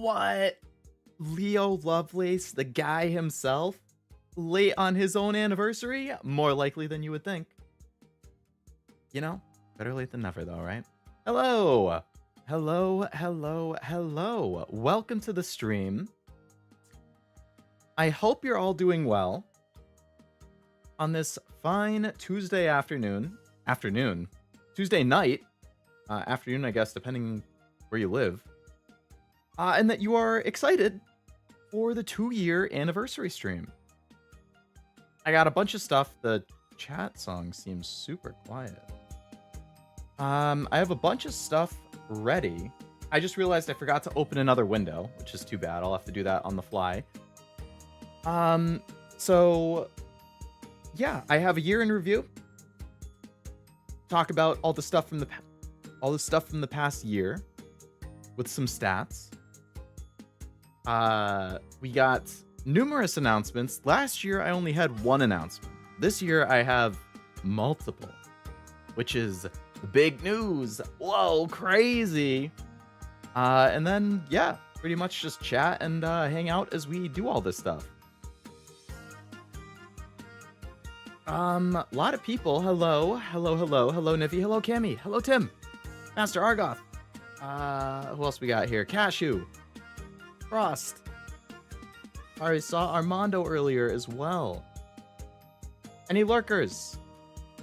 What? Leo Lovelace, the guy himself, late on his own anniversary? More likely than you would think. You know, better late than never, though, right? Hello. Hello, hello, hello. Welcome to the stream. I hope you're all doing well on this fine Tuesday afternoon. Tuesday night. Afternoon, I guess, depending where you live. And that you are excited for the 2-year anniversary stream. I got a bunch of stuff. The chat song seems super quiet. I have a bunch of stuff ready. I just realized I forgot to open another window, which is too bad. I'll have to do that on the fly. So yeah, I have a year in review. Talk about all the stuff from the past year with some stats. We got numerous announcements. Last year, I only had one announcement. This year, I have multiple, which is big news. Whoa, crazy. And then, yeah, pretty much just chat and hang out as we do all this stuff. A lot of people. Hello, Nivi. Hello, Cammy. Hello, Tim. Master Argoth. Who else we got here? Cashew. Frost. I saw Armando earlier as well. Any lurkers?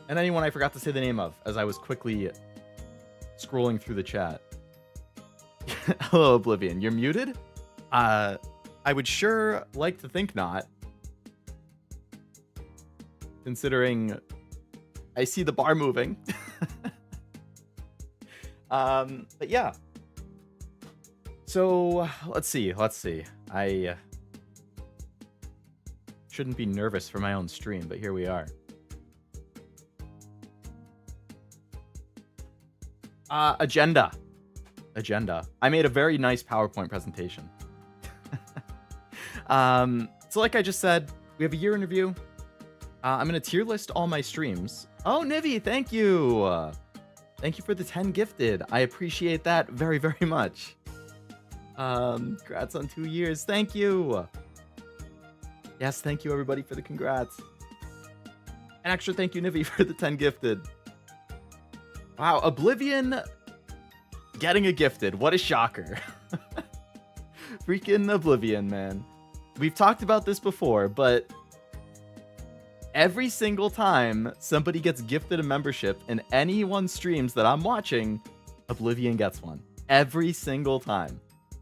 And anyone I forgot to say the name of as I was quickly scrolling through the chat. Hello, Oblivion. You're muted? I would sure like to think not. Considering I see the bar moving. But yeah. So, let's see. I shouldn't be nervous for my own stream, but here we are. Agenda. I made a very nice PowerPoint presentation. So like I just said, we have a year in review. I'm going to tier list all my streams. Oh, Nivi, thank you. Thank you for the 10 gifted. I appreciate that very, very much. Congrats on 2 years. Thank you. Yes, thank you everybody for the congrats. An extra thank you, Nivi, for the 10 gifted. Wow, Oblivion getting a gifted. What a shocker. Freaking Oblivion, man. We've talked about this before, but every single time somebody gets gifted a membership in anyone's streams that I'm watching, Oblivion gets one. Every single time.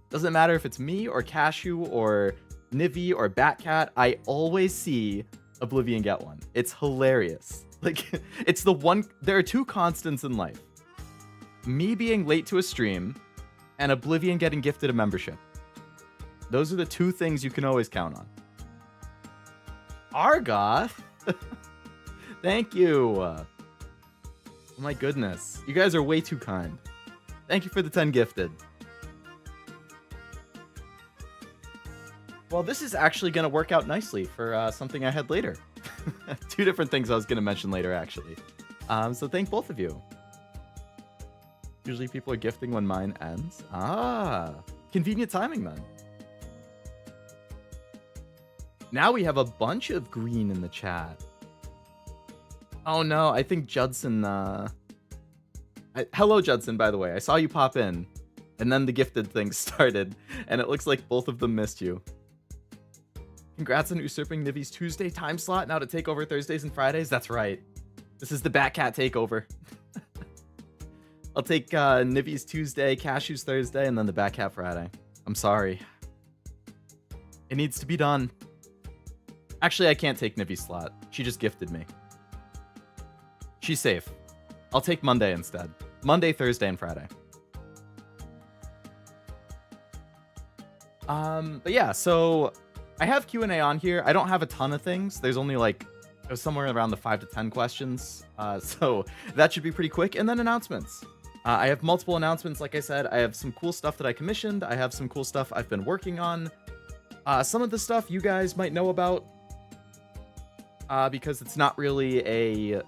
Doesn't matter if it's me or Cashew or Nivi or Batcat, I always see Oblivion get one. It's hilarious. Like, it's the one... There are two constants in life. Me being late to a stream and Oblivion getting gifted a membership. Those are the two things you can always count on. Argoth? Thank you. Oh my goodness. You guys are way too kind. Thank you for the 10 gifted. Well, this is actually going to work out nicely for something I had later. 2 different things I was going to mention later, actually. So thank both of you. Usually people are gifting when mine ends. Ah, convenient timing then. Now we have a bunch of green in the chat. Oh no, I think Judson... Hello, Judson, by the way. I saw you pop in. And then the gifted thing started. And it looks like both of them missed you. Congrats on usurping Nivi's Tuesday time slot now to take over Thursdays and Fridays. That's right. This is the Batcat takeover. I'll take Nivi's Tuesday, Cashew's Thursday, and then the Batcat Friday. I'm sorry. It needs to be done. Actually, I can't take Nivi's slot. She just gifted me. She's safe. I'll take Monday instead. Monday, Thursday, and Friday. But yeah, so I have Q&A on here. I don't have a ton of things. There's only like somewhere around the 5 to 10 questions. So that should be pretty quick. And then announcements. I have multiple announcements. Like I said, I have some cool stuff that I commissioned. I have some cool stuff I've been working on. Some of the stuff you guys might know about because it's not really a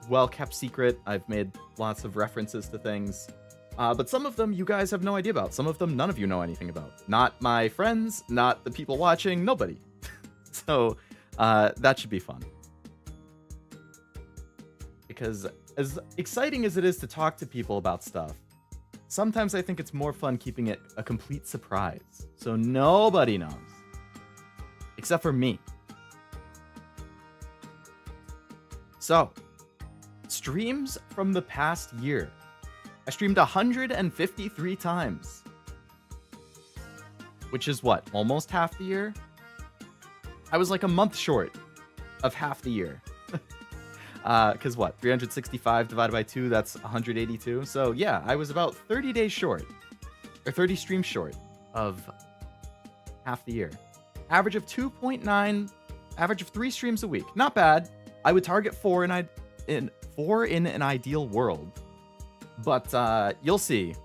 well-kept secret. I've made lots of references to things. But some of them you guys have no idea about. Some of them none of you know anything about. Not my friends, not the people watching, nobody. So that should be fun. Because as exciting as it is to talk to people about stuff, sometimes I think it's more fun keeping it a complete surprise. So nobody knows. Except for me. So, streams from the past year. I streamed 153 times. Which is what? Almost half the year? I was like a month short of half the year. Because what? 365 divided by 2, that's 182. So yeah, I was about 30 days short. Or 30 streams short of half the year. Average of 2.9, average of 3 streams a week. Not bad. I would target 4 in an ideal world. But you'll see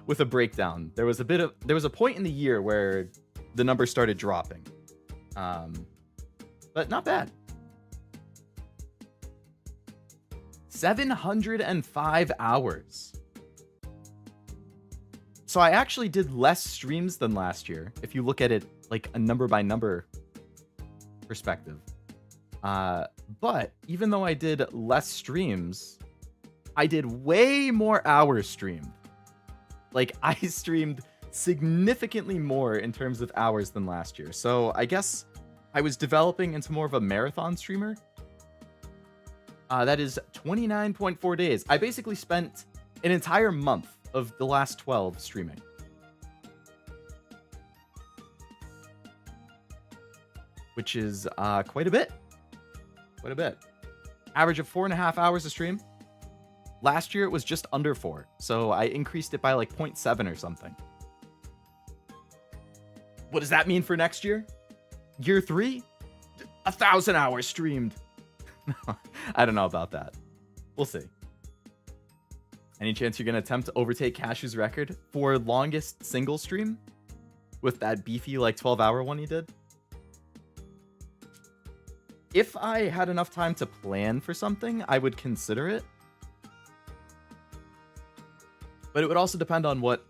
with a breakdown. There was a point in the year where the numbers started dropping. But not bad. 705 hours. So I actually did less streams than last year, if you look at it like a number by number perspective. But even though I did less streams, I did way more hours streamed. Like, I streamed significantly more in terms of hours than last year. So I guess I was developing into more of a marathon streamer. That is 29.4 days. I basically spent an entire month of the last 12 streaming. Which is quite a bit. Quite a bit. Average of 4.5 hours a stream. Last year it was just under 4. So I increased it by like 0.7 or something. What does that mean for next year? Year 3? 1,000 hours streamed. I don't know about that. We'll see. Any chance you're going to attempt to overtake Cashew's record for longest single stream? With that beefy, like, 12-hour one he did? If I had enough time to plan for something, I would consider it. But it would also depend on what...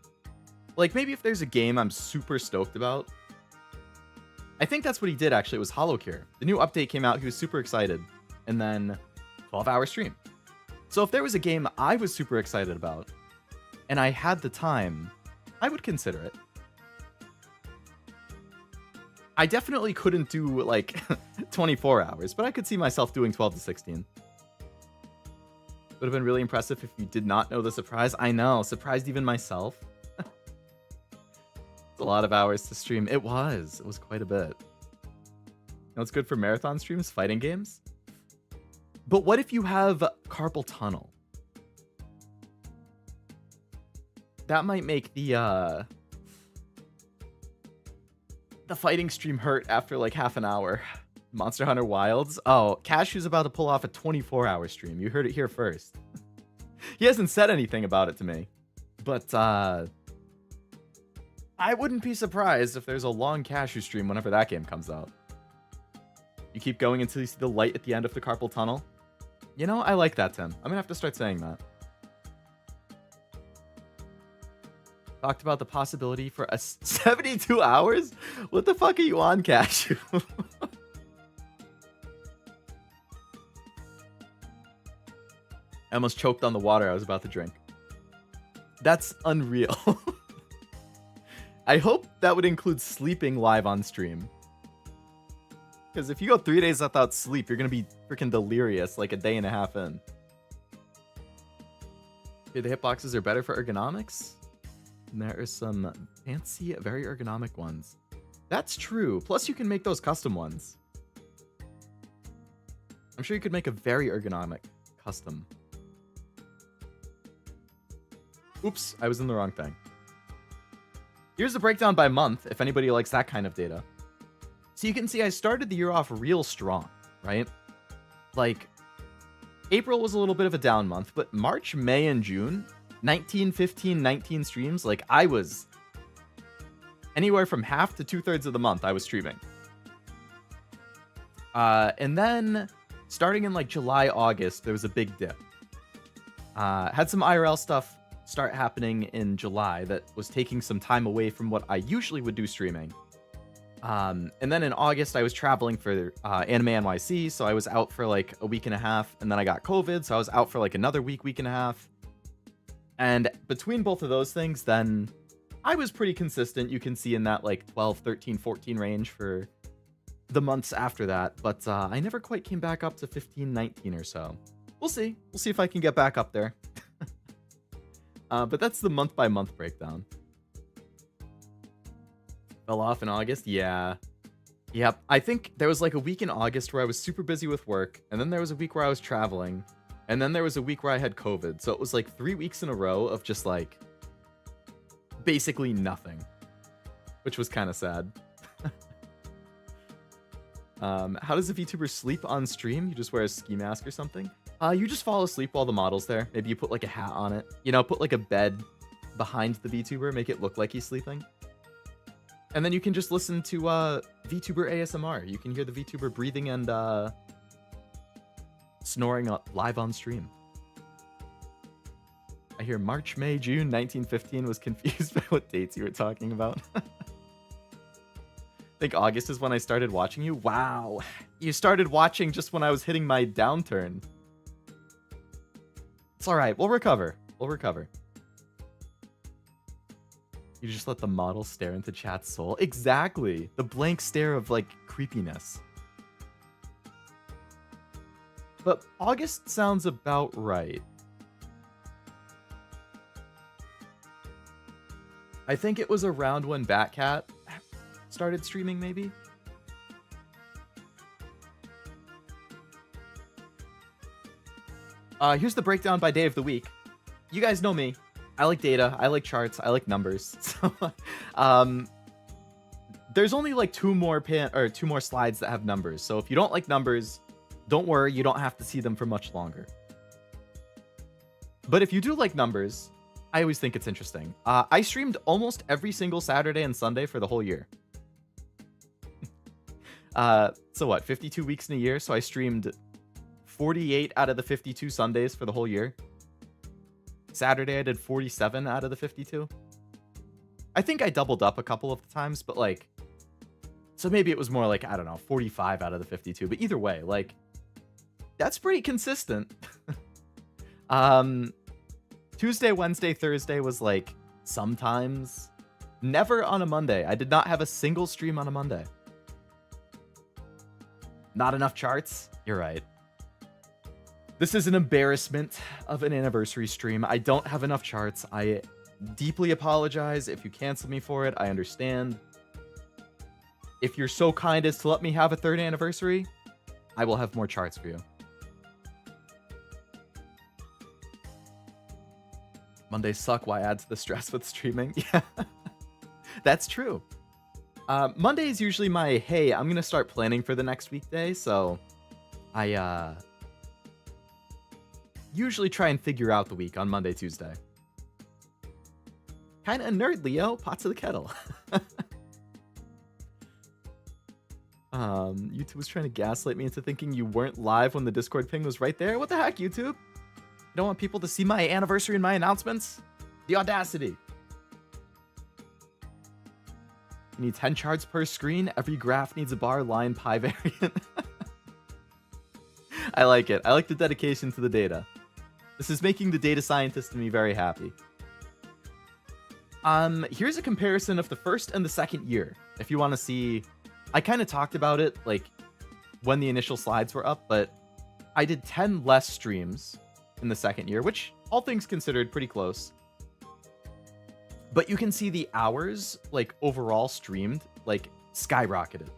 Like, maybe if there's a game I'm super stoked about. I think that's what he did, actually. It was HoloCure. The new update came out. He was super excited. And then 12-hour stream. So if there was a game I was super excited about, and I had the time, I would consider it. I definitely couldn't do, like, 24 hours, but I could see myself doing 12 to 16. Would have been really impressive if you did not know the surprise. I know, surprised even myself. It's a lot of hours to stream. It was quite a bit. You know what's good for marathon streams? Fighting games. But what if you have carpal tunnel? That might make the fighting stream hurt after like half an hour. Monster Hunter Wilds. Oh, Cashew's about to pull off a 24-hour stream. You heard it here first. He hasn't said anything about it to me. But I wouldn't be surprised if there's a long Cashew stream whenever that game comes out. You keep going until you see the light at the end of the carpal tunnel. You know, I like that, Tim. I'm gonna have to start saying that. Talked about the possibility for a 72 hours? What the fuck are you on, Cashew? I almost choked on the water I was about to drink. That's unreal. I hope that would include sleeping live on stream. Because if you go 3 days without sleep, you're going to be freaking delirious like a day and a half in. Okay, the hitboxes are better for ergonomics. And there are some fancy, very ergonomic ones. That's true. Plus, you can make those custom ones. I'm sure you could make a very ergonomic custom. Oops, I was in the wrong thing. Here's the breakdown by month, if anybody likes that kind of data. So you can see I started the year off real strong, right? Like, April was a little bit of a down month, but March, May, and June, 19, 15, 19 streams, like, I was anywhere from half to 2/3 of the month I was streaming. And then, starting in, like, July, August, there was a big dip. Had some IRL stuff start happening in July that was taking some time away from what I usually would do streaming. And then in August, I was traveling for Anime NYC, so I was out for like a week and a half, and then I got COVID, so I was out for like another week and a half. And between both of those things, then I was pretty consistent. You can see in that like 12, 13, 14 range for the months after that, but I never quite came back up to 15, 19 or so. We'll see. We'll see if I can get back up there. But that's the month-by-month breakdown. Fell off in August? Yeah. Yep. I think there was like a week in August where I was super busy with work, and then there was a week where I was traveling, and then there was a week where I had COVID. So it was like 3 weeks in a row of just like basically nothing, which was kind of sad. How does a VTuber sleep on stream? You just wear a ski mask or something? You just fall asleep while the model's there. Maybe you put like a hat on it. You know, put like a bed behind the VTuber, make it look like he's sleeping. And then you can just listen to VTuber ASMR. You can hear the VTuber breathing and snoring live on stream. I hear March, May, June 1915. Was confused by what dates you were talking about. I think August is when I started watching you. Wow. You started watching just when I was hitting my downturn. It's all right. We'll recover. We'll recover. You just let the model stare into chat's soul. Exactly. The blank stare of, like, creepiness. But August sounds about right. I think it was around when Batcat started streaming, maybe? Here's the breakdown by day of the week. You guys know me. I like data, I like charts, I like numbers. So, there's only like two more slides that have numbers. So if you don't like numbers, don't worry, you don't have to see them for much longer. But if you do like numbers, I always think it's interesting. I streamed almost every single Saturday and Sunday for the whole year. So what, 52 weeks in a year? So I streamed 48 out of the 52 Sundays for the whole year. Saturday, I did 47 out of the 52. I think I doubled up a couple of times, but like, so maybe it was more like, I don't know, 45 out of the 52. But either way, like, that's pretty consistent. Tuesday, Wednesday, Thursday was like sometimes. Never on a Monday. I did not have a single stream on a Monday. Not enough charts? You're right. This is an embarrassment of an anniversary stream. I don't have enough charts. I deeply apologize if you cancel me for it. I understand. If you're so kind as to let me have a third anniversary, I will have more charts for you. Mondays suck. Why add to the stress with streaming? Yeah, that's true. Monday is usually my, hey, I'm going to start planning for the next weekday. So I usually try and figure out the week on Monday, Tuesday. Kinda a nerd, Leo. Pots of the kettle. YouTube was trying to gaslight me into thinking you weren't live when the Discord ping was right there. What the heck, YouTube? You don't want people to see my anniversary and my announcements? The audacity. You need 10 charts per screen. Every graph needs a bar, line, pie variant. I like it. I like the dedication to the data. This is making the data scientist in me very happy. Here's a comparison of the first and the second year. If you want to see, I kind of talked about it like when the initial slides were up, but I did 10 less streams in the second year, which all things considered pretty close. But you can see the hours like overall streamed like skyrocketed.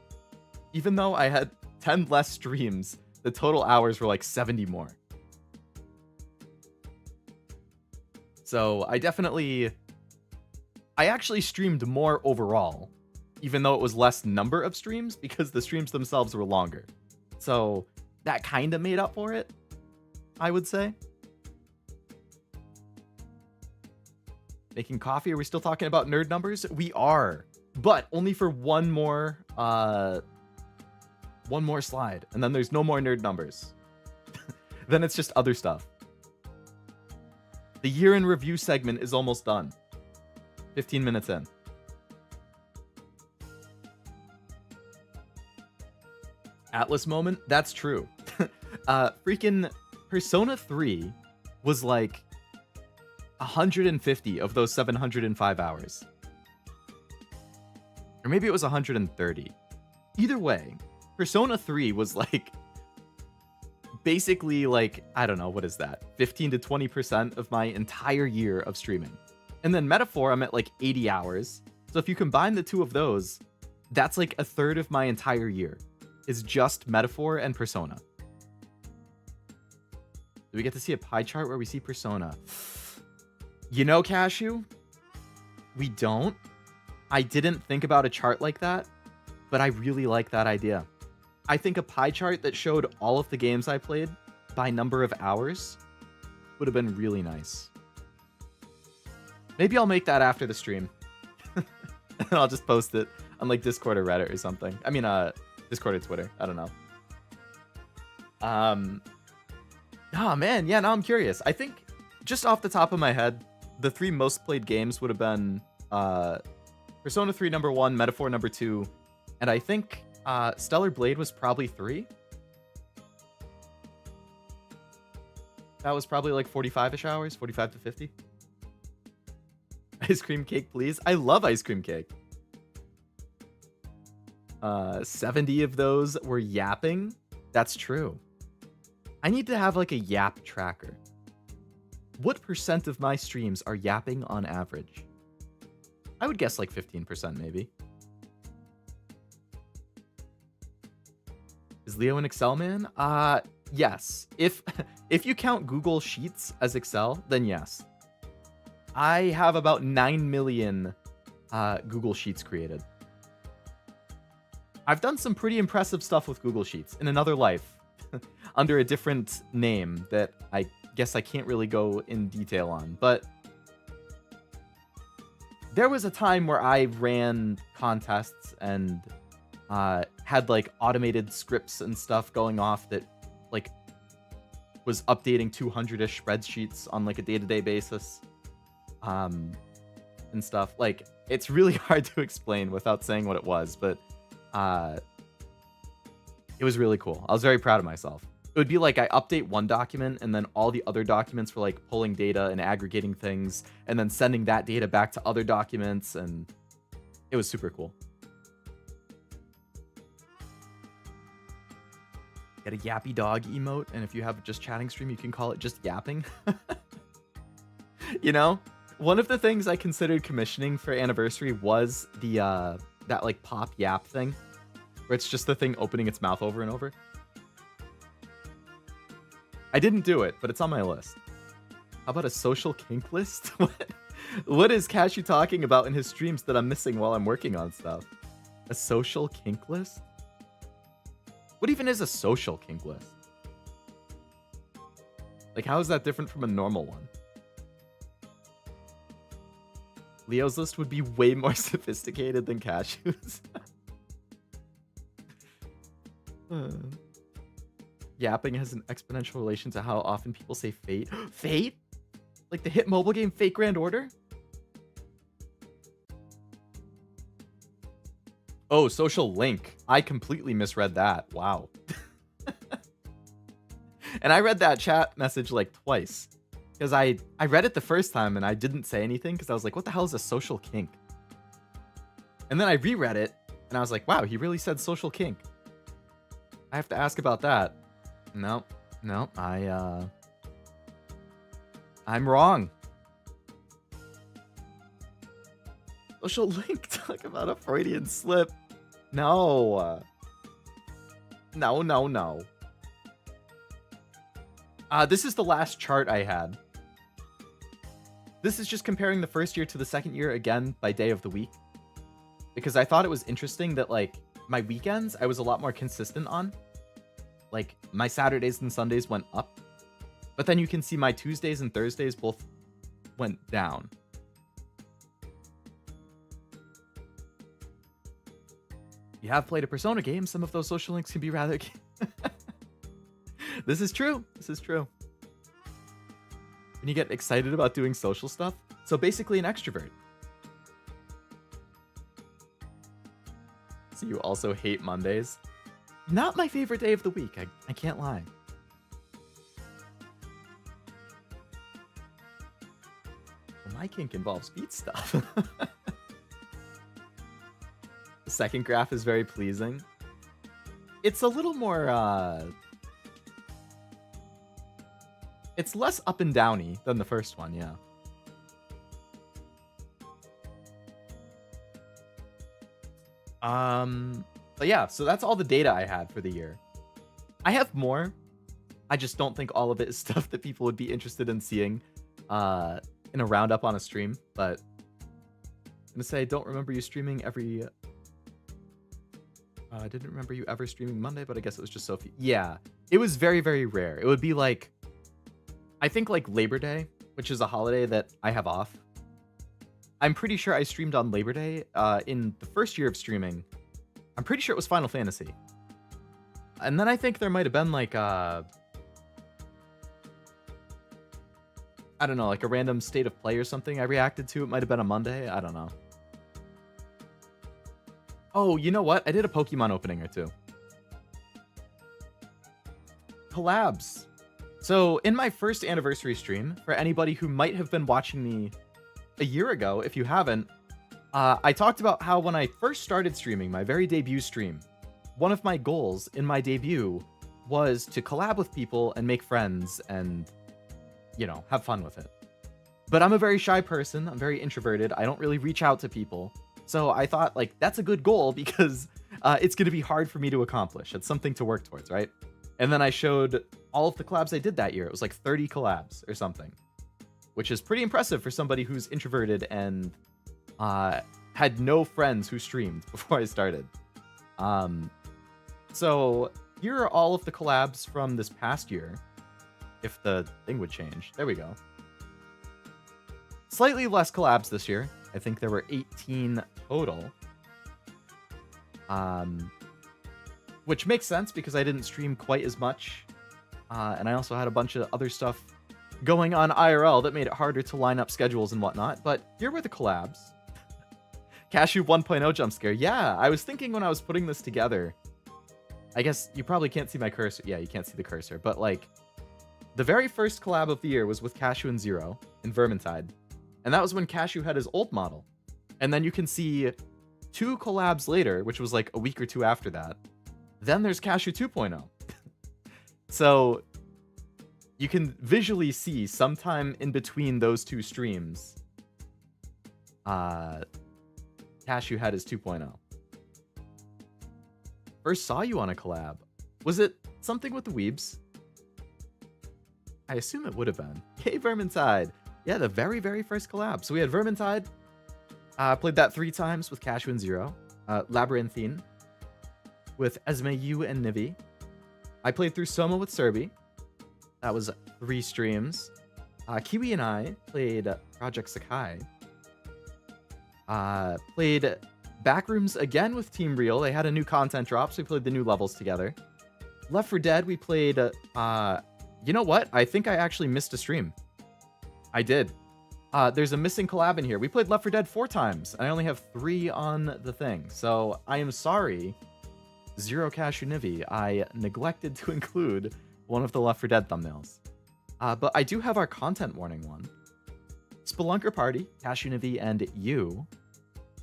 Even though I had 10 less streams, the total hours were like 70 more. So I actually streamed more overall, even though it was less number of streams because the streams themselves were longer. So that kind of made up for it, I would say. Making coffee, are we still talking about nerd numbers? We are, but only for one more slide, and then there's no more nerd numbers. Then it's just other stuff. The year in review segment is almost done. 15 minutes in. Atlas moment? That's true. Freaking Persona 3 was like 150 of those 705 hours. Or maybe it was 130. Either way, Persona 3 was like basically like, I don't know, what is that? 15 to 20% of my entire year of streaming. And then Metaphor, I'm at like 80 hours. So if you combine the two of those, that's like a third of my entire year is just Metaphor and Persona. Do we get to see a pie chart where we see Persona? You know, Cashew, we don't. I didn't think about a chart like that, but I really like that idea. I think a pie chart that showed all of the games I played by number of hours would have been really nice. Maybe I'll make that after the stream. And I'll just post it on like Discord or Reddit or something. I mean, Discord or Twitter. I don't know. Oh man, yeah, now I'm curious. I think just off the top of my head, the 3 most played games would have been Persona 3 number 1, Metaphor number 2, and I think Stellar Blade was probably 3. That was probably like 45-ish hours, 45 to 50. Ice cream cake, please. I love ice cream cake. 70 of those were yapping. That's true. I need to have like a yap tracker. What % of my streams are yapping on average? I would guess like 15% maybe. Is Leo an Excel man? Yes. If you count Google Sheets as Excel, then yes. I have about 9 million Google Sheets created. I've done some pretty impressive stuff with Google Sheets in another life under a different name that I guess I can't really go in detail on, but there was a time where I ran contests and had like automated scripts and stuff going off that like was updating 200-ish spreadsheets on like a day-to-day basis and stuff. Like, it's really hard to explain without saying what it was, but it was really cool. I was very proud of myself. It would be like I update one document and then all the other documents were like pulling data and aggregating things and then sending that data back to other documents, and it was super cool. Get a yappy dog emote, and if you have just chatting stream, you can call it just yapping. You know, one of the things I considered commissioning for anniversary was the that like pop yap thing, where it's just the thing opening its mouth over and over. I didn't do it, but it's on my list. How about a social kink list? What is Cashew talking about in his streams that I'm missing while I'm working on stuff? A social kink list? What even is a social kink list? Like, how is that different from a normal one? Leo's list would be way more sophisticated than Cashew's. Yapping has an exponential relation to how often people say fate. Fate? Like the hit mobile game Fate Grand Order? Oh, social link. I completely misread that. Wow. And I read that chat message like twice. Because I read it the first time and I didn't say anything because I was like, what the hell is a social kink? And then I reread it and I was like, wow, he really said social kink. I have to ask about that. No, I'm wrong. Social link, talk about a Freudian slip. No. No. This is the last chart I had. This is just comparing the first year to the second year again by day of the week. Because I thought it was interesting that like my weekends I was a lot more consistent on. Like, my Saturdays and Sundays went up. But then you can see my Tuesdays and Thursdays both went down. You have played a Persona game, some of those social links can be rather... This is true. This is true. when you get excited about doing social stuff. So basically an extrovert. So you also hate Mondays? Not my favorite day of the week, I can't lie. Well, my kink involves feet stuff. The second graph is very pleasing. It's a little more, it's less up and downy than the first one, yeah. But yeah, so that's all the data I had for the year. I have more. I just don't think all of it is stuff that people would be interested in seeing in a roundup on a stream. But I'm gonna say I don't remember you streaming every. I didn't remember you ever streaming Monday, but I guess it was just so few. Yeah, it was very, very rare. It would be like, I think like Labor Day, which is a holiday that I have off. I'm pretty sure I streamed on Labor Day in the first year of streaming. I'm pretty sure it was Final Fantasy. And then I think there might have been like I don't know, like a random state of play or something I reacted to. It might have been a Monday. I don't know. Oh, you know what? I did a Pokemon opening or two. Collabs. So in my first anniversary stream, for anybody who might have been watching me a year ago, if you haven't, I talked about how when I first started streaming, my very debut stream, one of my goals in my debut was to collab with people and make friends and, you know, have fun with it. But I'm a very shy person. I'm very introverted. I don't really reach out to people. So I thought, like, that's a good goal because it's going to be hard for me to accomplish. It's something to work towards, right? And then I showed all of the collabs I did that year. It was like 30 collabs or something, which is pretty impressive for somebody who's introverted and had no friends who streamed before I started. So here are all of the collabs from this past year. If the thing would change. There we go. Slightly less collabs this year. I think there were 18 total. Which makes sense because I didn't stream quite as much. And I also had a bunch of other stuff going on IRL that made it harder to line up schedules and whatnot. But here were the collabs. Cashew 1.0 jump scare. Yeah, I was thinking when I was putting this together. I guess you probably can't see my cursor. Yeah, you can't see the cursor. But like, the very first collab of the year was with Cashew and Zero in Vermintide. And that was when Cashew had his old model. And then you can see 2 collabs later, which was like a week or 2 after that. Then there's Cashew 2.0. So you can visually see sometime in between those 2 streams, Cashew had his 2.0. First saw you on a collab. Was it something with the Weebs? I assume it would have been. Hey, Vermintide. Yeah, the very, very first collab. So we had Vermintide. Played that 3 times with Cashew and Zero. Labyrinthine with Esme, Yu, and Nivi. I played through Soma with Serbi. That was 3 streams. Kiwi and I played Project Sakai. Played Backrooms again with Team Real. They had a new content drop, so we played the new levels together. Left 4 Dead, we played... you know what? I think I actually missed a stream. I did. There's a missing collab in here. We played Left 4 Dead 4 times, and I only have 3 on the thing. So I am sorry, Zero Cashew Nivi. I neglected to include one of the Left 4 Dead thumbnails. But I do have our content warning one. Spelunker Party, Cashew Nivi, and you.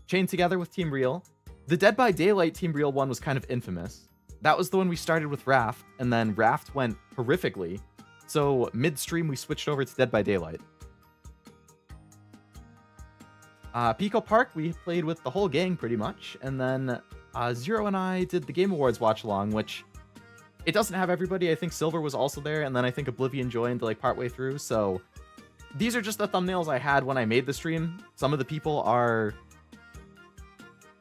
Chained together with Team Real. The Dead by Daylight Team Real one was kind of infamous. That was the one we started with Raft, and then Raft went horrifically. So midstream, we switched over to Dead by Daylight. Pico Park, we played with the whole gang pretty much. And then Zero and I did the Game Awards watch along, which it doesn't have everybody. I think Silver was also there. And then I think Oblivion joined like partway through. So these are just the thumbnails I had when I made the stream. Some of the people are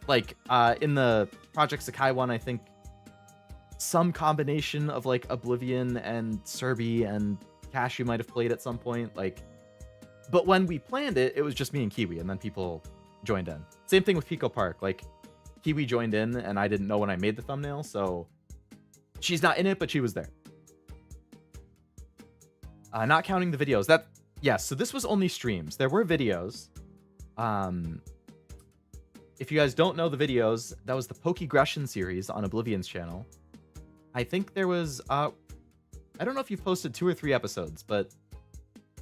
like in the Project Sakai one, I think some combination of like Oblivion and Serbi and Cashew might have played at some point. Like, but when we planned it, it was just me and Kiwi, and then people joined in. Same thing with Pico Park. Like, Kiwi joined in, and I didn't know when I made the thumbnail, so she's not in it, but she was there. Not counting the videos. Yeah, so this was only streams. There were videos. If you guys don't know the videos, that was the Pokegression series on Oblivion's channel. I think there was, I don't know if you've posted 2 or 3 episodes, but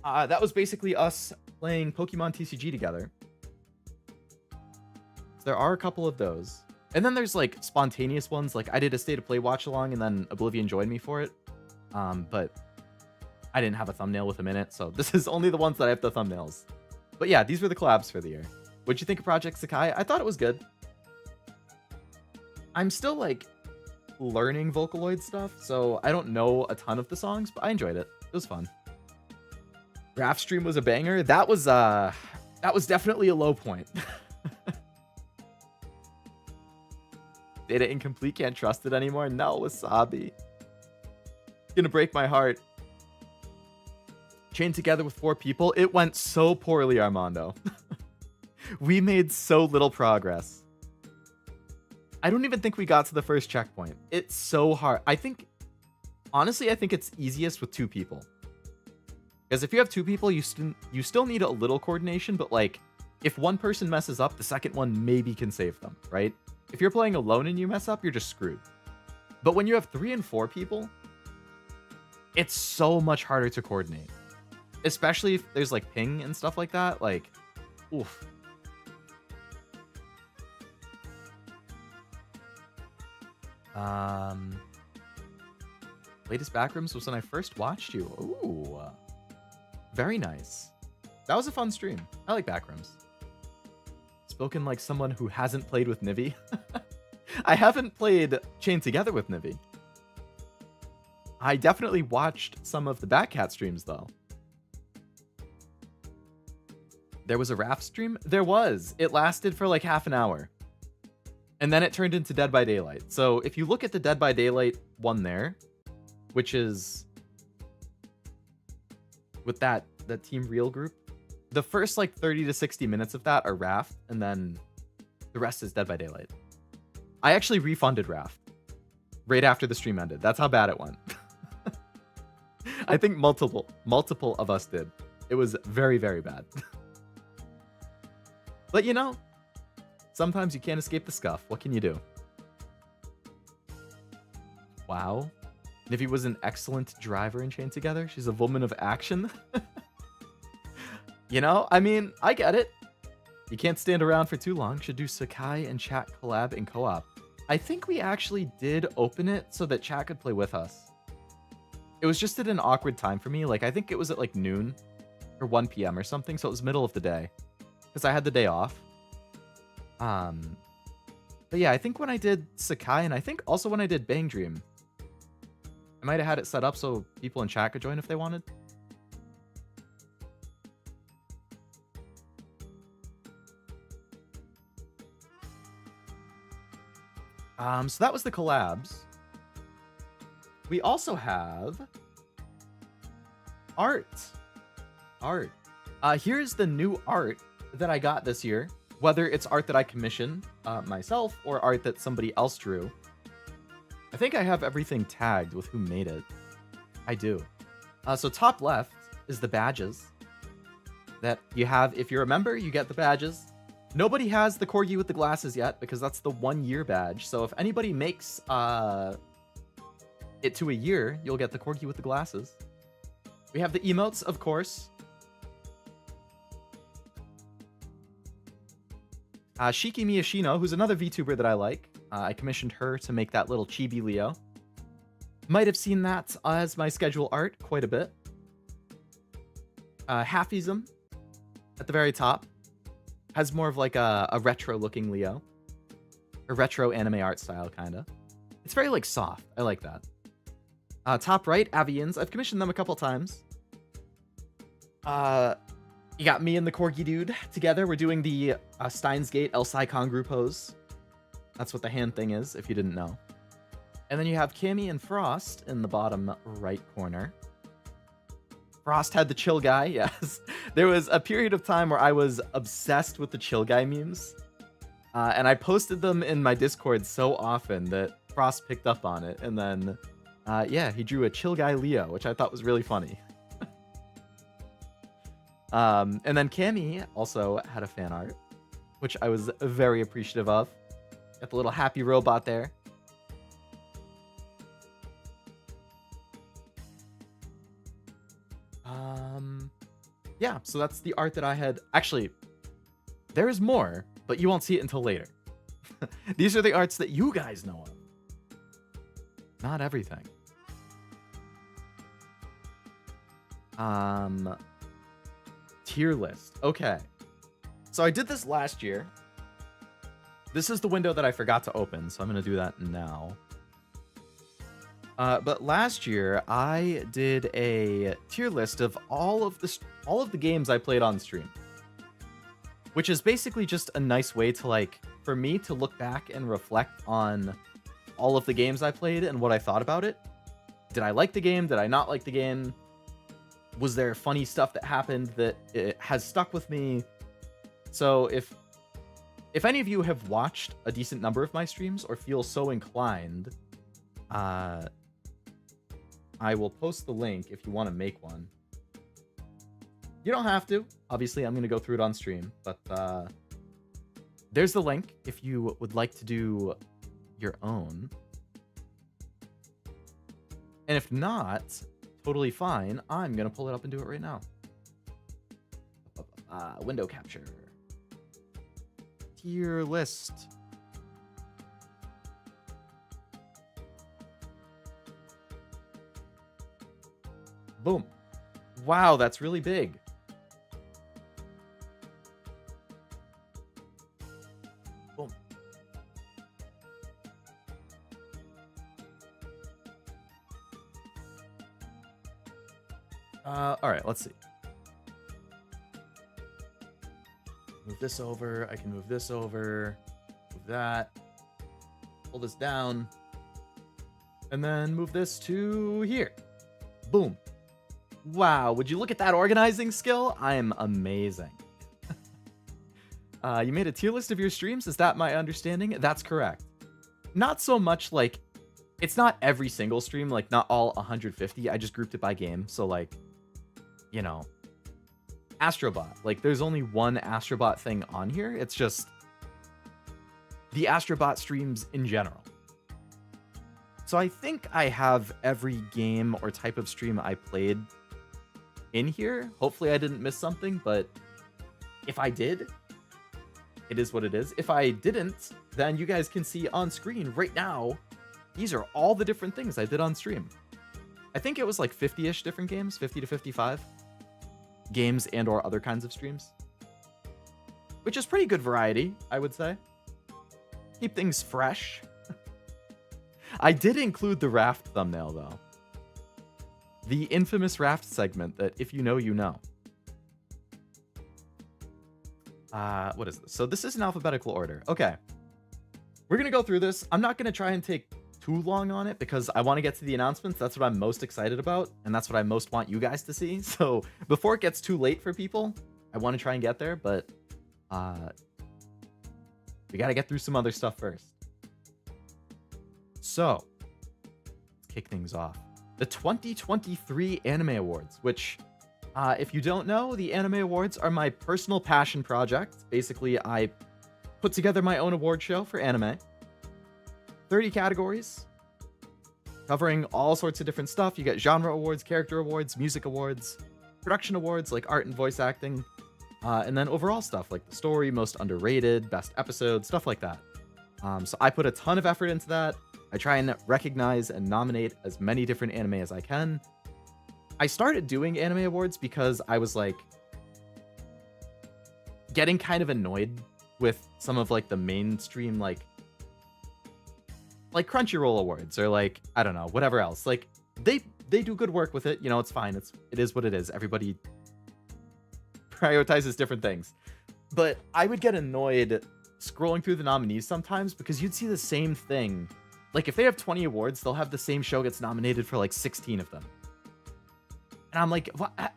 that was basically us playing Pokemon TCG together. So there are a couple of those. And then there's like spontaneous ones, like I did a State of Play watch along and then Oblivion joined me for it. But I didn't have a thumbnail with him in it, so this is only the ones that I have the thumbnails. But yeah, these were the collabs for the year. What'd you think of Project Sakai? I thought it was good. I'm still like learning Vocaloid stuff, so I don't know a ton of the songs, but I enjoyed it. It was fun. Graph stream was a banger. That was definitely a low point. Data incomplete, can't trust it anymore. No, Wasabi. Gonna break my heart. Chained together with 4 people. It went so poorly, Armando. We made so little progress. I don't even think we got to the first checkpoint. It's so hard. Honestly, I think it's easiest with 2 people. Because if you have 2 people, you still need a little coordination, but like, if one person messes up, the second one maybe can save them, right? If you're playing alone and you mess up, you're just screwed. But when you have 3 and 4 people, it's so much harder to coordinate. Especially if there's like ping and stuff like that, like, oof. Latest backrooms was when I first watched you. Ooh, very nice. That was a fun stream. I like backrooms. Spoken like someone who hasn't played with Nivi. I haven't played Chained Together with Nivi. I definitely watched some of the Batcat streams though. There was a raft stream? There was. It lasted for like half an hour. And then it turned into Dead by Daylight. So if you look at the Dead by Daylight one there, which is with that Team Real group, the first like 30 to 60 minutes of that are Raft, and then the rest is Dead by Daylight. I actually refunded Raft right after the stream ended. That's how bad it went. I think multiple of us did. It was very, very bad. But you know, sometimes you can't escape the scuff. What can you do? Wow. Nivi was an excellent driver in Chained Together. She's a woman of action. You know, I mean, I get it. You can't stand around for too long. Should do Sakai and Chat collab in co-op. I think we actually did open it so that Chat could play with us. It was just at an awkward time for me. Like, I think it was at like noon or 1 p.m. or something. So it was middle of the day because I had the day off. But yeah, I think when I did Sakai and I think also when I did Bang Dream, I might have had it set up so people in chat could join if they wanted. So that was the collabs. We also have art. Here's the new art that I got this year. Whether it's art that I commissioned myself or art that somebody else drew. I think I have everything tagged with who made it. I do. So top left is the badges that you have. If you're a member, you get the badges. Nobody has the corgi with the glasses yet because that's the 1-year badge. So if anybody makes it to a year, you'll get the corgi with the glasses. We have the emotes, of course. Shiki Miyashino, who's another VTuber that I like. I commissioned her to make that little chibi Leo. Might have seen that as my schedule art quite a bit. Halfism at the very top has more of like a retro looking Leo. A retro anime art style, kind of. It's very like soft. I like that. Top right, Avians. I've commissioned them a couple times. You got me and the Corgi dude together. We're doing the Steins Gate El Saikon group pose. That's what the hand thing is, if you didn't know. And then you have Cammy and Frost in the bottom right corner. Frost had the chill guy, yes. There was a period of time where I was obsessed with the chill guy memes. And I posted them in my Discord so often that Frost picked up on it. And then, yeah, he drew a chill guy Leo, which I thought was really funny. And then Cammy also had a fan art, which I was very appreciative of. Got the little happy robot there. Yeah, so that's the art that I had. Actually, there is more, but you won't see it until later. These are the arts that you guys know of. Not everything. Tier list. Okay. So I did this last year. This is the window that I forgot to open, so I'm going to do that now. But last year I did a tier list of all of the games I played on stream, which is basically just a nice way to, like, for me to look back and reflect on all of the games I played and what I thought about it. Did I like the game? Did I not like the game? Was there funny stuff that happened that it has stuck with me? So if any of you have watched a decent number of my streams or feel so inclined, I will post the link if you want to make one. You don't have to. Obviously, I'm going to go through it on stream, but there's the link if you would like to do your own. And if not, totally fine. I'm going to pull it up and do it right now. Window capture. Tier list. Boom. Wow, that's really big. Boom. All right, let's see. Move this over. I can move this over. Move that. Pull this down. And then move this to here. Boom. Wow, would you look at that organizing skill? I am amazing. You made a tier list of your streams? Is that my understanding? That's correct. Not so much like, it's not every single stream, like not all 150. I just grouped it by game. So like, you know, Astrobot. Like there's only one Astrobot thing on here. It's just the Astrobot streams in general. So I think I have every game or type of stream I played in here. Hopefully I didn't miss something, but if I did, it is what it is. If I didn't, then you guys can see on screen right now, these are all the different things I did on stream. I think it was like 50-ish different games, 50 to 55 games and or other kinds of streams, which is pretty good variety, I would say. Keep things fresh. I did include the raft thumbnail though. The infamous raft segment that if you know, you know. What is this? So this is in alphabetical order. Okay. We're going to go through this. I'm not going to try and take too long on it because I want to get to the announcements. That's what I'm most excited about. And that's what I most want you guys to see. So before it gets too late for people, I want to try and get there, but we got to get through some other stuff first. So let's kick things off. The 2023 Anime Awards, which, if you don't know, the Anime Awards are my personal passion project. Basically, I put together my own award show for anime. 30 categories, covering all sorts of different stuff. You get genre awards, character awards, music awards, production awards like art and voice acting, and then overall stuff like the story, most underrated, best episode, stuff like that. So I put a ton of effort into that. I try and recognize and nominate as many different anime as I can. I started doing anime awards because I was like getting kind of annoyed with some of like the mainstream like Crunchyroll awards or like, I don't know, whatever else. Like they do good work with it, you know, it's fine. It is what it is. Everybody prioritizes different things. But I would get annoyed scrolling through the nominees sometimes because you'd see the same thing. Like if they have 20 awards, they'll have the same show gets nominated for like 16 of them. And I'm like, what?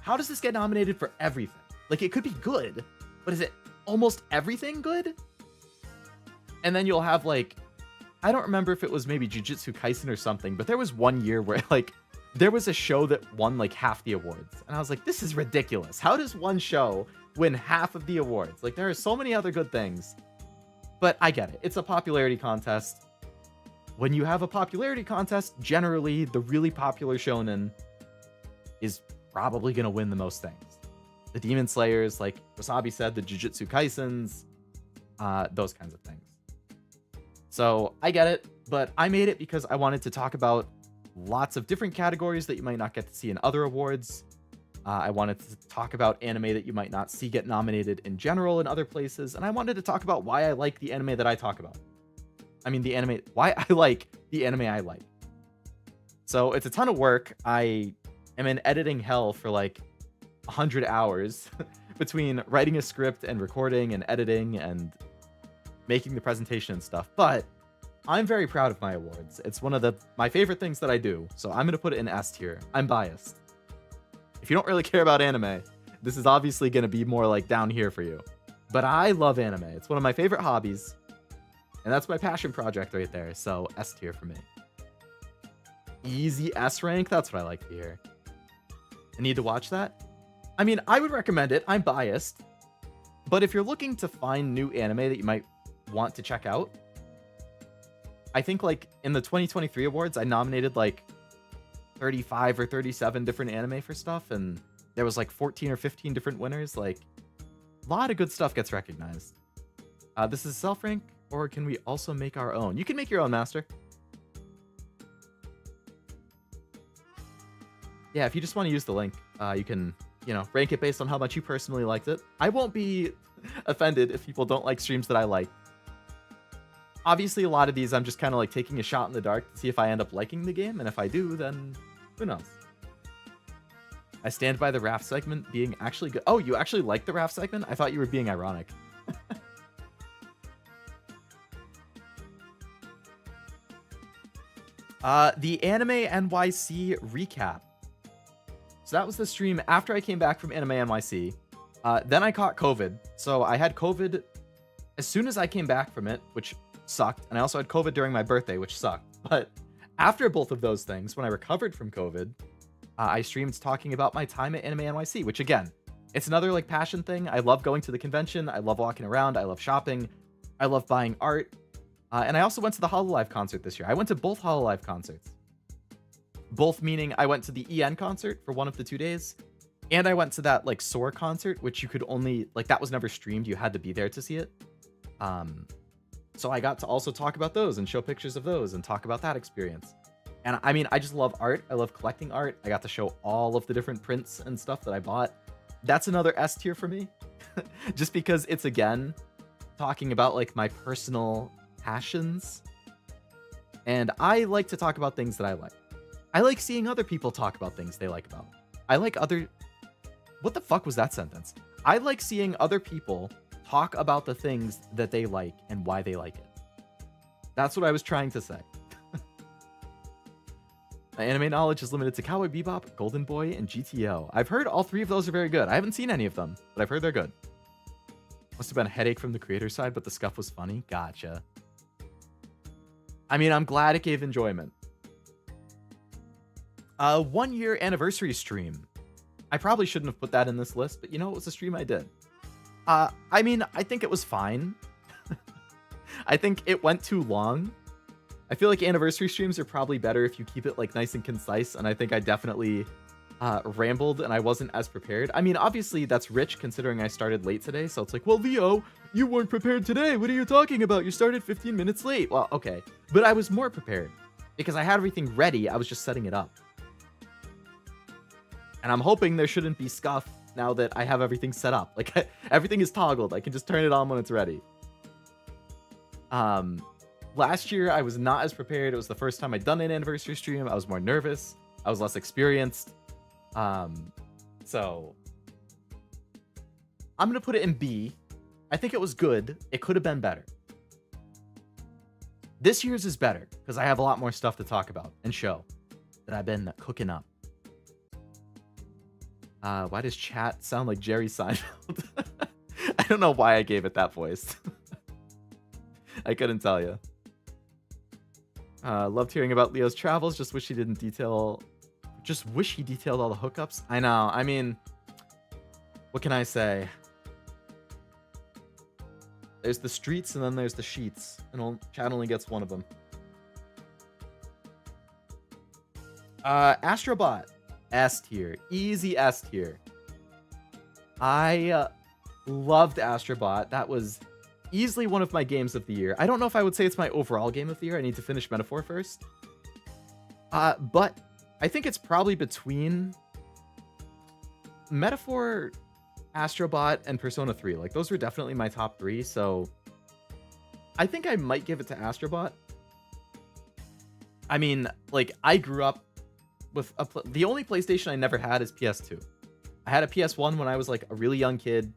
How does this get nominated for everything? Like it could be good, but is it almost everything good? And then you'll have like, I don't remember if it was maybe Jujutsu Kaisen or something, but there was one year where like there was a show that won like half the awards. And I was like, this is ridiculous. How does one show win half of the awards? Like, there are so many other good things. But I get it. It's a popularity contest. When you have a popularity contest, generally the really popular shonen is probably going to win the most things. The Demon Slayers, like Wasabi said, the Jujutsu Kaisens, those kinds of things. So I get it, but I made it because I wanted to talk about lots of different categories that you might not get to see in other awards. I wanted to talk about anime that you might not see get nominated in general in other places, and I wanted to talk about why I like the anime that I talk about. I mean, why I like the anime I like. So it's a ton of work. I am in editing hell for like 100 hours between writing a script and recording and editing and making the presentation and stuff. But I'm very proud of my awards. It's one of my favorite things that I do. So I'm going to put it in S tier. I'm biased. If you don't really care about anime, this is obviously going to be more like down here for you. But I love anime. It's one of my favorite hobbies. And that's my passion project right there. So S tier for me. Easy S rank. That's what I like to hear. I need to watch that. I mean, I would recommend it. I'm biased. But if you're looking to find new anime that you might want to check out, I think like in the 2023 awards, I nominated like 35 or 37 different anime for stuff. And there was like 14 or 15 different winners. Like a lot of good stuff gets recognized. This is self-rank, or can we also make our own? You can make your own, Master. Yeah, if you just want to use the link, you can, rank it based on how much you personally liked it. I won't be offended if people don't like streams that I like. Obviously, a lot of these I'm just kind of like taking a shot in the dark to see if I end up liking the game, and if I do, then who knows? I stand by the raft segment being actually good. Oh, you actually like the raft segment? I thought you were being ironic. The Anime NYC recap. So that was the stream after I came back from Anime NYC. Then I caught COVID. So I had COVID as soon as I came back from it, which sucked. And I also had COVID during my birthday, which sucked. But after both of those things, when I recovered from COVID, I streamed talking about my time at Anime NYC, which again, it's another like passion thing. I love going to the convention. I love walking around. I love shopping. I love buying art. And I also went to the Hololive concert this year. I went to both Hololive concerts. Both meaning I went to the EN concert for one of the 2 days, and I went to that like Soar concert, which you could only like that was never streamed. You had to be there to see it. So I got to also talk about those and show pictures of those and talk about that experience. And I mean, I just love art. I love collecting art. I got to show all of the different prints and stuff that I bought. That's another S tier for me, just because it's again talking about like my personal passions. And I like to talk about things that I like. I like seeing other people talk about things they like about. I like what the fuck was that sentence? I like seeing other people talk about the things that they like and why they like it. That's what I was trying to say. My anime knowledge is limited to Cowboy Bebop, Golden Boy, and GTO. I've heard all three of those are very good. I haven't seen any of them, but I've heard they're good. Must have been a headache from the creator side, but the scuff was funny. Gotcha. I mean, I'm glad it gave enjoyment. 1 year anniversary stream. I probably shouldn't have put that in this list, but it was a stream I did. I mean, I think it was fine. I think it went too long. I feel like anniversary streams are probably better if you keep it like nice and concise, and I think I definitely rambled and I wasn't as prepared. I mean, obviously that's rich considering I started late today, so it's like, well, Leo, you weren't prepared today. What are you talking about? You started 15 minutes late. Well, okay. But I was more prepared because I had everything ready. I was just setting it up. And I'm hoping there shouldn't be scuff now that I have everything set up. Like, everything is toggled. I can just turn it on when it's ready. Last year, I was not as prepared. It was the first time I'd done an anniversary stream. I was more nervous. I was less experienced. So I'm going to put it in B. I think it was good. It could have been better. This year's is better because I have a lot more stuff to talk about and show that I've been cooking up. Why does chat sound like Jerry Seinfeld? I don't know why I gave it that voice. I couldn't tell you. Loved hearing about Leo's travels. Just wish he didn't detail Just wish he detailed all the hookups. I know. I mean, what can I say? There's the streets and then there's the sheets. And chat only gets one of them. Astrobot. S tier. Easy S tier. I loved Astrobot. That was easily one of my games of the year. I don't know if I would say it's my overall game of the year. I need to finish Metaphor first. But I think it's probably between Metaphor, Astrobot, and Persona 3. Like, those were definitely my top 3, so I think I might give it to Astrobot. I mean, like, I grew up with the only PlayStation I never had is PS2. I had a PS1 when I was, like, a really young kid.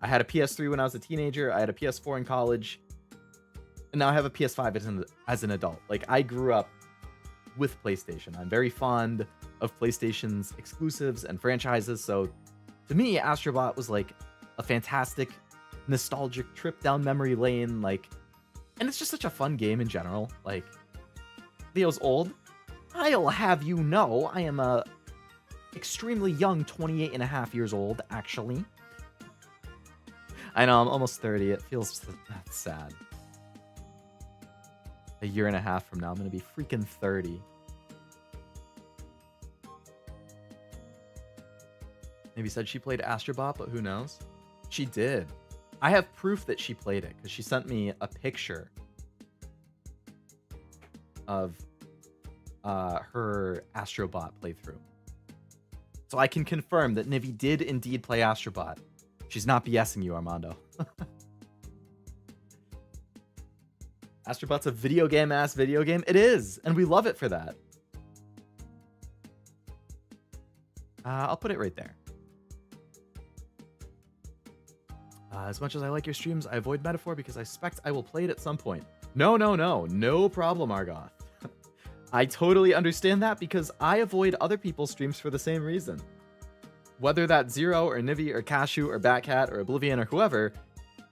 I had a PS3 when I was a teenager. I had a PS4 in college. And now I have a PS5 as an adult. Like, I grew up with PlayStation. I'm very fond of PlayStation's exclusives and franchises, so to me, Astrobot was like a fantastic, nostalgic trip down memory lane, like, and it's just such a fun game in general. Like, Leo's old. I'll have you know, I am a extremely young 28 and a half years old, actually. I know, I'm almost 30. It feels sad. A year and a half from now, I'm going to be freaking 30. Maybe said she played Astrobot, but who knows? She did. I have proof that she played it because she sent me a picture of her Astrobot playthrough. So I can confirm that Nivi did indeed play Astrobot. She's not BSing you, Armando. Astrobot's a video game-ass video game. It is, and we love it for that. I'll put it right there. As much as I like your streams, I avoid Metaphor because I suspect I will play it at some point. No problem, Argoth. I totally understand that because I avoid other people's streams for the same reason. Whether that's Zero or Nivi or Cashew or Batcat or Oblivion or whoever,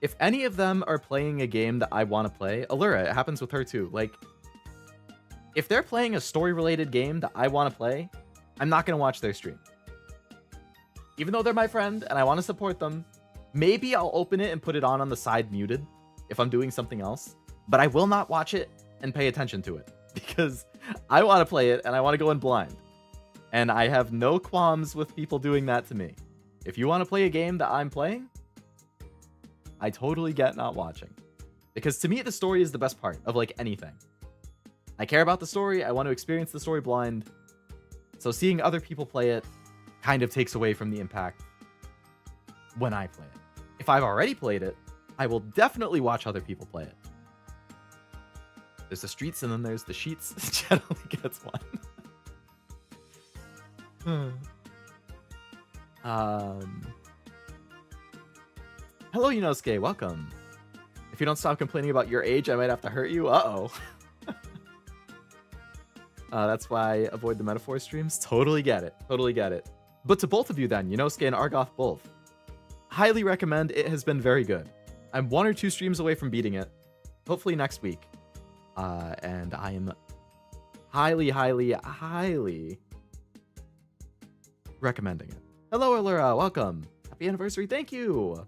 if any of them are playing a game that I want to play, Allura, it happens with her too. Like, if they're playing a story-related game that I want to play, I'm not going to watch their stream. Even though they're my friend and I want to support them, maybe I'll open it and put it on the side muted if I'm doing something else, but I will not watch it and pay attention to it because I want to play it and I want to go in blind. And I have no qualms with people doing that to me. If you want to play a game that I'm playing, I totally get not watching. Because to me, the story is the best part of, like, anything. I care about the story. I want to experience the story blind. So seeing other people play it kind of takes away from the impact when I play it. If I've already played it, I will definitely watch other people play it. There's the streets and then there's the sheets. Generally gets one. Hello, Yunosuke. Welcome. If you don't stop complaining about your age, I might have to hurt you. Uh-oh. That's why I avoid the Metaphor streams. Totally get it. Totally get it. But to both of you then, Yunosuke and Argoth both, highly recommend. It has been very good. I'm 1 or 2 streams away from beating it. Hopefully next week. And I am highly recommending it. Hello, Allura. Welcome. Happy anniversary. Thank you.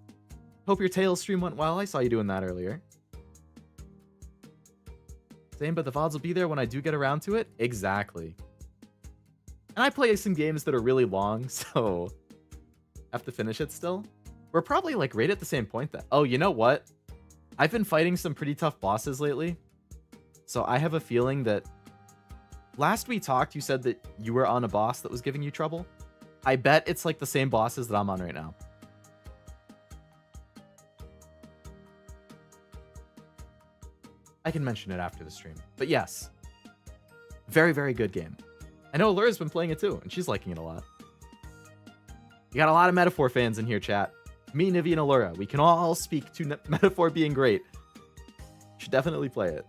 Hope your Tales stream went well. I saw you doing that earlier. Same, but the VODs will be there when I do get around to it. Exactly. And I play some games that are really long, so I have to finish it still. We're probably like right at the same point then. Oh, you know what? I've been fighting some pretty tough bosses lately. So I have a feeling that last we talked, you said that you were on a boss that was giving you trouble. I bet it's like the same bosses that I'm on right now. I can mention it after the stream. But yes, very, very good game. I know Allura's been playing it too, and she's liking it a lot. You got a lot of Metaphor fans in here, chat. Me, Nivi, and Allura. We can all speak to Metaphor being great. Should definitely play it.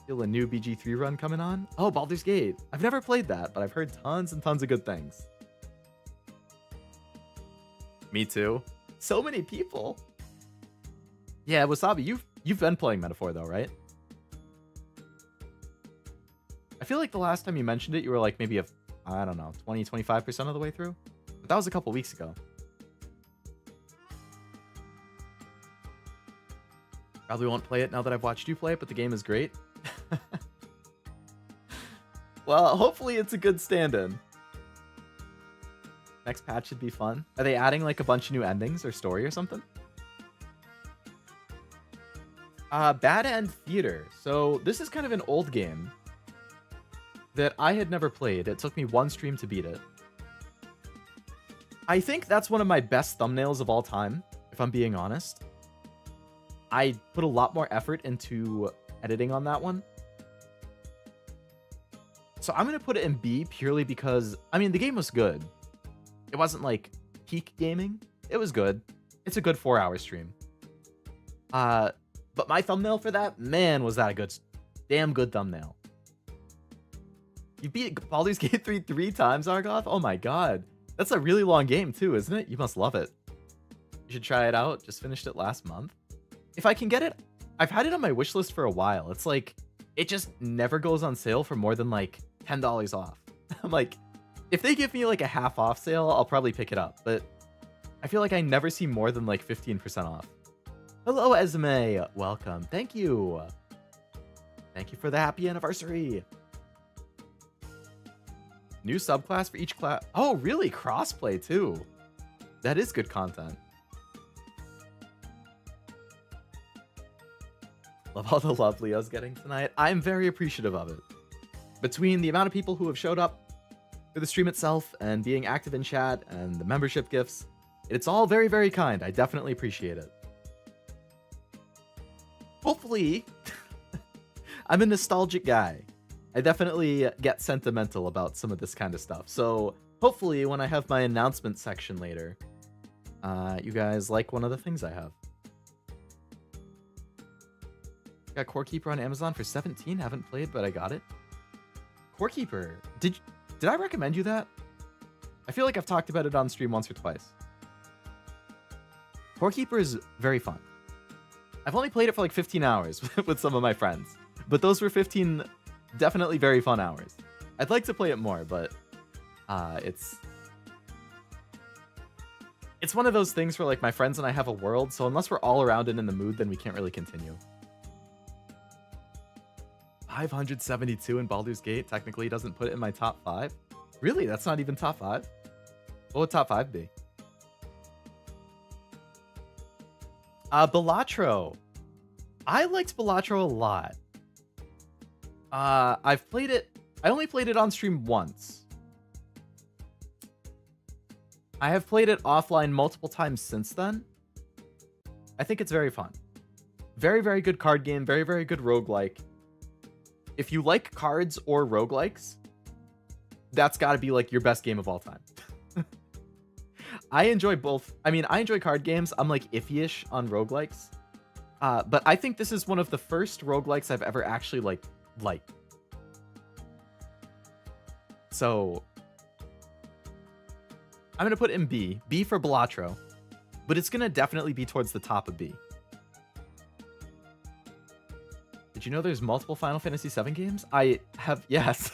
Feel a new BG3 run coming on? Oh, Baldur's Gate. I've never played that, but I've heard tons and tons of good things. Me too. So many people. Yeah, Wasabi, you've been playing Metaphor though, right? I feel like the last time you mentioned it, you were like maybe I don't know, 20, 25% of the way through. But that was a couple weeks ago. Probably won't play it now that I've watched you play it, but the game is great. Well, hopefully it's a good stand-in. Next patch should be fun. Are they adding like a bunch of new endings or story or something? Bad End Theater. So this is kind of an old game that I had never played. It took me one stream to beat it. I think that's one of my best thumbnails of all time, if I'm being honest. I put a lot more effort into editing on that one. So I'm going to put it in B purely because, I mean, the game was good. It wasn't like peak gaming. It was good. It's a good 4-hour stream. But my thumbnail for that, man, was that a damn good thumbnail. You beat Baldur's Gate 3 3 times, Argoth? Oh my god. That's a really long game too, isn't it? You must love it. You should try it out. Just finished it last month. If I can get it, I've had it on my wish list for a while. It's like, it just never goes on sale for more than like $10 off. I'm like, if they give me like a half off sale, I'll probably pick it up. But I feel like I never see more than like 15% off. Hello, Esme. Welcome. Thank you. Thank you for the happy anniversary. New subclass for each class. Oh, really? Crossplay too. That is good content. Love all the love Leo's getting tonight. I'm very appreciative of it. Between the amount of people who have showed up for the stream itself and being active in chat and the membership gifts, it's all very, very kind. I definitely appreciate it. Hopefully, I'm a nostalgic guy. I definitely get sentimental about some of this kind of stuff. So hopefully when I have my announcement section later, you guys like one of the things I have. Got Core Keeper on Amazon for 17. Haven't played, but I got it. Core Keeper. Did I recommend you that? I feel like I've talked about it on stream once or twice. Core Keeper is very fun. I've only played it for like 15 hours with some of my friends, but those were 15 definitely very fun hours. I'd like to play it more, but it's one of those things where like my friends and I have a world, so unless we're all around and in the mood, then we can't really continue. 572 in Baldur's Gate technically doesn't put it in my top 5. Really? That's not even top 5? What would top 5 be? Balatro. I liked Balatro a lot. I've played it. I only played it on stream once. I have played it offline multiple times since then. I think it's very fun. Very, very good card game. Very, very good roguelike. If you like cards or roguelikes, that's got to be like your best game of all time. I enjoy both. I mean, I enjoy card games. I'm like iffy-ish on roguelikes. But I think this is one of the first roguelikes I've ever actually liked. So I'm going to put in B. B for Balatro. But it's going to definitely be towards the top of B. Did you know there's multiple Final Fantasy VII games? I have, yes.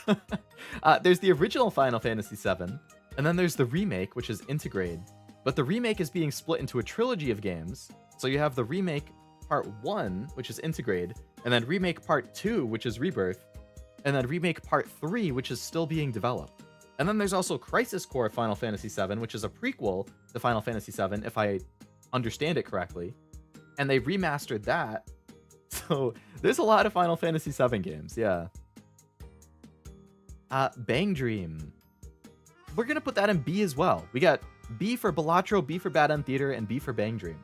There's the original Final Fantasy VII, and then there's the remake, which is Integrate. But the remake is being split into a trilogy of games. So you have the remake part 1, which is Integrate, and then remake part 2, which is Rebirth, and then remake part 3, which is still being developed. And then there's also Crisis Core Final Fantasy VII, which is a prequel to Final Fantasy VII, if I understand it correctly. And they remastered that. So there's a lot of Final Fantasy VII games, yeah. Bang Dream. We're going to put that in B as well. We got B for Balatro, B for Bad End Theater, and B for Bang Dream.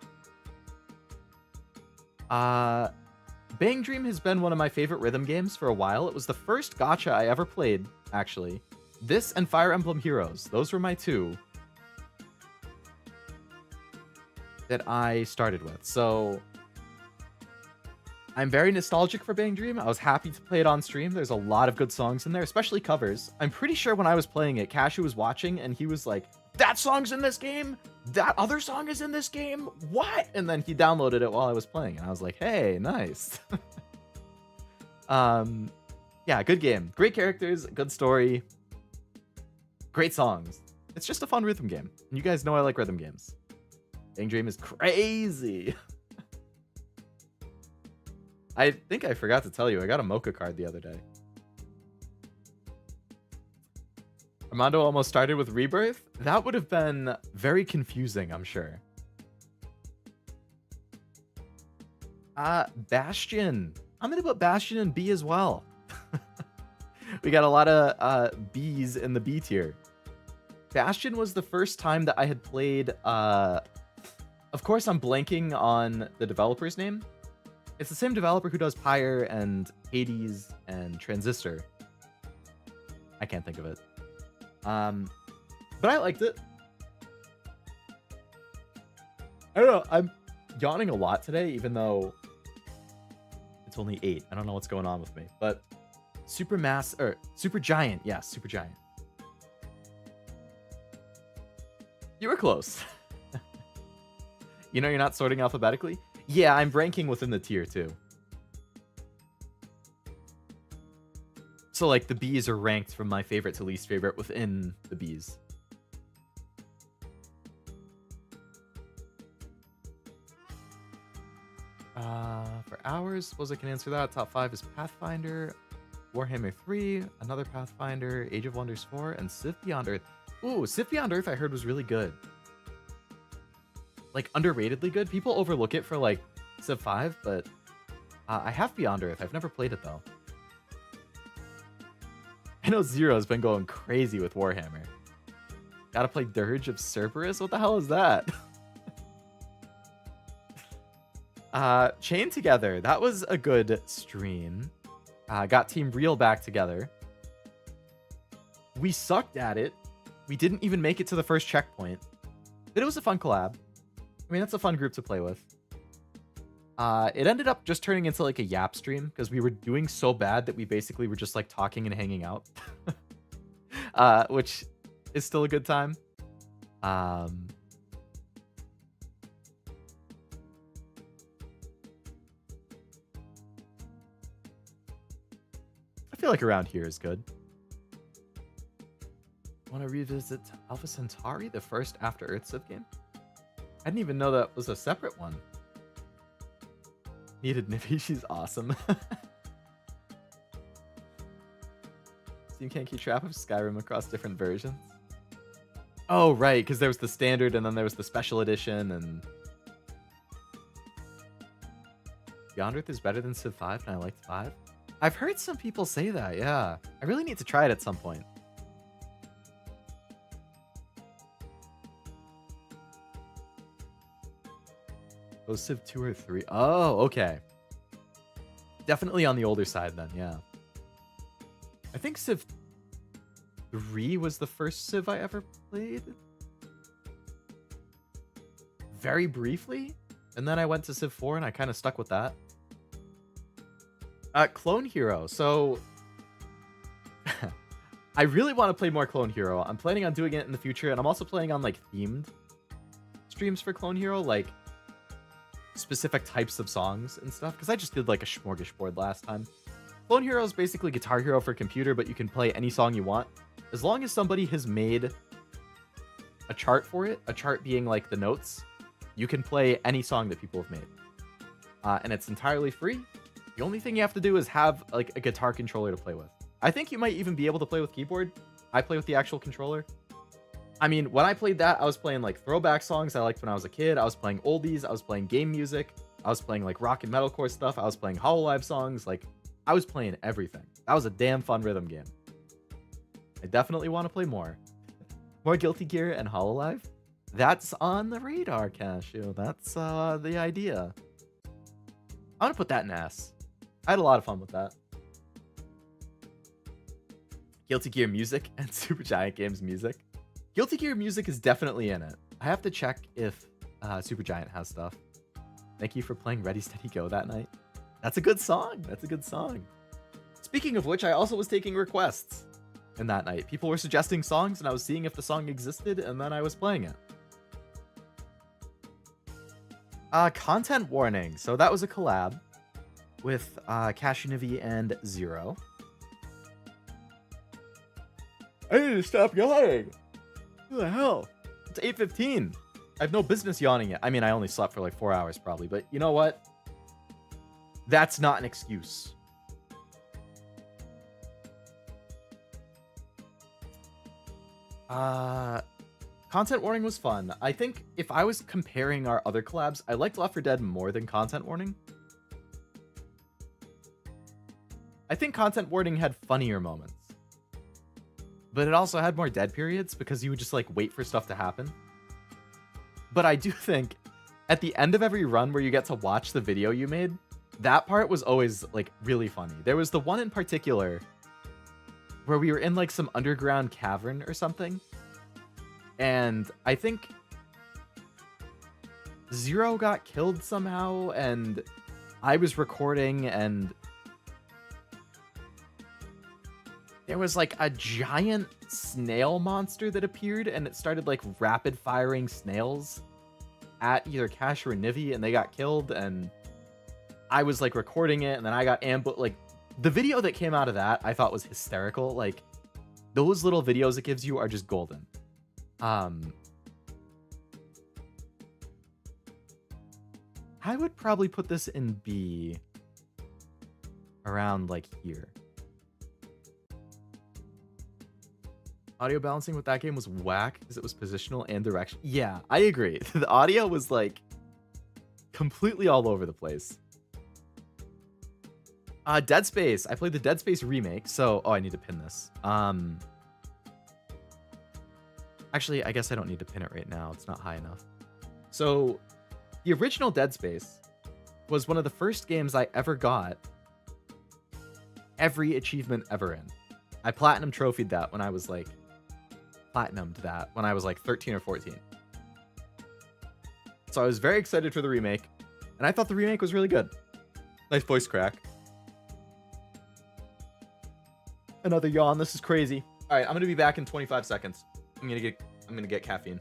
Bang Dream has been one of my favorite rhythm games for a while. It was the first gacha I ever played, actually. This and Fire Emblem Heroes. Those were my two that I started with. So I'm very nostalgic for Bang Dream. I was happy to play it on stream. There's a lot of good songs in there, especially covers. I'm pretty sure when I was playing it, Cashew was watching and he was like, that song's in this game? That other song is in this game? What? And then he downloaded it while I was playing and I was like, hey, nice. Yeah, Yeah, good game. Great characters, good story, great songs. It's just a fun rhythm game. And you guys know I like rhythm games. Bang Dream is crazy. I think I forgot to tell you, I got a Mocha card the other day. Armando almost started with Rebirth. That would have been very confusing, I'm sure. Bastion. I'm gonna put Bastion in B as well. We got a lot of B's in the B tier. Bastion was the first time that I had played. Of course, I'm blanking on the developer's name. It's the same developer who does Pyre and Hades and Transistor. I can't think of it. But I liked it. I don't know. I'm yawning a lot today, even though it's only 8. I don't know what's going on with me. But Super Giant. Yeah, Super Giant. You were close. You know you're not sorting alphabetically? Yeah, I'm ranking within the tier too. So like the B's are ranked from my favorite to least favorite within the B's. For hours, suppose I can answer that. Top 5 is Pathfinder, Warhammer 3, another Pathfinder, Age of Wonders 4, and Civ Beyond Earth. Ooh, Civ Beyond Earth I heard was really good. Like, underratedly good. People overlook it for, like, Civ 5, but I have Beyond Earth. I've never played it, though. I know Zero's been going crazy with Warhammer. Gotta play Dirge of Cerberus? What the hell is that? Chained Together. That was a good stream. Got Team Real back together. We sucked at it. We didn't even make it to the first checkpoint. But it was a fun collab. I mean, that's a fun group to play with. It ended up just turning into like a yap stream because we were doing so bad that we basically were just like talking and hanging out. Which is still a good time. I feel like around here is good. Want to revisit Alpha Centauri, the first After Earth Civ game? I didn't even know that was a separate one. Needed Nippy, she's awesome. Steam can't keep track of Skyrim across different versions. Oh, right, because there was the standard and then there was the special edition and... Beyond Earth is better than Civ 5 and I liked 5. I've heard some people say that, yeah. I really need to try it at some point. Oh, Civ 2 or 3. Oh, okay. Definitely on the older side then, yeah. I think Civ 3 was the first Civ I ever played. Very briefly. And then I went to Civ 4 and I kind of stuck with that. Clone Hero. So I really want to play more Clone Hero. I'm planning on doing it in the future, and I'm also planning on like themed streams for Clone Hero, like specific types of songs and stuff, because I just did like a smorgasbord last time. Clone Hero is basically Guitar Hero for computer, but you can play any song you want as long as somebody has made a chart for it, a chart being like the notes. You can play any song that people have made, and it's entirely free. The only thing you have to do is have like a guitar controller to play with. I think you might even be able to play with keyboard. I play with the actual controller. I mean, when I played that, I was playing like throwback songs I liked when I was a kid. I was playing oldies. I was playing game music. I was playing like rock and metalcore stuff. I was playing Hololive songs. Like, I was playing everything. That was a damn fun rhythm game. I definitely want to play more. More Guilty Gear and Hololive? That's on the radar, Cashew. That's the idea. I'm gonna put that in S. I had a lot of fun with that. Guilty Gear music and Super Giant Games music. Guilty Gear music is definitely in it. I have to check if Super Giant has stuff. Thank you for playing Ready Steady Go that night. That's a good song. That's a good song. Speaking of which, I also was taking requests in that night. People were suggesting songs and I was seeing if the song existed and then I was playing it. Content warning. So that was a collab with Cashew Nivi and Zero. I need to stop yawning. Who the hell? It's 8:15. I have no business yawning yet. I mean, I only slept for like 4 hours probably, but you know what? That's not an excuse. Content warning was fun. I think if I was comparing our other collabs, I liked Left 4 Dead more than content warning. I think content warning had funnier moments. But it also had more dead periods because you would just like wait for stuff to happen. But I do think at the end of every run where you get to watch the video you made, that part was always like really funny. There was the one in particular where we were in like some underground cavern or something. And I think Zero got killed somehow and I was recording and there was like a giant snail monster that appeared and it started like rapid firing snails at either Cash or Nivi and they got killed and I was like recording it and then I got ambushed. Like the video that came out of that I thought was hysterical. Like those little videos it gives you are just golden. I would probably put this in B around like here. Audio balancing with that game was whack because it was positional and direction. Yeah, I agree. The audio was like completely all over the place. Dead Space. I played the Dead Space remake, so I need to pin this. Actually, I guess I don't need to pin it right now. It's not high enough. So, the original Dead Space was one of the first games I ever got every achievement ever in. I platinum trophied that when I was like 13 or 14. So I was very excited for the remake, and I thought the remake was really good. Nice voice crack. Another yawn. This is crazy. All right, I'm gonna be back in 25 seconds. I'm gonna get caffeine.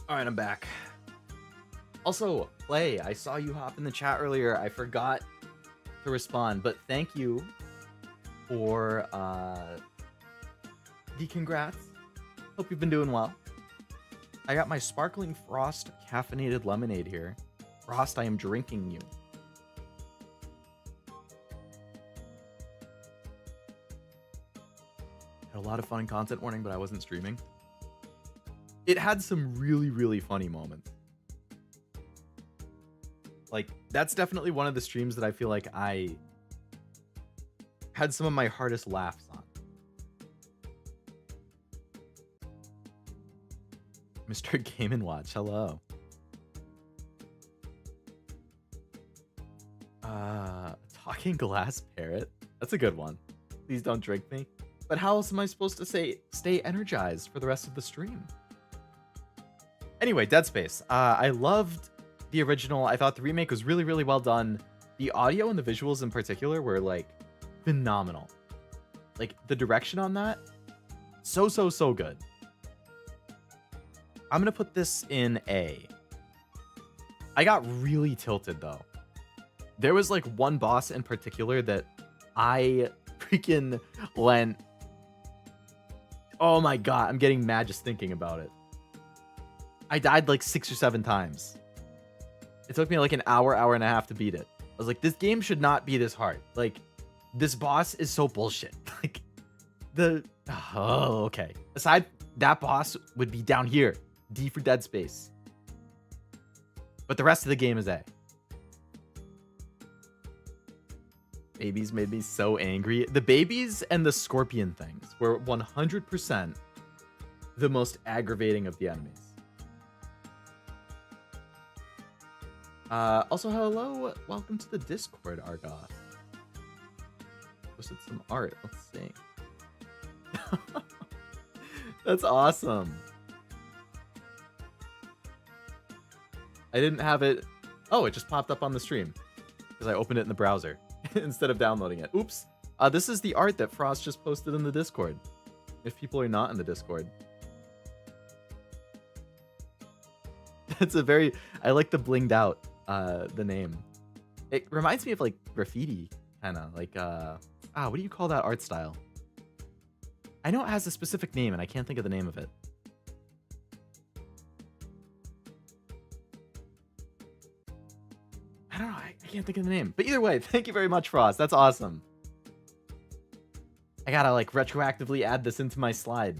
All right, I'm back. Also, Play, I saw you hop in the chat earlier. I forgot to respond, but thank you for the congrats. Hope you've been doing well. I got my sparkling Frost caffeinated lemonade here. Frost, I am drinking you. Had a lot of fun content warning, but I wasn't streaming. It had some really, really funny moments. Like, that's definitely one of the streams that I feel like I had some of my hardest laughs on. Mr. Game & Watch, hello. Talking glass parrot. That's a good one. Please don't drink me. But how else am I supposed to stay energized for the rest of the stream? Anyway, Dead Space. I loved the original. I thought the remake was really, really well done. The audio and the visuals in particular were like phenomenal. Like the direction on that, so good. I'm gonna put this in A. I got really tilted though. There was like one boss in particular that I freaking went, oh my god, I'm getting mad just thinking about it. I died like 6 or 7 times. It took me like an hour and a half to beat it. I was like, this game should not be this hard. Like, this boss is so bullshit. Like, okay. Aside, that boss would be down here. D for Dead Space. But the rest of the game is A. Babies made me so angry. The babies and the scorpion things were 100% the most aggravating of the enemies. Also, hello. Welcome to the Discord, Argoth. posted some art. Let's see. That's awesome. I didn't have it. Oh, it just popped up on the stream because I opened it in the browser instead of downloading it. Oops. This is the art that Frost just posted in the Discord. If people are not in the Discord. It's a very, I like the blinged out, the name. It reminds me of like graffiti, kind of like, what do you call that art style? I know it has a specific name and I can't think of the name of it. I don't know, I can't think of the name. But either way, thank you very much, Frost. That's awesome. I gotta like retroactively add this into my slide.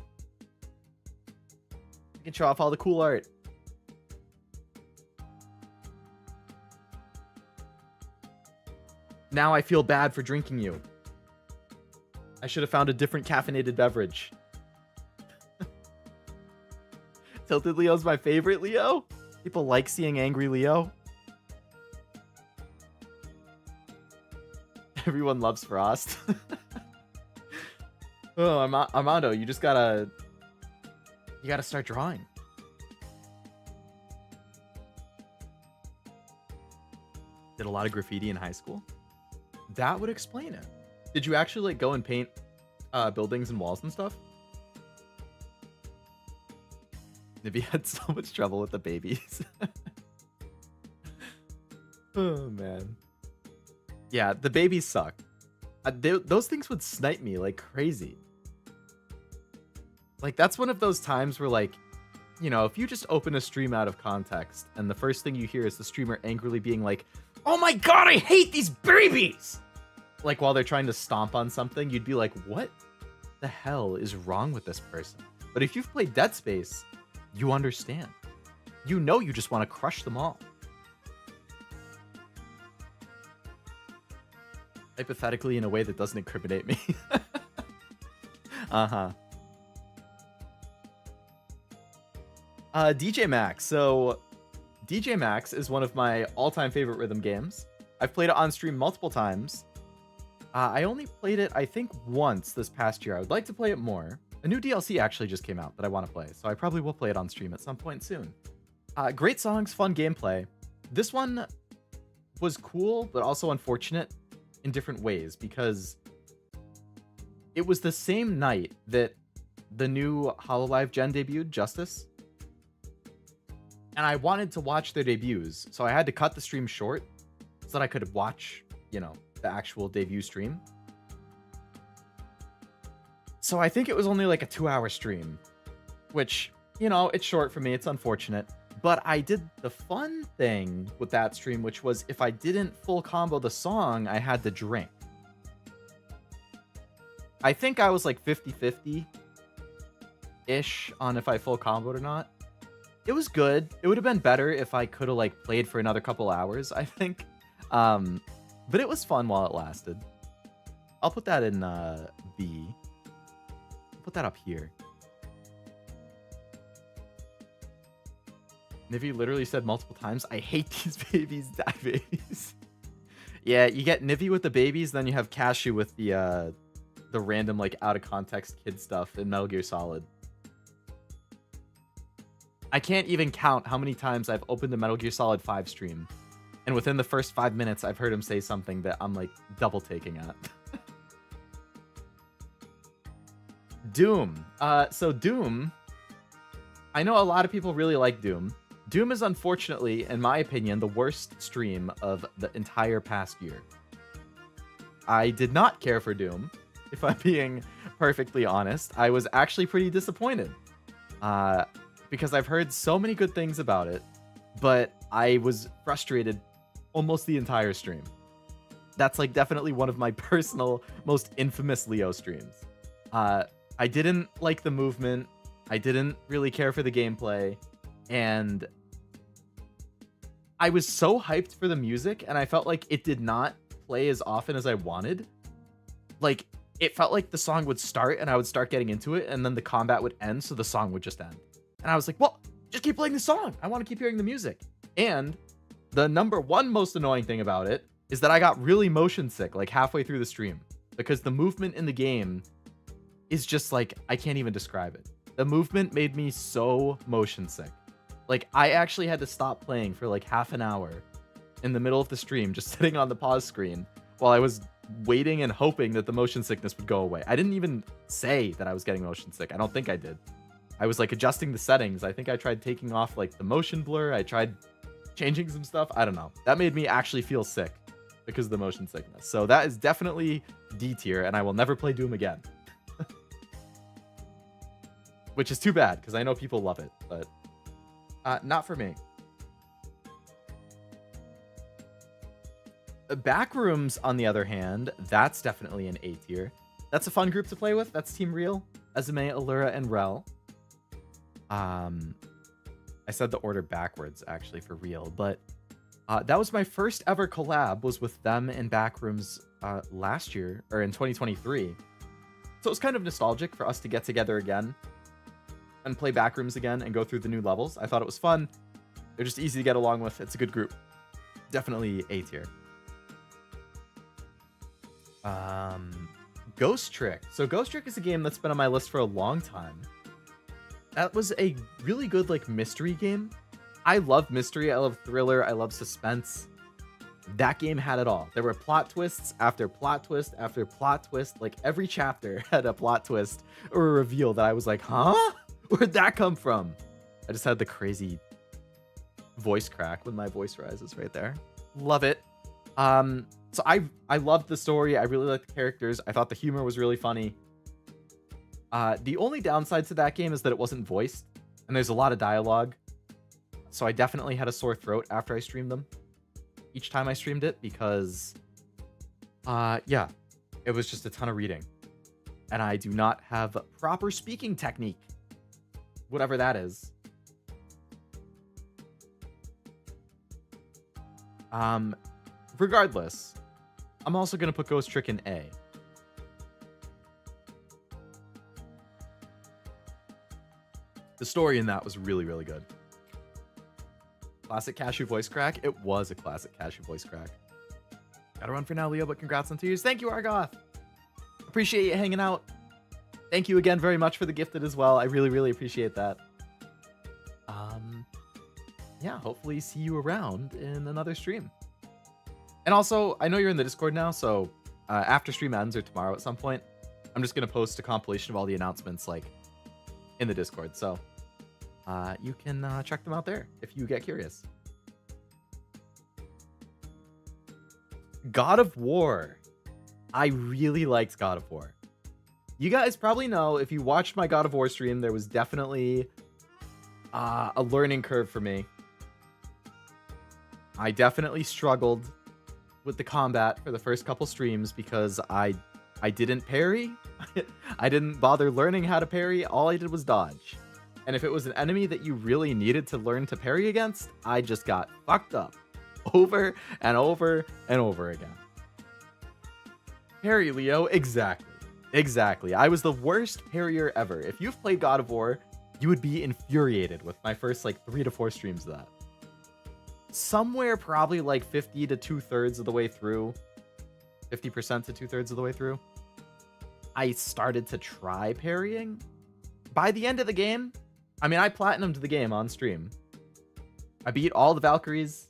I can show off all the cool art. Now I feel bad for drinking you. I should have found a different caffeinated beverage. Tilted Leo's my favorite Leo? People like seeing angry Leo. Everyone loves Frost. Oh, Armando, you just gotta... You gotta start drawing. Did a lot of graffiti in high school? That would explain it. Did you actually like go and paint buildings and walls and stuff? Nibby had so much trouble with the babies. Oh man. Yeah, the babies suck. Those things would snipe me like crazy. Like that's one of those times where like, you know, if you just open a stream out of context and the first thing you hear is the streamer angrily being like, "Oh my god, I hate these babies!" Like while they're trying to stomp on something, you'd be like, what the hell is wrong with this person? But if you've played Dead Space, you understand. You know you just want to crush them all. Hypothetically in a way that doesn't incriminate me. DJ Max. So DJ Max is one of my all-time favorite rhythm games. I've played it on stream multiple times. I only played it, I think, once this past year. I would like to play it more. A new DLC actually just came out that I want to play, so I probably will play it on stream at some point soon. Great songs, fun gameplay. This one was cool, but also unfortunate in different ways, because it was the same night that the new Hololive Gen debuted, Justice. And I wanted to watch their debuts, so I had to cut the stream short so that I could watch, you know, the actual debut stream. So I think it was only like a 2-hour stream, which, you know, it's short for me. It's unfortunate. But I did the fun thing with that stream, which was if I didn't full combo the song, I had to drink. I think I was like 50-50-ish on if I full comboed or not. It was good. It would have been better if I could have like played for another couple hours, I think. But it was fun while it lasted. I'll put that in B. I'll put that up here. Nivy literally said multiple times, "I hate these babies, die babies." Yeah, you get Nivy with the babies, then you have Cashew with the random like out of context kid stuff in Metal Gear Solid. I can't even count how many times I've opened the Metal Gear Solid 5 stream, and within the first 5 minutes, I've heard him say something that I'm like double taking at. Doom. So Doom, I know a lot of people really like Doom. Doom is unfortunately, in my opinion, the worst stream of the entire past year. I did not care for Doom, if I'm being perfectly honest. I was actually pretty disappointed. Because I've heard so many good things about it, but I was frustrated almost the entire stream. That's like definitely one of my personal, most infamous Leo streams. I didn't like the movement. I didn't really care for the gameplay. And I was so hyped for the music, and I felt like it did not play as often as I wanted. Like, it felt like the song would start, and I would start getting into it, and then the combat would end, so the song would just end. And I was like, well, just keep playing the song. I want to keep hearing the music. And the number one most annoying thing about it is that I got really motion sick like halfway through the stream. because the movement in the game is just like, I can't even describe it. The movement made me so motion sick. Like, I actually had to stop playing for like half an hour in the middle of the stream, just sitting on the pause screen while I was waiting and hoping that the motion sickness would go away. I didn't even say that I was getting motion sick. I don't think I did. I was like adjusting the settings. I think I tried taking off like the motion blur. I tried changing some stuff. I don't know. That made me actually feel sick because of the motion sickness. So that is definitely D tier, and I will never play Doom again. Which is too bad, because I know people love it, but not for me. Backrooms, on the other hand, that's definitely an A tier. That's a fun group to play with. That's Team Real, Azame, Allura, and Rel. I said the order backwards, actually, for Real, but that was my first ever collab, was with them in Backrooms last year, or in 2023. So it was kind of nostalgic for us to get together again and play Backrooms again and go through the new levels. I thought it was fun. They're just easy to get along with. It's a good group. Definitely A tier. Ghost Trick. So Ghost Trick is a game that's been on my list for a long time. That was a really good like mystery game. I love mystery. I love thriller. I love suspense. That game had it all. There were plot twists after plot twist after plot twist. Like every chapter had a plot twist or a reveal that I was like, huh? Where'd that come from? I just had the crazy voice crack when my voice rises right there. Love it. So I loved the story. I really liked the characters. I thought the humor was really funny. The only downside to that game is that it wasn't voiced, and there's a lot of dialogue. So I definitely had a sore throat after I streamed them. Each time I streamed it, because yeah, it was just a ton of reading. And I do not have proper speaking technique. Whatever that is. Regardless, I'm also going to put Ghost Trick in A. The story in that was really, really good. Classic Cashew voice crack. It was a classic Cashew voice crack. Gotta run for now, Leo, but congrats on 2 years. Thank you, Argoth. Appreciate you hanging out. Thank you again very much for the gifted as well. I really, really appreciate that. Yeah, hopefully see you around in another stream. And also, I know you're in the Discord now, so after stream ends or tomorrow at some point, I'm just going to post a compilation of all the announcements like in the Discord. So you can check them out there if you get curious. God of War. I really liked God of War. You guys probably know, if you watched my God of War stream, there was definitely a learning curve for me. I definitely struggled with the combat for the first couple streams because I didn't parry. I didn't bother learning how to parry. All I did was dodge. And if it was an enemy that you really needed to learn to parry against, I just got fucked up over and over and over again. Parry, Leo. Exactly. Exactly. I was the worst parrier ever. If you've played God of War, you would be infuriated with my first like 3 to 4 streams of that. Somewhere probably like 50 to 2/3 of the way through, 50% to 2/3 of the way through, I started to try parrying. By the end of the game, I mean, I platinumed the game on stream. I beat all the Valkyries.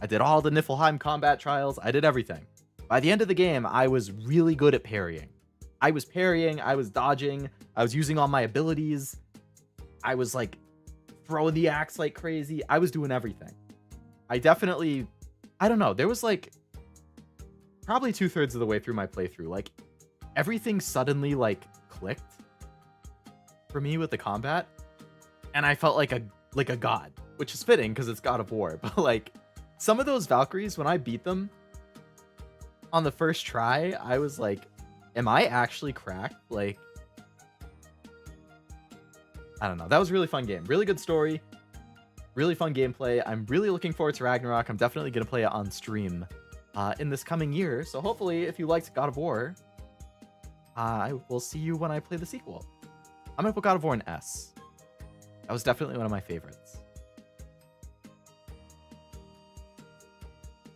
I did all the Niflheim combat trials. I did everything. By the end of the game, I was really good at parrying. I was parrying. I was dodging. I was using all my abilities. I was like throwing the axe like crazy. I was doing everything. I definitely, I don't know. There was like probably 2/3 of the way through my playthrough. Like everything suddenly like clicked for me with the combat. And I felt like a god, which is fitting because it's God of War. But like some of those Valkyries, when I beat them on the first try, I was like, am I actually cracked? Like, I don't know. That was a really fun game. Really good story. Really fun gameplay. I'm really looking forward to Ragnarok. I'm definitely going to play it on stream in this coming year. So hopefully, if you liked God of War, I will see you when I play the sequel. I'm going to put God of War in S. That was definitely one of my favorites.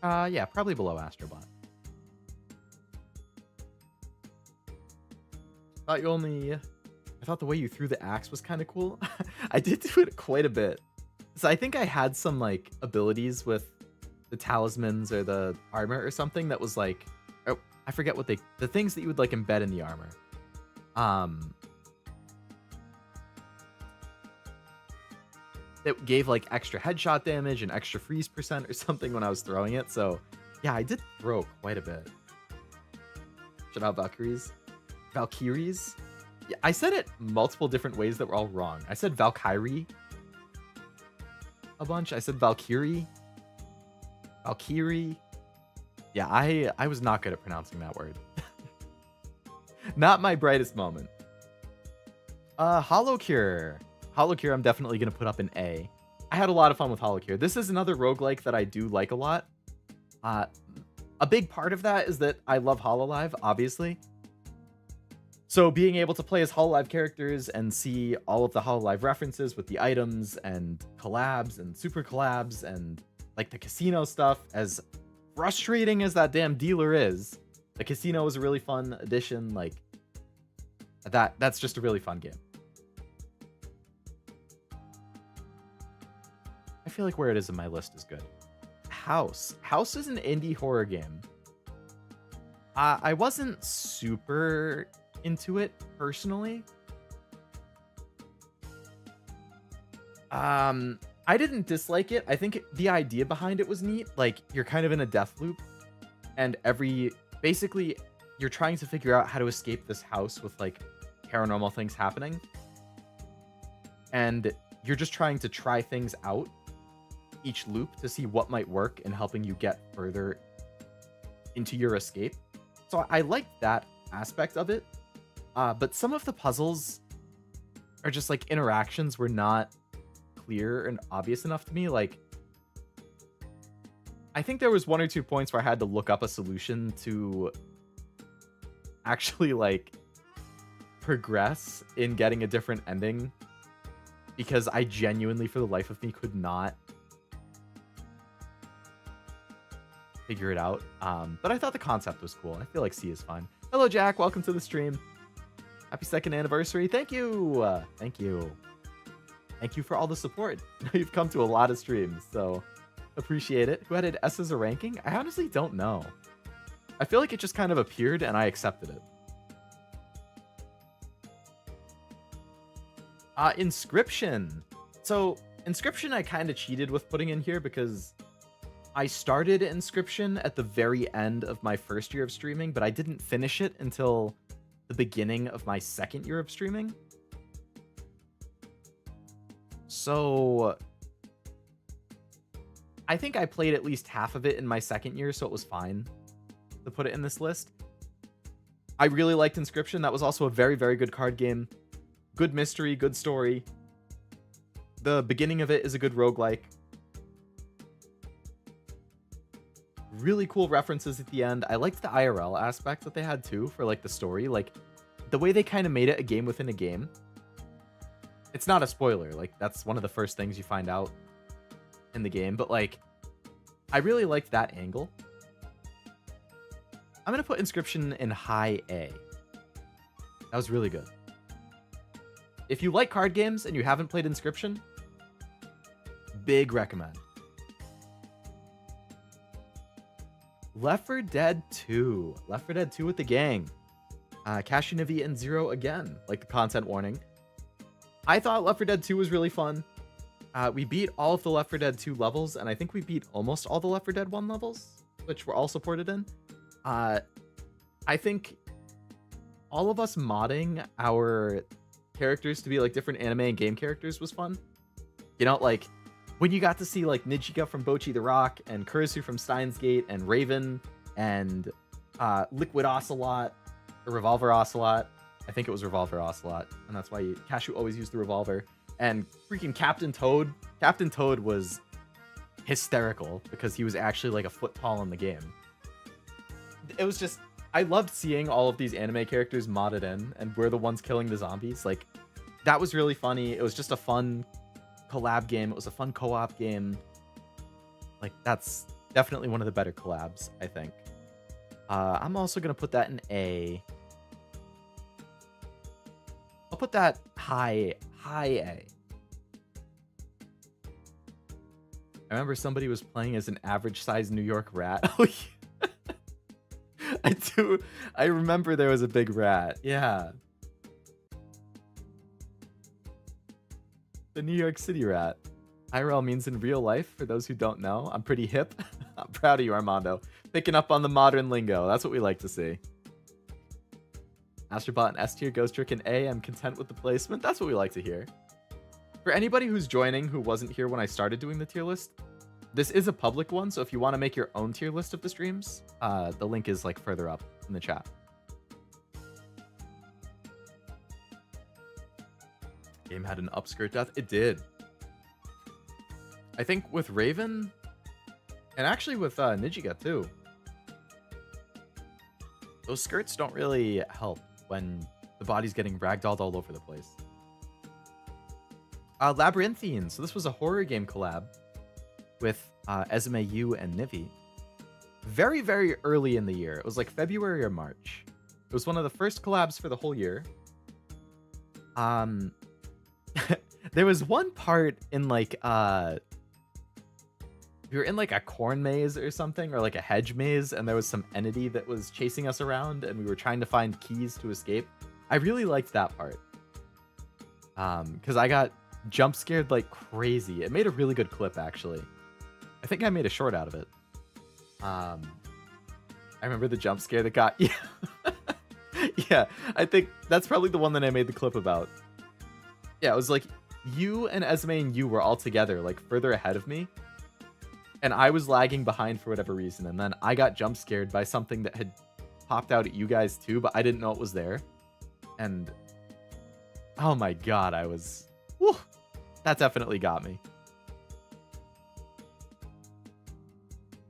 Yeah, probably below Astrobot. thought you only... I thought the way you threw the axe was kind of cool. I did do it quite a bit. So I think I had some, like, abilities with the talismans or the armor or something that was, like... Oh, I forget what they... The things that you would, like, embed in the armor. It gave, like, extra headshot damage and extra freeze percent or something when I was throwing it. So, yeah, I did throw quite a bit. Shout out Valkyries. Valkyries? Yeah, I said it multiple different ways that were all wrong. I said Valkyrie a bunch. I said Valkyrie. Valkyrie. Yeah, I was not good at pronouncing that word. Not my brightest moment. Holocure. Holocure I'm definitely going to put up an A. I had a lot of fun with Holocure. This is another roguelike that I do like a lot. A big part of that is that I love Hololive, obviously. So being able to play as Hololive characters and see all of the Hololive references with the items and collabs and super collabs and like the casino stuff, as frustrating as that damn dealer is, the casino was a really fun addition. Like that's just a really fun game. I feel like where it is in my list is good. House. House is an indie horror game. I wasn't super into it personally. I didn't dislike it. I think the idea behind it was neat. Like, you're kind of in a death loop, and basically you're trying to figure out how to escape this house with like paranormal things happening, and you're just trying to try things out each loop to see what might work in helping you get further into your escape. So I liked that aspect of it. But some of the puzzles are just like interactions were not clear and obvious enough to me. Like, I think there was 1 or 2 points where I had to look up a solution to actually like progress in getting a different ending, because I genuinely, for the life of me, could not figure it out. But I thought the concept was cool. I feel like C is fine. Hello, Jack. Welcome to the stream. Happy 2nd anniversary. Thank you. Thank you. Thank you for all the support. I know you've come to a lot of streams, so appreciate it. Who added S as a ranking? I honestly don't know. I feel like it just kind of appeared and I accepted it. Inscription. So Inscription I kind of cheated with putting in here because I started Inscription at the very end of my first year of streaming, but I didn't finish it until the beginning of my 2nd year of streaming. So I think I played at least half of it in my 2nd year, so it was fine to put it in this list. I really liked Inscription. That was also a very, very good card game. Good mystery, good story. The beginning of it is a good roguelike. Really cool references at the end. I liked the IRL aspect that they had too for like the story. Like the way they kind of made it a game within a game. It's not a spoiler. Like that's one of the first things you find out in the game. But like, I really liked that angle. I'm going to put Inscription in high A. That was really good. If you like card games and you haven't played Inscription, big recommend. Left 4 Dead 2. Left 4 Dead 2 with the gang. Cashew Nivi and Zero again, like the content warning. I thought Left 4 Dead 2 was really fun. We beat all of the Left 4 Dead 2 levels, and I think we beat almost all the Left 4 Dead 1 levels, which were all supported in. I think all of us modding our characters to be like different anime and game characters was fun. You know, like when you got to see like Nijika from Bocchi the Rock and Kurisu from Steins Gate and Raven and Liquid Ocelot or Revolver Ocelot. I think it was Revolver Ocelot, and that's why Cashew always used the revolver. And freaking Captain Toad. Captain Toad was hysterical because he was actually like a foot tall in the game. It was just, I loved seeing all of these anime characters modded in, and we're the ones killing the zombies. Like, that was really funny. It was just a fun collab game. It was a fun co-op game. Like, that's definitely one of the better collabs, I think. I'm also going to put that in A. put that high A. I remember somebody was playing as an average sized New York rat. Oh, yeah. I do. I remember there was a big rat. Yeah. The New York City rat. IRL means in real life, for those who don't know. I'm pretty hip. I'm proud of you, Armando. Picking up on the modern lingo. That's what we like to see. Astrobot and S tier, Ghost Trick and A. I'm content with the placement. That's what we like to hear. For anybody who's joining who wasn't here when I started doing the tier list, this is a public one, so if you want to make your own tier list of the streams, the link is like further up in the chat. Game had an upskirt death. It did. I think with Raven, and actually with Nijiga too, those skirts don't really help when the body's getting ragdolled all over the place. Labyrinthine. So this was a horror game collab with Esme Yu and Nivi. Very, very early in the year. It was like February or March. It was one of the first collabs for the whole year. There was one part in like we were in like a corn maze or something, or like a hedge maze, and there was some entity that was chasing us around, and we were trying to find keys to escape. I really liked that part. Because I got jump scared like crazy. It made a really good clip, actually. I think I made a short out of it. I remember the jump scare that got... Yeah. Yeah, I think that's probably the one that I made the clip about. Yeah, it was like you and Esme and you were all together, like further ahead of me. And I was lagging behind for whatever reason. And then I got jump scared by something that had popped out at you guys too, but I didn't know it was there. And oh my god, I was... Whew, that definitely got me.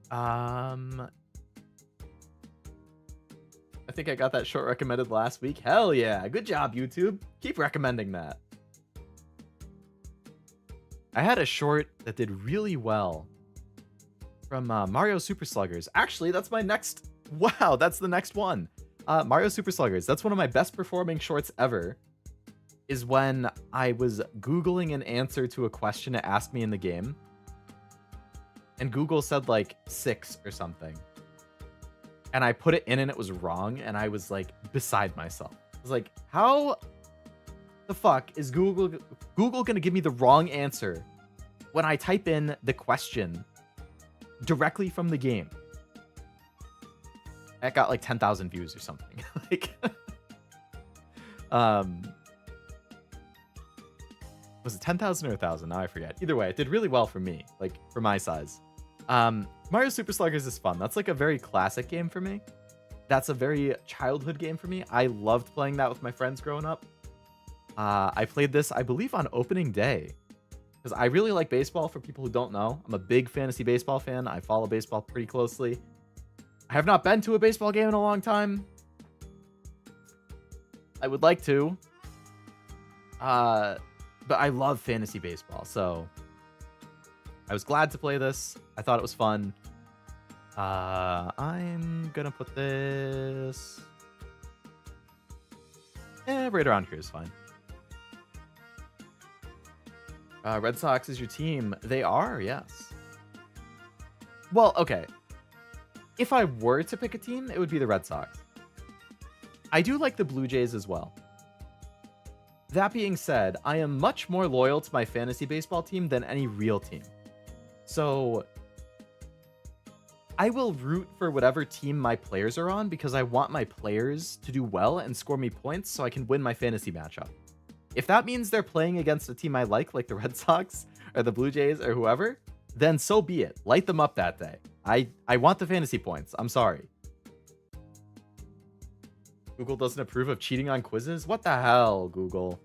I think I got that short recommended last week. Hell yeah. Good job, YouTube. Keep recommending that. I had a short that did really well from Mario Super Sluggers. Actually, that's my next... Wow, that's the next one. Mario Super Sluggers. That's one of my best performing shorts ever. Is when I was Googling an answer to a question it asked me in the game. And Google said like 6 or something. And I put it in and it was wrong. And I was like beside myself. I was like, how the fuck is Google going to give me the wrong answer when I type in the question directly from the game? That got like 10,000 views or something. Like, was it 10,000 or 1,000? Now I forget. Either way, it did really well for me, like for my size. Mario Super Sluggers is fun. That's like a very classic game for me. That's a very childhood game for me. I loved playing that with my friends growing up. I played this, I believe, on opening day. Because I really like baseball, for people who don't know. I'm a big fantasy baseball fan. I follow baseball pretty closely. I have not been to a baseball game in a long time. I would like to. But I love fantasy baseball, so I was glad to play this. I thought it was fun. I'm gonna put this right around here is fine. Red Sox is your team. They are, yes. Well, okay. If I were to pick a team, it would be the Red Sox. I do like the Blue Jays as well. That being said, I am much more loyal to my fantasy baseball team than any real team. So I will root for whatever team my players are on because I want my players to do well and score me points so I can win my fantasy matchup. If that means they're playing against a team I like the Red Sox or the Blue Jays or whoever, then so be it. Light them up that day. I want the fantasy points. I'm sorry. Google doesn't approve of cheating on quizzes? What the hell, Google?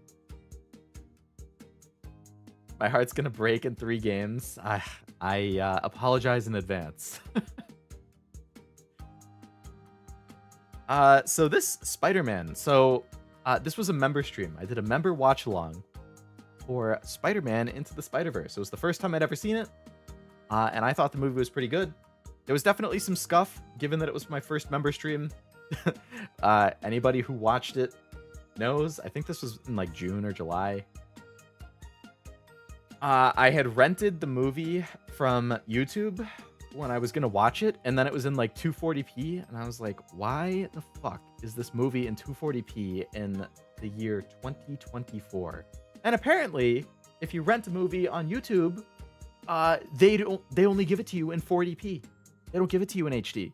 My heart's gonna break in 3 games. I apologize in advance. So this Spider-Man. So this was a member stream. I did a member watch along for Spider-Man Into the Spider-Verse. It was the first time I'd ever seen it. And I thought the movie was pretty good. There was definitely some scuff, given that it was my first member stream. Anybody who watched it knows, I think this was in like June or July. I had rented the movie from YouTube when I was gonna watch it, and then it was in like 240p, and I was like, why the fuck is this movie in 240p in the year 2024? And apparently, if you rent a movie on YouTube, they only give it to you in 40p. They don't give it to you in HD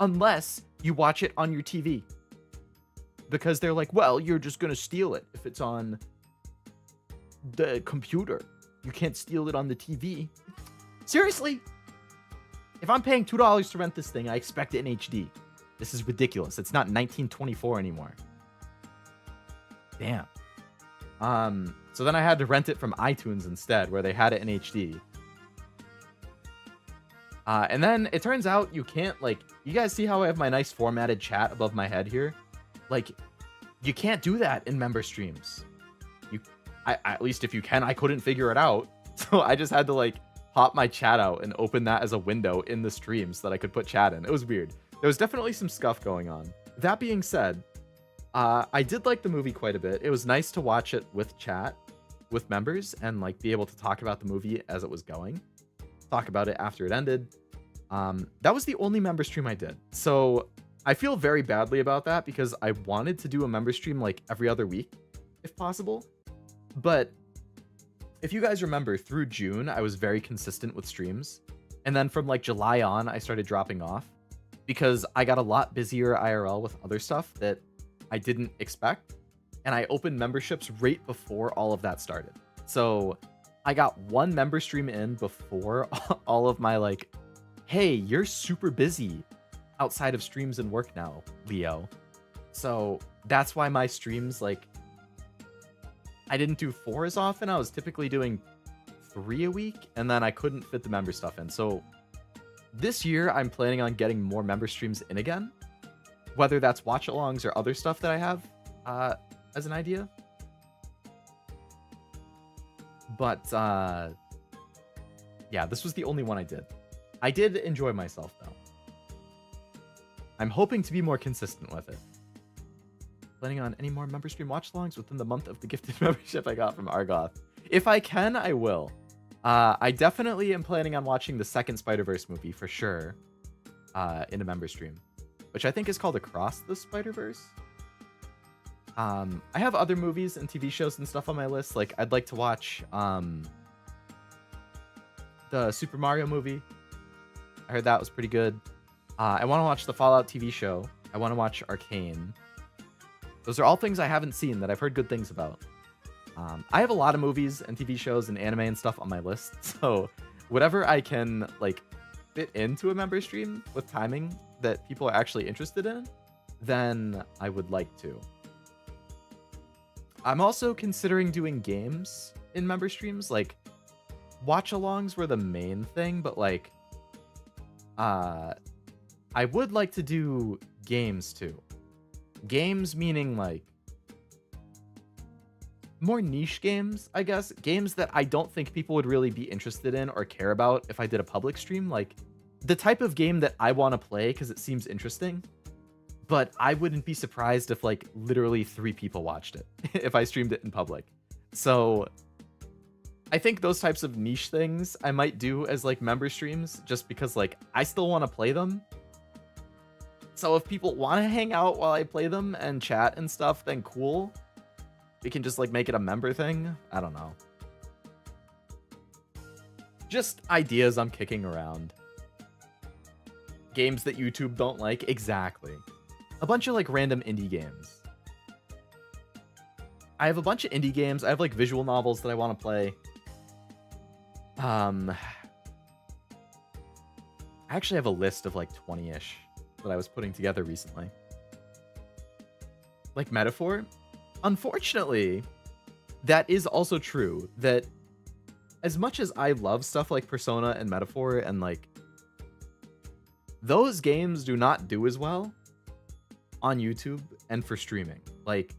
unless you watch it on your TV. Because they're like, well, you're just gonna steal it if it's on the computer. You can't steal it on the TV. Seriously? If I'm paying $2 to rent this thing, I expect it in HD. This is ridiculous. It's not 1924 anymore. Damn. So then I had to rent it from iTunes instead, where they had it in HD. And then it turns out you can't, like, you guys see how I have my nice formatted chat above my head here? Like, you can't do that in member streams. At least if you can, I couldn't figure it out. So I just had to like pop my chat out and open that as a window in the stream so that I could put chat in. It was weird. There was definitely some scuff going on. That being said, I did like the movie quite a bit. It was nice to watch it with chat, with members, and like be able to talk about the movie as it was going. Talk about it after it ended. That was the only member stream I did. So I feel very badly about that because I wanted to do a member stream like every other week, if possible. But if you guys remember, through June, I was very consistent with streams. And then from like July on, I started dropping off because I got a lot busier IRL with other stuff that I didn't expect. And I opened memberships right before all of that started. So I got one member stream in before all of my like, hey, you're super busy outside of streams and work now, Leo. So that's why my streams, like, I didn't do 4 as often. I was typically doing 3 a week, and then I couldn't fit the member stuff in. So this year, I'm planning on getting more member streams in again, whether that's watch-alongs or other stuff that I have as an idea. But yeah, this was the only one I did. I did enjoy myself, though. I'm hoping to be more consistent with it. Planning on any more member stream watch-alongs within the month of the gifted membership I got from Argoth. If I can, I will. I definitely am planning on watching the second Spider-Verse movie for sure in a member stream, which I think is called Across the Spider-Verse. I have other movies and TV shows and stuff on my list. Like, I'd like to watch the Super Mario movie. I heard that was pretty good. I want to watch the Fallout TV show. I want to watch Arcane. Those are all things I haven't seen that I've heard good things about. I have a lot of movies and TV shows and anime and stuff on my list, so whatever I can like fit into a member stream with timing that people are actually interested in, then I would like to. I'm also considering doing games in member streams. Like, watch-alongs were the main thing, but like I would like to do games too. Games meaning like more niche games, I guess. Games that I don't think people would really be interested in or care about if I did a public stream. Like the type of game that I want to play because it seems interesting. But I wouldn't be surprised if like literally 3 people watched it if I streamed it in public. So I think those types of niche things I might do as like member streams just because like I still want to play them. So if people want to hang out while I play them and chat and stuff, then cool. We can just like make it a member thing. I don't know. Just ideas I'm kicking around. Games that YouTube don't like. Exactly. A bunch of like random indie games. I have a bunch of indie games. I have like visual novels that I want to play. I actually have a list of like 20-ish that I was putting together recently. Like Metaphor. Unfortunately, that is also true that as much as I love stuff like Persona and Metaphor and like those games do not do as well on YouTube and for streaming. Like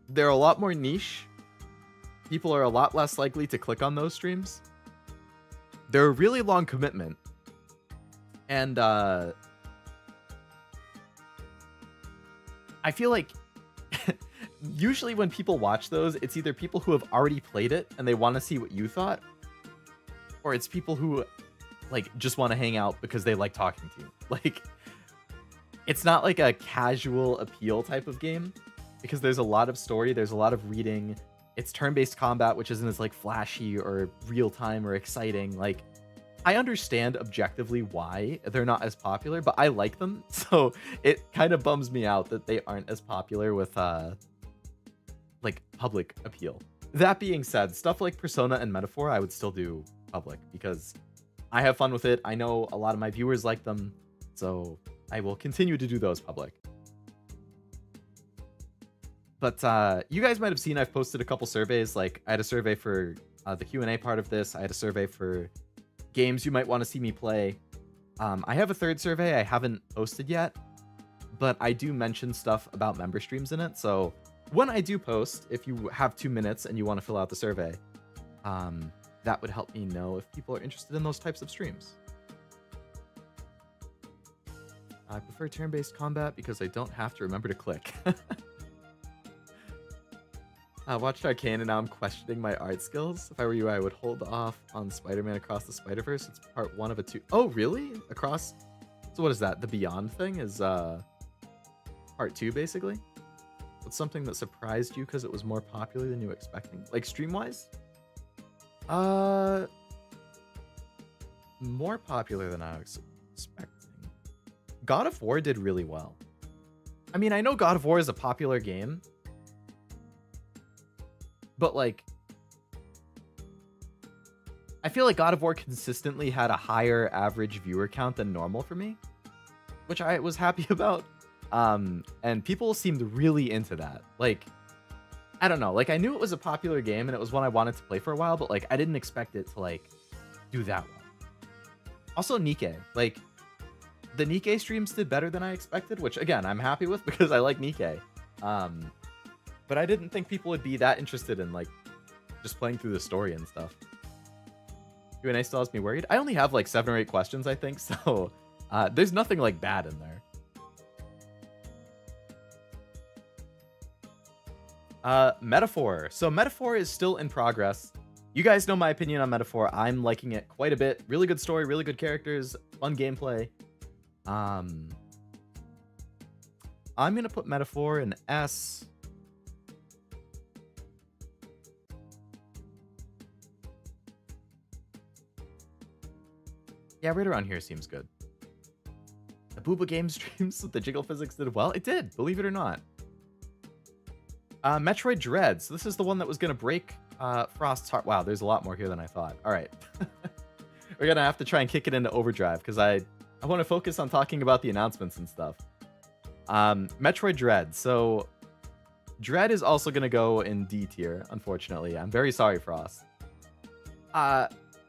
they're a lot more niche. People are a lot less likely to click on those streams. They're a really long commitment. And I feel like usually when people watch those, it's either people who have already played it and they want to see what you thought, or it's people who like just want to hang out because they like talking to you. Like, it's not like a casual appeal type of game because there's a lot of story, there's a lot of reading. It's turn-based combat, which isn't as like flashy or real-time or exciting. Like, I understand objectively why they're not as popular, but I like them. So it kind of bums me out that they aren't as popular with like public appeal. That being said, stuff like Persona and Metaphor, I would still do public because I have fun with it. I know a lot of my viewers like them, so I will continue to do those public. But you guys might have seen I've posted a couple surveys. Like, I had a survey for the Q&A part of this. I had a survey for games you might want to see me play. I have a third survey I haven't posted yet, but I do mention stuff about member streams in it. So when I do post, if you have 2 minutes and you want to fill out the survey, that would help me know if people are interested in those types of streams. I prefer turn-based combat because I don't have to remember to click. I watched Arcane and now I'm questioning my art skills. If I were you, I would hold off on Spider-Man Across the Spider-Verse. It's part 1 of a 2. Oh, really? Across? So what is that? The Beyond thing is part 2, basically? What's something that surprised you because it was more popular than you were expecting? Like, stream-wise? More popular than I was expecting. God of War did really well. I mean, I know God of War is a popular game, but like, I feel like God of War consistently had a higher average viewer count than normal for me, which I was happy about. And people seemed really into that. Like, I don't know, like I knew it was a popular game and it was one I wanted to play for a while, but like I didn't expect it to like do that well. Also Nikke, like the Nikke streams did better than I expected, which again, I'm happy with because I like Nikke. But I didn't think people would be that interested in like just playing through the story and stuff. Q&A still has me worried. I only have like 7 or 8 questions, I think, so there's nothing like bad in there. Metaphor. So Metaphor is still in progress. You guys know my opinion on Metaphor. I'm liking it quite a bit. Really good story, really good characters, fun gameplay. I'm gonna put Metaphor in S. Yeah, right around here seems good. The Booba game streams with the jiggle physics did well. It did, believe it or not. Metroid Dread. So this is the one that was going to break Frost's heart. Wow, there's a lot more here than I thought. All right. We're going to have to try and kick it into overdrive because I want to focus on talking about the announcements and stuff. Metroid Dread. So Dread is also going to go in D tier, unfortunately. I'm very sorry, Frost.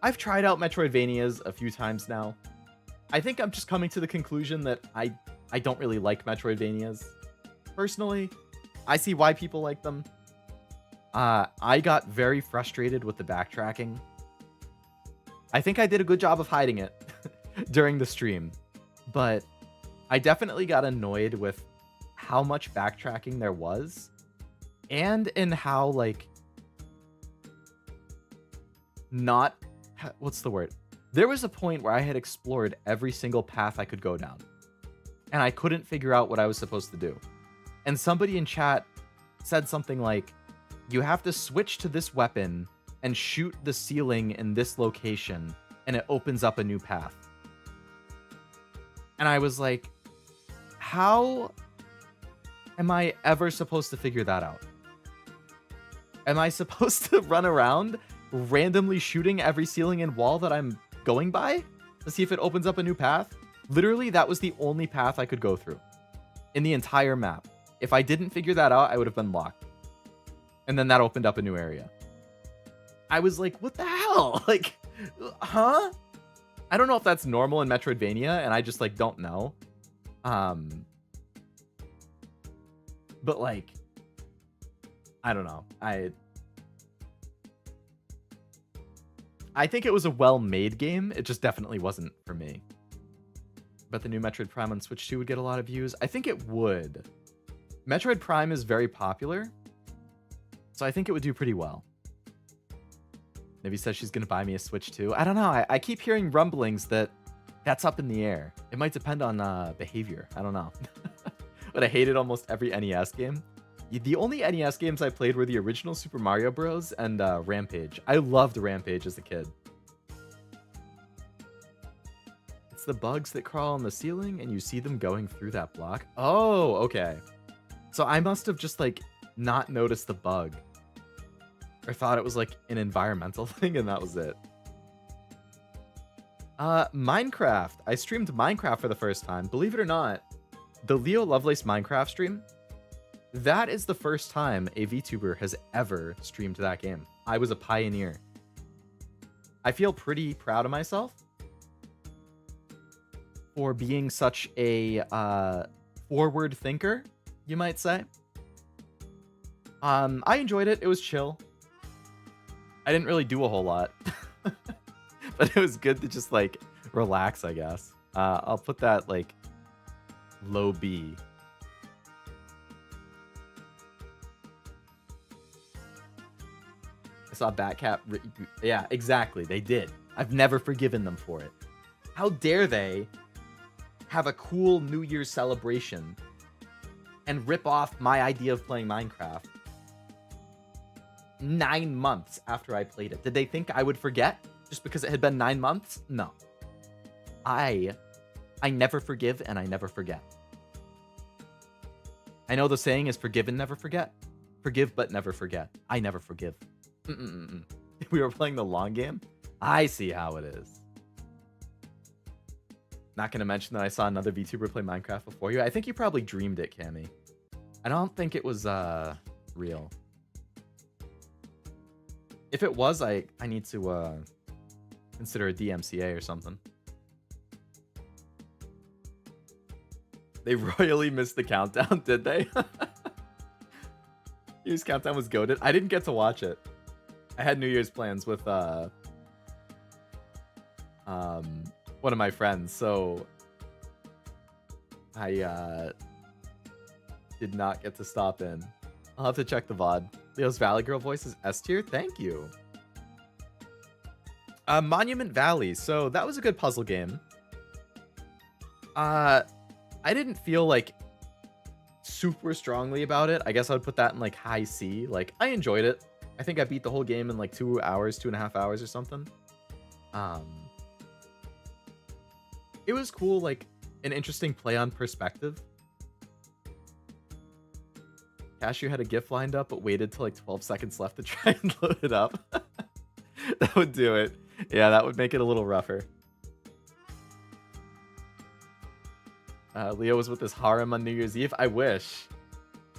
I've tried out Metroidvanias a few times now. I think I'm just coming to the conclusion that I don't really like Metroidvanias. Personally, I see why people like them. I got very frustrated with the backtracking. I think I did a good job of hiding it during the stream, but I definitely got annoyed with how much backtracking there was and in how, like, not... What's the word? There was a point where I had explored every single path I could go down, and I couldn't figure out what I was supposed to do. And somebody in chat said something like, you have to switch to this weapon and shoot the ceiling in this location, and it opens up a new path. And I was like, how am I ever supposed to figure that out? Am I supposed to run around randomly shooting every ceiling and wall that I'm going by to see if it opens up a new path? Literally, that was the only path I could go through in the entire map. If I didn't figure that out, I would have been locked. And then that opened up a new area. I was like, what the hell? Like, huh? I don't know if that's normal in Metroidvania, and I just, like, don't know. But, like, I don't know. I think it was a well-made game. It just definitely wasn't for me. But the new Metroid Prime on Switch 2 would get a lot of views. I think it would. Metroid Prime is very popular, So I think it would do pretty well. Nivy says she's going to buy me a Switch too. I don't know. I keep hearing rumblings that that's up in the air. It might depend on behavior. I don't know. But I hated almost every NES game. The only NES games I played were the original Super Mario Bros. And Rampage. I loved Rampage as a kid. It's the bugs that crawl on the ceiling and you see them going through that block. Oh, okay. So I must have just like not noticed the bug. Or thought it was like an environmental thing and that was it. Minecraft. I streamed Minecraft for the first time. Believe it or not, the Leo Lovelace Minecraft stream, that is the first time a VTuber has ever streamed that game. I was a pioneer. I feel pretty proud of myself for being such a forward thinker, you might say. I enjoyed it. It was chill. I didn't really do a whole lot. But it was good to just, like, relax, I guess. I'll put that, like, low B. I saw Batcat... Yeah, exactly. They did. I've never forgiven them for it. How dare they have a cool New Year's celebration and rip off my idea of playing Minecraft 9 months after I played it? Did they think I would forget just because it had been 9 months? No. I never forgive and I never forget. I know the saying is forgive and never forget. Forgive but never forget. I never forgive. We were playing the long game? I see how it is. Not going to mention that I saw another VTuber play Minecraft before you. I think you probably dreamed it, Cammy. I don't think it was real. If it was, I need to consider a DMCA or something. They royally missed the countdown, did they? New Year's countdown was goated. I didn't get to watch it. I had New Year's plans with one of my friends, so I did not get to stop in. I'll have to check the VOD. Leo's Valley Girl voice is S tier. Thank you. Monument Valley. So that was a good puzzle game. I didn't feel like super strongly about it. I guess I would put that in like high C. Like I enjoyed it. I think I beat the whole game in like 2 hours, 2.5 hours or something. It was cool, like an interesting play on perspective. Cashew had a GIF lined up, but waited till like 12 seconds left to try and load it up. That would do it. Yeah, that would make it a little rougher. Leo was with his harem on New Year's Eve. I wish.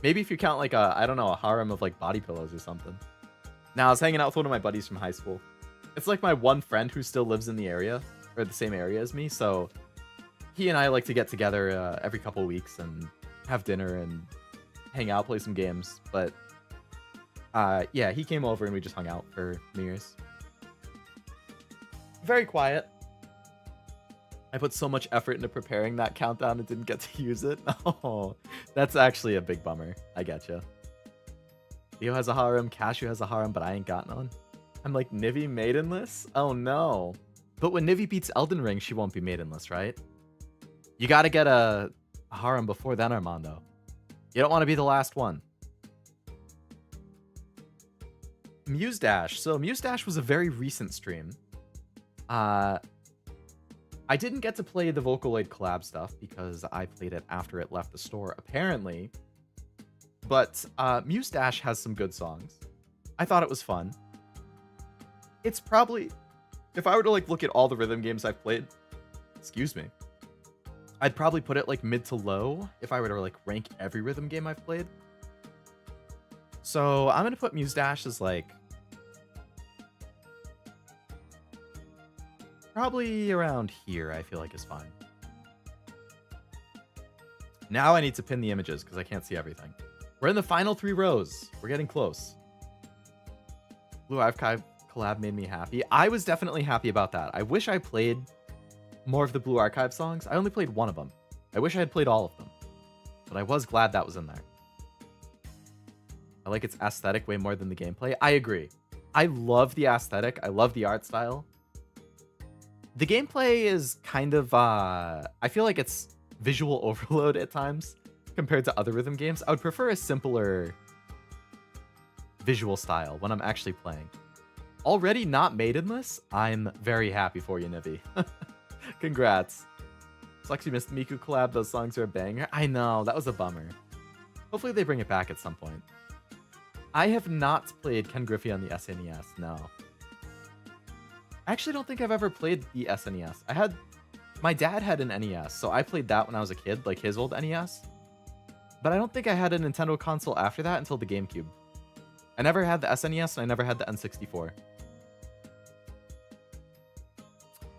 Maybe if you count like a, I don't know, a harem of like body pillows or something. Now I was hanging out with one of my buddies from high school. It's like my one friend who still lives in the area, or the same area as me. So he and I like to get together every couple weeks and have dinner and hang out, play some games. But yeah, he came over and we just hung out for New Year's. Very quiet. I put so much effort into preparing that countdown and didn't get to use it. Oh, that's actually a big bummer. I get you. Leo has a harem, Cashew has a harem, but I ain't got none. I'm like, Nivy maidenless? Oh no. But when Nivy beats Elden Ring, she won't be maidenless, right? You gotta get a harem before then, Armando. You don't want to be the last one. Muse Dash. So Muse Dash was a very recent stream. I didn't get to play the Vocaloid collab stuff because I played it after it left the store, apparently. But Muse Dash has some good songs. I thought it was fun. It's probably, if I were to like look at all the rhythm games I've played, excuse me, I'd probably put it like mid to low if I were to like rank every rhythm game I've played. So I'm gonna put Muse Dash as like probably around here. I feel like is fine. Now I need to pin the images because I can't see everything. We're in the final 3 rows. We're getting close. Blue Archive collab made me happy. I was definitely happy about that. I wish I played more of the Blue Archive songs. I only played one of them. I wish I had played all of them. But I was glad that was in there. I like its aesthetic way more than the gameplay. I agree. I love the aesthetic. I love the art style. The gameplay is kind of, I feel like it's visual overload at times compared to other rhythm games. I would prefer a simpler visual style when I'm actually playing. Already not maidenless? I'm very happy for you, Nivi. Congrats. Sucks you missed Miku collab. Those songs are a banger. I know, that was a bummer. Hopefully they bring it back at some point. I have not played Ken Griffey on the SNES, no. I actually don't think I've ever played the SNES. My dad had an NES, so I played that when I was a kid, like his old NES. But I don't think I had a Nintendo console after that until the GameCube. I never had the SNES, and I never had the N64.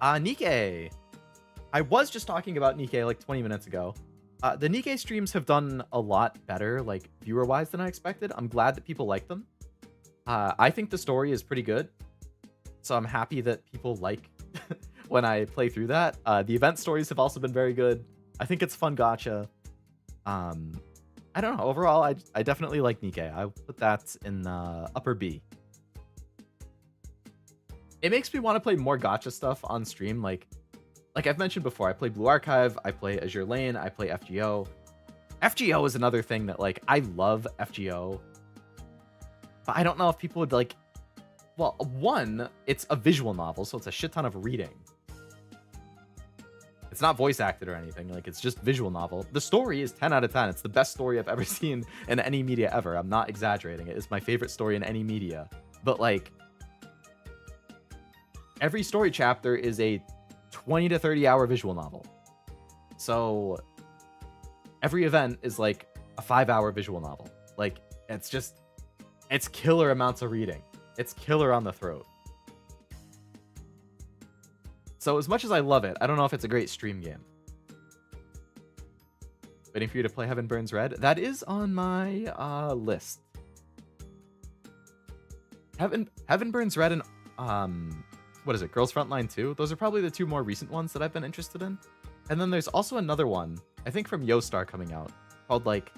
Nikkei. I was just talking about Nikkei like 20 minutes ago. The Nikkei streams have done a lot better, like viewer-wise, than I expected. I'm glad that people like them. I think the story is pretty good. So I'm happy that people like when I play through that. The event stories have also been very good. I think it's fun gacha. I don't know. Overall, I definitely like Nikkei. I put that in upper B. It makes me want to play more gacha stuff on stream. Like I've mentioned before, I play Blue Archive, I play Azure Lane, I play FGO. FGO is another thing that, like, I love FGO. But I don't know if people would, like... Well, one, it's a visual novel, so it's a shit ton of reading. It's not voice acted or anything, like, it's just visual novel. The story is 10 out of 10. It's the best story I've ever seen in any media ever. I'm not exaggerating. It is my favorite story in any media. But, like, every story chapter is a 20 to 30 hour visual novel. So every event is like a 5-hour visual novel. Like, it's killer amounts of reading. It's killer on the throat. So as much as I love it, I don't know if it's a great stream game. Waiting for you to play Heaven Burns Red. That is on my list. Heaven Burns Red and what is it? Girls Frontline 2? Those are probably the two more recent ones that I've been interested in. And then there's also another one, I think from Yostar coming out, called like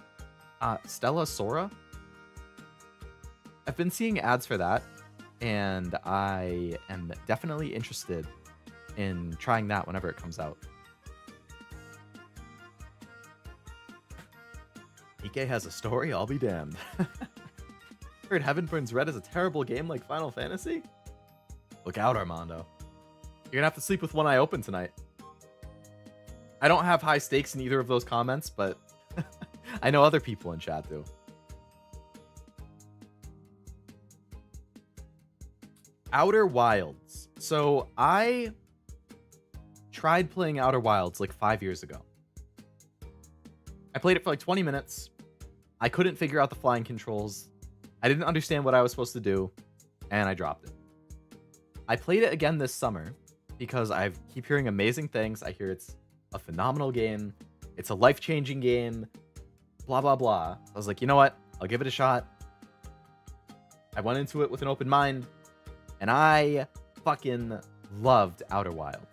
Stella Sora. I've been seeing ads for that, and I am definitely interested in trying that whenever it comes out. Nikkei has a story, I'll be damned. Heard Heaven Burns Red is a terrible game like Final Fantasy? Look out, Armando. You're gonna have to sleep with one eye open tonight. I don't have high stakes in either of those comments, but I know other people in chat do. Outer Wilds. So I tried playing Outer Wilds like 5 years ago. I played it for like 20 minutes. I couldn't figure out the flying controls. I didn't understand what I was supposed to do, and I dropped it. I played it again this summer because I keep hearing amazing things. I hear it's a phenomenal game. It's a life-changing game. Blah, blah, blah. I was like, you know what? I'll give it a shot. I went into it with an open mind, and I fucking loved Outer Wilds.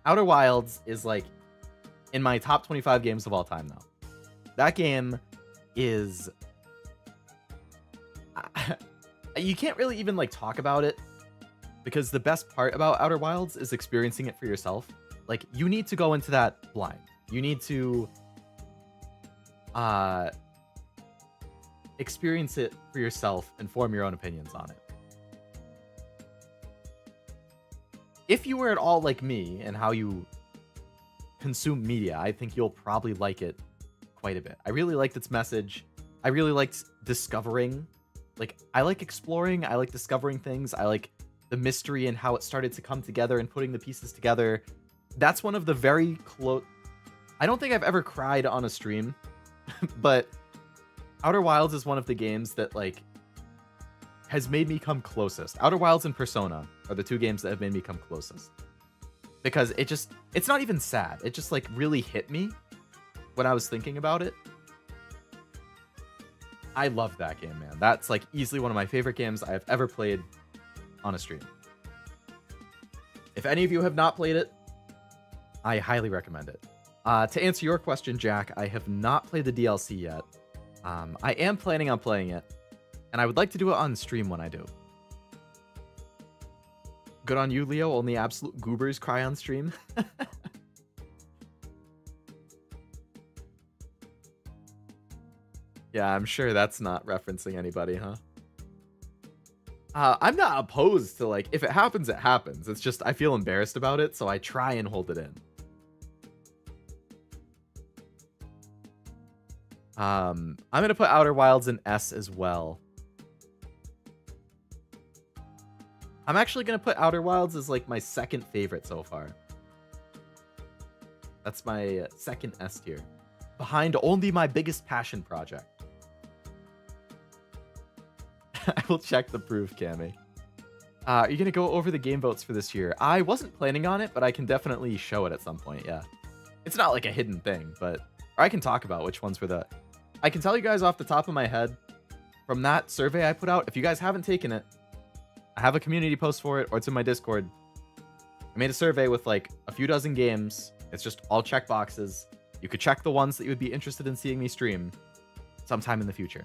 Outer Wilds is like in my top 25 games of all time now. That game is... you can't really even like talk about it, because the best part about Outer Wilds is experiencing it for yourself. Like, you need to go into that blind. You need to experience it for yourself and form your own opinions on it. If you were at all like me and how you consume media, I think you'll probably like it quite a bit. I really liked its message. I really liked discovering. Like, I like exploring. I like discovering things. I like the mystery and how it started to come together and putting the pieces together. That's one of the very close... I don't think I've ever cried on a stream, but Outer Wilds is one of the games that, like, has made me come closest. Outer Wilds and Persona are the two games that have made me come closest. Because it's not even sad. It just, like, really hit me when I was thinking about it. I love that game, man. That's, like, easily one of my favorite games I have ever played on a stream. If any of you have not played it, I highly recommend it. To answer your question, Jack, I have not played the DLC yet. I am planning on playing it, and I would like to do it on stream when I do. Good on you, Leo. Only absolute goobers cry on stream. Yeah, I'm sure that's not referencing anybody, huh? I'm not opposed to, like, if it happens, it happens. It's just I feel embarrassed about it, so I try and hold it in. I'm gonna put Outer Wilds in S as well. I'm actually gonna put Outer Wilds as like my second favorite so far. That's my second S tier, behind only my biggest passion project. I will check the proof, Cammy. Are you gonna go over the game votes for this year? I wasn't planning on it, but I can definitely show it at some point. Yeah, it's not like a hidden thing, but or I can talk about which ones were the. I can tell you guys off the top of my head from that survey I put out. If you guys haven't taken it, I have a community post for it, or it's in my Discord. I made a survey with like a few dozen games. It's just all check boxes. You could check the ones that you would be interested in seeing me stream sometime in the future.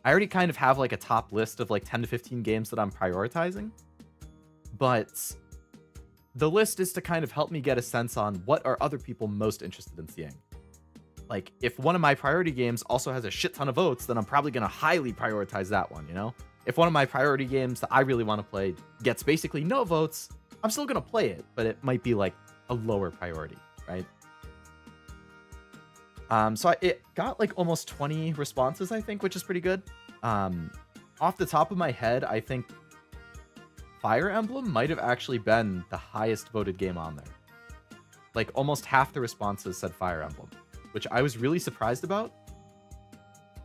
I already kind of have like a top list of like 10 to 15 games that I'm prioritizing, but the list is to kind of help me get a sense on what are other people most interested in seeing. Like, if one of my priority games also has a shit ton of votes, then I'm probably going to highly prioritize that one, you know? If one of my priority games that I really want to play gets basically no votes, I'm still going to play it, but it might be like a lower priority, right? So it got like almost 20 responses, I think, which is pretty good. Off the top of my head, I think Fire Emblem might have actually been the highest voted game on there. Like, almost half the responses said Fire Emblem, which I was really surprised about.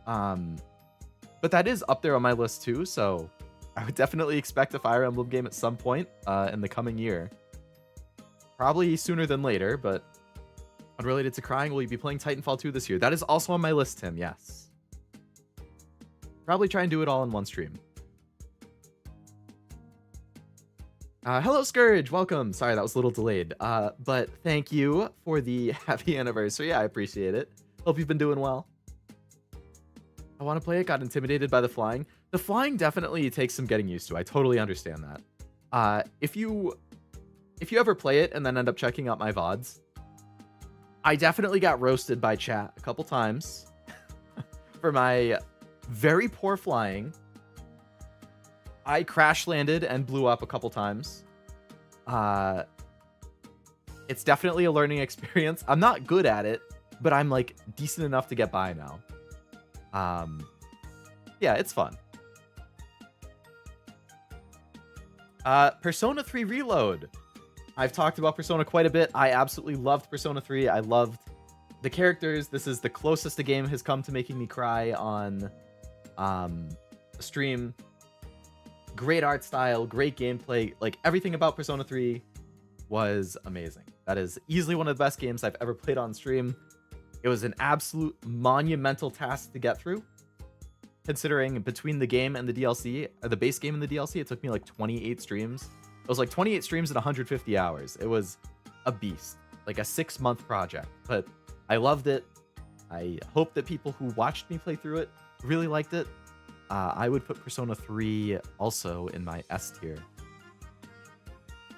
But that is up there on my list too, so I would definitely expect a Fire Emblem game at some point in the coming year. Probably sooner than later, but unrelated to crying, will you be playing Titanfall 2 this year? That is also on my list, Tim, yes. Probably try and do it all in one stream. Hello, Scourge. Welcome. Sorry, that was a little delayed. But thank you for the happy anniversary. I appreciate it. Hope you've been doing well. I want to play it. Got intimidated by the flying. The flying definitely takes some getting used to. I totally understand that. If you ever play it and then end up checking out my VODs, I definitely got roasted by chat a couple times for my very poor flying. I crash landed and blew up a couple times. It's definitely a learning experience. I'm not good at it, but I'm like decent enough to get by now. Yeah, it's fun. Persona 3 Reload. I've talked about Persona quite a bit. I absolutely loved Persona 3. I loved the characters. This is the closest a game has come to making me cry on a stream. Great art style, great gameplay. Like, everything about Persona 3 was amazing. That is easily one of the best games I've ever played on stream. It was an absolute monumental task to get through. Considering between the game and the DLC, the base game and the DLC, it took me like 28 streams. It was like 28 streams and 150 hours. It was a beast. Like a 6-month project. But I loved it. I hope that people who watched me play through it really liked it. I would put Persona 3 also in my S tier.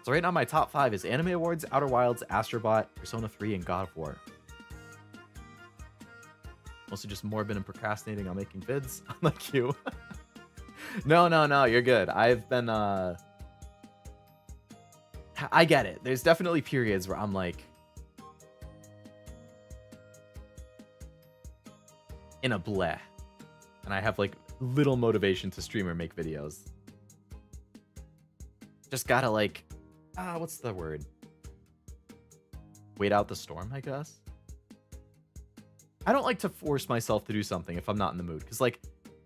So right now my top 5 is Anime Awards, Outer Wilds, Astrobot, Persona 3, and God of War. Mostly just morbid and procrastinating on making vids, unlike you. No, you're good. I've been, I get it. There's definitely periods where I'm like, in a bleh. And I have like little motivation to stream or make videos. Just gotta like, what's the word? Wait out the storm, I guess. I don't like to force myself to do something if I'm not in the mood. Because, like,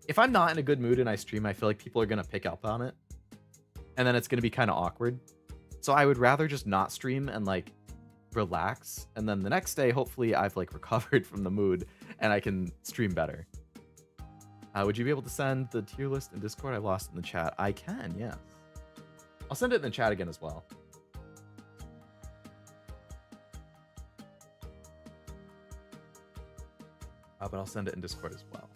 if I'm not in a good mood and I stream, I feel like people are going to pick up on it. And then it's going to be kind of awkward. So I would rather just not stream and, like, relax. And then the next day, hopefully, I've, like, recovered from the mood and I can stream better. Would you be able to send the tier list in Discord? I lost it in the chat. I can, yes. I'll send it in the chat again as well. But I'll send it in Discord as well.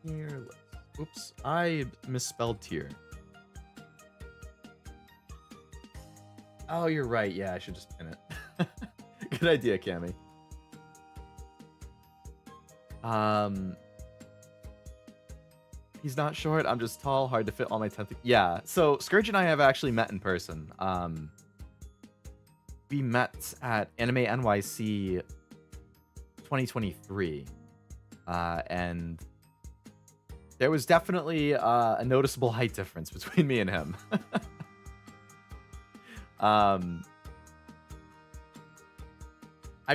Tearless. Oops, I misspelled tier. Oh, you're right. Yeah, I should just pin it. Good idea, Cammy. He's not short. I'm just tall. Hard to fit all my 10th. Yeah. So Scourge and I have actually met in person. We met at Anime NYC 2023, and there was definitely a noticeable height difference between me and him. I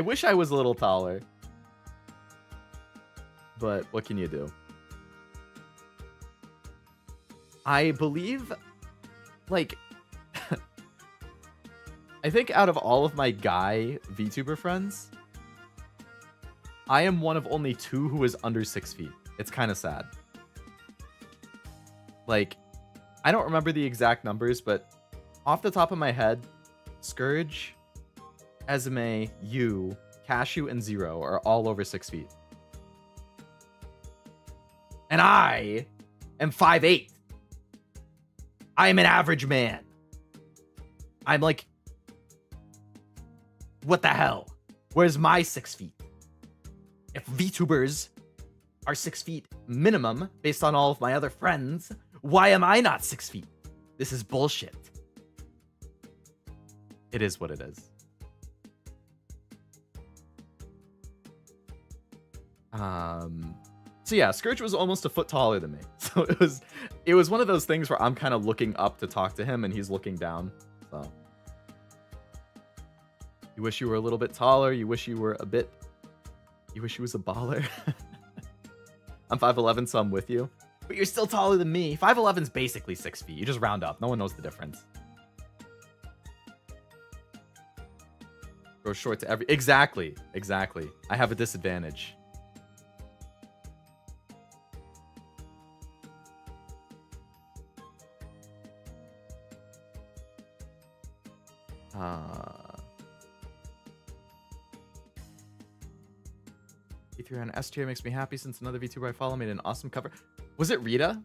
wish I was a little taller, but what can you do? I believe, like, I think out of all of my guy VTuber friends, I am one of only 2 who is under 6 feet. It's kind of sad. Like, I don't remember the exact numbers, but off the top of my head, Scourge, Esme, you, Cashew, and Zero are all over 6 feet. And I am 5'8". I am an average man. I'm like, what the hell? Where's my 6 feet? If VTubers are 6 feet minimum based on all of my other friends, why am I not 6 feet? This is bullshit. It is what it is. So yeah, Scourge was almost a foot taller than me. So it was one of those things where I'm kind of looking up to talk to him and he's looking down. So you wish you were a little bit taller. You wish you was a baller. I'm 5'11", so I'm with you. But you're still taller than me. 5'11" is basically 6 feet. You just round up. No one knows the difference. Grow short to every... Exactly. I have a disadvantage. E3 on S tier makes me happy since another VTuber I follow made an awesome cover. Was it Rita?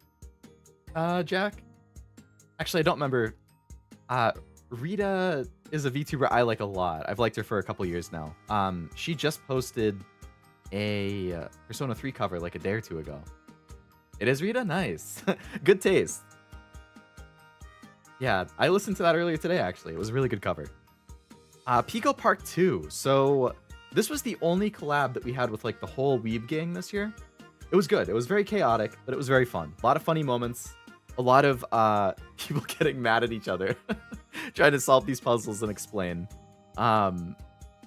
Jack? Actually, I don't remember. Rita is a VTuber I like a lot. I've liked her for a couple years now. She just posted a Persona 3 cover like a day or 2 ago. It is Rita? Nice. Good taste. Yeah, I listened to that earlier today, actually. It was a really good cover. Pico Park 2. So this was the only collab that we had with like the whole Weeb gang this year. It was good. It was very chaotic, but it was very fun. A lot of funny moments. A lot of people getting mad at each other. Trying to solve these puzzles and explain.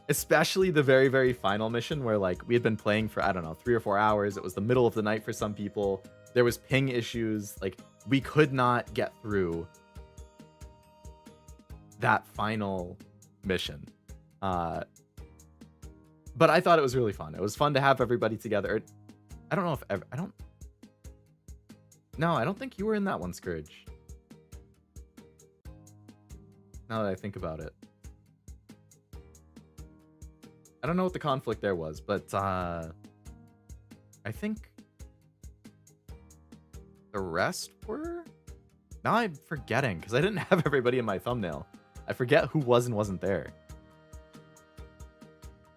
Especially the very, very final mission where like we had been playing for, I don't know, 3 or 4 hours. It was the middle of the night for some people. There was ping issues. Like we could not get through that final mission. But I thought it was really fun. It was fun to have everybody together. I don't know if ever, no, I don't think you were in that one, Scourge. Now that I think about it. I don't know what the conflict there was, but I think the rest were? Now I'm forgetting because I didn't have everybody in my thumbnail. I forget who was and wasn't there.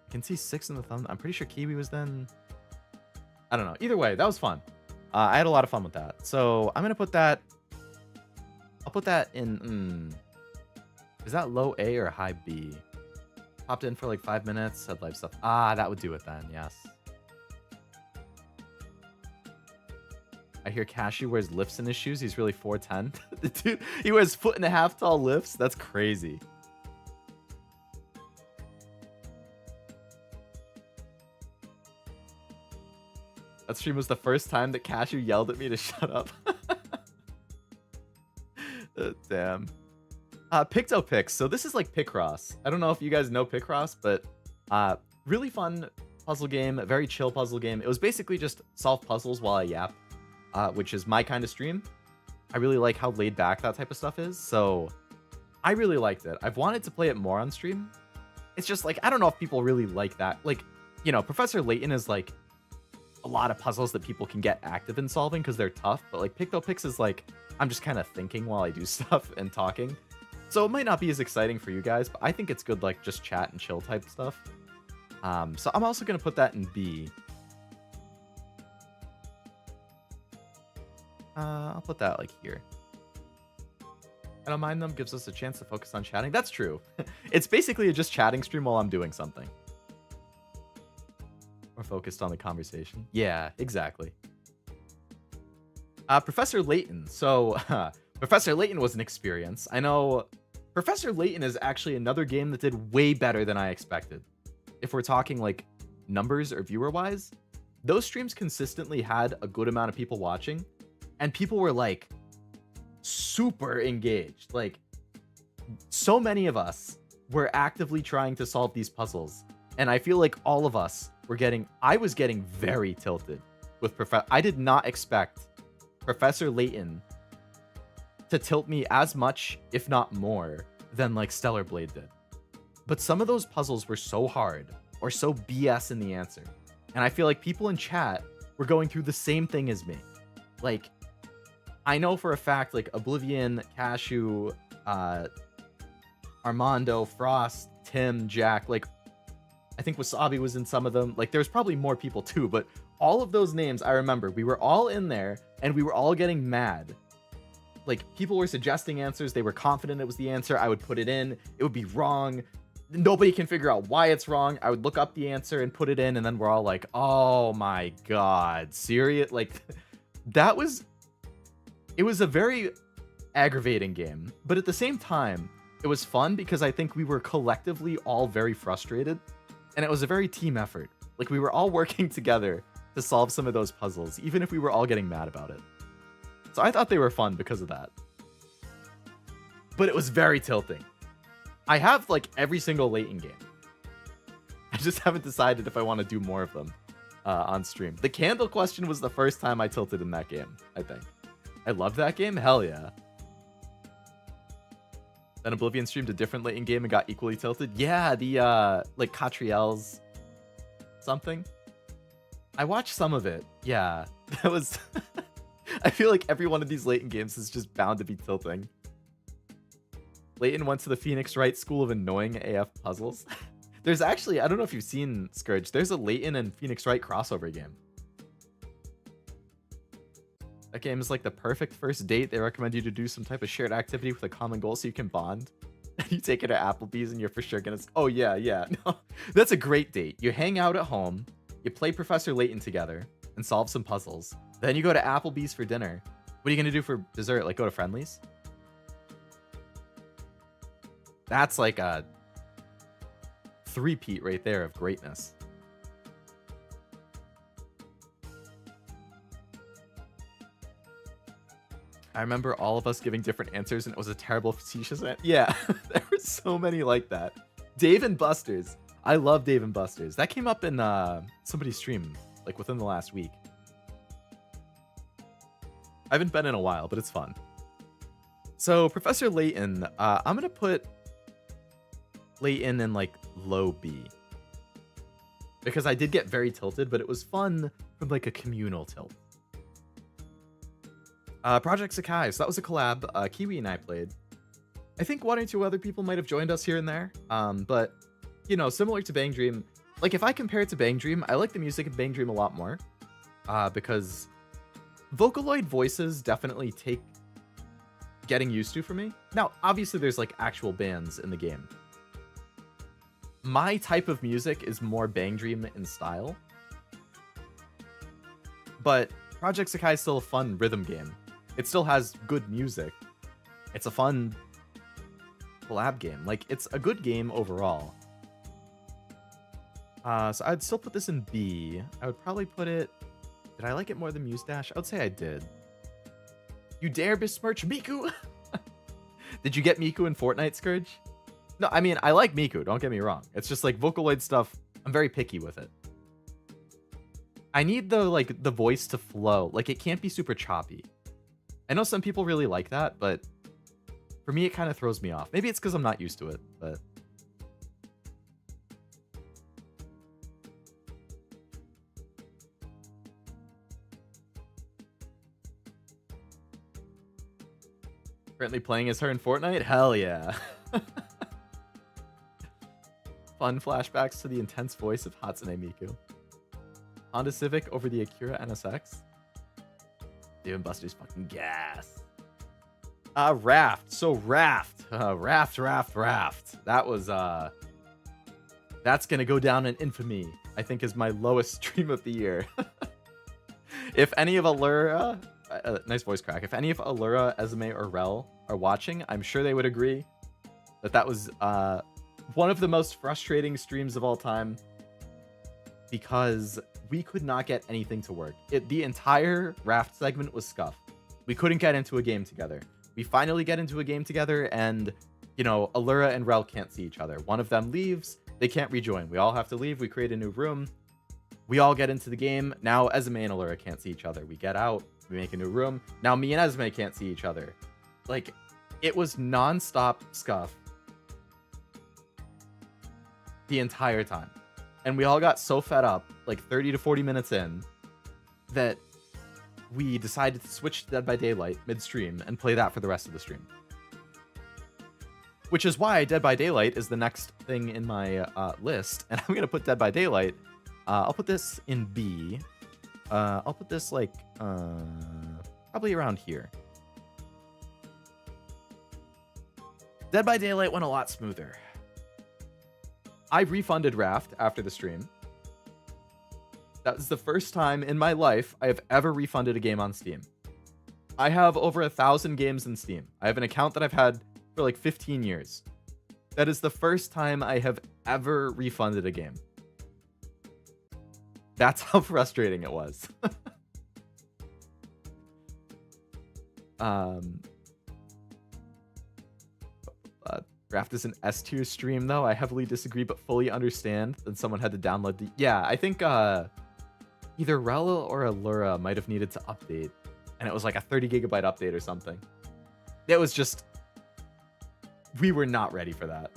I can see 6 in the thumbnail. I'm pretty sure Kiwi was then. I don't know. Either way, that was fun. I had a lot of fun with that. So I'm going to put that. I'll put that in. Is that low A or high B? Popped in for like 5 minutes. Said live stuff. That would do it then. Yes. I hear Cashew wears lifts in his shoes. He's really 4'10". The dude, he wears 1.5 tall lifts. That's crazy. That stream was the first time that Cashew yelled at me to shut up. Damn. Pictopix. So this is like Picross. I don't know if you guys know Picross, but really fun puzzle game. Very chill puzzle game. It was basically just solve puzzles while I yap, which is my kind of stream. I really like how laid back that type of stuff is. So I really liked it. I've wanted to play it more on stream. It's just like, I don't know if people really like that. Like, you know, Professor Layton is like a lot of puzzles that people can get active in solving because they're tough. But like PictoPix is like, I'm just kind of thinking while I do stuff and talking. So it might not be as exciting for you guys, but I think it's good like just chat and chill type stuff. So I'm also going to put that in B. I'll put that like here. I don't mind them, gives us a chance to focus on chatting. That's true. It's basically a just chatting stream while I'm doing something. Or focused on the conversation. Yeah, exactly. Professor Layton. So, Professor Layton was an experience. I know Professor Layton is actually another game that did way better than I expected. If we're talking like numbers or viewer-wise, those streams consistently had a good amount of people watching, and people were like super engaged. Like, so many of us were actively trying to solve these puzzles, and I feel like all of us were I was getting very tilted with I did not expect Professor Layton to tilt me as much, if not more, than like Stellar Blade did. But some of those puzzles were so hard or so BS in the answer, and I feel like people in chat were going through the same thing as me. Like, I know for a fact, like Oblivion, Cashew, Armando, Frost, Tim, Jack, like I think Wasabi was in some of them. Like there's probably more people too, but all of those names I remember, we were all in there and we were all getting mad. Like people were suggesting answers, they were confident it was the answer. I would put it in, it would be wrong. Nobody can figure out why it's wrong. I would look up the answer and put it in, and then we're all like, oh my god, serious? Like it was a very aggravating game, but at the same time, it was fun because I think we were collectively all very frustrated, and it was a very team effort. Like we were all working together to solve some of those puzzles, even if we were all getting mad about it. So I thought they were fun because of that. But it was very tilting. I have like every single Layton game. I just haven't decided if I want to do more of them on stream. The candle question was the first time I tilted in that game, I think. I loved that game. Hell yeah. Then Oblivion streamed a different Layton game and got equally tilted. Yeah, the like Catriel's something. I watched some of it. Yeah, that was. I feel like every one of these Layton games is just bound to be tilting. Layton went to the Phoenix Wright School of Annoying AF Puzzles. There's actually, I don't know if you've seen Scourge, there's a Layton and Phoenix Wright crossover game. That game is like the perfect first date. They recommend you to do some type of shared activity with a common goal so you can bond. You take it to Applebee's and you're for sure gonna... Oh yeah, yeah. No, that's a great date. You hang out at home, you play Professor Layton together, and solve some puzzles. Then you go to Applebee's for dinner. What are you gonna do for dessert? Like go to Friendly's? That's like a three-peat right there of greatness. I remember all of us giving different answers, and it was a terrible, facetious answer. Yeah, there were so many like that. Dave and Buster's. I love Dave and Buster's. That came up in somebody's stream, like within the last week. I haven't been in a while, but it's fun. So Professor Layton, I'm gonna put Layton in like low B, because I did get very tilted, but it was fun from like a communal tilt. Project Sakai, so that was a collab Kiwi and I played. I think one or two other people might have joined us here and there, but you know, similar to Bang Dream, like if I compare it to Bang Dream, I like the music in Bang Dream a lot more, because Vocaloid voices definitely take getting used to for me. Now, obviously there's like actual bands in the game. My type of music is more Bang Dream in style, but Project Sakai is still a fun rhythm game. It still has good music. It's a fun collab game. Like, it's a good game overall. So I'd still put this in B. I would probably put it... Did I like it more than Muse Dash? I would say I did. You dare besmirch Miku? Did you get Miku in Fortnite, Scourge? No, I mean, I like Miku, don't get me wrong. It's just like Vocaloid stuff, I'm very picky with it. I need the voice to flow. Like, it can't be super choppy. I know some people really like that, but for me, it kind of throws me off. Maybe it's because I'm not used to it, but... Currently playing as her in Fortnite? Hell yeah. Fun flashbacks to the intense voice of Hatsune Miku. Honda Civic over the Acura NSX. Dave and Buster's fucking gas. Raft. So Raft. Raft. That was, that's gonna go down in infamy. I think is my lowest stream of the year. If any of Allura, nice voice crack. If any of Allura, Esme, or Rel are watching, I'm sure they would agree that that was one of the most frustrating streams of all time because we could not get anything to work. The entire Raft segment was scuffed. We couldn't get into a game together. We finally get into a game together and, you know, Allura and Rel can't see each other. One of them leaves, they can't rejoin. We all have to leave. We create a new room. We all get into the game. Now Esme and Allura can't see each other. We get out. We make a new room. Now me and Esme can't see each other. Like, it was non-stop scuff the entire time. And we all got so fed up, like 30 to 40 minutes in, that we decided to switch to Dead by Daylight midstream and play that for the rest of the stream. Which is why Dead by Daylight is the next thing in my list. And I'm going to put Dead by Daylight. I'll put this in B. I'll put this like probably around here. Dead by Daylight went a lot smoother. I refunded Raft after the stream. That was the first time in my life I have ever refunded a game on Steam. I have over 1,000 games in Steam. I have an account that I've had for like 15 years. That is the first time I have ever refunded a game. That's how frustrating it was. Raft is an S tier stream though. I heavily disagree, but fully understand. Then someone had to download the. Yeah, I think either Rel or Allura might have needed to update, and it was like a 30 gigabyte update or something. It was just, we were not ready for that.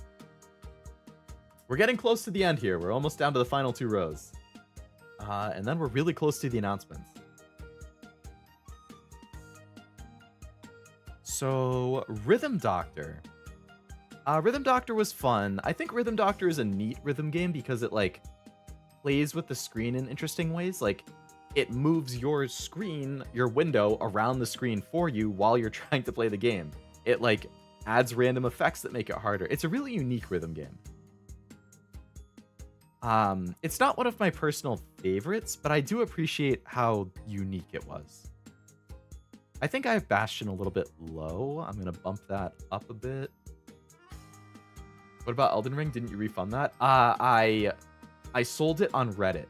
We're getting close to the end here. We're almost down to the final 2 rows. And then we're really close to the announcements. So, Rhythm Doctor. Rhythm Doctor was fun. I think Rhythm Doctor is a neat rhythm game because it, like, plays with the screen in interesting ways. Like, it moves your screen, your window, around the screen for you while you're trying to play the game. It, like, adds random effects that make it harder. It's a really unique rhythm game. It's not one of my personal favorites, but I do appreciate how unique it was. I think I have Bastion a little bit low. I'm going to bump that up a bit. What about Elden Ring? Didn't you refund that? I sold it on Reddit.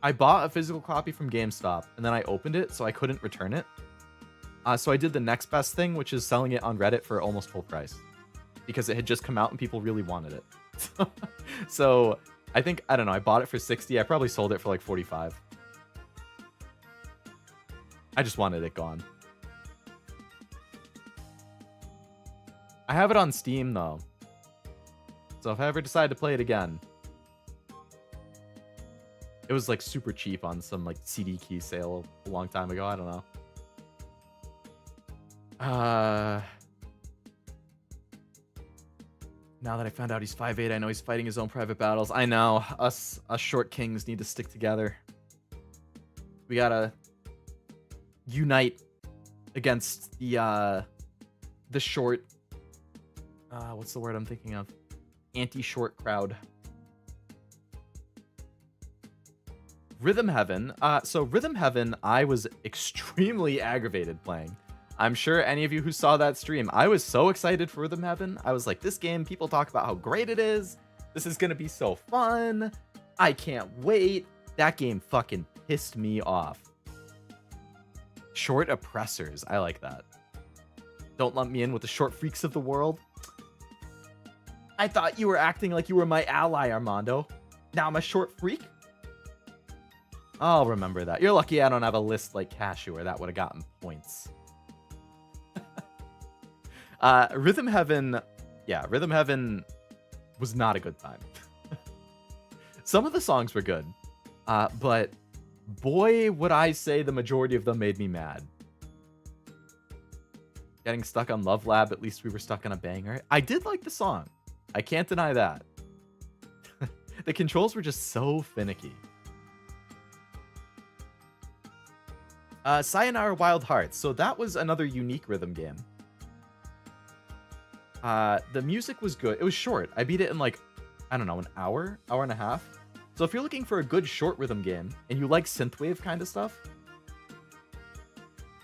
I bought a physical copy from GameStop, and then I opened it, so I couldn't return it. So I did the next best thing, which is selling it on Reddit for almost full price. Because it had just come out and people really wanted it. So I think, I don't know, I bought it for 60. I probably sold it for like 45. I just wanted it gone. I have it on Steam though. So if I ever decide to play it again, it was like super cheap on some like CD key sale a long time ago. I don't know. Now that I found out he's 5'8", I know he's fighting his own private battles. I know. Us short kings need to stick together. We gotta unite against the short... what's the word I'm thinking of? Anti-short crowd. Rhythm Heaven. So Rhythm Heaven, I was extremely aggravated playing. I'm sure any of you who saw that stream, I was so excited for Rhythm Heaven. I was like, this game, people talk about how great it is. This is going to be so fun. I can't wait. That game fucking pissed me off. Short oppressors. I like that. Don't lump me in with the short freaks of the world. I thought you were acting like you were my ally, Armando. Now I'm a short freak? I'll remember that. You're lucky I don't have a list like Cashew, or that would have gotten points. Rhythm Heaven, yeah, Rhythm Heaven was not a good time. Some of the songs were good, but boy, would I say the majority of them made me mad. Getting stuck on Love Lab, at least we were stuck on a banger. I did like the song. I can't deny that. The controls were just so finicky. Sayonara Wild Hearts. So that was another unique rhythm game. The music was good. It was short. I beat it in like, I don't know, an hour and a half. So if you're looking for a good short rhythm game and you like synthwave kind of stuff,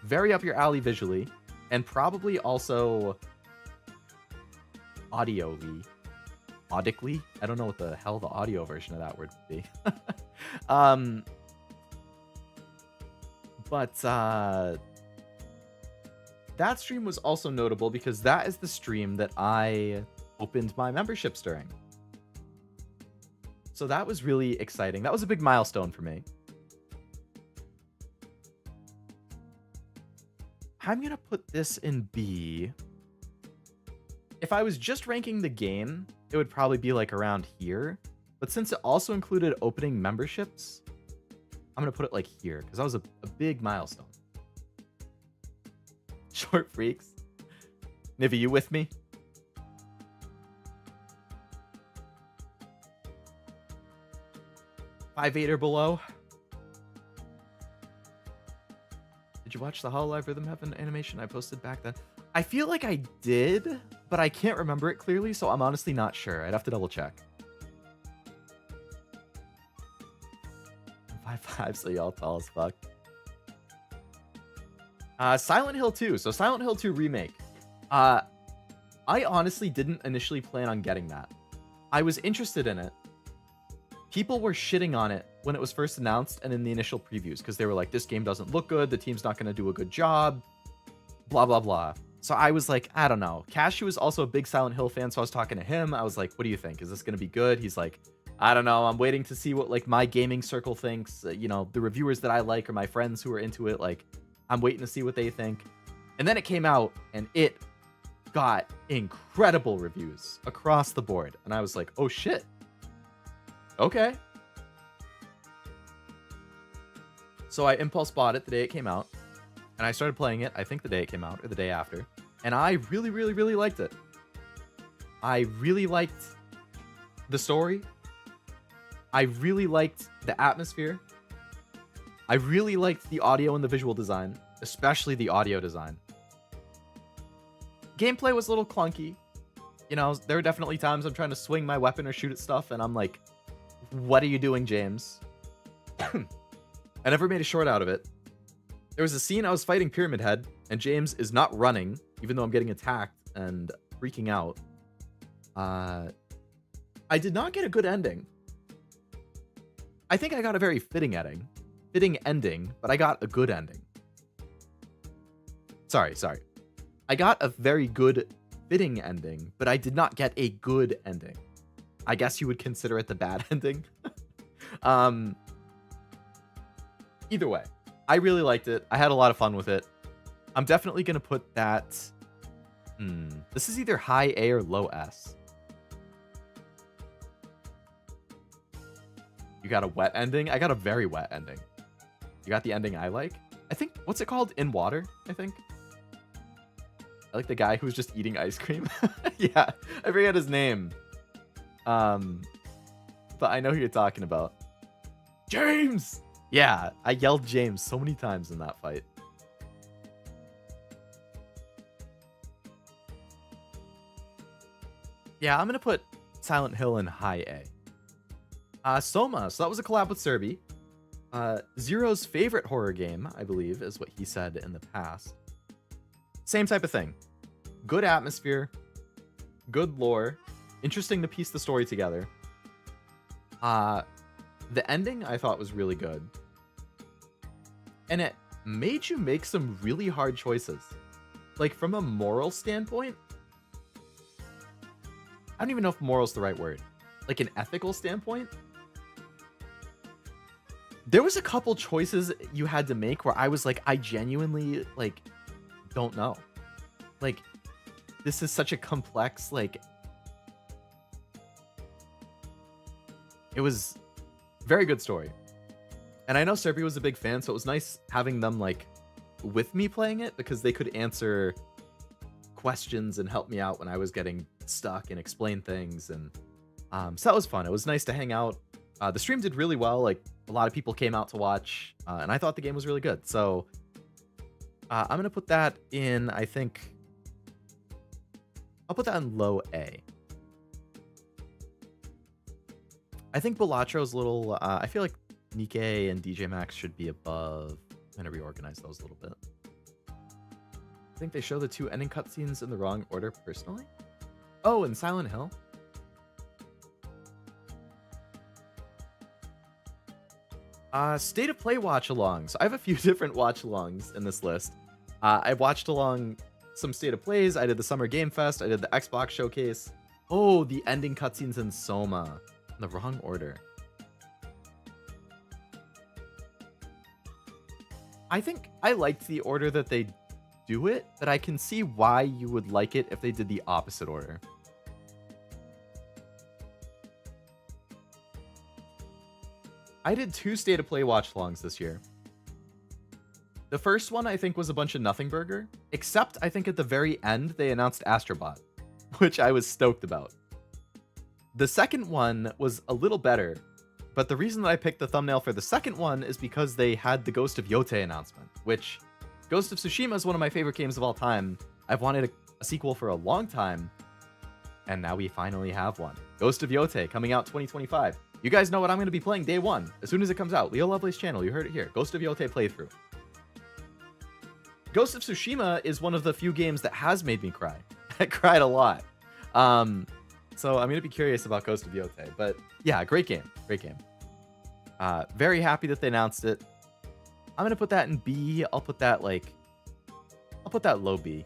very up your alley visually, and probably also audically. I don't know what the hell the audio version of that word would be. But that stream was also notable because that is the stream that I opened my memberships during. So that was really exciting. That was a big milestone for me. I'm going to put this in B. If I was just ranking the game, it would probably be like around here. But since it also included opening memberships, I'm going to put it like here because that was a big milestone. Short freaks. Nivi, you with me? 5'8" or below. Did you watch the Hololive Rhythm Heaven animation I posted back then? I feel like I did, but I can't remember it clearly, so I'm honestly not sure. I'd have to double check. 5'5", so y'all tall as fuck. Silent Hill 2. So Silent Hill 2 Remake. I honestly didn't initially plan on getting that. I was interested in it. People were shitting on it when it was first announced and in the initial previews because they were like, this game doesn't look good. The team's not going to do a good job. Blah, blah, blah. So I was like, I don't know. Cashew is also a big Silent Hill fan, so I was talking to him. I was like, what do you think? Is this going to be good? He's like, I don't know. I'm waiting to see what like my gaming circle thinks. You know, the reviewers that I like or my friends who are into it. Like, I'm waiting to see what they think. And then it came out and it got incredible reviews across the board. And I was like, oh shit. Okay. So I impulse bought it the day it came out. And I started playing it, I think the day it came out, or the day after. And I really, really, really liked it. I really liked the story. I really liked the atmosphere. I really liked the audio and the visual design, especially the audio design. Gameplay was a little clunky. You know, there were definitely times I'm trying to swing my weapon or shoot at stuff, and I'm like, what are you doing, James? I never made a short out of it. There was a scene I was fighting Pyramid Head, and James is not running, even though I'm getting attacked and freaking out. I did not get a good ending. I think I got a very fitting ending, but I got a good ending. Sorry. I got a very good fitting ending, but I did not get a good ending. I guess you would consider it the bad ending. Either way, I really liked it. I had a lot of fun with it. I'm definitely going to put that... This is either high A or low S. You got a wet ending? I got a very wet ending. You got the ending I like? I think... What's it called? In Water, I think? I like the guy who's just eating ice cream. Yeah, I forget his name. But I know who you're talking about. James! Yeah, I yelled James so many times in that fight. Yeah, I'm going to put Silent Hill in high A. Soma, so that was a collab with Serby. Zero's favorite horror game, I believe, is what he said in the past. Same type of thing. Good atmosphere, good lore, interesting to piece the story together. The ending I thought was really good. And it made you make some really hard choices. Like, from a moral standpoint, I don't even know if moral's the right word. Like, an ethical standpoint, there was a couple choices you had to make where I was like, I genuinely, like, don't know. Like, this is such a complex, like... It was a very good story. And I know Serby was a big fan, so it was nice having them, like, with me playing it, because they could answer questions and help me out when I was getting stuck and explain things. And so that was fun. It was nice to hang out. The stream did really well. Like, a lot of people came out to watch, and I thought the game was really good. So I'm going to put that in, I think, I'll put that in low A. I think Belatro's a little, I feel like Nikkei and DJ Max should be above. I'm going to reorganize those a little bit. I think they show the 2 ending cutscenes in the wrong order personally. Oh, and Silent Hill. State of Play watch-alongs. I have a few different watch-alongs in this list. I've watched along some State of Plays. I did the Summer Game Fest. I did the Xbox Showcase. Oh, the ending cutscenes in Soma. In the wrong order. I think I liked the order that they do it, but I can see why you would like it if they did the opposite order. I did 2 State of Play watch-alongs this year. The first one, I think, was a bunch of Nothing Burger, except I think at the very end, they announced Astrobot, which I was stoked about. The second one was a little better, but the reason that I picked the thumbnail for the second one is because they had the Ghost of Yotei announcement, which Ghost of Tsushima is one of my favorite games of all time. I've wanted a sequel for a long time, and now we finally have one. Ghost of Yotei coming out 2025. You guys know what I'm going to be playing day one, as soon as it comes out. Leo Lovelace channel, you heard it here. Ghost of Yotei playthrough. Ghost of Tsushima is one of the few games that has made me cry. I cried a lot. So I'm going to be curious about Ghost of Yotei. But yeah, great game. Great game. Very happy that they announced it. I'm going to put that in B. I'll put that low B.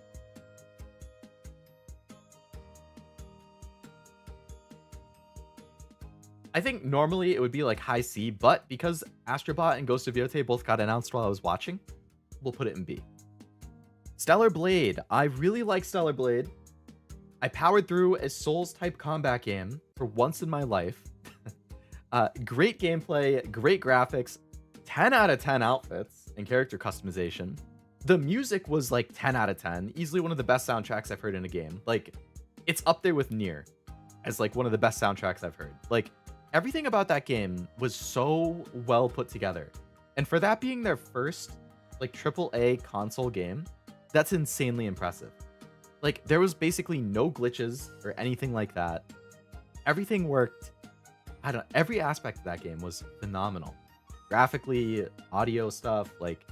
I think normally it would be like high C, but because Astrobot and Ghost of Yotei both got announced while I was watching, we'll put it in B. Stellar Blade. I really like Stellar Blade. I powered through a Souls-type combat game for once in my life. Great gameplay, great graphics, 10 out of 10 outfits and character customization. The music was like 10 out of 10. Easily one of the best soundtracks I've heard in a game. Like, it's up there with Nier as like one of the best soundtracks I've heard. Like, everything about that game was so well put together. And for that being their first like AAA console game, that's insanely impressive. Like, there was basically no glitches or anything like that. Everything worked. I don't know, every aspect of that game was phenomenal. Graphically, audio stuff, like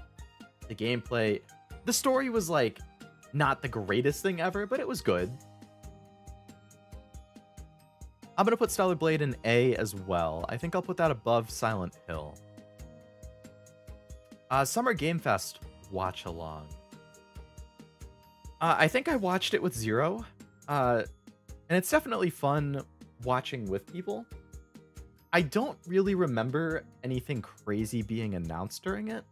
the gameplay. The story was like not the greatest thing ever, but it was good. I'm going to put Stellar Blade in A as well. I think I'll put that above Silent Hill. Summer Game Fest watch along. I think I watched it with Zero. And it's definitely fun watching with people. I don't really remember anything crazy being announced during it.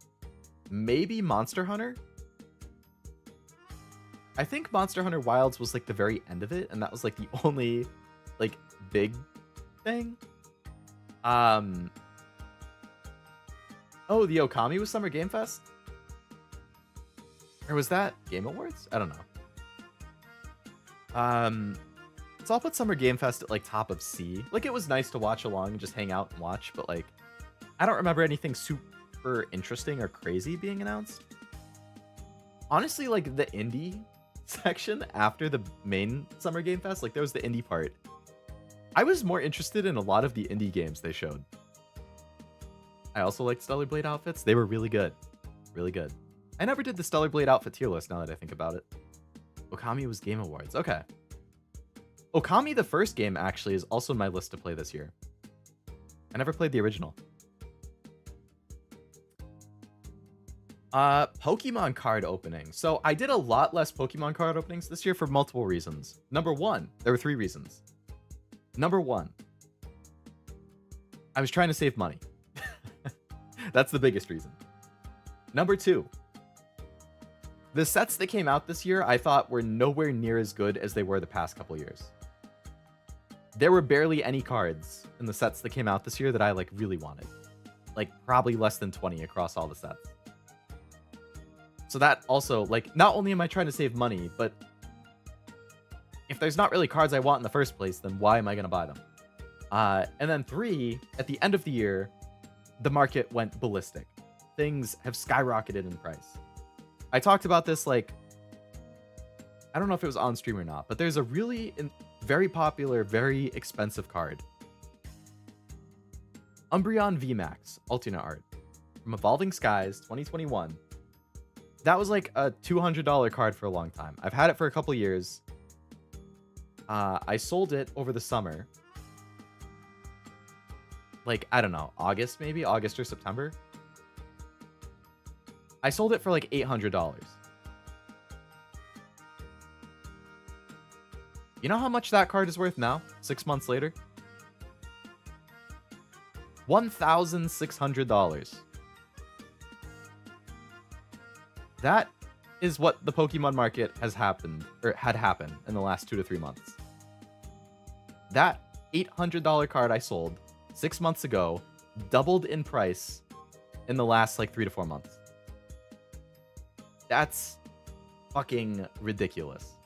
Maybe Monster Hunter. I think Monster Hunter Wilds was like the very end of it, and that was like the only like big thing. Oh, the Okami was Summer Game Fest? Or was that Game Awards? I don't know. So I'll put Summer Game Fest at like top of C. Like, it was nice to watch along and just hang out and watch, but like, I don't remember anything super interesting or crazy being announced. Honestly, like the indie section after the main Summer Game Fest, like there was the indie part. I was more interested in a lot of the indie games they showed. I also liked Stellar Blade outfits. They were really good. Really good. I never did the Stellar Blade outfit tier list now that I think about it. Okami was Game Awards. Okay. Okami, the first game, actually, is also on my list to play this year. I never played the original. Pokemon card opening. So I did a lot less Pokemon card openings this year for multiple reasons. Number one, there were 3 reasons. Number one, I was trying to save money. That's the biggest reason. Number 2, the sets that came out this year I thought were nowhere near as good as they were the past couple years. There were barely any cards in the sets that came out this year that I like really wanted. Like probably less than 20 across all the sets. So that also, like, not only am I trying to save money, but there's not really cards I want in the first place, then why am I going to buy them? And then 3, at the end of the year, the market went ballistic. Things have skyrocketed in price. I talked about this, like, I don't know if it was on stream or not, but there's a really very popular, very expensive card. Umbreon VMAX, alternate art, from Evolving Skies 2021. That was like a $200 card for a long time. I've had it for a couple years. I sold it over the summer. Like, I don't know, August maybe? August or September? I sold it for like $800. You know how much that card is worth now, 6 months later? $1,600. That is what the Pokemon market has happened, or had happened in the last 2 to 3 months. That $800 card I sold 6 months ago doubled in price in the last like 3 to 4 months. That's fucking ridiculous.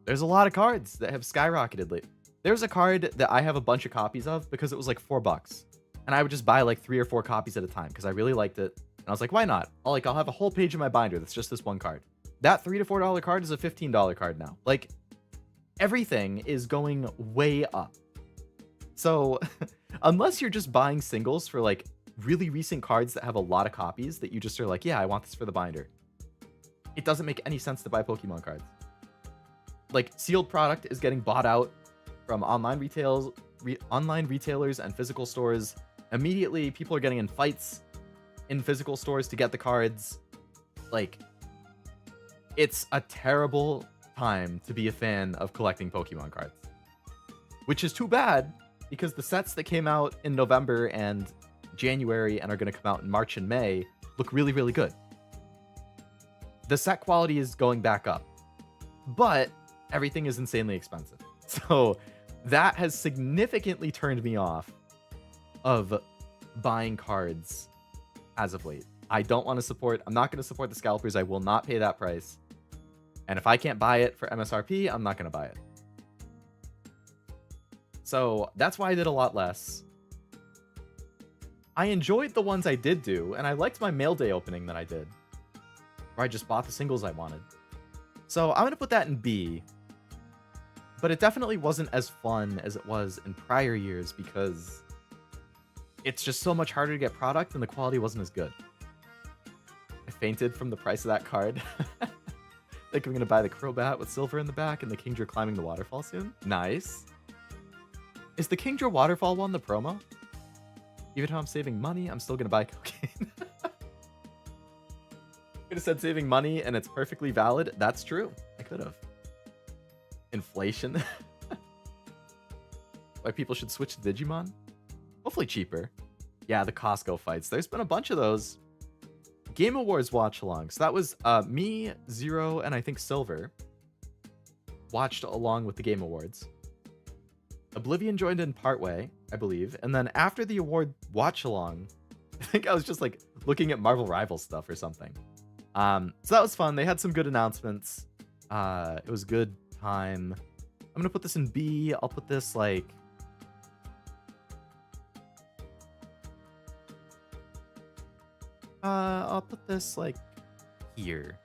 There's a lot of cards that have skyrocketed lately. There's a card that I have a bunch of copies of because it was like $4. And I would just buy like 3 or 4 copies at a time because I really liked it. And I was like, why not? I'll have a whole page in my binder that's just this one card. That $3 to $4 card is a $15 card now. Like, everything is going way up. So unless you're just buying singles for like really recent cards that have a lot of copies that you just are like, yeah, I want this for the binder, it doesn't make any sense to buy Pokemon cards. Like, sealed product is getting bought out from online retailers and physical stores. Immediately, people are getting in fights in physical stores to get the cards. Like, it's a terrible time to be a fan of collecting Pokemon cards. Which is too bad, because the sets that came out in November and January and are going to come out in March and May look really, really good. The set quality is going back up. But everything is insanely expensive. So that has significantly turned me off of buying cards as of late. I'm not going to support the scalpers. I will not pay that price. And if I can't buy it for MSRP, I'm not going to buy it. So that's why I did a lot less. I enjoyed the ones I did do, and I liked my mail day opening that I did, where I just bought the singles I wanted. So I'm going to put that in B. But it definitely wasn't as fun as it was in prior years because it's just so much harder to get product and the quality wasn't as good. I fainted from the price of that card. I think I'm going to buy the Crobat with silver in the back and the Kingdra climbing the waterfall soon. Nice. Is the Kingdra waterfall one the promo? Even though I'm saving money, I'm still going to buy cocaine. Could have said saving money and it's perfectly valid. That's true. I could have. Inflation. Why people should switch to Digimon? Hopefully cheaper. Yeah, the Costco fights. There's been a bunch of those. Game Awards watch along. So that was me, Zero, and I think Silver watched along with the Game Awards. Oblivion joined in partway, I believe. And then after the award watch along, I think I was just like looking at Marvel Rivals stuff or something. So that was fun. They had some good announcements. It was good time. I'm gonna put this in B. I'll put this like I'll put this like here.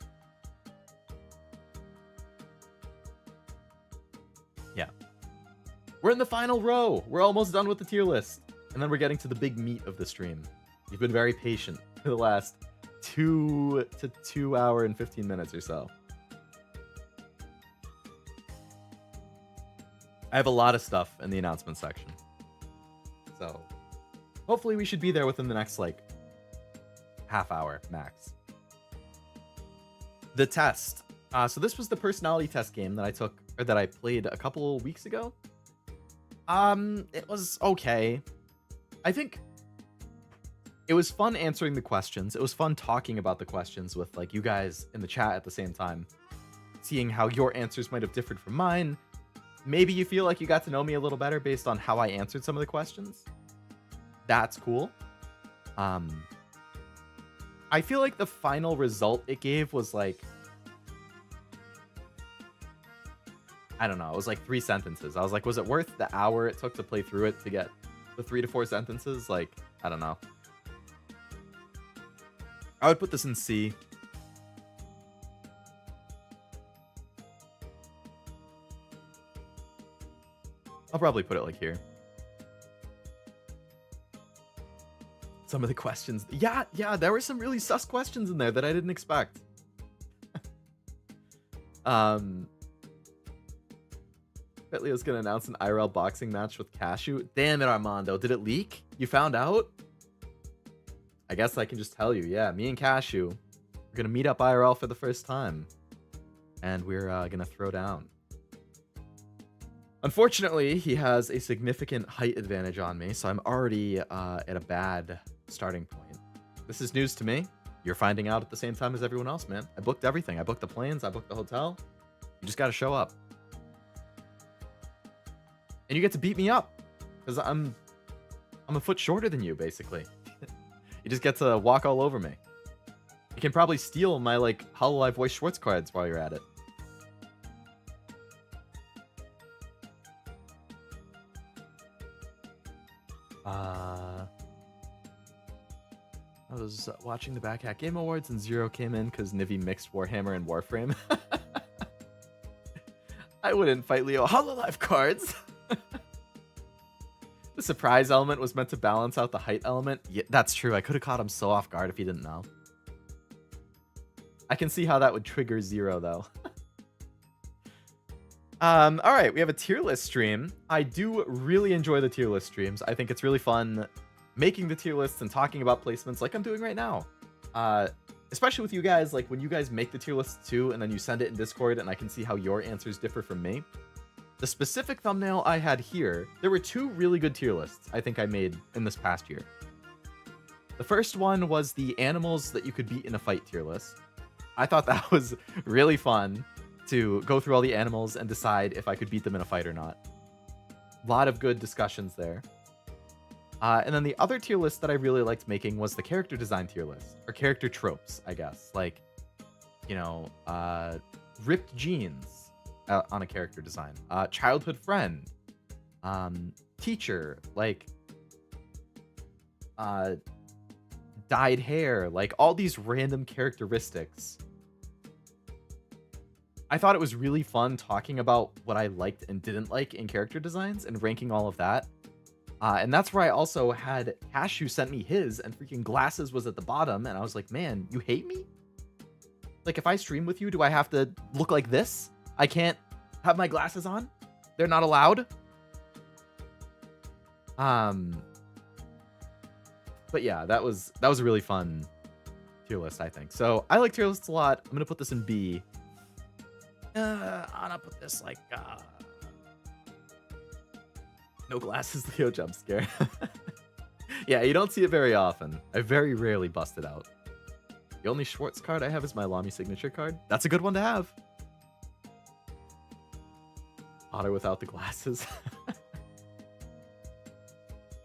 Yeah. We're in the final row. We're almost done with the tier list. And then we're getting to the big meat of the stream. You've been very patient for the last 2 to 2 hour and 15 minutes or so. I have a lot of stuff in the announcement section. So hopefully we should be there within the next like half hour max. The test. So this was the personality test game that I took, or that I played a couple weeks ago. It was okay. I think it was fun answering the questions. It was fun talking about the questions with like you guys in the chat at the same time, seeing how your answers might have differed from mine. Maybe you feel like you got to know me a little better based on how I answered some of the questions. That's cool. I feel like the final result it gave was like I don't know. It was like 3 sentences. I was like, was it worth the hour it took to play through it to get the 3 to 4 sentences? Like, I don't know. I would put this in C. I'll probably put it like here. Some of the questions. Yeah, there were some really sus questions in there that I didn't expect. Bet Leo's gonna announce an IRL boxing match with Cashew. Damn it, Armando. Did it leak? You found out? I guess I can just tell you. Yeah, me and Cashew are gonna meet up IRL for the first time. And we're gonna throw down. Unfortunately, he has a significant height advantage on me, so I'm already at a bad starting point. This is news to me. You're finding out at the same time as everyone else, man. I booked everything. I booked the planes. I booked the hotel. You just got to show up. And you get to beat me up. Because I'm a foot shorter than you, basically. You just get to walk all over me. You can probably steal my, like, Hololive Voice Schwartz cards while you're at it. I was watching the Backhat Game Awards and Zero came in because Nivi mixed Warhammer and Warframe. I wouldn't fight Leo Hololive cards. The surprise element was meant to balance out the height element. Yeah, that's true. I could have caught him so off guard if he didn't know. I can see how that would trigger Zero, though. All right, we have a tier list stream. I do really enjoy the tier list streams. I think it's really fun making the tier lists and talking about placements like I'm doing right now. Especially with you guys, like when you guys make the tier lists too, and then you send it in Discord and I can see how your answers differ from me. The specific thumbnail I had here, there were 2 really good tier lists I think I made in this past year. The first one was the animals that you could beat in a fight tier list. I thought that was really fun to go through all the animals and decide if I could beat them in a fight or not. A lot of good discussions there. And then the other tier list that I really liked making was the character design tier list, or character tropes, I guess. Like, you know, ripped jeans on a character design, childhood friend, teacher, like, dyed hair, like all these random characteristics. I thought it was really fun talking about what I liked and didn't like in character designs and ranking all of that. And that's where I also had Cashew sent me his, and freaking Glasses was at the bottom, and I was like, man, you hate me? Like, if I stream with you, do I have to look like this? I can't have my glasses on? They're not allowed? But yeah, that was a really fun tier list, I think. So I like tier lists a lot. I'm gonna put this in B. I'm gonna put this like no glasses, Leo jump scare. Yeah, you don't see it very often. I very rarely bust it out. The only Schwartz card I have is my Lamy signature card. That's a good one to have. Otter without the glasses.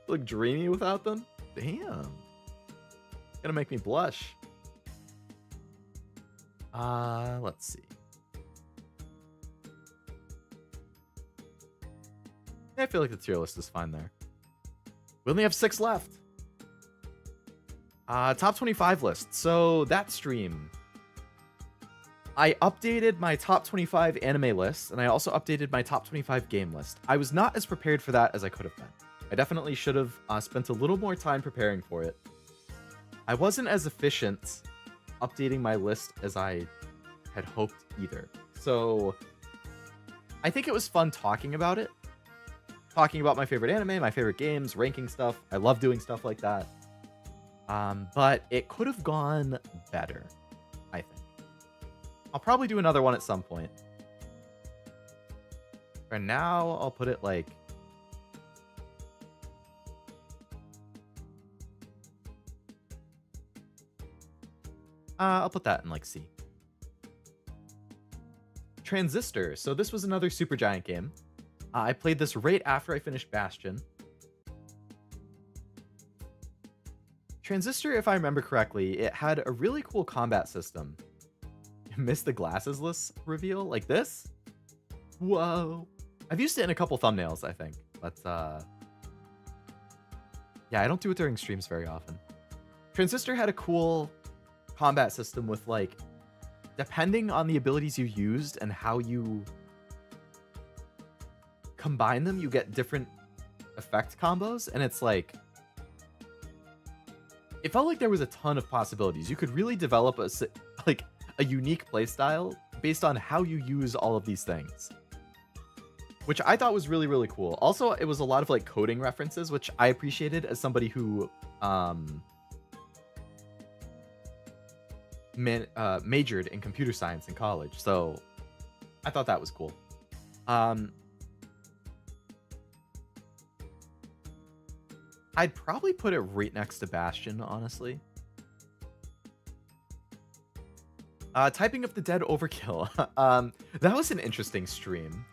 Look dreamy without them? Damn. Gonna make me blush. Let's see. I feel like the tier list is fine there. We only have 6 left. Top 25 list. So that stream, I updated my top 25 anime list, and I also updated my top 25 game list. I was not as prepared for that as I could have been. I definitely should have spent a little more time preparing for it. I wasn't as efficient updating my list as I had hoped either. So I think it was fun talking about it. Talking about my favorite anime, my favorite games, ranking stuff. I love doing stuff like that. But it could have gone better, I think. I'll probably do another one at some point. For now, I'll put it like... I'll put that in like C. Transistor. So this was another Supergiant game. I played this right after I finished Bastion. Transistor, if I remember correctly, it had a really cool combat system. You missed the glasses-less reveal like this? Whoa. I've used it in a couple thumbnails, I think. But, yeah, I don't do it during streams very often. Transistor had a cool combat system with, like, depending on the abilities you used and how you combine them, you get different effect combos. And it's like, it felt like there was a ton of possibilities. You could really develop a unique playstyle based on how you use all of these things, which I thought was really, really cool. Also, it was a lot of like coding references, which I appreciated as somebody who majored in computer science in college. So I thought that was cool. I'd probably put it right next to Bastion, honestly. Typing of the Dead Overkill. That was an interesting stream.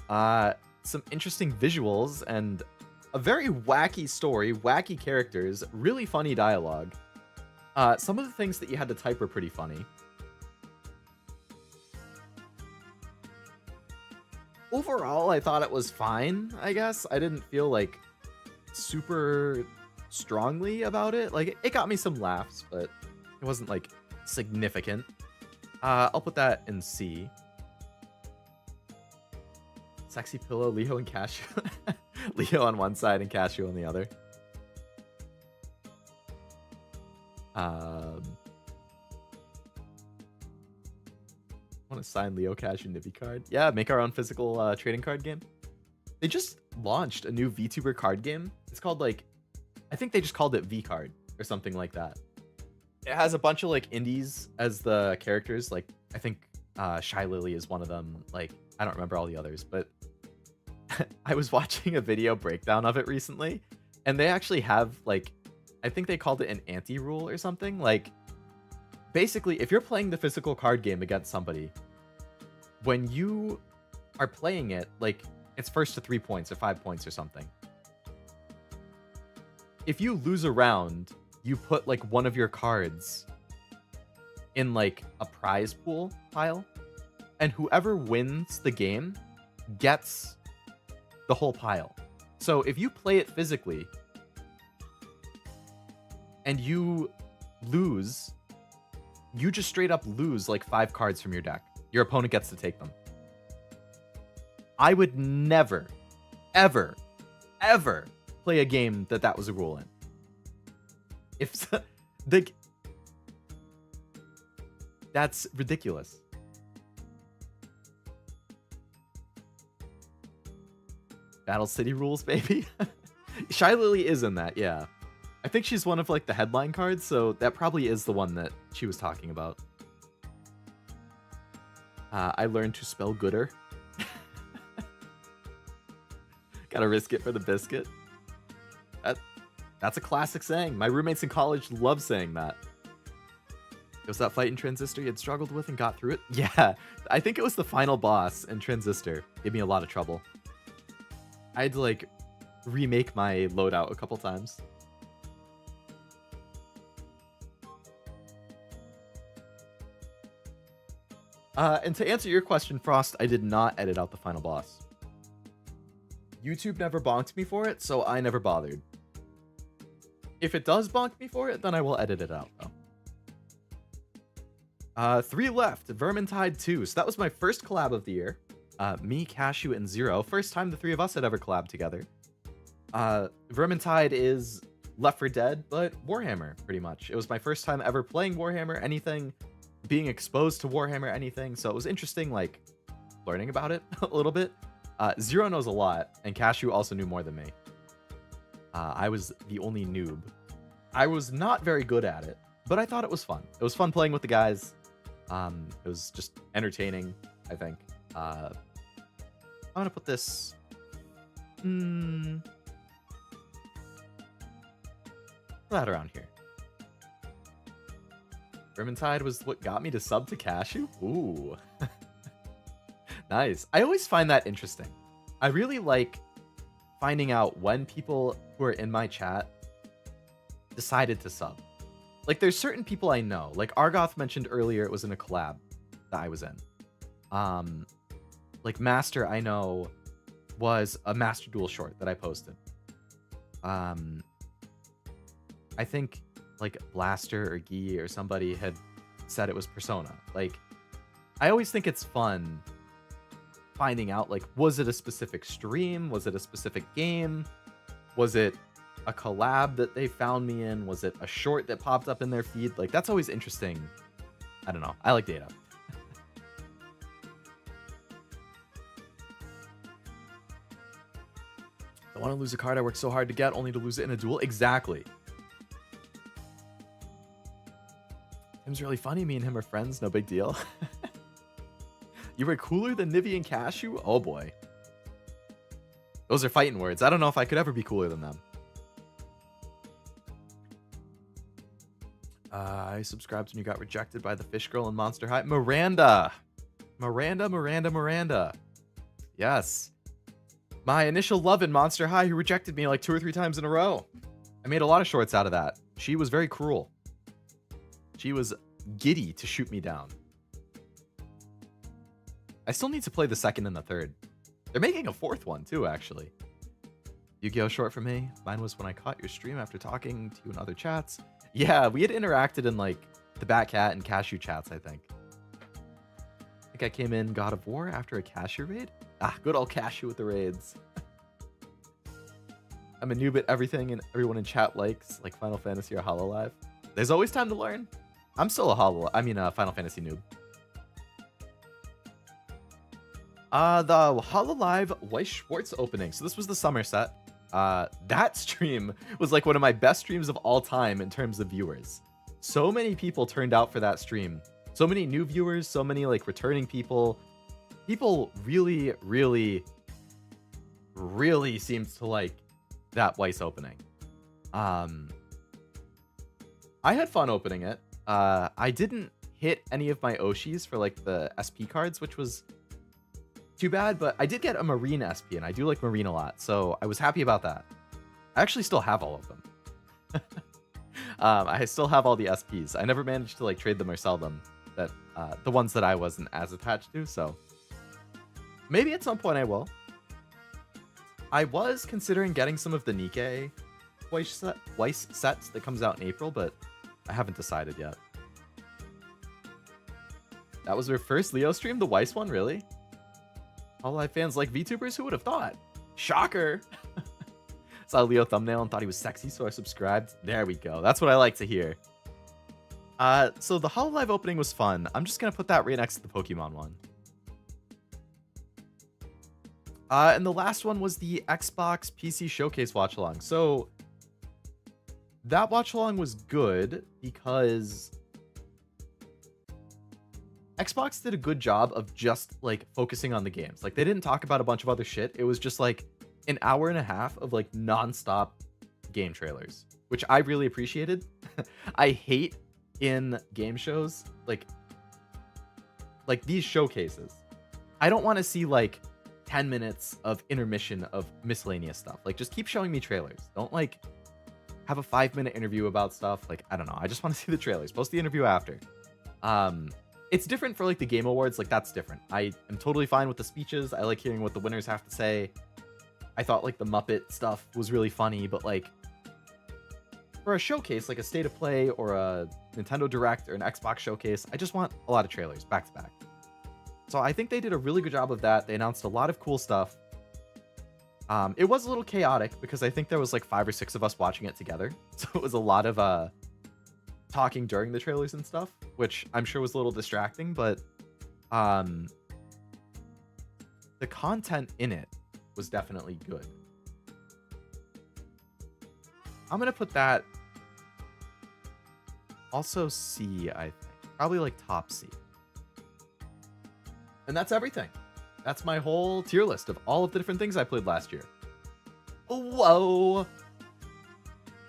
Some interesting visuals and a very wacky story, wacky characters, really funny dialogue. Some of the things that you had to type were pretty funny. Overall, I thought it was fine, I guess. I didn't feel like super strongly about it. Like, it got me some laughs, but it wasn't like significant. I'll put that in C. Sexy Pillow, Leo and Cashew. Leo on one side and Cashew on the other. I want to sign Leo Cashew Nibby card. Yeah, make our own physical trading card game. They just launched a new VTuber card game. It's called like, I think they just called it V Card or something like that. It has a bunch of like indies as the characters. Like, I think Shy Lily is one of them. Like, I don't remember all the others, but I was watching a video breakdown of it recently, and they actually have like, I think they called it an anti-rule or something. Like, basically, if you're playing the physical card game against somebody, when you are playing it, like, it's first to 3 points or 5 points or something. If you lose a round, you put like one of your cards in like a prize pool pile, and whoever wins the game gets the whole pile. So if you play it physically and you lose, you just straight up lose like 5 cards from your deck. Your opponent gets to take them. I would never, ever, ever play a game that was a rule in. If that's ridiculous. Battle City rules, baby. Shy Lily is in that, yeah. I think she's one of like the headline cards, so that probably is the one that she was talking about. I learned to spell gooder. Gotta risk it for the biscuit. That's a classic saying. My roommates in college love saying that. It was that fight in Transistor you had struggled with and got through it? Yeah, I think it was the final boss in Transistor. Gave me a lot of trouble. I had to like remake my loadout a couple times. And to answer your question, Frost, I did not edit out the final boss. YouTube never bonked me for it, so I never bothered. If it does bonk me for it, then I will edit it out, though. 3 left. Vermintide 2. So that was my first collab of the year. Me, Cashew, and Zero. First time the 3 of us had ever collabed together. Vermintide is Left 4 Dead, but Warhammer, pretty much. It was my first time ever playing Warhammer, anything, being exposed to Warhammer, anything. So it was interesting, like, learning about it a little bit. Zero knows a lot, and Cashew also knew more than me. I was the only noob. I was not very good at it, but I thought it was fun. It was fun playing with the guys. It was just entertaining, I think. I'm gonna put this... Put that around here. Vermintide was what got me to sub to Cashew? Ooh. Nice. I always find that interesting. I really like finding out when people who are in my chat decided to sub. Like, there's certain people I know. Like, Argoth mentioned earlier it was in a collab that I was in. like Master I know was a Master Duel short that I posted. I think like Blaster or Gee or somebody had said it was Persona. Like, I always think it's fun finding out, like, was it a specific stream? Was it a specific game? Was it a collab that they found me in? Was it a short that popped up in their feed? Like, that's always interesting. I don't know. I like data. I want to lose a card I worked so hard to get, only to lose it in a duel. Exactly. Tim's really funny. Me and him are friends. No big deal. You were cooler than Nivy and Cashew? Oh boy. Those are fighting words. I don't know if I could ever be cooler than them. I subscribed when you got rejected by the fish girl in Monster High. Miranda. Miranda. Yes. My initial love in Monster High, who rejected me like 2 or 3 times in a row. I made a lot of shorts out of that. She was very cruel. She was giddy to shoot me down. I still need to play the 2nd and the 3rd. They're making a 4th one too, actually. Yu-Gi-Oh short for me. Mine was when I caught your stream after talking to you in other chats. Yeah, we had interacted in like the Batcat and Cashew chats, I think. I think I came in God of War after a Cashew raid. Ah, good old Cashew with the raids. I'm a noob at everything and everyone in chat likes, like Final Fantasy or Hololive. There's always time to learn. I'm still a Final Fantasy noob. The Hololive Weiss Schwartz opening. So this was the summer set. That stream was like one of my best streams of all time in terms of viewers. So many people turned out for that stream. So many new viewers, so many like returning people. People really seemed to like that Weiss opening. I had fun opening it. I didn't hit any of my Oshis for like the SP cards, which was too bad, but I did get a Marine SP, and I do like Marine a lot, so I was happy about that. I actually still have all of them. I still have all the SPs. I never managed to like trade them or sell them, that the ones that I wasn't as attached to, so maybe at some point I will. I was considering getting some of the Nikkei Weiss sets that comes out in April, but I haven't decided yet. That was their first Leo stream, the Weiss one, really? Hololive fans like VTubers? Who would have thought? Shocker! Saw a Leo thumbnail and thought he was sexy, so I subscribed. There we go. That's what I like to hear. So the Hololive opening was fun. I'm just going to put that right next to the Pokemon one. And the last one was the Xbox PC Showcase watch-along. So that watch-along was good because Xbox did a good job of just like focusing on the games. Like they didn't talk about a bunch of other shit. It was just like an hour and a half of like non-stop game trailers, which I really appreciated. I hate in game shows like these showcases. I don't want to see like 10 minutes of intermission of miscellaneous stuff. Like just keep showing me trailers. Don't like have a 5-minute interview about stuff. Like I don't know. I just want to see the trailers. Post the interview after. It's different for like the Game Awards. Like that's different. I am totally fine with the speeches. I like hearing what the winners have to say. I thought like the Muppet stuff was really funny, but like for a showcase, like a State of Play or a Nintendo Direct or an Xbox showcase, I just want a lot of trailers back to back. So I think they did a really good job of that. They announced a lot of cool stuff. It was a little chaotic because I think there was like 5 or 6 of us watching it together. So it was a lot of talking during the trailers and stuff, which I'm sure was a little distracting, but the content in it was definitely good. I'm gonna put that also C, I think. Probably like top C. And that's everything. That's my whole tier list of all of the different things I played last year. Whoa!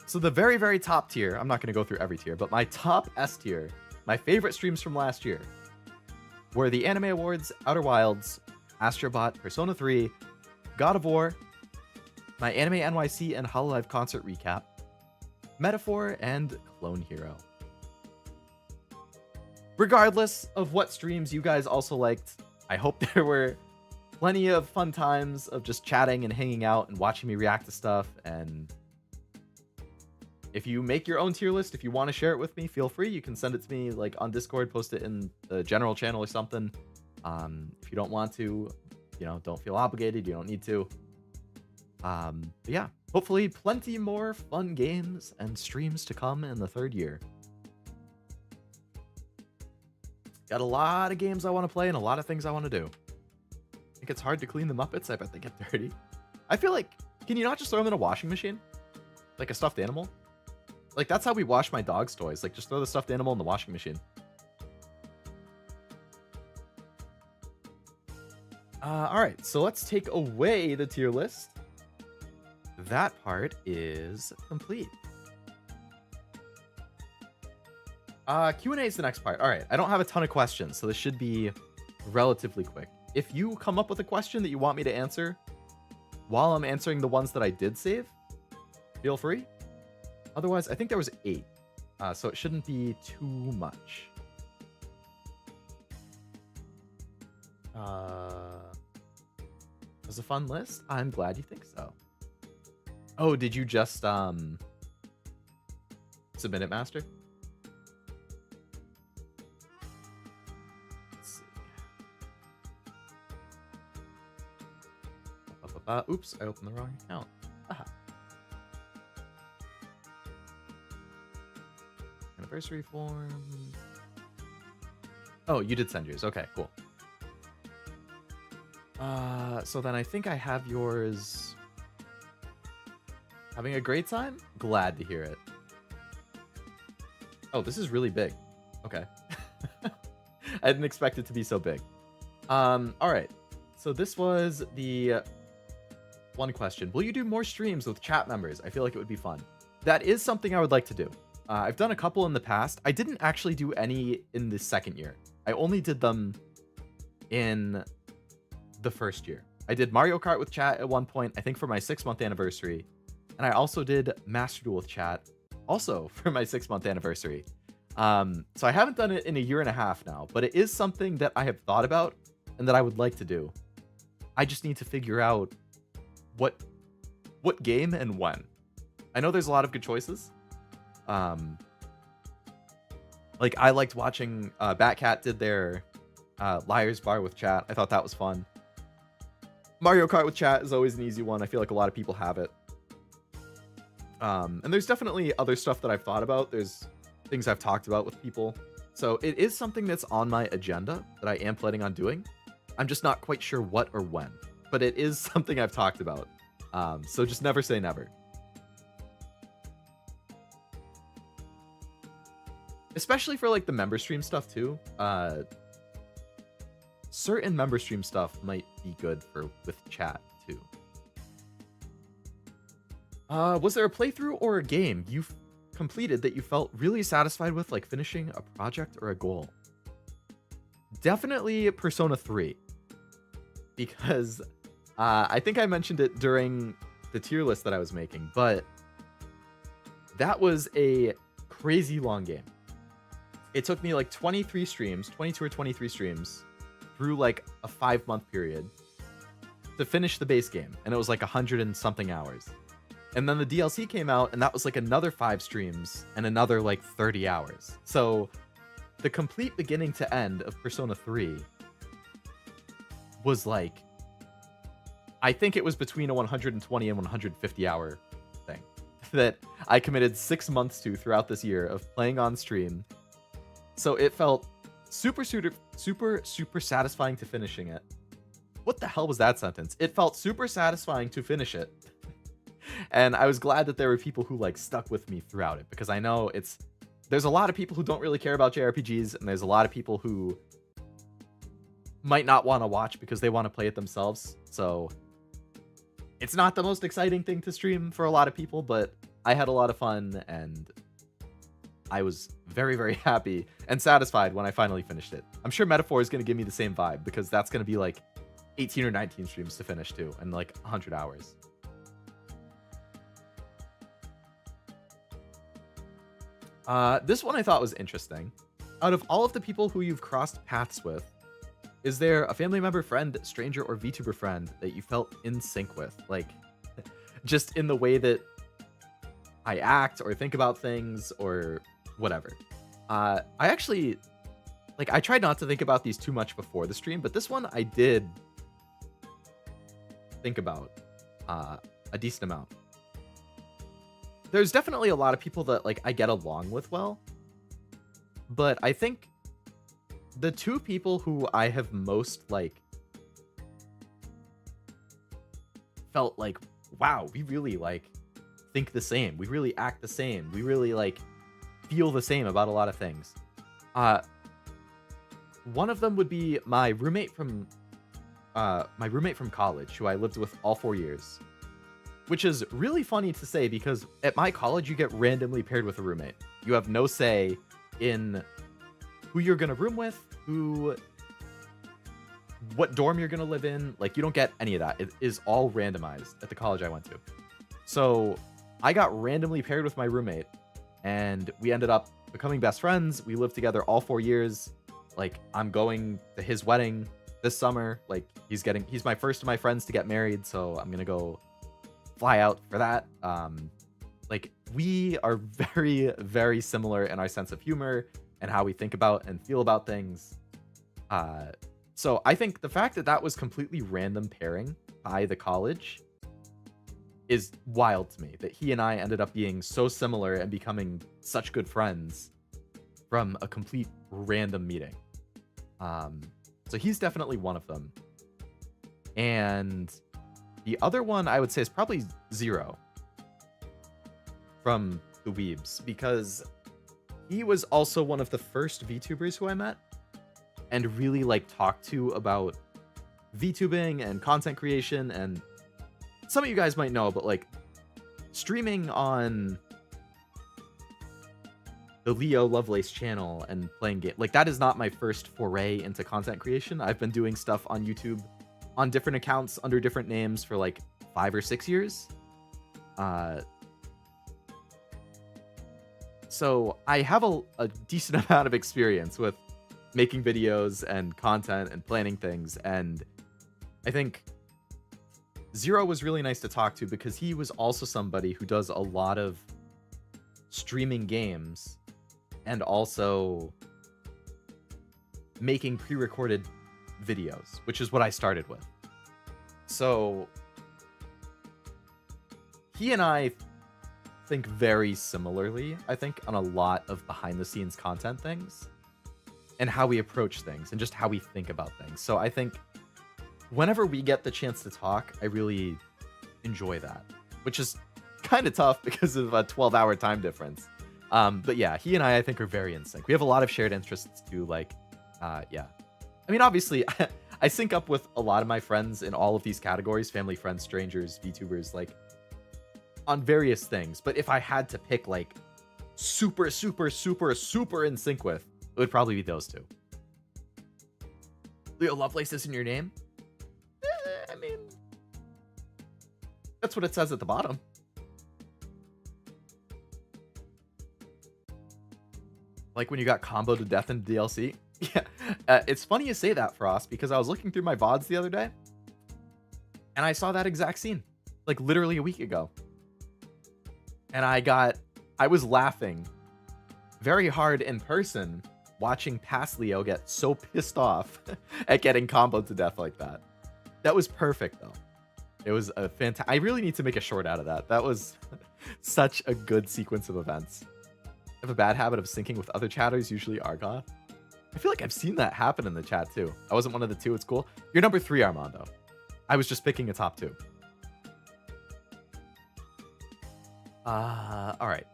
So the very, very top tier, I'm not going to go through every tier, but my top S tier, my favorite streams from last year, were the Anime Awards, Outer Wilds, Astrobot, Persona 3, God of War, my Anime NYC and Hololive concert recap, Metaphor, and Clone Hero. Regardless of what streams you guys also liked, I hope there were plenty of fun times of just chatting and hanging out and watching me react to stuff. And if you make your own tier list, if you want to share it with me, feel free. You can send it to me like on Discord, post it in the general channel or something. If you don't want to, don't feel obligated. You don't need to. But yeah, hopefully plenty more fun games and streams to come in the third year. Got a lot of games I want to play and a lot of things I want to do. I think it's hard to clean the Muppets. I bet they get dirty. I feel like, can you not just throw them in a washing machine? Like a stuffed animal? Like, that's how we wash my dog's toys. Like, just throw the stuffed animal in the washing machine. Alright, so let's take away the tier list. That part is complete. Q&A is the next part. Alright, I don't have a ton of questions, so this should be relatively quick. If you come up with a question that you want me to answer while I'm answering the ones that I did save, feel free. Otherwise, I think there was 8, so it shouldn't be too much. It was a fun list. I'm glad you think so. Oh, did you just submit it, Master? Let's see. Oops, I opened the wrong account. Aha. Anniversary form. Oh, you did send yours. Okay, cool. So then I think I have yours. Having a great time? Glad to hear it. Oh, this is really big. Okay. I didn't expect it to be so big. All right. So this was the one question. Will you do more streams with chat members? I feel like it would be fun. That is something I would like to do. I've done a couple in the past. I didn't actually do any in the second year. I only did them in the first year. I did Mario Kart with chat at one point, I think for my 6-month anniversary. And I also did Master Duel with chat, also for my 6-month anniversary. So I haven't done it in a year and a half now, but it is something that I have thought about and that I would like to do. I just need to figure out what game and when. I know there's a lot of good choices. Like I liked watching Batcat did their Liar's Bar with chat. I thought that was fun. Mario Kart with chat is always an easy one. I feel like a lot of people have it. And there's definitely other stuff that I've thought about. There's things I've talked about with people. So it is something that's on my agenda that I am planning on doing. I'm just not quite sure what or when. But it is something I've talked about. So just never say never. Especially for like the member stream stuff too. Certain member stream stuff might be good with chat too. Was there a playthrough or a game you've completed that you felt really satisfied with, like finishing a project or a goal? Definitely Persona 3. Because I think I mentioned it during the tier list that I was making, but that was a crazy long game. It took me like 23 streams, 22 or 23 streams, through like a 5-month period to finish the base game. And it was like 100 and something hours. And then the DLC came out and that was like another 5 streams and another like 30 hours. So the complete beginning to end of Persona 3 was like, I think it was between a 120 and 150 hour thing that I committed 6 months to throughout this year of playing on stream. So it felt super satisfying to finishing it. What the hell was that sentence? It felt super satisfying to finish it. And I was glad that there were people who like stuck with me throughout it, because I know there's a lot of people who don't really care about JRPGs, and there's a lot of people who might not want to watch because they want to play it themselves. So it's not the most exciting thing to stream for a lot of people, but I had a lot of fun and I was very, very happy and satisfied when I finally finished it. I'm sure Metaphor is going to give me the same vibe, because that's going to be like 18 or 19 streams to finish too, and like 100 hours. This one I thought was interesting. Out of all of the people who you've crossed paths with, Is there a family member, friend, stranger, or VTuber friend that you felt in sync with? Like, just in the way that I act or think about things or whatever. I actually, like, I tried not to think about these too much before the stream, but this one I did think about a decent amount. There's definitely a lot of people that, like, I get along with well, but I think the two people who I have most, like, felt like, wow, we really, like, think the same. We really act the same. We really, like, feel the same about a lot of things. One of them would be my roommate from college, who I lived with all 4 years. Which is really funny to say because at my college, you get randomly paired with a roommate. You have no say in who you're going to room with, what dorm you're going to live in. Like, you don't get any of that. It is all randomized at the college I went to. So I got randomly paired with my roommate and we ended up becoming best friends. We lived together all 4 years. Like, I'm going to his wedding this summer. Like, he's my first of my friends to get married. So I'm going to go fly out for that. Like, we are very, very similar in our sense of humor and how we think about and feel about things. So I think the fact that that was completely random pairing by the college is wild to me, that he and I ended up being so similar and becoming such good friends from a complete random meeting. So he's definitely one of them. And the other one I would say is probably Zero from the Weebs, because he was also one of the first VTubers who I met and really, like, talked to about VTubing and content creation. And some of you guys might know, but, like, streaming on the Leo Lovelace channel and playing game, like, that is not my first foray into content creation. I've been doing stuff on YouTube on different accounts under different names for like 5 or 6 years. So I have a decent amount of experience with making videos and content and planning things. And I think Zero was really nice to talk to because he was also somebody who does a lot of streaming games and also making pre-recorded videos, which is what I started with. So he and I think very similarly, I think, on a lot of behind the scenes content things and how we approach things and just how we think about things. So I think whenever we get the chance to talk, I really enjoy that, which is kind of tough because of a 12-hour time difference. But yeah, he and I think, are very in sync. We have a lot of shared interests too. Like, yeah. I mean, obviously, I sync up with a lot of my friends in all of these categories: family, friends, strangers, VTubers, like, on various things. But if I had to pick, like, super, super, super, super in sync with, it would probably be those two. Leo Lovelace is in your name? I mean, that's what it says at the bottom. Like when you got comboed to death in DLC. Yeah, it's funny you say that, Frost, because I was looking through my VODs the other day, and I saw that exact scene, like, literally a week ago. And I was laughing very hard in person, watching past Leo get so pissed off at getting comboed to death like that. That was perfect, though. It was a fantastic. I really need to make a short out of that. That was such a good sequence of events. I have a bad habit of syncing with other chatters, usually Argoth. I feel like I've seen that happen in the chat too. I wasn't one of the two. It's cool. You're number 3, Armando. I was just picking a top 2. All right.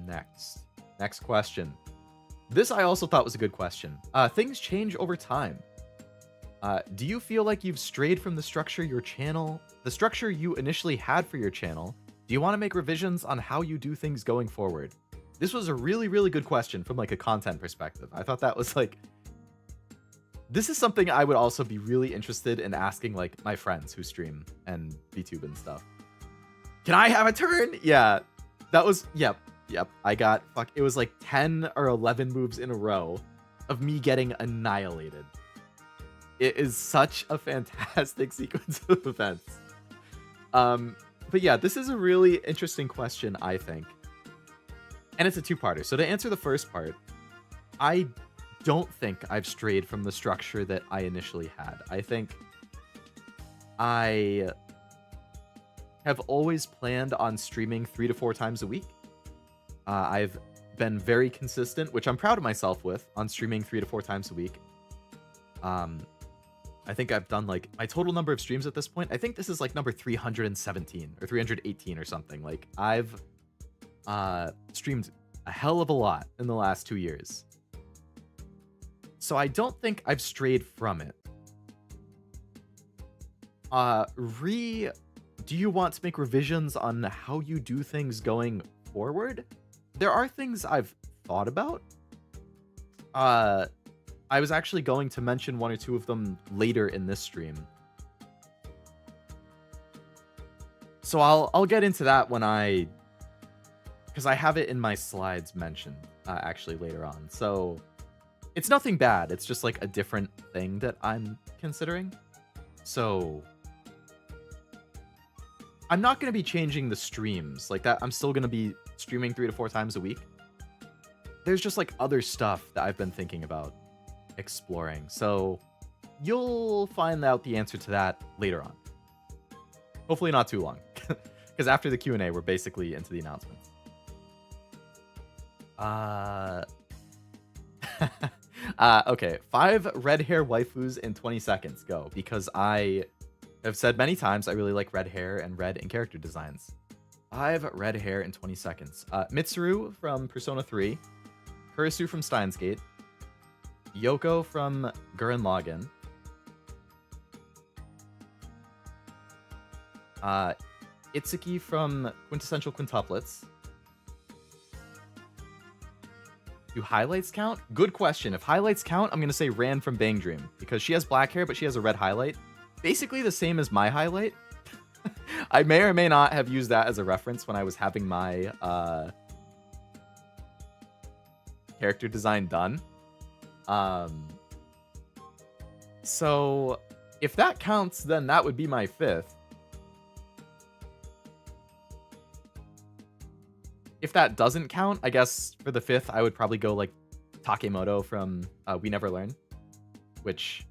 Next question. This I also thought was a good question. Things change over time. Do you feel like you've strayed from the structure you initially had for your channel? Do you want to make revisions on how you do things going forward? This was a really, really good question from, like, a content perspective. I thought that was, like, this is something I would also be really interested in asking, like, my friends who stream and VTube and stuff. Can I have a turn? Yeah, that was, yep. I got, it was like 10 or 11 moves in a row of me getting annihilated. It is such a fantastic sequence of events. But yeah, this is a really interesting question, I think. And it's a two-parter. So to answer the first part, I don't think I've strayed from the structure that I initially had. I think I have always planned on streaming 3 to 4 times a week. I've been very consistent, which I'm proud of myself with, on streaming 3 to 4 times a week. I think I've done like my total number of streams at this point. I think this is like number 317 or 318 or something. Like I've streamed a hell of a lot in the last 2 years. So I don't think I've strayed from it. Do you want to make revisions on how you do things going forward? There are things I've thought about. I was actually going to mention 1 or 2 of them later in this stream. So I'll get into that when because I have it in my slides mentioned actually later on. So it's nothing bad. It's just like a different thing that I'm considering. So I'm not going to be changing the streams like that. I'm still going to be streaming 3 to 4 times a week. There's just like other stuff that I've been thinking about exploring. So you'll find out the answer to that later on. Hopefully not too long. Because after the Q&A, we're basically into the announcements. Okay, 5 red hair waifus in 20 seconds. Go. Because I have said many times I really like red hair and red in character designs. 5 red hair in 20 seconds. Mitsuru from Persona 3. Kurisu from Steins Gate. Yoko from Gurren Lagann. Itsuki from Quintessential Quintuplets. Do highlights count? Good question. If highlights count, I'm going to say Ran from Bang Dream. Because she has black hair, but she has a red highlight. Basically the same as my highlight. I may or may not have used that as a reference when I was having my character design done. So if that counts, then that would be my 5th. If that doesn't count, I guess for the 5th, I would probably go like Takemoto from We Never Learn, which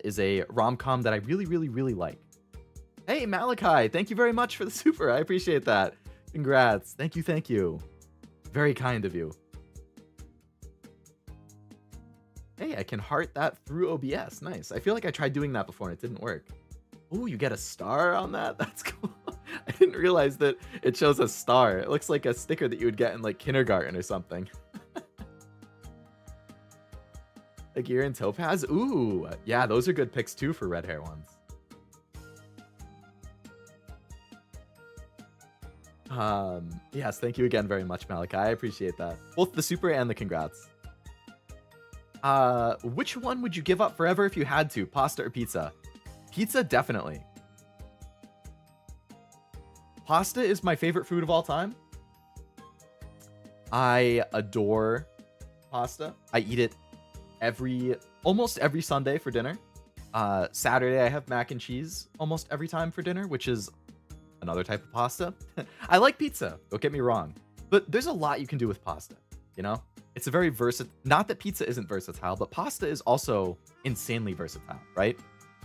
is a rom-com that I really, really, really like. Hey, Malachi, thank you very much for the super. I appreciate that. Congrats. Thank you, thank you. Very kind of you. Hey, I can heart that through OBS. Nice. I feel like I tried doing that before and it didn't work. Ooh, you get a star on that? That's cool. I didn't realize that it shows a star. It looks like a sticker that you would get in like kindergarten or something. Like Gear and Topaz? Ooh, yeah, those are good picks too for red hair ones. Yes, thank you again very much, Malachi. I appreciate that. Both the super and the congrats. Which one would you give up forever if you had to? Pasta or pizza? Pizza, definitely. Pasta is my favorite food of all time. I adore pasta. I eat it almost every Sunday for dinner. Saturday I have mac and cheese almost every time for dinner, which is another type of pasta. I like pizza, don't get me wrong, but there's a lot you can do with pasta, you know? It's a very versatile, not that pizza isn't versatile, but pasta is also insanely versatile, right?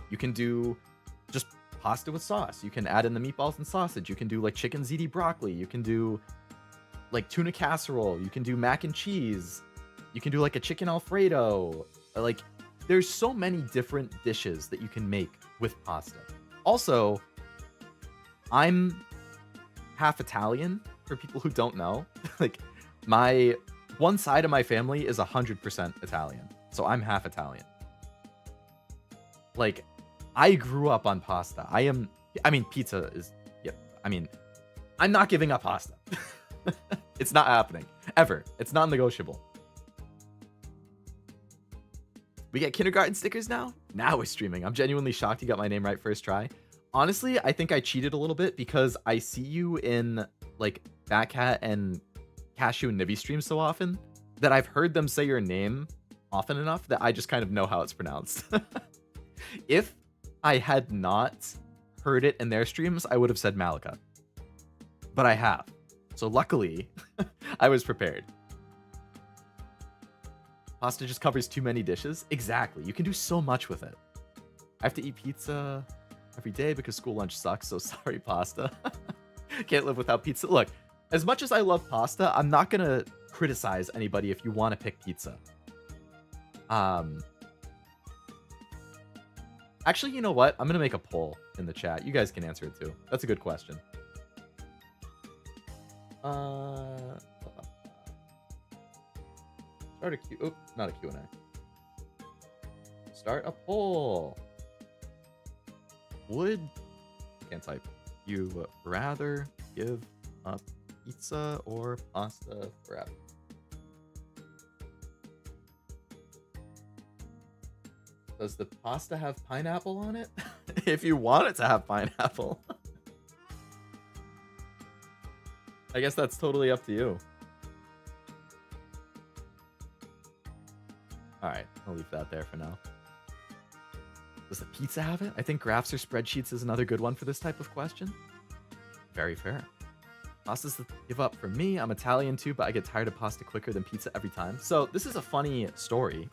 You can do just pasta with sauce. You can add in the meatballs and sausage. You can do like chicken ziti broccoli. You can do like tuna casserole. You can do mac and cheese. You can do like a chicken Alfredo. Like there's so many different dishes that you can make with pasta. Also, I'm half Italian for people who don't know. Like one side of my family is 100% Italian. So I'm half Italian. Like I grew up on pasta. Pizza is, yeah, I'm not giving up pasta. It's not happening. Ever. It's non-negotiable. We get kindergarten stickers now? Now we're streaming. I'm genuinely shocked you got my name right first try. Honestly, I think I cheated a little bit because I see you in like Batcat and Cashew and Nibby streams so often that I've heard them say your name often enough that I just kind of know how it's pronounced. If I had not heard it in their streams, I would have said Malika. But I have. So luckily, I was prepared. Pasta just covers too many dishes? Exactly. You can do so much with it. I have to eat pizza every day because school lunch sucks, so sorry, pasta. Can't live without pizza. Look, as much as I love pasta, I'm not going to criticize anybody if you want to pick pizza. Actually, you know what? I'm going to make a poll in the chat. You guys can answer it too. That's a good question. Start a Q. Oh, not a Q&A. Start a poll. Would, can't type, you rather give up pizza or pasta forever? Does the pasta have pineapple on it? If you want it to have pineapple. I guess that's totally up to you. Alright, I'll leave that there for now. Does the pizza have it? I think graphs or spreadsheets is another good one for this type of question. Very fair. Pasta's the give up for me. I'm Italian too, but I get tired of pasta quicker than pizza every time. So this is a funny story.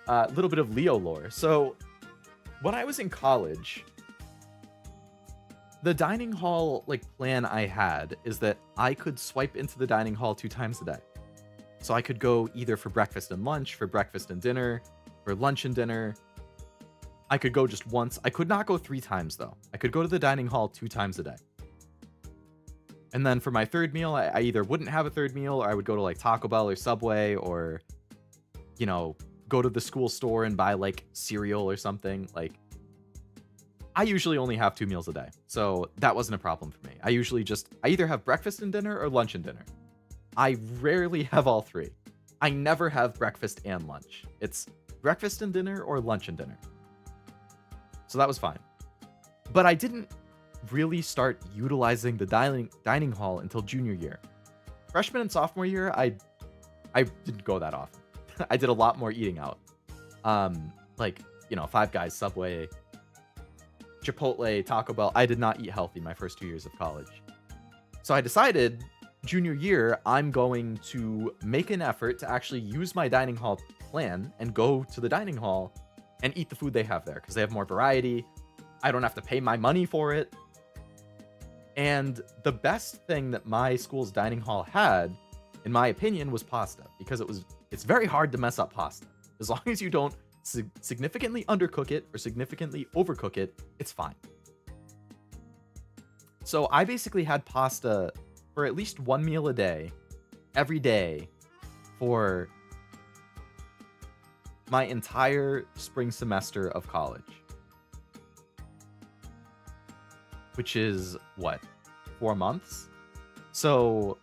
A little bit of Leo lore. So when I was in college, the dining hall plan I had is that I could swipe into the dining hall 2 times a day. So I could go either for breakfast and lunch, for breakfast and dinner, for lunch and dinner. I could go just once. I could not go 3 times though. I could go to the dining hall 2 times a day. And then for my third meal, I either wouldn't have a third meal, or I would go to Taco Bell or Subway, or, you know, go to the school store and buy cereal or something. I usually only have 2 meals a day, so that wasn't a problem for me. I either have breakfast and dinner or lunch and dinner. I rarely have all 3. I never have breakfast and lunch. It's breakfast and dinner or lunch and dinner. So that was fine. But I didn't really start utilizing the dining hall until junior year. Freshman and sophomore year, I didn't go that often. I did a lot more eating out. Five Guys, Subway, Chipotle, Taco Bell. I did not eat healthy my first 2 years of college. So I decided junior year, I'm going to make an effort to actually use my dining hall plan and go to the dining hall and eat the food they have there because they have more variety. I don't have to pay my money for it. And the best thing that my school's dining hall had, in my opinion, was pasta, because it's very hard to mess up pasta. As long as you don't significantly undercook it or significantly overcook it, it's fine. So I basically had pasta for at least 1 meal a day, every day, for my entire spring semester of college. Which is, what, 4 months? So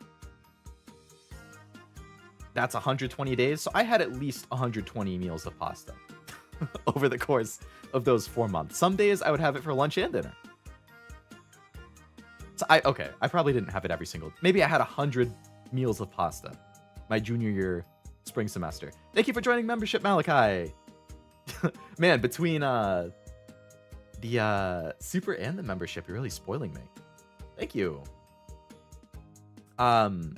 that's 120 days. So I had at least 120 meals of pasta over the course of those 4 months. Some days I would have it for lunch and dinner. So I probably didn't have it every single. Maybe I had 100 meals of pasta my junior year spring semester. Thank you for joining membership, Malachi. Man, between the super and the membership, you're really spoiling me. Thank you. In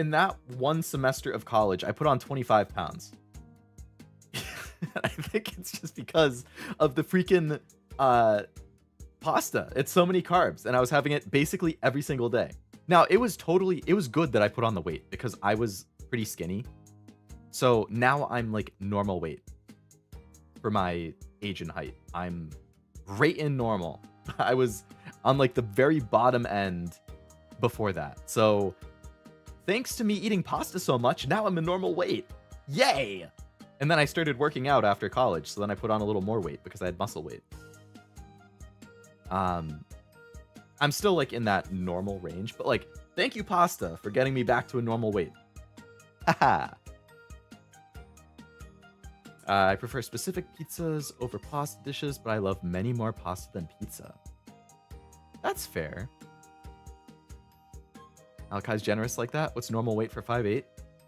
that 1 semester of college, I put on 25 pounds. I think it's just because of the freaking pasta. It's so many carbs, and I was having it basically every single day. Now, it was good that I put on the weight because I was pretty skinny. So now I'm normal weight for my age and height. I'm right in normal. I was on the very bottom end before that. So thanks to me eating pasta so much, now I'm a normal weight. Yay! And then I started working out after college, so then I put on a little more weight because I had muscle weight. I'm still in that normal range, but thank you, pasta, for getting me back to a normal weight. Haha. I prefer specific pizzas over pasta dishes, but I love many more pasta than pizza. That's fair. Malachi's generous like that. What's normal weight for 5'8"?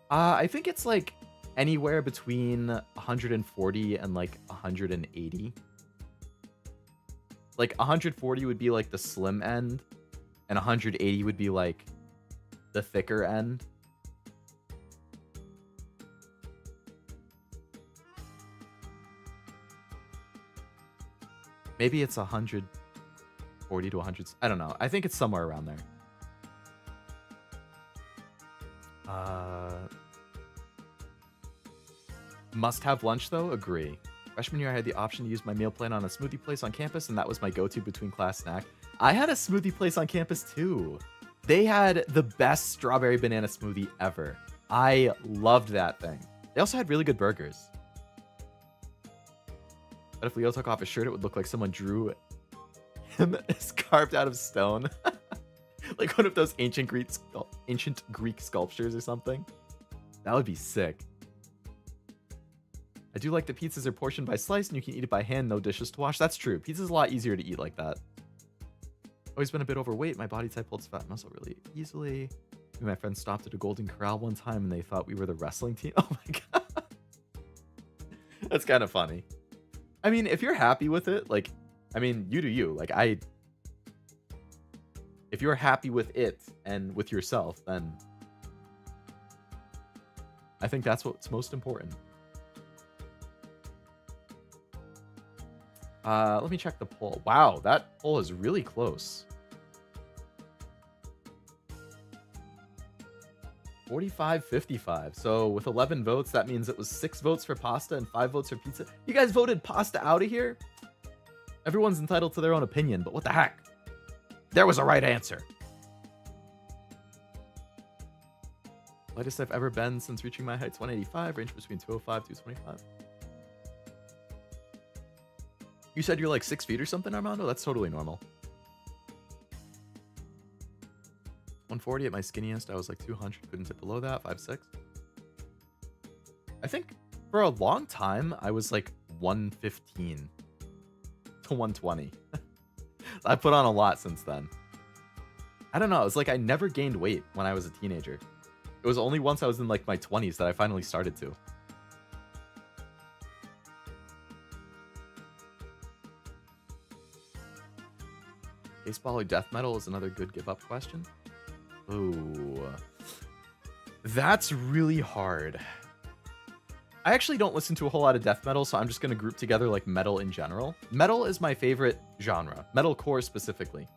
I think it's like anywhere between 140 and like 180. Like 140 would be like the slim end, and 180 would be like the thicker end. Maybe it's 140 to 100. I don't know. I think it's somewhere around there. Must have lunch though? Agree. Freshman year, I had the option to use my meal plan on a smoothie place on campus, and that was my go-to between class snack. I had a smoothie place on campus too. They had the best strawberry banana smoothie ever. I loved that thing. They also had really good burgers. But if Leo took off his shirt, it would look like someone drew him as carved out of stone. Like one of those ancient Greek sculptures or something. That would be sick. I do like the pizzas are portioned by slice and you can eat it by hand, no dishes to wash. That's true. Pizza's a lot easier to eat like that. Always been a bit overweight. My body type holds fat muscle really easily. Me and my friends stopped at a Golden Corral one time and they thought we were the wrestling team. Oh my god. That's kind of funny. I mean, if you're happy with it, like, I mean, you do you. Like, if you're happy with it and with yourself, then I think that's what's most important. Let me check the poll. Wow, that poll is really close. 45-55. So with 11 votes, that means it was 6 votes for pasta and 5 votes for pizza. You guys voted pasta out of here? Everyone's entitled to their own opinion, but what the heck? There was a right answer. Lightest I've ever been since reaching my height's 185, range between 205 to 225. You said you're like 6 feet or something, Armando? That's totally normal. 140 at my skinniest. I was like 200. Couldn't dip below that. 5'6". I think for a long time, I was like 115 to 120. I put on a lot since then. I don't know. It's like I never gained weight when I was a teenager. It was only once I was in like my 20s that I finally started to. Baseball or death metal is another good give up question. Ooh. That's really hard. I actually don't listen to a whole lot of death metal, so I'm just going to group together like metal in general. Metal is my favorite genre. Metalcore specifically.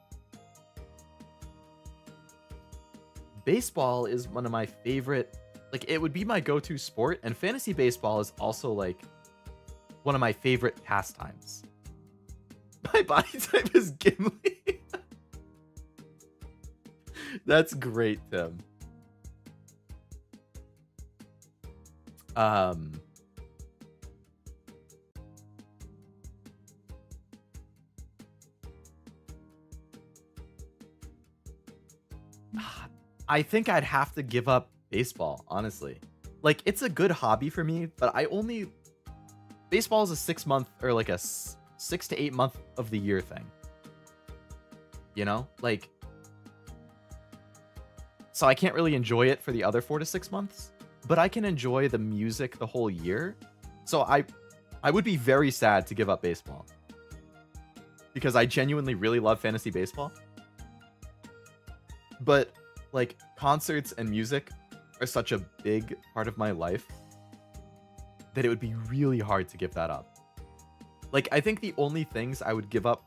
Baseball is one of my favorite, like it would be my go-to sport, and fantasy baseball is also like one of my favorite pastimes. My body type is Gimli. That's great, Tim. I think I'd have to give up baseball, honestly. Like, it's a good hobby for me, but baseball is a 6 month or like a 6 to 8 month of the year thing. You know, like, so I can't really enjoy it for the other 4 to 6 months, but I can enjoy the music the whole year. So I would be very sad to give up baseball because I genuinely really love fantasy baseball. But like concerts and music are such a big part of my life that it would be really hard to give that up. Like, I think the only things I would give up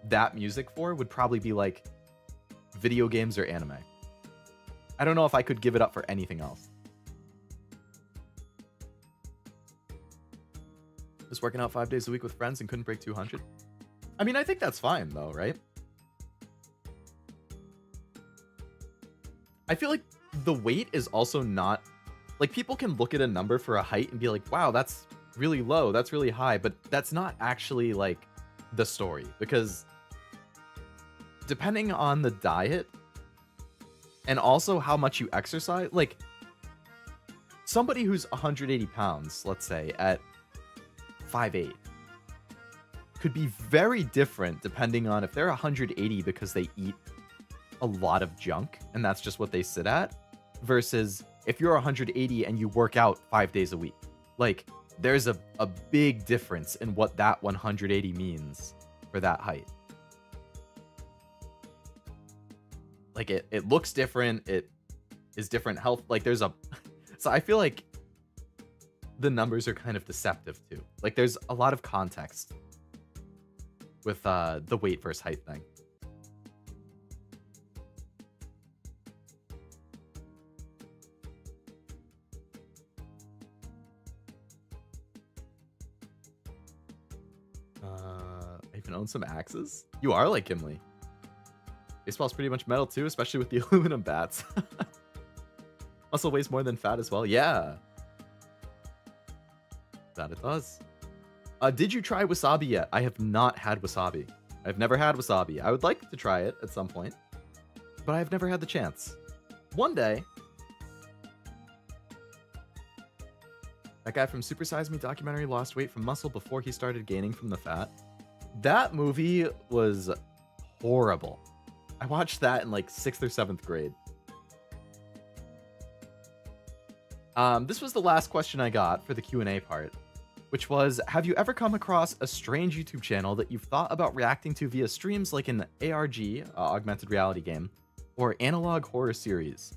that music for would probably be like video games or anime. I don't know if I could give it up for anything else. Just working out 5 days a week with friends and couldn't break 200. I mean, I think that's fine though, right? I feel like the weight is also not, like, people can look at a number for a height and be like, wow, that's really low, that's really high, but that's not actually like the story, because depending on the diet and also how much you exercise, like somebody who's 180 pounds, let's say at 5'8", could be very different depending on if they're 180 because they eat a lot of junk and that's just what they sit at, versus if you're 180 and you work out 5 days a week. Like, there's a big difference in what that 180 means for that height. Like, it looks different. It is different health. Like, there's a... So I feel like the numbers are kind of deceptive, too. Like, there's a lot of context with the weight versus height thing. I even own some axes. You are like Gimli. Baseball's pretty much metal too, especially with the aluminum bats. Muscle weighs more than fat as well. Yeah. That it does. Did you try wasabi yet? I have not had wasabi. I've never had wasabi. I would like to try it at some point, but I've never had the chance. One day. That guy from Super Size Me documentary lost weight from muscle before he started gaining from the fat. That movie was horrible. I watched that in like 6th or 7th grade. This was the last question I got for the Q&A part, which was, have you ever come across a strange YouTube channel that you've thought about reacting to via streams like an ARG, augmented reality game, or analog horror series?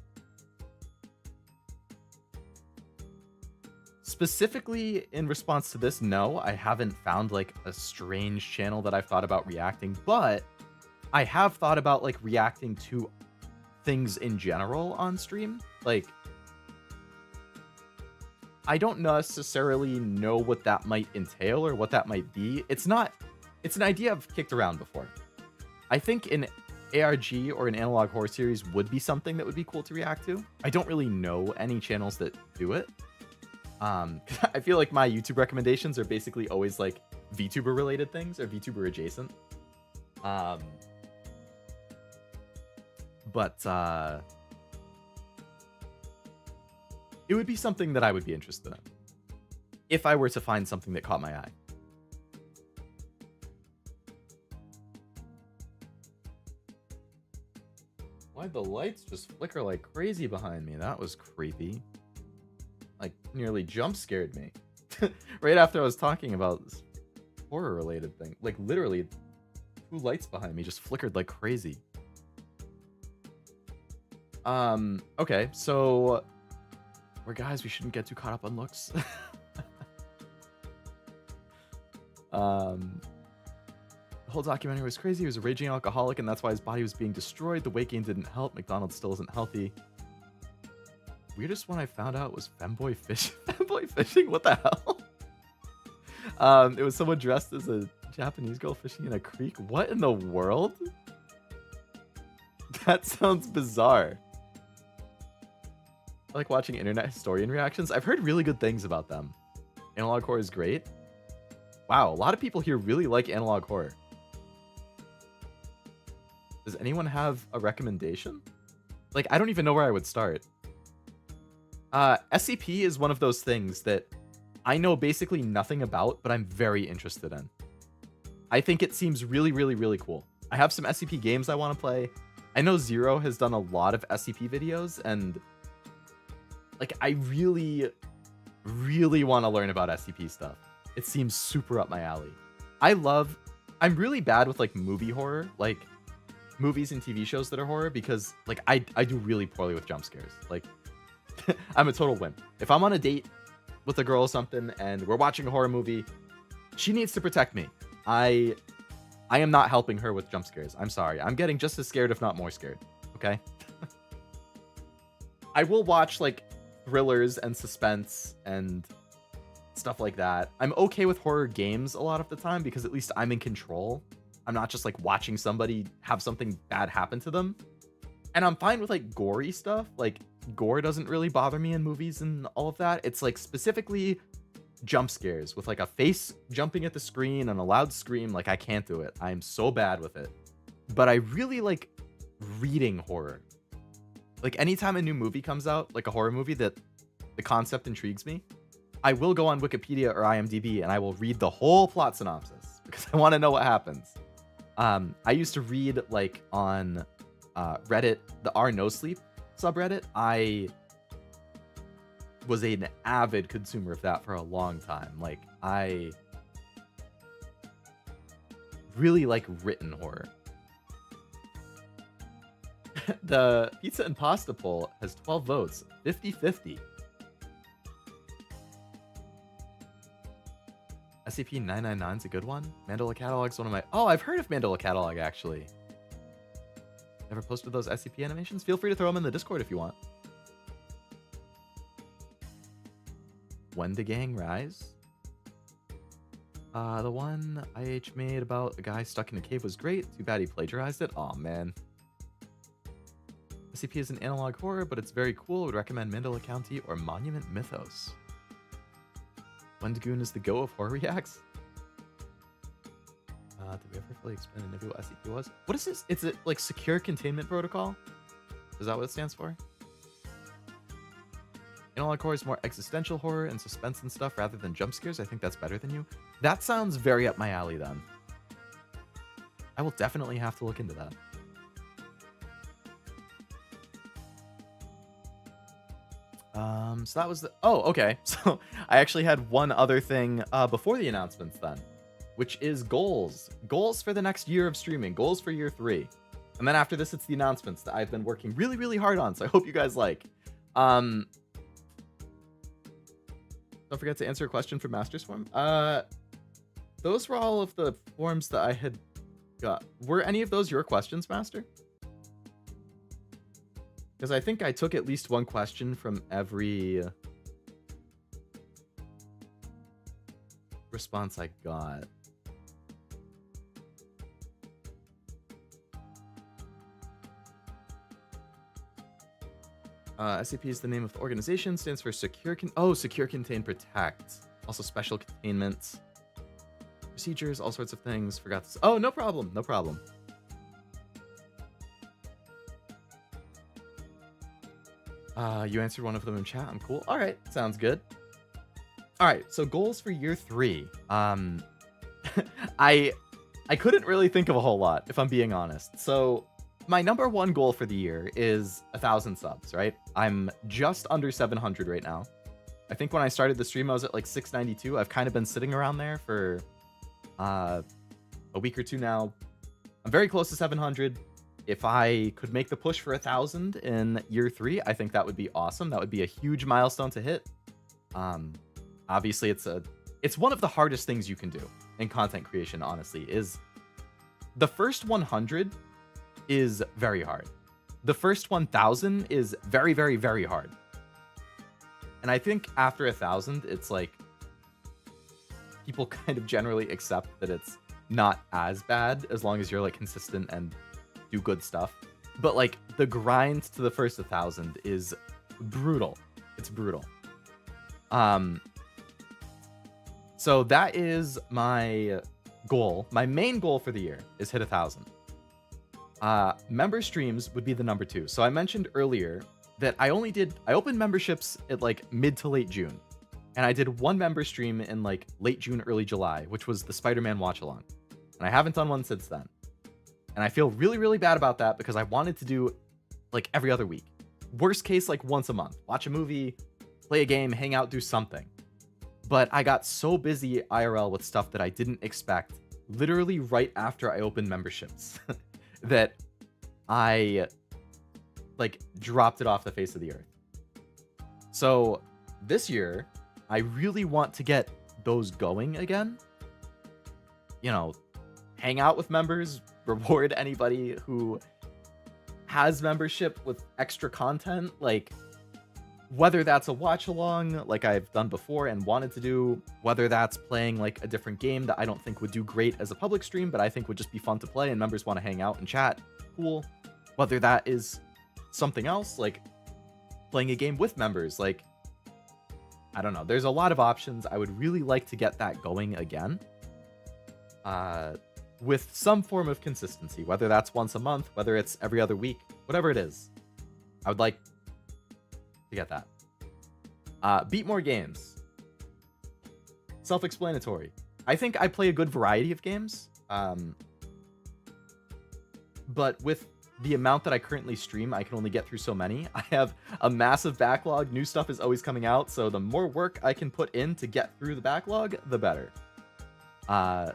Specifically in response to this, no, I haven't found like a strange channel that I've thought about reacting, but I have thought about like reacting to things in general on stream. Like, I don't necessarily know what that might entail or what that might be. It's an idea I've kicked around before. I think an ARG or an analog horror series would be something that would be cool to react to. I don't really know any channels that do it. I feel like my YouTube recommendations are basically always like VTuber related things or VTuber adjacent. But it would be something that I would be interested in if I were to find something that caught my eye. Why'd the lights just flicker like crazy behind me? That was creepy. Like, nearly jump scared me. Right after I was talking about this horror related thing. Like, literally, 2 lights behind me just flickered like crazy. Okay, so guys, we shouldn't get too caught up on looks. The whole documentary was crazy. He was a raging alcoholic, and that's why his body was being destroyed. The weight gain didn't help. McDonald's still isn't healthy. Weirdest one I found out was femboy fishing. Femboy fishing? What the hell? It was someone dressed as a Japanese girl fishing in a creek. What in the world? That sounds bizarre. I like watching internet historian reactions. I've heard really good things about them. Analog horror is great. Wow, a lot of people here really like analog horror. Does anyone have a recommendation? Like, I don't even know where I would start. SCP is one of those things that I know basically nothing about, but I'm very interested in. I think it seems really, really, really cool. I have some SCP games I want to play. I know Zero has done a lot of SCP videos, and like, I really, really want to learn about SCP stuff. It seems super up my alley. I'm really bad with like movie horror, like movies and TV shows that are horror, because like I do really poorly with jump scares. Like, I'm a total wimp. If I'm on a date with a girl or something and we're watching a horror movie, she needs to protect me. I am not helping her with jump scares. I'm sorry. I'm getting just as scared, if not more scared. Okay? I will watch like thrillers and suspense and stuff like that. I'm okay with horror games a lot of the time because at least I'm in control. I'm not just like watching somebody have something bad happen to them. And I'm fine with like gory stuff. Like, gore doesn't really bother me in movies and all of that. It's like specifically jump scares with like a face jumping at the screen and a loud scream. Like, I can't do it. I'm so bad with it. But I really like reading horror. Like, anytime a new movie comes out, like a horror movie that the concept intrigues me, I will go on Wikipedia or IMDb and I will read the whole plot synopsis because I want to know what happens. I used to read like on Reddit, the R No Sleep subreddit. I was an avid consumer of that for a long time. Like, I really like written horror. The pizza and pasta poll has 12 votes, 50-50. SCP-999 is a good one. Mandala Catalog's one of my... Oh, I've heard of Mandala Catalog, actually. Never posted those SCP animations? Feel free to throw them in the Discord if you want. When the Gang Rise? The one IH made about a guy stuck in a cave was great. Too bad he plagiarized it. Aw, man. SCP is an analog horror, but it's very cool. Would recommend Mandala County or Monument Mythos. Wendigoon is the go of horror reacts. Did we ever fully explain what SCP was? What is this? It's a like secure containment protocol? Is that what it stands for? Analog horror is more existential horror and suspense and stuff rather than jump scares. I think that's better than you. That sounds very up my alley then. I will definitely have to look into that. So that was the... Oh, okay. So I actually had one other thing before the announcements then, which is goals. Goals for the next year of streaming. Goals for year 3. And then after this, it's the announcements that I've been working really, really hard on. So I hope you guys like. Don't forget to answer a question from Master's Form. Those were all of the forms that I had got. Were any of those your questions, Master? Because I think I took at least one question from every response I got. SCP is the name of the organization, stands for Secure Secure Contain Protect. Also special containment. Procedures, all sorts of things. Forgot this. Oh, no problem. No problem. You answered one of them in chat. I'm cool. All right. Sounds good. All right. So goals for year 3. I couldn't really think of a whole lot, if I'm being honest. So my number one goal for the year is 1,000 subs, right? I'm just under 700 right now. I think when I started the stream, I was at like 692. I've kind of been sitting around there for a week or two now. I'm very close to 700. If I could make the push for 1,000 in year 3, I think that would be awesome. That would be a huge milestone to hit. Obviously, it's one of the hardest things you can do in content creation, honestly, is the first 100 is very hard. The first 1,000 is very, very, very hard. And I think after 1,000, it's like people kind of generally accept that it's not as bad as long as you're like consistent and do good stuff. But like the grind to the first 1,000 is brutal. It's brutal. So that is my goal. My main goal for the year is hit 1,000. Member streams would be the number 2. So I mentioned earlier that I opened memberships at like mid to late June. And I did one member stream in like late June, early July, which was the Spider-Man watch along. And I haven't done one since then. And I feel really, really bad about that because I wanted to do like every other week. Worst case, like once a month. Watch a movie, play a game, hang out, do something. But I got so busy IRL with stuff that I didn't expect literally right after I opened memberships that I like dropped it off the face of the earth. So this year, I really want to get those going again. You know, hang out with members, reward anybody who has membership with extra content, like whether that's a watch along like I've done before and wanted to do, whether that's playing like a different game that I don't think would do great as a public stream, but I think would just be fun to play and members want to hang out and chat, cool. Whether that is something else, like playing a game with members, like, I don't know. There's a lot of options. I would really like to get that going again. With some form of consistency, whether that's once a month, whether it's every other week, whatever it is. I would like to get that. Beat more games. Self-explanatory. I think I play a good variety of games. But with the amount that I currently stream, I can only get through so many. I have a massive backlog. New stuff is always coming out, so the more work I can put in to get through the backlog, the better. I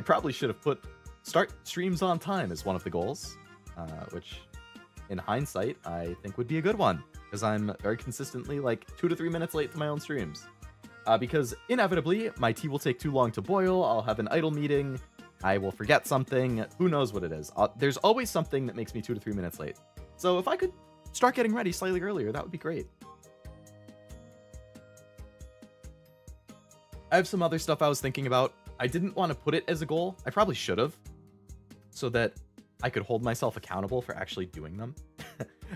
probably should have put start streams on time as one of the goals, which in hindsight, I think would be a good one, because I'm very consistently like 2 to 3 minutes late to my own streams. Because inevitably, my tea will take too long to boil, I'll have an idle meeting, I will forget something, who knows what it is. There's always something that makes me 2 to 3 minutes late. So if I could start getting ready slightly earlier, that would be great. I have some other stuff I was thinking about. I didn't want to put it as a goal. I probably should have, so that I could hold myself accountable for actually doing them.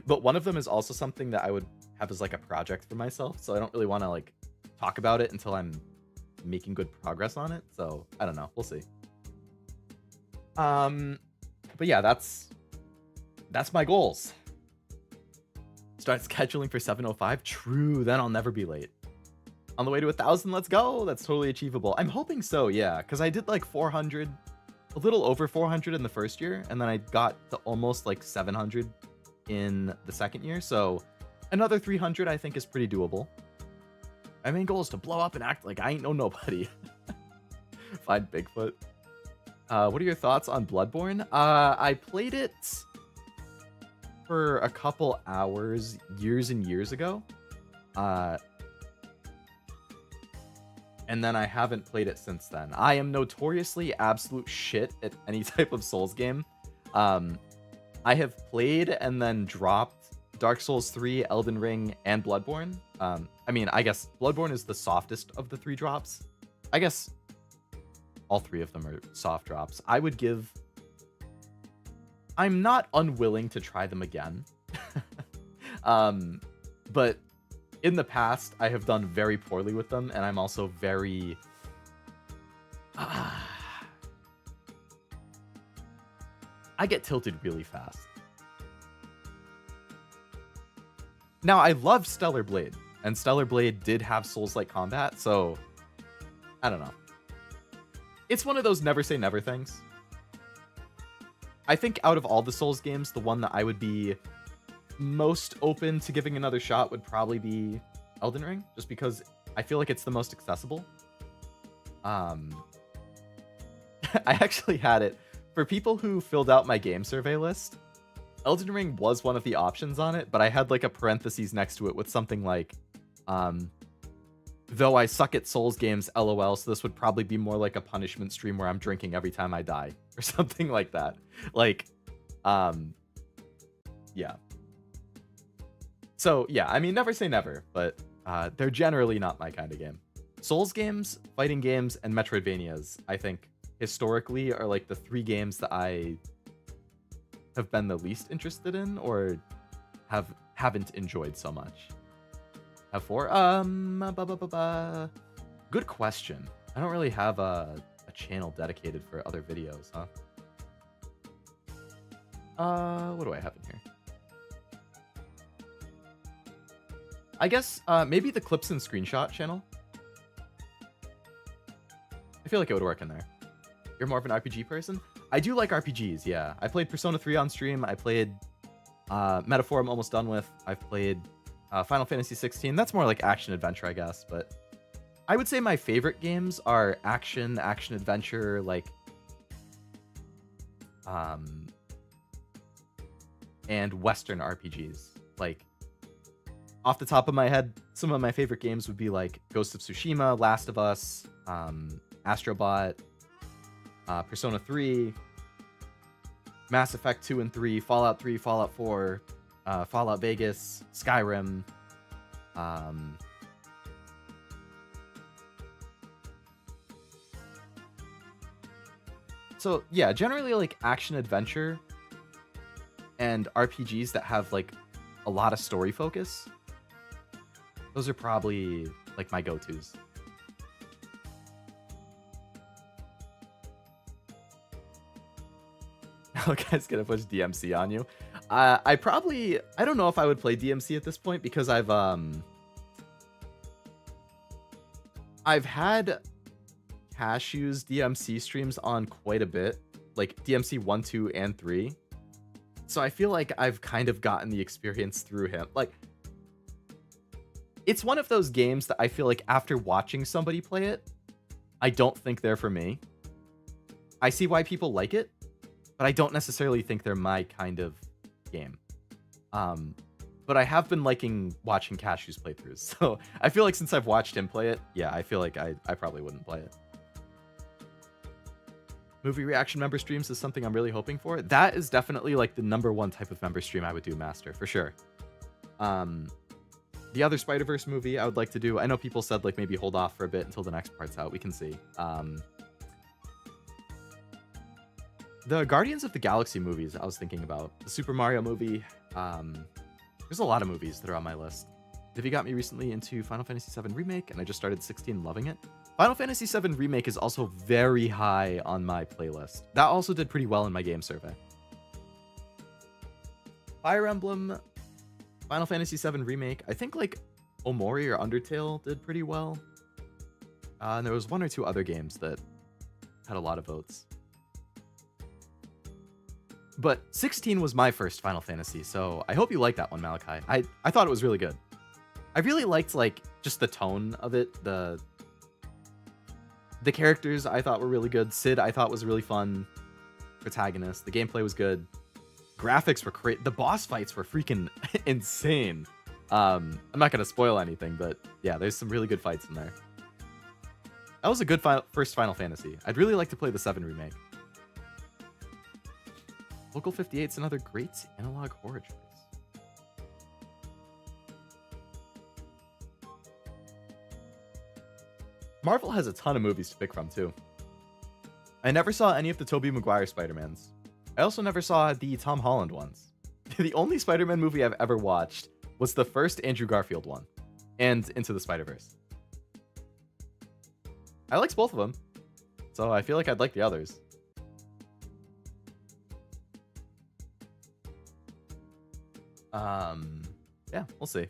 But one of them is also something that I would have as like a project for myself, so I don't really want to like talk about it until I'm making good progress on it. So I don't know, we'll see. But yeah, that's my goals. Start scheduling for 7:05. True, then I'll never be late. On the way to 1,000, let's go. That's totally achievable. I'm hoping so, yeah, because I did like 400, a little over 400 in the first year, and then I got to almost like 700 in the second year. So another 300 I think is pretty doable. My main goal is to blow up and act like I ain't know nobody. Find Bigfoot. What are your thoughts on Bloodborne? I played it for a couple hours years and years ago. And then I haven't played it since then. I am notoriously absolute shit at any type of Souls game. I have played and then dropped Dark Souls 3, Elden Ring, and Bloodborne. I mean, I guess Bloodborne is the softest of the 3 drops. I guess all 3 of them are soft drops. I would give... I'm not unwilling to try them again. But in the past, I have done very poorly with them, and I'm also very... I get tilted really fast. Now, I love Stellar Blade, and Stellar Blade did have Souls-like combat, so I don't know. It's one of those never say never things. I think out of all the Souls games, the one that I would be most open to giving another shot would probably be Elden Ring, just because I feel like it's the most accessible. I actually had it for people who filled out my game survey list. Elden Ring was one of the options on it, but I had like a parentheses next to it with something like, though I suck at Souls games, LOL, so this would probably be more like a punishment stream where I'm drinking every time I die, or something like that. Like, yeah. So, yeah, I mean, never say never, but they're generally not my kind of game. Souls games, fighting games, and Metroidvanias, I think, historically, are like the 3 games that I have been the least interested in, or haven't enjoyed so much. Have 4? Good question. I don't really have a channel dedicated for other videos, huh? What do I have in here? I guess maybe the clips and screenshot channel. I feel like it would work in there. You're more of an RPG person? I do like RPGs, yeah. I played Persona 3 on stream. I played Metaphor I'm almost done with. I've played Final Fantasy 16. That's more like action-adventure, I guess. But I would say my favorite games are action-adventure, like... and Western RPGs. Like, off the top of my head, some of my favorite games would be like Ghost of Tsushima, Last of Us, Astrobot, Persona 3, Mass Effect 2 and 3, Fallout 3, Fallout 4, Fallout Vegas, Skyrim. So yeah, generally like action-adventure and RPGs that have like a lot of story focus. Those are probably like my go-tos. Oh, guys, gonna push DMC on you. I don't know if I would play DMC at this point, because I've had Cashew's DMC streams on quite a bit, like DMC 1, 2, and 3. So I feel like I've kind of gotten the experience through him. Like, it's one of those games that I feel like after watching somebody play it, I don't think they're for me. I see why people like it, but I don't necessarily think they're my kind of game. But I have been liking watching Cashew's playthroughs. So I feel like since I've watched him play it, yeah, I feel like I probably wouldn't play it. Movie reaction member streams is something I'm really hoping for. That is definitely like the #1 type of member stream I would do, Master, for sure. The other Spider-Verse movie I would like to do, I know people said like maybe hold off for a bit until the next part's out. We can see. The Guardians of the Galaxy movies I was thinking about. The Super Mario movie. There's a lot of movies that are on my list. Divi got me recently into Final Fantasy VII Remake, and I just started 16 loving it. Final Fantasy VII Remake is also very high on my playlist. That also did pretty well in my game survey. Fire Emblem, Final Fantasy VII Remake, I think like Omori or Undertale did pretty well. And there was 1 or 2 other games that had a lot of votes. But 16 was my first Final Fantasy, so I hope you like that one, Malachi. I thought it was really good. I really liked like just the tone of it. The characters I thought were really good. Sid I thought was a really fun protagonist. The gameplay was good. Graphics were great. The boss fights were freaking insane. I'm not gonna spoil anything, but yeah, there's some really good fights in there. That was a good first Final Fantasy. I'd really like to play the 7 remake. Local 58's another great analog horror choice. Marvel has a ton of movies to pick from, too. I never saw any of the Tobey Maguire Spider-Mans. I also never saw the Tom Holland ones. The only Spider-Man movie I've ever watched was the first Andrew Garfield one, and Into the Spider-Verse. I liked both of them, so I feel like I'd like the others. Yeah, we'll see.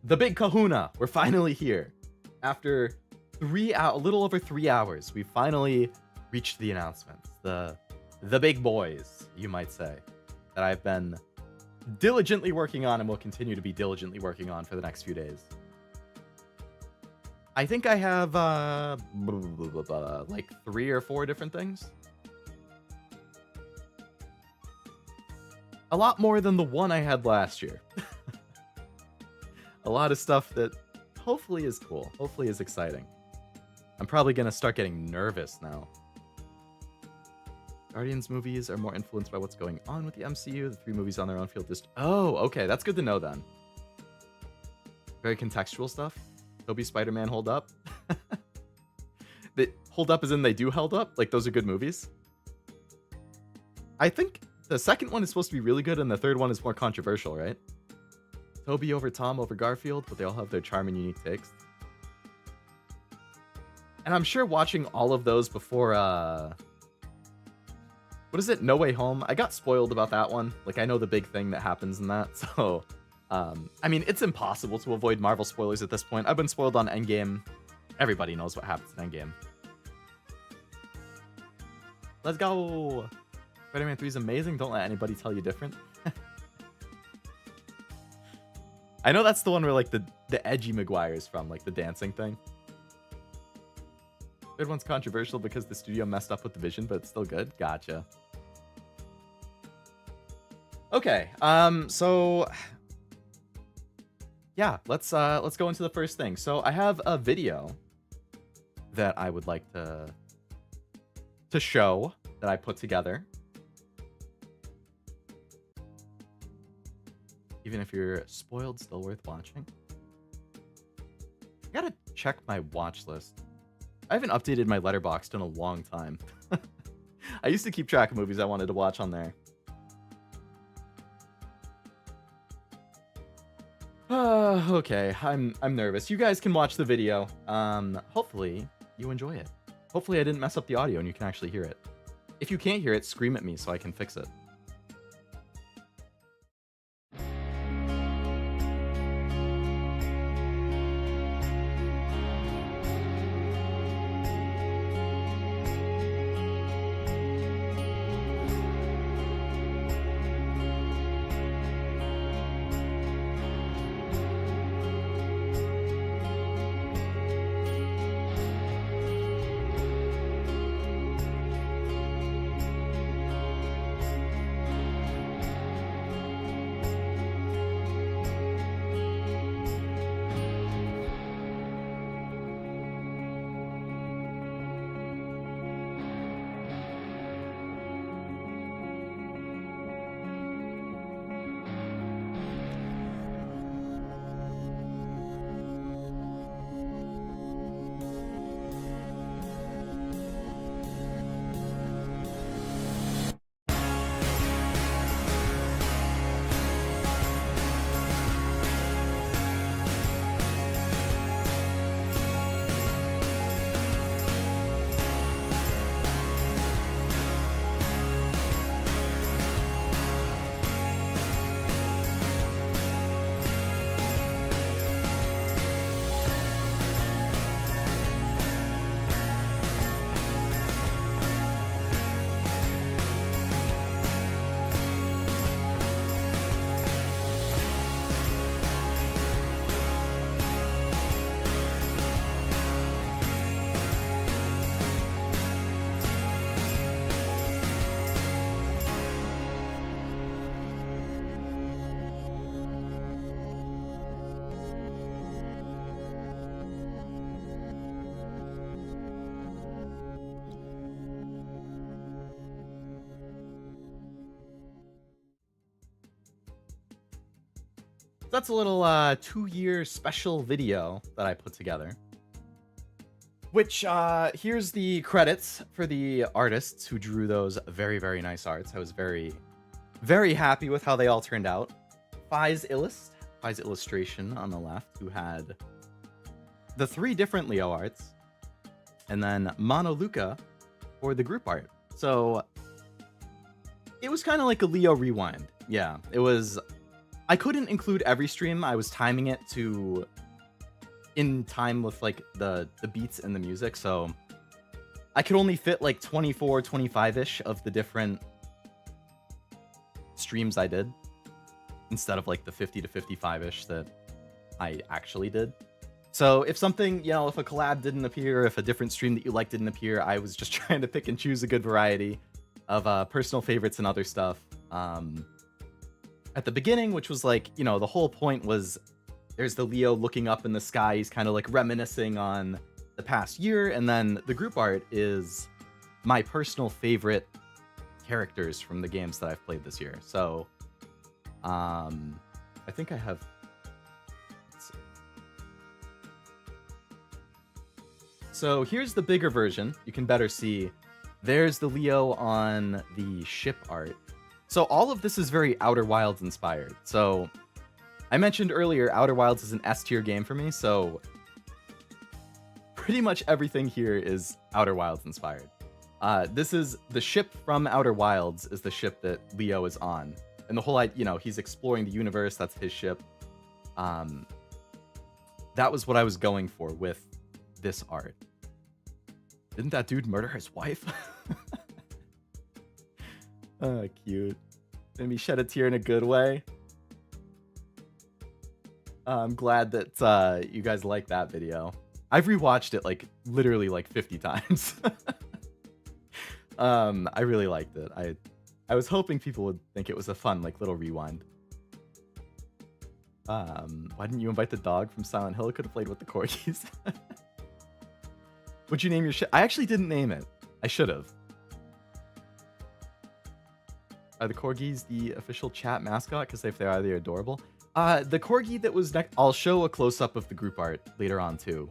The big kahuna, we're finally here. After a little over 3 hours, we finally reached the announcements. The big boys, you might say, that I've been diligently working on and will continue to be diligently working on for the next few days. I think I have like 3 or 4 different things. A lot more than the one I had last year. A lot of stuff that hopefully is cool, hopefully is exciting. I'm probably gonna start getting nervous now. Guardians movies are more influenced by what's going on with the MCU. The 3 movies on their own feel just... Oh, okay, that's good to know then. Very contextual stuff. Tobey Spider-Man hold up. They hold up as in they do held up? Like, those are good movies? I think the second one is supposed to be really good, and the third one is more controversial, right? Tobey over Tom over Garfield, but they all have their charm and unique takes. And I'm sure watching all of those before, what is it? No Way Home? I got spoiled about that one. Like, I know the big thing that happens in that, so... I mean, it's impossible to avoid Marvel spoilers at this point. I've been spoiled on Endgame. Everybody knows what happens in Endgame. Let's go! Spider-Man 3 is amazing. Don't let anybody tell you different. I know that's the one where, like, the edgy Maguire's from, like, the dancing thing. Third one's controversial because the studio messed up with the vision, but it's still good. Gotcha. Okay, so... yeah, let's go into the first thing. So I have a video that I would like to show that I put together. Even if you're spoiled, still worth watching. I gotta check my watch list. I haven't updated my Letterboxd in a long time. I used to keep track of movies I wanted to watch on there. Okay, I'm nervous. You guys can watch the video. Hopefully you enjoy it. Hopefully I didn't mess up the audio and you can actually hear it. If you can't hear it, scream at me so I can fix it. That's a little 2-year special video that I put together. Which, here's the credits for the artists who drew those very, very nice arts. I was very, very happy with how they all turned out. Fi's Illustration on the left, who had the 3 different Leo arts, and then Monoluca for the group art. So it was kind of like a Leo rewind. Yeah, it was. I couldn't include every stream. I was timing it to in time with like the beats and the music, so I could only fit like 24, 25-ish of the different streams I did, instead of like the 50 to 55-ish that I actually did. So if something, you know, if a collab didn't appear, if a different stream that you like didn't appear, I was just trying to pick and choose a good variety of personal favorites and other stuff. At the beginning, which was like, you know, the whole point was there's the Leo looking up in the sky. He's kind of like reminiscing on the past year. And then the group art is my personal favorite characters from the games that I've played this year. So I think I have. Let's see. So here's the bigger version. You can better see. There's the Leo on the ship art. So all of this is very Outer Wilds inspired. So I mentioned earlier, Outer Wilds is an S tier game for me, so pretty much everything here is Outer Wilds inspired. This is the ship from Outer Wilds is the ship that Leo is on. And the whole, you know, he's exploring the universe, that's his ship. That was what I was going for with this art. Didn't that dude murder his wife? Oh, cute. Made me shed a tear in a good way. I'm glad that you guys like that video. I've rewatched it like literally like 50 times. I really liked it. I was hoping people would think it was a fun like little rewind. Why didn't you invite the dog from Silent Hill? It could have played with the corgis. Would you name your ship? I actually didn't name it. I should have. Are the corgis the official chat mascot? Because if they are, they're adorable. The corgi that was next, I'll show a close-up of the group art later on too.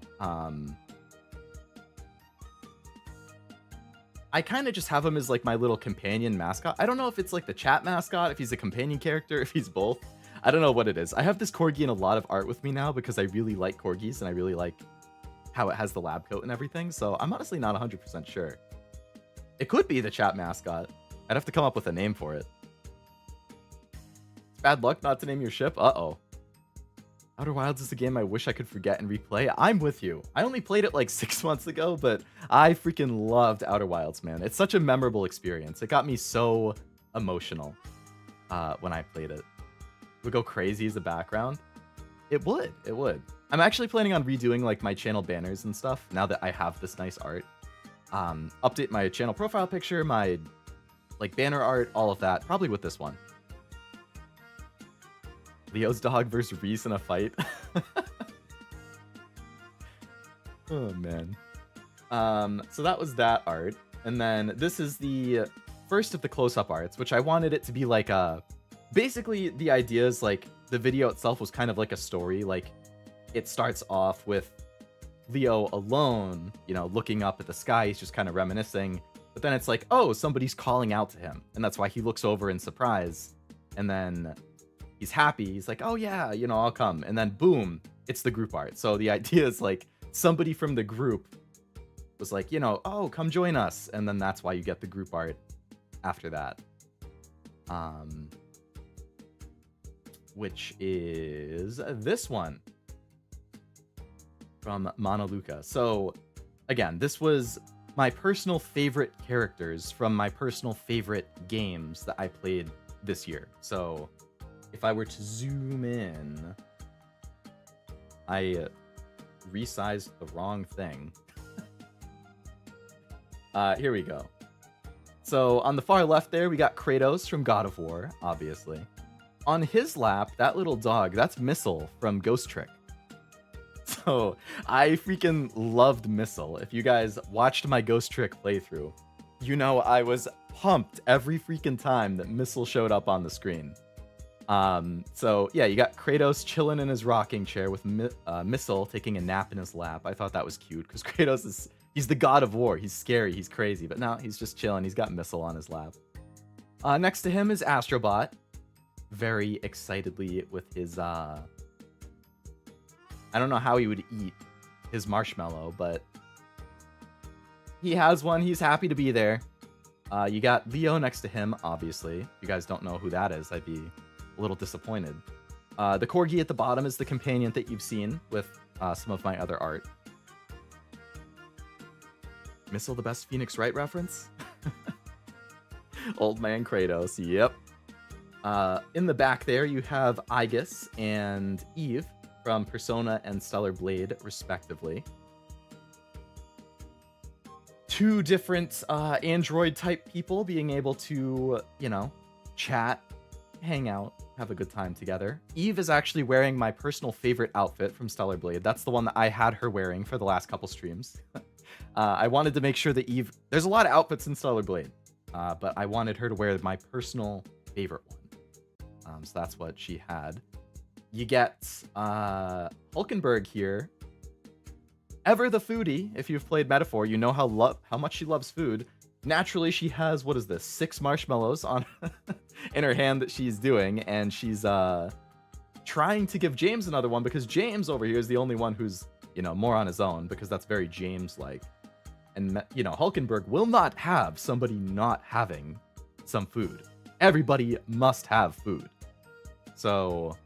I kind of just have him as like my little companion mascot. I don't know if it's like the chat mascot, if he's a companion character, if he's both. I don't know what it is. I have this corgi in a lot of art with me now because I really like corgis and I really like how it has the lab coat and everything. So I'm honestly not 100% sure. It could be the chat mascot. I'd have to come up with a name for it. It's bad luck not to name your ship? Uh-oh. Outer Wilds is a game I wish I could forget and replay. I'm with you. I only played it like 6 months ago, but I freaking loved Outer Wilds, man. It's such a memorable experience. It got me so emotional when I played it. It would go crazy as a background. It would. It would. I'm actually planning on redoing like my channel banners and stuff now that I have this nice art. Update my channel profile picture, my like banner art, all of that, probably with this one. Leo's dog versus Reese in a fight. Oh man. So that was that art, and then this is the first of the close-up arts, which I wanted it to be like a. Basically, the idea is like the video itself was kind of like a story. Like it starts off with Leo alone, you know, looking up at the sky. He's just kind of reminiscing. But then it's like, oh, somebody's calling out to him. And that's why he looks over in surprise. And then he's happy. He's like, oh, yeah, you know, I'll come. And then boom, it's the group art. So the idea is like somebody from the group was like, you know, oh, come join us. And then that's why you get the group art after that. Which is this one from Monoluca. So again, this was my personal favorite characters from my personal favorite games that I played this year. So if I were to zoom in, I resized the wrong thing. Here we go. So on the far left there, we got Kratos from God of War, obviously. On his lap, that little dog, that's Missile from Ghost Trick. So I freaking loved Missile. If you guys watched my Ghost Trick playthrough, you know I was pumped every freaking time that Missile showed up on the screen. So yeah, you got Kratos chilling in his rocking chair with Missile taking a nap in his lap. I thought that was cute because Kratos he's the god of war. He's scary, he's crazy, but now he's just chilling. He's got Missile on his lap. Next to him is Astrobot, very excitedly with his I don't know how he would eat his marshmallow, but he has one. He's happy to be there. You got Leo next to him, obviously. If you guys don't know who that is, I'd be a little disappointed. The Corgi at the bottom is the companion that you've seen with some of my other art. Missile the best Phoenix Wright reference? Old man Kratos, yep. In the back there, you have Aegis and Eve from Persona and Stellar Blade, respectively. Two different android-type people being able to, you know, chat, hang out, have a good time together. Eve is actually wearing my personal favorite outfit from Stellar Blade. That's the one that I had her wearing for the last couple streams. I wanted to make sure that Eve... There's a lot of outfits in Stellar Blade, but I wanted her to wear my personal favorite one. So that's what she had. You get Hulkenberg here. Ever the foodie, if you've played Metaphor, you know how much she loves food. Naturally, she has, what is this, 6 marshmallows on in her hand that she's doing, and she's trying to give James another one because James over here is the only one who's, you know, more on his own, because that's very James-like. And, you know, Hulkenberg will not have somebody not having some food. Everybody must have food. So,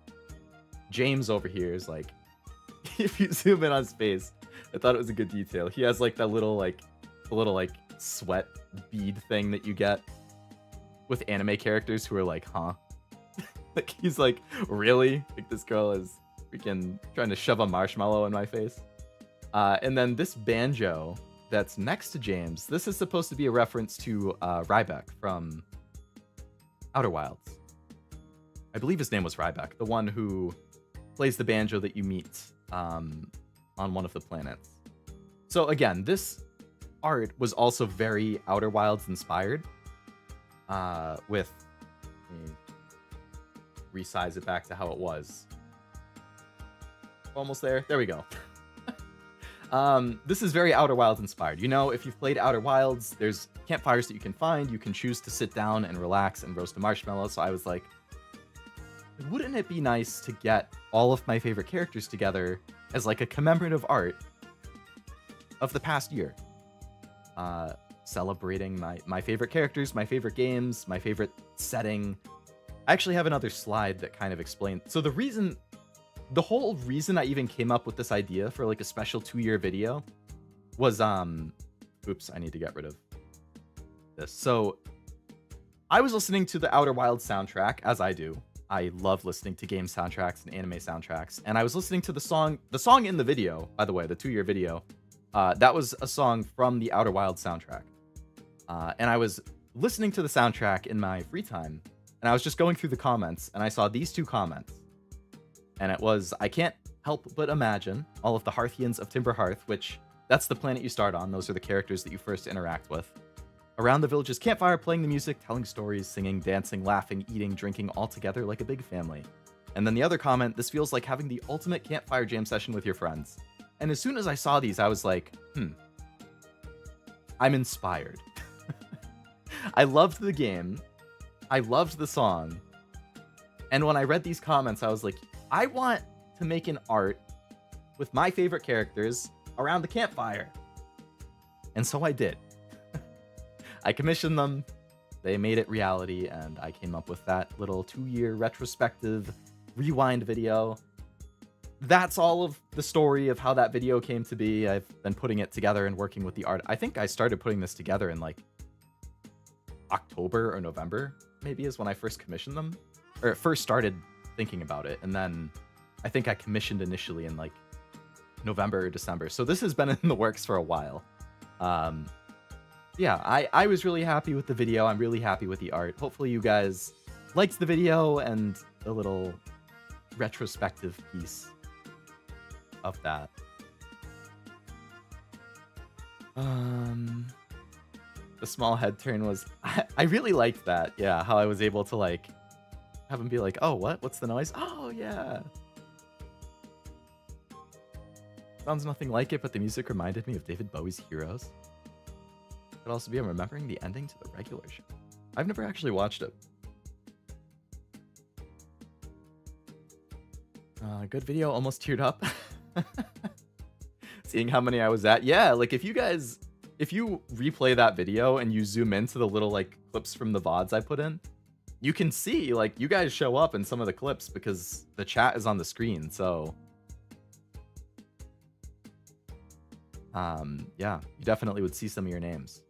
James over here is like, if you zoom in on his face, I thought it was a good detail. He has like that little like sweat bead thing that you get with anime characters who are like, huh? Like he's like, really? Like this girl is freaking trying to shove a marshmallow in my face. And then this banjo that's next to James, this is supposed to be a reference to Ryback from Outer Wilds. I believe his name was Ryback, the one who plays the banjo that you meet on one of the planets. So again, this art was also very Outer Wilds inspired. With, let me resize it back to how it was. Almost there. There we go. This is very Outer Wilds inspired. You know, if you've played Outer Wilds, there's campfires that you can find. You can choose to sit down and relax and roast a marshmallow. So I was like, wouldn't it be nice to get all of my favorite characters together as like a commemorative art of the past year? Celebrating my favorite characters, my favorite games, my favorite setting. I actually have another slide that kind of explains. So the whole reason I even came up with this idea for like a special 2-year video was, oops, I need to get rid of this. So I was listening to the Outer Wilds soundtrack, as I do. I love listening to game soundtracks and anime soundtracks. And I was listening to the song in the video, by the way, the 2-year video. That was a song from the Outer Wilds soundtrack. And I was listening to the soundtrack in my free time, and I was just going through the comments, and I saw these 2 comments. And it was, I can't help but imagine all of the Hearthians of Timber Hearth, which that's the planet you start on. Those are the characters that you first interact with. Around the village's campfire, playing the music, telling stories, singing, dancing, laughing, eating, drinking, all together like a big family. And then the other comment, this feels like having the ultimate campfire jam session with your friends. And as soon as I saw these, I was like, I'm inspired. I loved the game. I loved the song. And when I read these comments, I was like, I want to make an art with my favorite characters around the campfire. And so I did. I commissioned them, they made it reality, and I came up with that little 2-year retrospective rewind video. That's all of the story of how that video came to be. I've been putting it together and working with the art. I think I started putting this together in like October or November, maybe, is when I first commissioned them. Or first started thinking about it. And then I think I commissioned initially in like November or December. So this has been in the works for a while. Yeah, I was really happy with the video. I'm really happy with the art. Hopefully you guys liked the video and the little retrospective piece of that. The small head turn was... I really liked that. Yeah, how I was able to like have them be like, oh, what? What's the noise? Oh, yeah. Sounds nothing like it, but the music reminded me of David Bowie's Heroes. Could also be I'm remembering the ending to the regular show. I've never actually watched it. Good video, almost teared up. Seeing how many I was at. Yeah, like if you replay that video and you zoom into the little like clips from the VODs I put in, you can see like you guys show up in some of the clips because the chat is on the screen. So yeah, you definitely would see some of your names.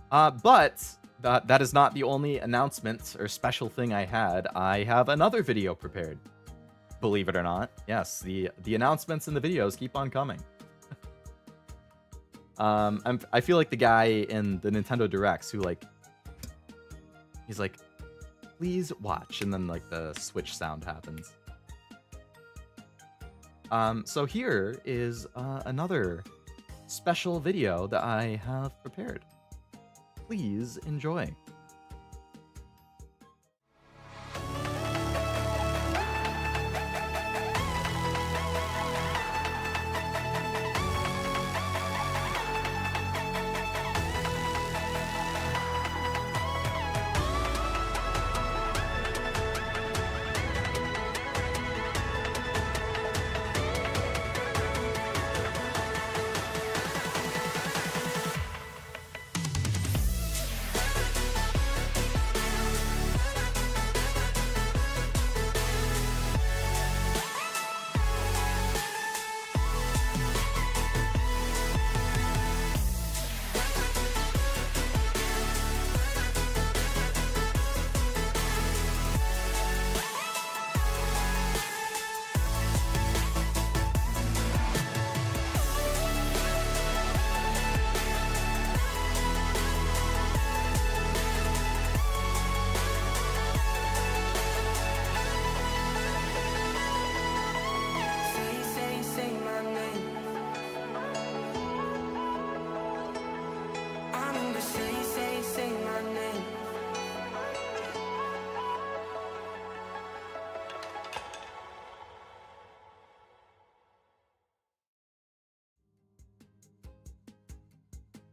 But that is not the only announcement or special thing I had. I have another video prepared. Believe it or not. Yes, the announcements and the videos keep on coming. I feel like the guy in the Nintendo Directs who like, he's like, please watch, and then like the Switch sound happens. So here is another special video that I have prepared. Please enjoy.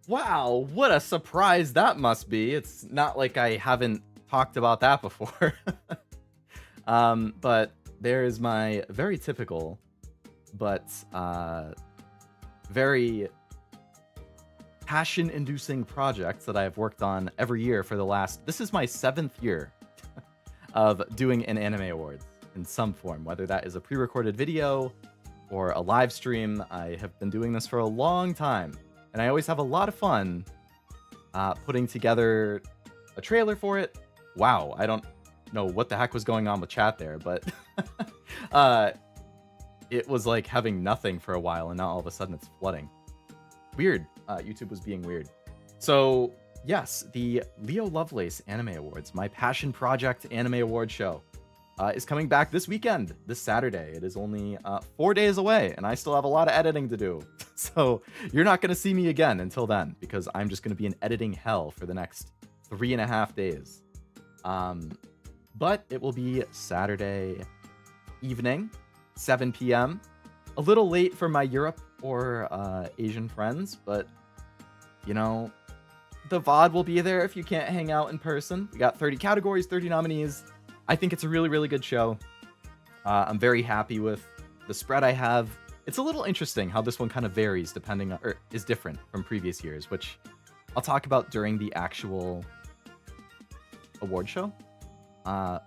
Wow, what a surprise that must be. It's not like I haven't talked about that before. But there is my very typical, but very passion-inducing project that I have worked on every year for the last... This is my 7th year of doing an anime awards in some form, whether that is a pre-recorded video or a live stream. I have been doing this for a long time. And I always have a lot of fun putting together a trailer for it. Wow, I don't know what the heck was going on with chat there, but it was like having nothing for a while, and now all of a sudden it's flooding. Weird. YouTube was being weird. So, yes, the Leo Lovelace Anime Awards, my passion project anime award show, is coming back this weekend, this Saturday. It is only 4 days away, and I still have a lot of editing to do. So you're not going to see me again until then, because I'm just going to be in editing hell for the next 3.5 days. But it will be Saturday evening, 7 p.m. A little late for my Europe or Asian friends, but, you know, the VOD will be there if you can't hang out in person. We got 30 categories, 30 nominees. I think it's a really, really good show. I'm very happy with the spread I have. It's a little interesting how this one kind of varies depending on, or is different from previous years, which I'll talk about during the actual award show. But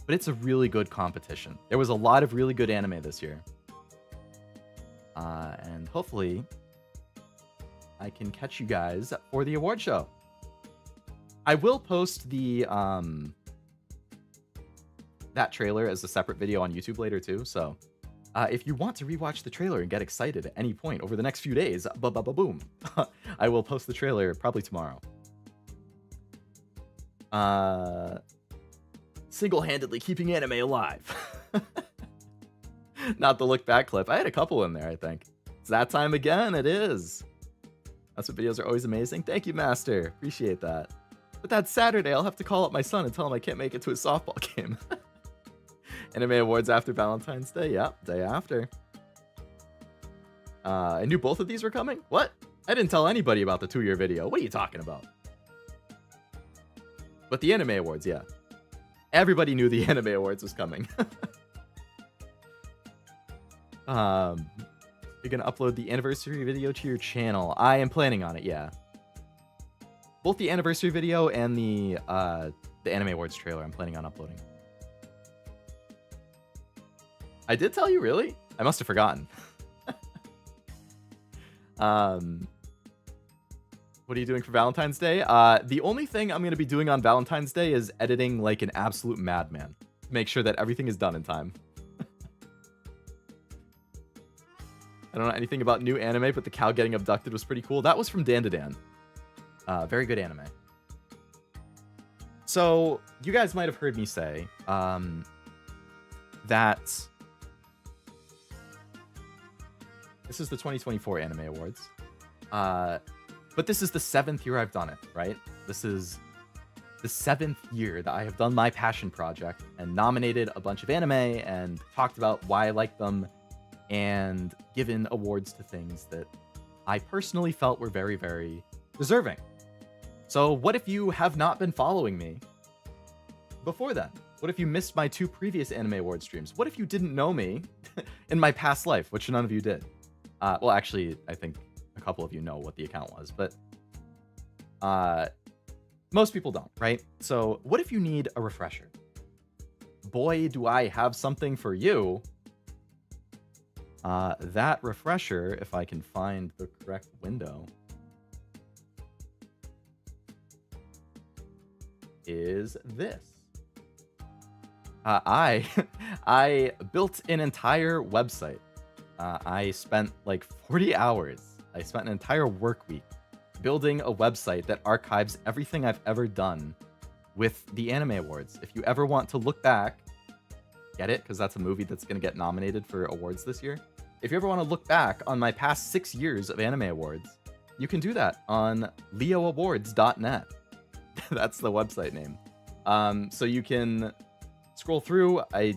it's a really good competition. There was a lot of really good anime this year. And hopefully I can catch you guys for the award show. I will post the that trailer as a separate video on YouTube later too, so if you want to rewatch the trailer and get excited at any point over the next few days, boom, I will post the trailer probably tomorrow. Single-handedly keeping anime alive. Not the look back clip. I had a couple in there, I think. It's that time again. It is. That's what videos are always amazing. Thank you, Master. Appreciate that. But that Saturday, I'll have to call up my son and tell him I can't make it to his softball game. Anime Awards after Valentine's Day. Yep, day after. I knew both of these were coming? What? I didn't tell anybody about the 2-year video. What are you talking about? But the Anime Awards, yeah. Everybody knew the Anime Awards was coming. You're gonna upload the anniversary video to your channel. I am planning on it, yeah. Both the anniversary video and the Anime Awards trailer I'm planning on uploading. I did tell you, really? I must have forgotten. What are you doing for Valentine's Day? The only thing I'm going to be doing on Valentine's Day is editing like an absolute madman to make sure that everything is done in time. I don't know anything about new anime, but the cow getting abducted was pretty cool. That was from Dan to Dan. Very good anime. So, you guys might have heard me say that this is the 2024 Anime Awards. But this is the 7th year I've done it, right? This is the 7th year that I have done my passion project and nominated a bunch of anime and talked about why I like them and given awards to things that I personally felt were very, very deserving. So what if you have not been following me before then? What if you missed my 2 previous Anime Awards streams? What if you didn't know me in my past life, which none of you did? Well, actually, I think a couple of you know what the account was, but most people don't, right? So what if you need a refresher? Boy, do I have something for you. That refresher, if I can find the correct window, is this. I built an entire website. I spent like 40 hours. I spent an entire work week building a website that archives everything I've ever done with the Anime Awards. If you ever want to look back, get it? Because that's a movie that's going to get nominated for awards this year. If you ever want to look back on my past 6 years of Anime Awards, you can do that on leoawards.net. That's the website name. So you can scroll through. I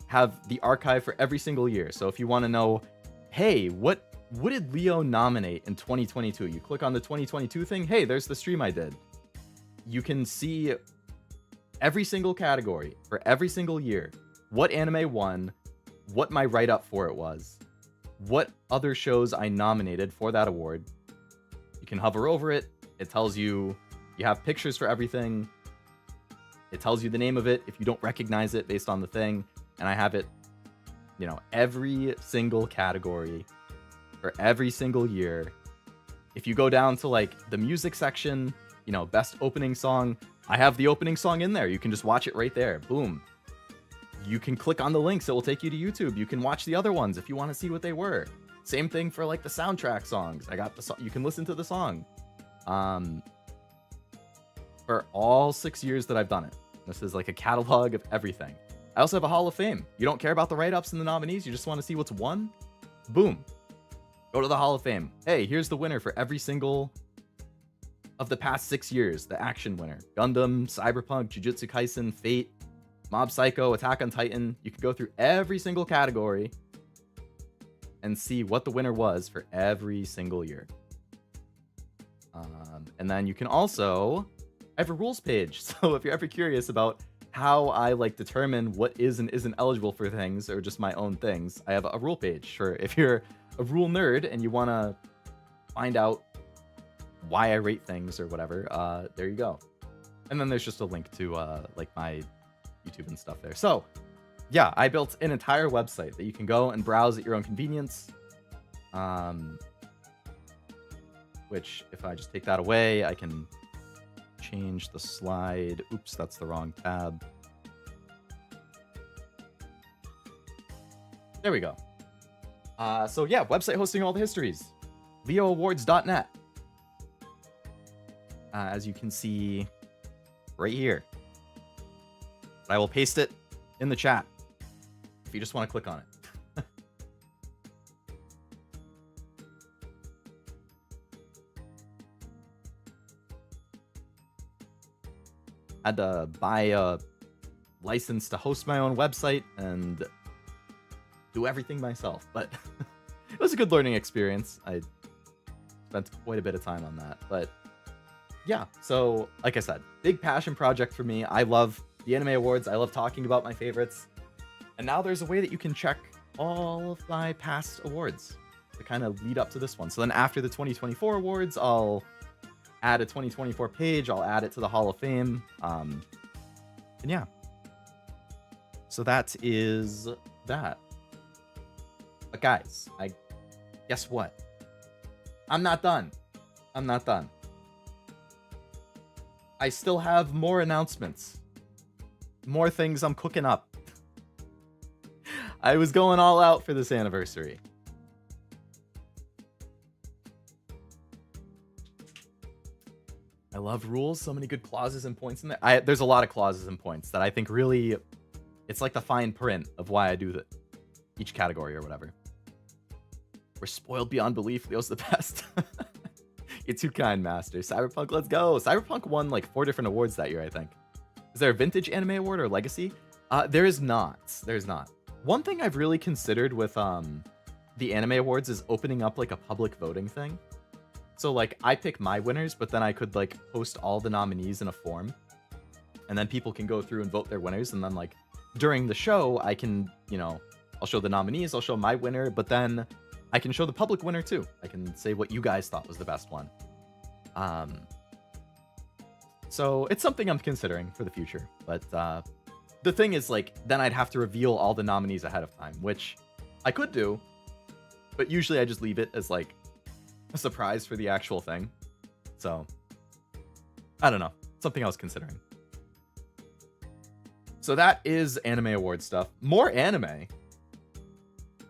have the archive for every single year. So if you want to know, hey, what did Leo nominate in 2022? You click on the 2022 thing. Hey, there's the stream I did. You can see every single category for every single year. What anime won, what my write-up for it was, what other shows I nominated for that award. You can hover over it. It tells you, you have pictures for everything. It tells you the name of it if you don't recognize it based on the thing. And I have it, you know, every single category for every single year. If you go down to like the music section, you know, best opening song, I have the opening song in there. You can just watch it right there. Boom. You can click on the links. It will take you to YouTube. You can watch the other ones if you want to see what they were. Same thing for like the soundtrack songs. I got the song. You can listen to the song. For all 6 years that I've done it. This is like a catalog of everything. I also have a Hall of Fame. You don't care about the write-ups and the nominees. You just want to see what's won. Boom. Go to the Hall of Fame. Hey, here's the winner for every single of the past 6 years. The action winner. Gundam, Cyberpunk, Jujutsu Kaisen, Fate, Mob Psycho, Attack on Titan. You can go through every single category and see what the winner was for every single year. And then you can also... I have a rules page. So if you're ever curious about how I like determine what is and isn't eligible for things or just my own things, I have a rule page for if you're a rule nerd and you want to find out why I rate things or whatever, there you go. And then there's just a link to like my YouTube and stuff there. So yeah, I built an entire website that you can go and browse at your own convenience. Which if I just take that away, I can change the slide. Oops, that's the wrong tab. There we go. So yeah, website hosting all the histories. leoawards.net. As you can see right here. I will paste it in the chat if you just want to click on it. Had to buy a license to host my own website and do everything myself. But it was a good learning experience. I spent quite a bit of time on that. But yeah, so like I said, big passion project for me. I love the Anime Awards. I love talking about my favorites. And now there's a way that you can check all of my past awards to kind of lead up to this one. So then after the 2024 awards, I'll add a 2024 page. I'll add it to the Hall of Fame. And yeah. So that is that. But guys, guess what? I'm not done. I'm not done. I still have more announcements. More things I'm cooking up. I was going all out for this anniversary. I love rules. So many good clauses and points in there. There's a lot of clauses and points that I think really, it's like the fine print of why I do each category or whatever. We're spoiled beyond belief. Leo's the best. You're too kind, Master. Cyberpunk, let's go. Cyberpunk won like 4 different awards that year, I think. Is there a Vintage Anime Award or Legacy? There is not. There's not. One thing I've really considered with the Anime Awards is opening up like a public voting thing. So like I pick my winners, but then I could like post all the nominees in a form. And then people can go through and vote their winners. And then like during the show, I can, I'll show the nominees, I'll show my winner, but then I can show the public winner too. I can say what you guys thought was the best one. So it's something I'm considering for the future. But the thing is, like, then I'd have to reveal all the nominees ahead of time, which I could do. But usually I just leave it as like a surprise for the actual thing. So I don't know. Something I was considering. So that is Anime Award stuff. More anime?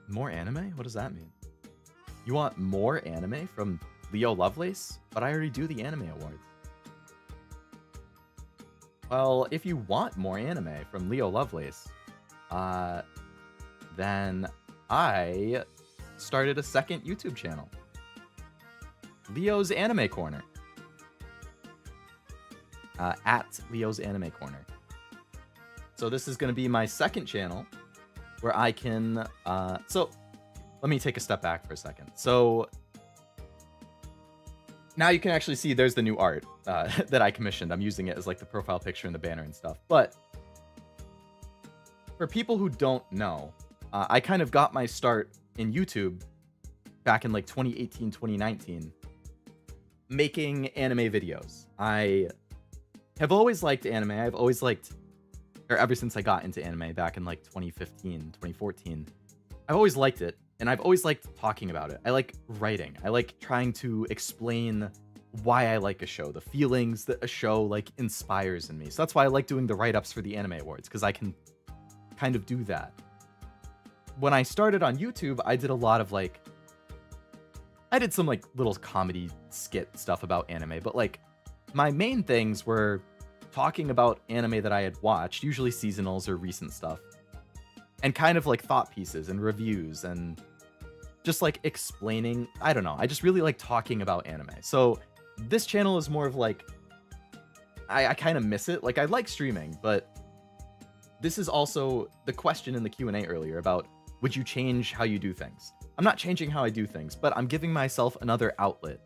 More anime? What does that mean? You want more anime from Leo Lovelace? But I already do the Anime Awards. Well, if you want more anime from Leo Lovelace, then I started a second YouTube channel. Leo's Anime Corner. At Leo's Anime Corner. So this is going to be my second channel where I can... So let me take a step back for a second. So now you can actually see there's the new art that I commissioned. I'm using it as like the profile picture and the banner and stuff. But for people who don't know, I kind of got my start in YouTube back in like 2018, 2019, making anime videos. I have always liked anime. I've always liked, or ever since I got into anime back in like 2015, 2014, I've always liked it. And I've always liked talking about it. I like writing. I like trying to explain why I like a show, the feelings that a show like inspires in me. So that's why I like doing the write-ups for the Anime Awards, because I can kind of do that. When I started on YouTube, I did a lot of like, I did some like little comedy skit stuff about anime, but like my main things were talking about anime that I had watched, usually seasonals or recent stuff, and kind of like thought pieces and reviews and just like explaining. I don't know. I just really like talking about anime. So this channel is more of like, I kind of miss it. Like I like streaming, but this is also the question in the Q&A earlier about, would you change how you do things? I'm not changing how I do things, but I'm giving myself another outlet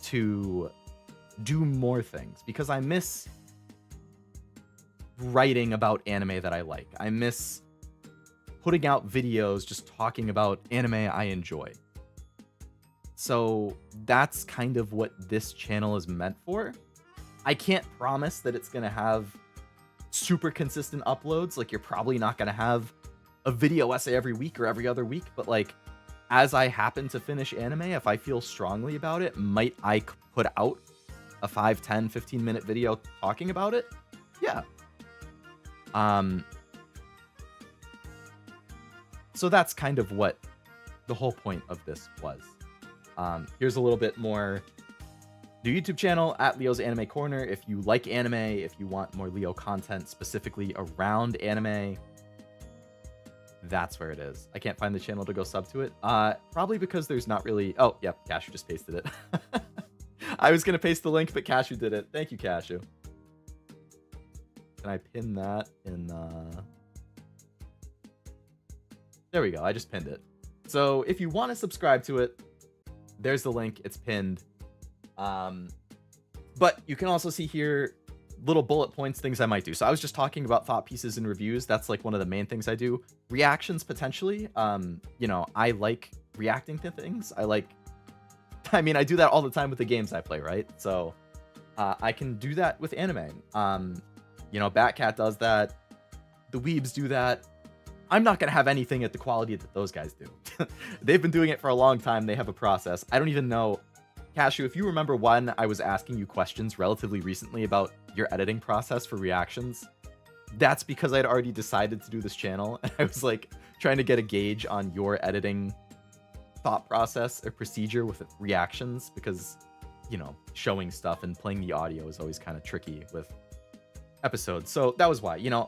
to do more things because I miss writing about anime that I like. I miss putting out videos just talking about anime I enjoy. So that's kind of what this channel is meant for. I can't promise that it's going to have super consistent uploads. Like you're probably not going to have a video essay every week or every other week, but like as I happen to finish anime, if I feel strongly about it, might I put out a 5, 10, 15-minute video talking about it? Yeah. So that's kind of what the whole point of this was. Here's a little bit more. The YouTube channel at Leo's Anime Corner. If you like anime, if you want more Leo content specifically around anime, that's where it is. I can't find the channel to go sub to it. Probably because there's not really... Oh, yep, Cashew just pasted it. I was going to paste the link, but Cashew did it. Thank you, Cashew. Can I pin that in There we go. I just pinned it. So if you want to subscribe to it, there's the link. It's pinned. But you can also see here little bullet points, things I might do. So I was just talking about thought pieces and reviews. That's like one of the main things I do. Reactions, potentially. You know, I like reacting to things. I mean, I do that all the time with the games I play, right? So I can do that with anime. You know, Batcat does that. The Weebs do that. I'm not going to have anything at the quality that those guys do. They've been doing it for a long time. They have a process. I don't even know. Cashew, if you remember when I was asking you questions relatively recently about your editing process for reactions, that's because I'd already decided to do this channel. And I was like trying to get a gauge on your editing thought process or procedure with reactions, because, you know, showing stuff and playing the audio is always kind of tricky with episodes. So that was why, you know,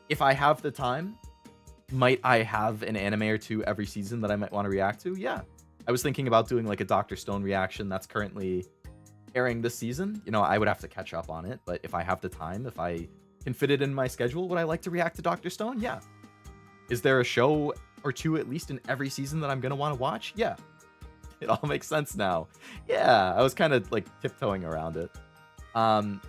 if I have the time, might I have an anime or two every season that I might want to react to? Yeah. I was thinking about doing like a Dr. Stone reaction that's currently airing this season. You know, I would have to catch up on it, but if I have the time, if I can fit it in my schedule, would I like to react to Dr. Stone? Yeah. Is there a show or two at least in every season that I'm going to want to watch? Yeah. It all makes sense now. Yeah, I was kind of like tiptoeing around it.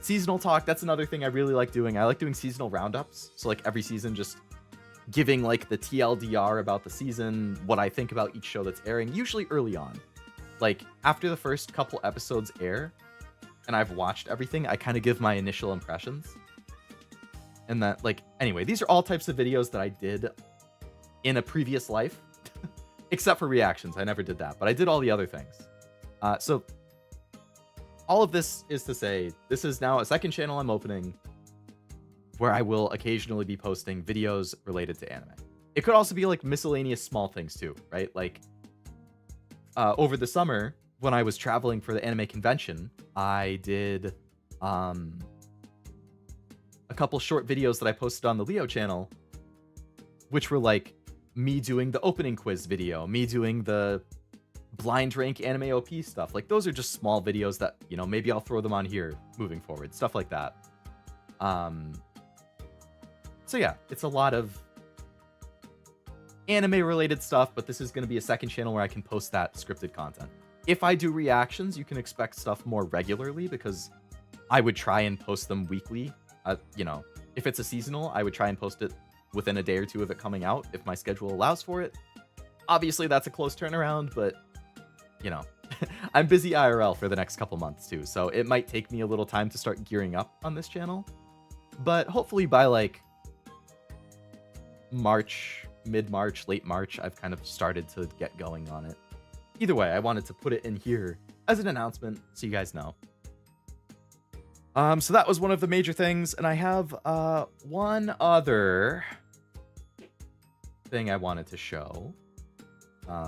Seasonal talk, that's another thing I really like doing. I like doing seasonal roundups. So like every season, just giving like the TLDR about the season, what I think about each show that's airing, usually early on. Like after the first couple episodes air and I've watched everything, I kind of give my initial impressions. And that, like, anyway, these are all types of videos that I did in a previous life, except for reactions. I never did that, but I did all the other things. So all of this is to say, this is now a second channel I'm opening where I will occasionally be posting videos related to anime. It could also be like miscellaneous small things too, right? Like over the summer when I was traveling for the anime convention, I did a couple short videos that I posted on the Leo channel, which were like me doing the opening quiz video, me doing the blind rank anime OP stuff. Like those are just small videos that, you know, maybe I'll throw them on here moving forward, stuff like that. So yeah, it's a lot of anime related stuff, but this is going to be a second channel where I can post that scripted content. If I do reactions, you can expect stuff more regularly because I would try and post them weekly. You know, if it's a seasonal, I would try and post it within a day or two of it coming out if my schedule allows for it. Obviously, that's a close turnaround, but, you know, I'm busy IRL for the next couple months too, so it might take me a little time to start gearing up on this channel. But hopefully by like March, mid-March, late March, I've kind of started to get going on it. Either way, I wanted to put it in here as an announcement so you guys know. So that was one of the major things, and I have one other thing I wanted to show,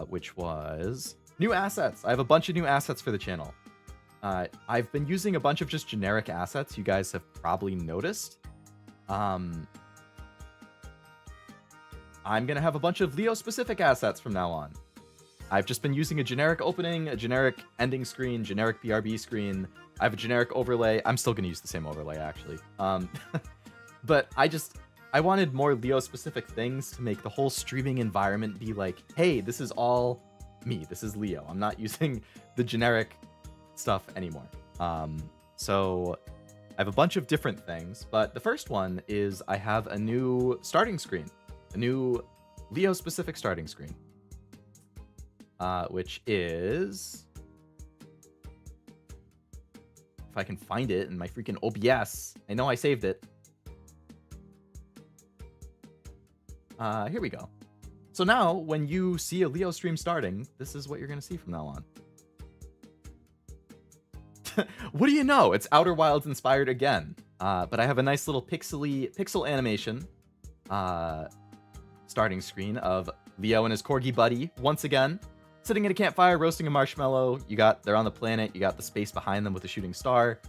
which was new assets. I have a bunch of new assets for the channel. I've been using a bunch of just generic assets. You guys have probably noticed. I'm going to have a bunch of Leo-specific assets from now on. I've just been using a generic opening, a generic ending screen, generic BRB screen. I have a generic overlay. I'm still going to use the same overlay, actually. But I wanted more Leo-specific things to make the whole streaming environment be like, hey, this is all me. This is Leo. I'm not using the generic stuff anymore. So I have a bunch of different things, but the first one is I have a new starting screen. A new Leo-specific starting screen, which is, if I can find it in my freaking OBS, I know I saved it. Here we go. So now, when you see a Leo stream starting, this is what you're going to see from now on. What do you know? It's Outer Wilds inspired again. But I have a nice little pixel animation. Starting screen of Leo and his corgi buddy once again sitting at a campfire roasting a marshmallow. They're on the planet, you got the space behind them with a shooting star.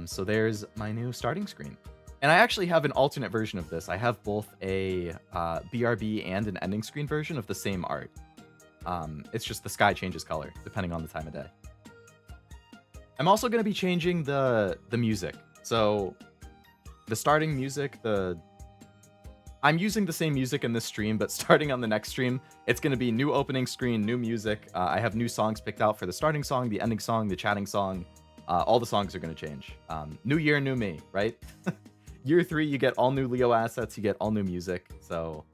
So there's my new starting screen, and I actually have an alternate version of this. I have both a BRB and an ending screen version of the same art. It's just the sky changes color depending on the time of day. I'm also going to be changing the music. So the starting music, I'm using the same music in this stream, but starting on the next stream, it's going to be new opening screen, new music. I have new songs picked out for the starting song, the ending song, the chatting song. All the songs are going to change. New year, new me, right? Year 3, you get all new Leo assets, you get all new music. So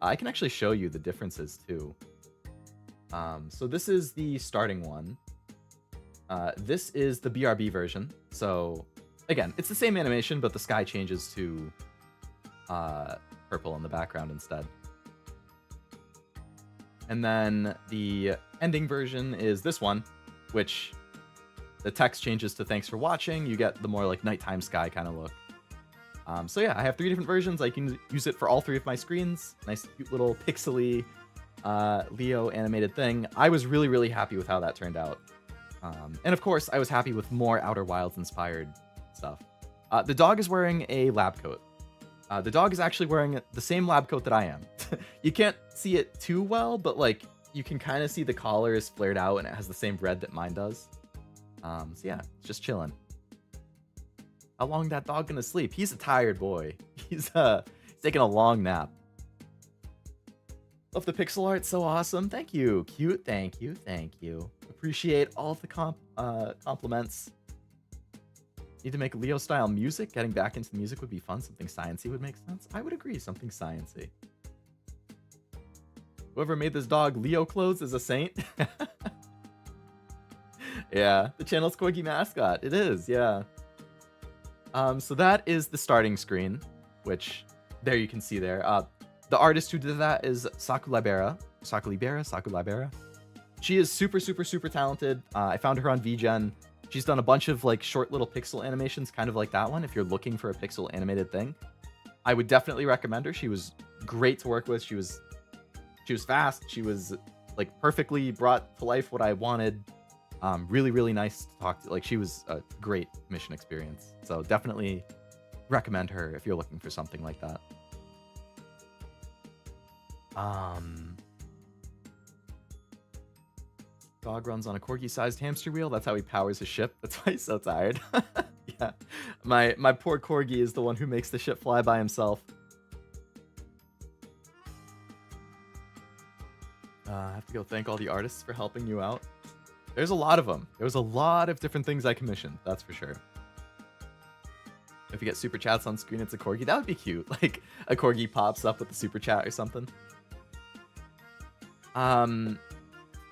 I can actually show you the differences too. So this is the starting one. This is the BRB version. So again, it's the same animation, but the sky changes to purple in the background instead. And then the ending version is this one, which the text changes to thanks for watching. You get the more like nighttime sky kind of look. So yeah, I have 3 different versions. I can use it for all 3 of my screens. Nice cute little pixely Leo animated thing. I was really, really happy with how that turned out. And of course, I was happy with more Outer Wilds inspired stuff. The dog is wearing a lab coat. The dog is actually wearing the same lab coat that I am. You can't see it too well, but like you can kind of see the collar is flared out and it has the same red that mine does. So yeah, it's just chilling. How long that dog gonna sleep? He's a tired boy. He's taking a long nap. Love the pixel art, so awesome. Thank you, cute. Thank you, thank you. Appreciate all of the compliments. Need to make Leo style music. Getting back into the music would be fun. Something sciencey would make sense. I would agree. Something sciencey. Whoever made this dog Leo clothes is a saint. Yeah, the channel's Corgi mascot. It is, yeah. So that is the starting screen, which there you can see there. The artist who did that is Sakulibera. Sakulibera. She is super, super, super talented. I found her on VGen. She's done a bunch of like short little pixel animations, kind of like that one. If you're looking for a pixel animated thing, I would definitely recommend her. She was great to work with. She was fast. She was like perfectly brought to life what I wanted. Really, really nice to talk to. Like she was a great mission experience. So definitely recommend her if you're looking for something like that. Dog runs on a corgi-sized hamster wheel. That's how he powers his ship. That's why he's so tired. Yeah, my poor corgi is the one who makes the ship fly by himself. I have to go thank all the artists for helping you out. There's a lot of them. There was a lot of different things I commissioned. That's for sure. If you get super chats on screen, it's a corgi. That would be cute. Like a corgi pops up with the super chat or something.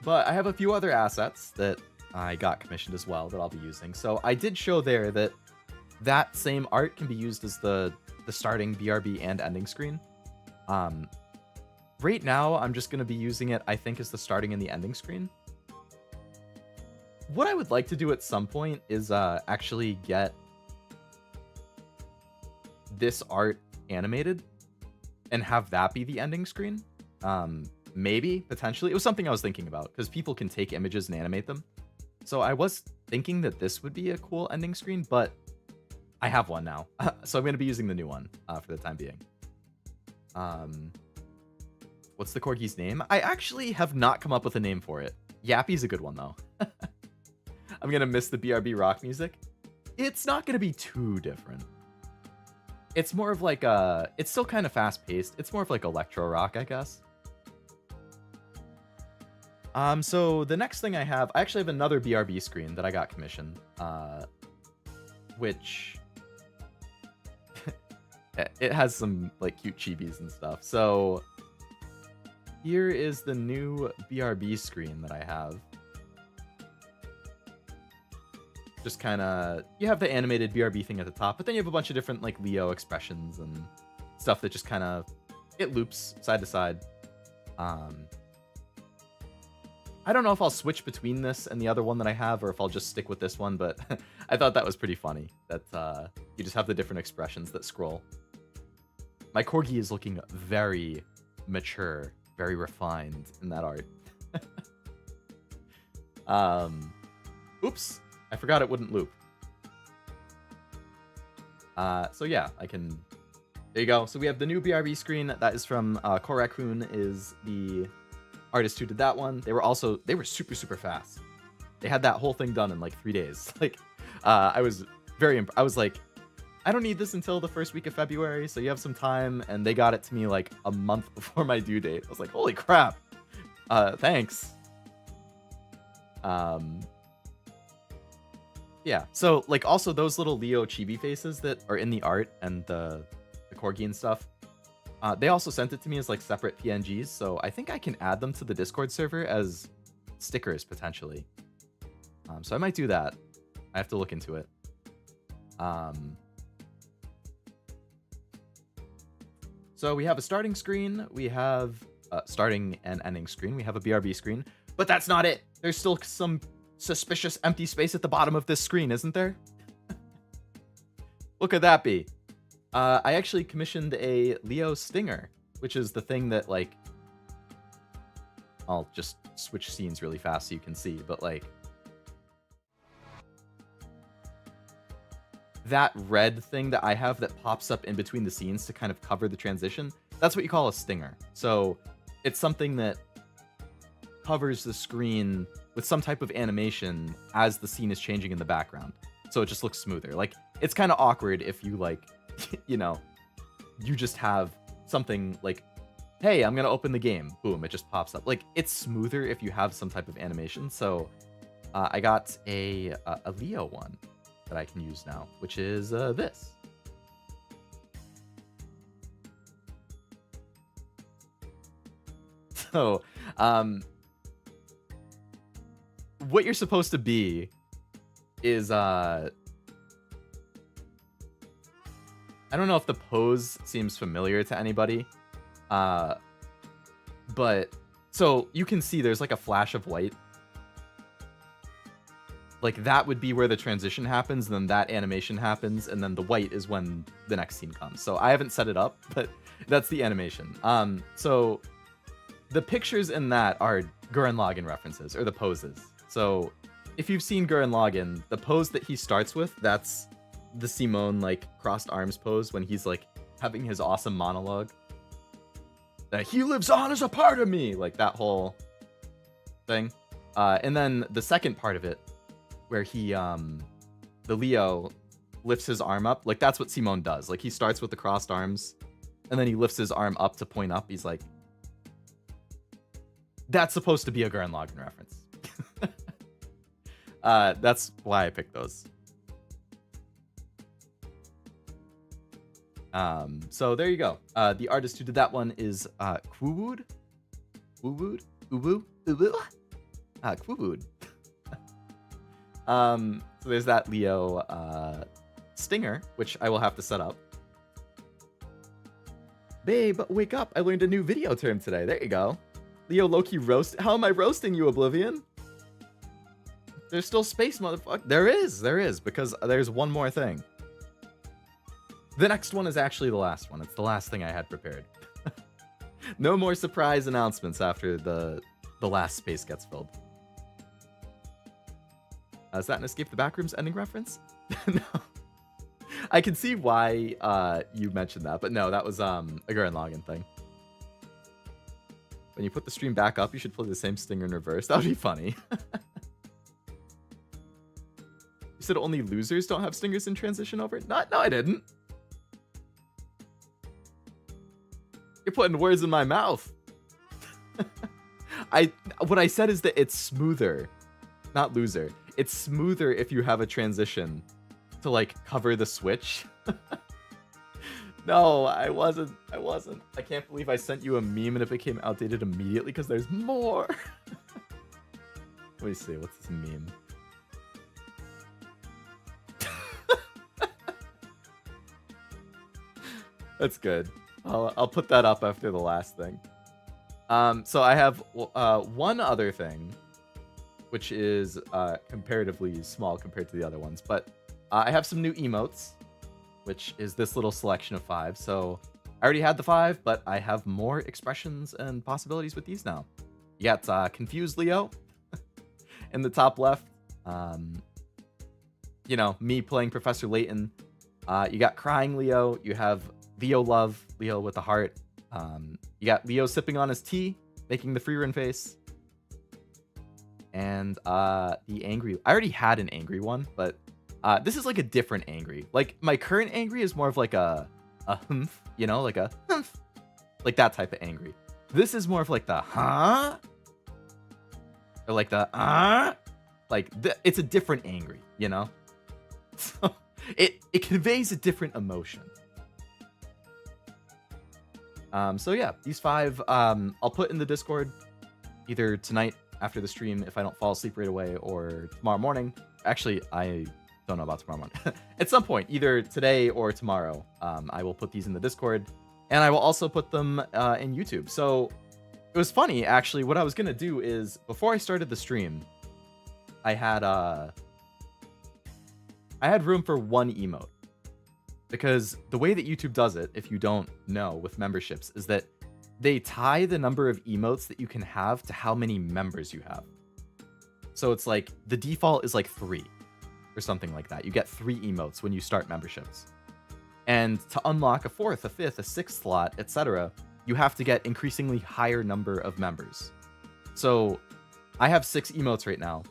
But I have a few other assets that I got commissioned as well that I'll be using. So I did show there that that same art can be used as the starting BRB and ending screen. Right now, I'm just going to be using it, I think, as the starting and the ending screen. What I would like to do at some point is actually get this art animated and have that be the ending screen. Maybe, potentially. It was something I was thinking about, because people can take images and animate them. So I was thinking that this would be a cool ending screen, but I have one now. So I'm going to be using the new one for the time being. What's the corgi's name? I actually have not come up with a name for it. Yappy's a good one, though. I'm going to miss the BRB rock music. It's not going to be too different. It's more of like a... It's still kind of fast-paced. It's more of like electro rock, I guess. So the next thing I actually have another BRB screen that I got commissioned, which it has some like cute chibis and stuff. So here is the new BRB screen that I have. Just kind of, you have the animated BRB thing at the top, but then you have a bunch of different like Leo expressions and stuff that just kind of, it loops side to side. I don't know if I'll switch between this and the other one that I have, or if I'll just stick with this one, but I thought that was pretty funny, that you just have the different expressions that scroll. My corgi is looking very mature, very refined in that art. Oops, I forgot it wouldn't loop. So yeah, I can... There you go. So we have the new BRB screen. That is from Korakun, is the artist who did that one. They were super, super fast. They had that whole thing done in like 3 days. Like, I was very I was like, I don't need this until the first week of February, so you have some time, and they got it to me like a month before my due date. I was like, holy crap. Thanks. Yeah, so like also those little Leo chibi faces that are in the art and the corgi and stuff, they also sent it to me as like separate PNGs, so I think I can add them to the Discord server as stickers potentially. So I might do that. I have to look into it. So we have a starting screen, we have starting and ending screen, we have a BRB screen, but that's not it. There's still some suspicious empty space at the bottom of this screen, isn't there? What could that be? I actually commissioned a Leo stinger, which is the thing that, like, I'll just switch scenes really fast so you can see, but like that red thing that I have that pops up in between the scenes to kind of cover the transition, that's what you call a stinger. So it's something that covers the screen with some type of animation as the scene is changing in the background. So it just looks smoother. Like, it's kind of awkward if you, like, you know, you just have something like, hey, I'm going to open the game. Boom, it just pops up. Like, it's smoother if you have some type of animation. So I got a Leo one that I can use now, which is this. So, what you're supposed to be is, I don't know if the pose seems familiar to anybody, but, so you can see there's like a flash of white. Like, that would be where the transition happens, then that animation happens, and then the white is when the next scene comes. So I haven't set it up, but that's the animation. So the pictures in that are Gurren Lagann references, or the poses. So if you've seen Gurren Lagann, the pose that he starts with, that's the Simone, like, crossed arms pose when he's, like, having his awesome monologue. That he lives on as a part of me! Like, that whole thing. And then the second part of it, where he, the Leo lifts his arm up. Like, that's what Simone does. Like, he starts with the crossed arms, and then he lifts his arm up to point up. He's like, that's supposed to be a Gurren Lagann reference. That's why I picked those. So there you go. The artist who did that one is Kwuwood. Kwuwood. So there's that Leo stinger, which I will have to set up. Babe, wake up. I learned a new video term today. There you go. Leo Loki roast. How am I roasting you, Oblivion? There's still space, motherfucker. There is, because there's one more thing. The next one is actually the last one. It's the last thing I had prepared. No more surprise announcements after the last space gets filled. Is that an Escape the Backrooms ending reference? No. I can see why you mentioned that, but no, that was a Gurren Lagann thing. When you put the stream back up, you should play the same stinger in reverse. That would be funny. You said only losers don't have stingers in transition over? No, I didn't. You're putting words in my mouth. What I said is that it's smoother, not loser. It's smoother if you have a transition to, like, cover the switch. No, I wasn't. I can't believe I sent you a meme and it became outdated immediately because there's more. Let me see. What's this meme? That's good. I'll put that up after the last thing. So I have one other thing, which is comparatively small compared to the other ones. But I have some new emotes, which is this little selection of 5. So I already had the 5, but I have more expressions and possibilities with these now. You got Confused Leo in the top left. You know, me playing Professor Layton. You got Crying Leo. You have Leo Love, Leo with a heart. You got Leo sipping on his tea, making the free run face. And the angry... I already had an angry one, but This is like a different angry. Like my current angry is more of like a humph, you know, like a humph, like that type of angry. This is more of like the huh, or like the like it's a different angry, you know. So it conveys a different emotion. So yeah, these 5 I'll put in the Discord either tonight after the stream if I don't fall asleep right away, or tomorrow morning. Actually, I don't know about tomorrow morning. At some point, either today or tomorrow, I will put these in the Discord, and I will also put them in YouTube. So it was funny, actually. What I was gonna do is, before I started the stream, I had room for 1 emote, because the way that YouTube does it, if you don't know, with memberships, is that they tie the number of emotes that you can have to how many members you have. So it's like the default is like 3 or something like that. You get 3 emotes when you start memberships. And to unlock a 4th, a 5th, a 6th slot, etc., you have to get increasingly higher number of members. So I have 6 emotes right now,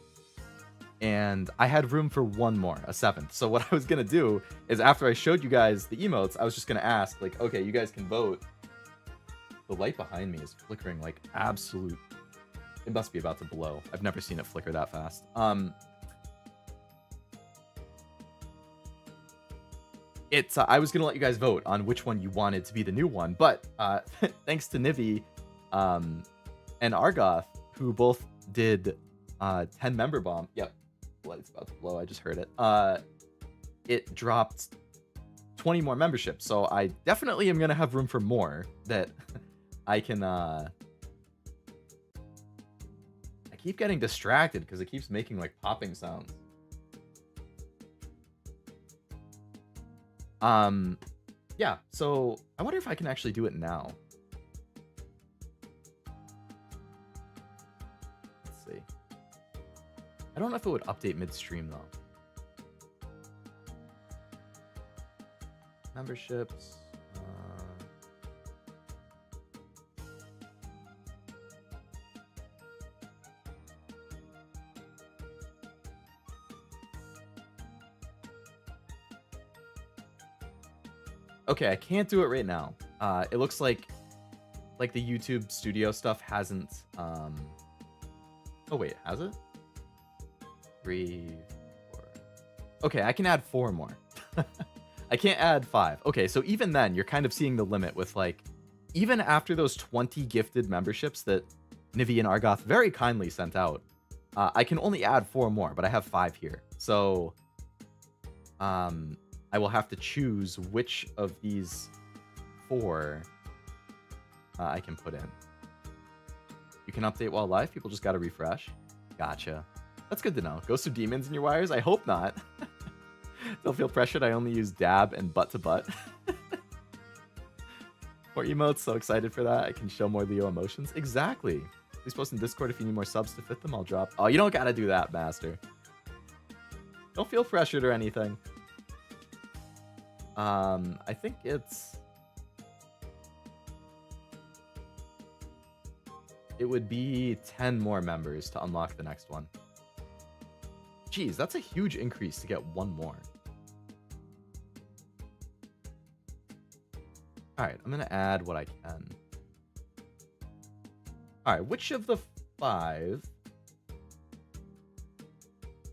and I had room for 1 more, a 7th. So what I was gonna do is, after I showed you guys the emotes, I was just gonna ask, like, okay, you guys can vote. The light behind me is flickering like absolute. It must be about to blow. I've never seen it flicker that fast. I was gonna let you guys vote on which one you wanted to be the new one, but thanks to Nivi and Argoth, who both did 10 member bomb. Yep, light's about to blow. I just heard it. It dropped 20 more memberships, so I definitely am gonna have room for more that I can. I keep getting distracted because it keeps making like popping sounds. Yeah, so I wonder if I can actually do it now. Let's see. I don't know if it would update midstream though. Memberships. Okay, I can't do it right now. It looks like the YouTube studio stuff hasn't. Oh wait, has it? 3, 4. Okay, I can add 4 more. I can't add 5. Okay, so even then, you're kind of seeing the limit with like, even after those 20 gifted memberships that Nivi and Argoth very kindly sent out, I can only add 4 more, but I have 5 here. So, I will have to choose which of these 4 I can put in. You can update while live. People just got to refresh. Gotcha. That's good to know. Ghosts of demons in your wires? I hope not. Don't feel pressured. I only use dab and butt to butt. More emotes. So excited for that. I can show more Leo emotions. Exactly. Please post in Discord if you need more subs to fit them. I'll drop. Oh, you don't got to do that, master. Don't feel pressured or anything. I think it would be 10 more members to unlock the next one. Jeez, that's a huge increase to get 1 more. Alright, I'm gonna add what I can. Alright, which of the 5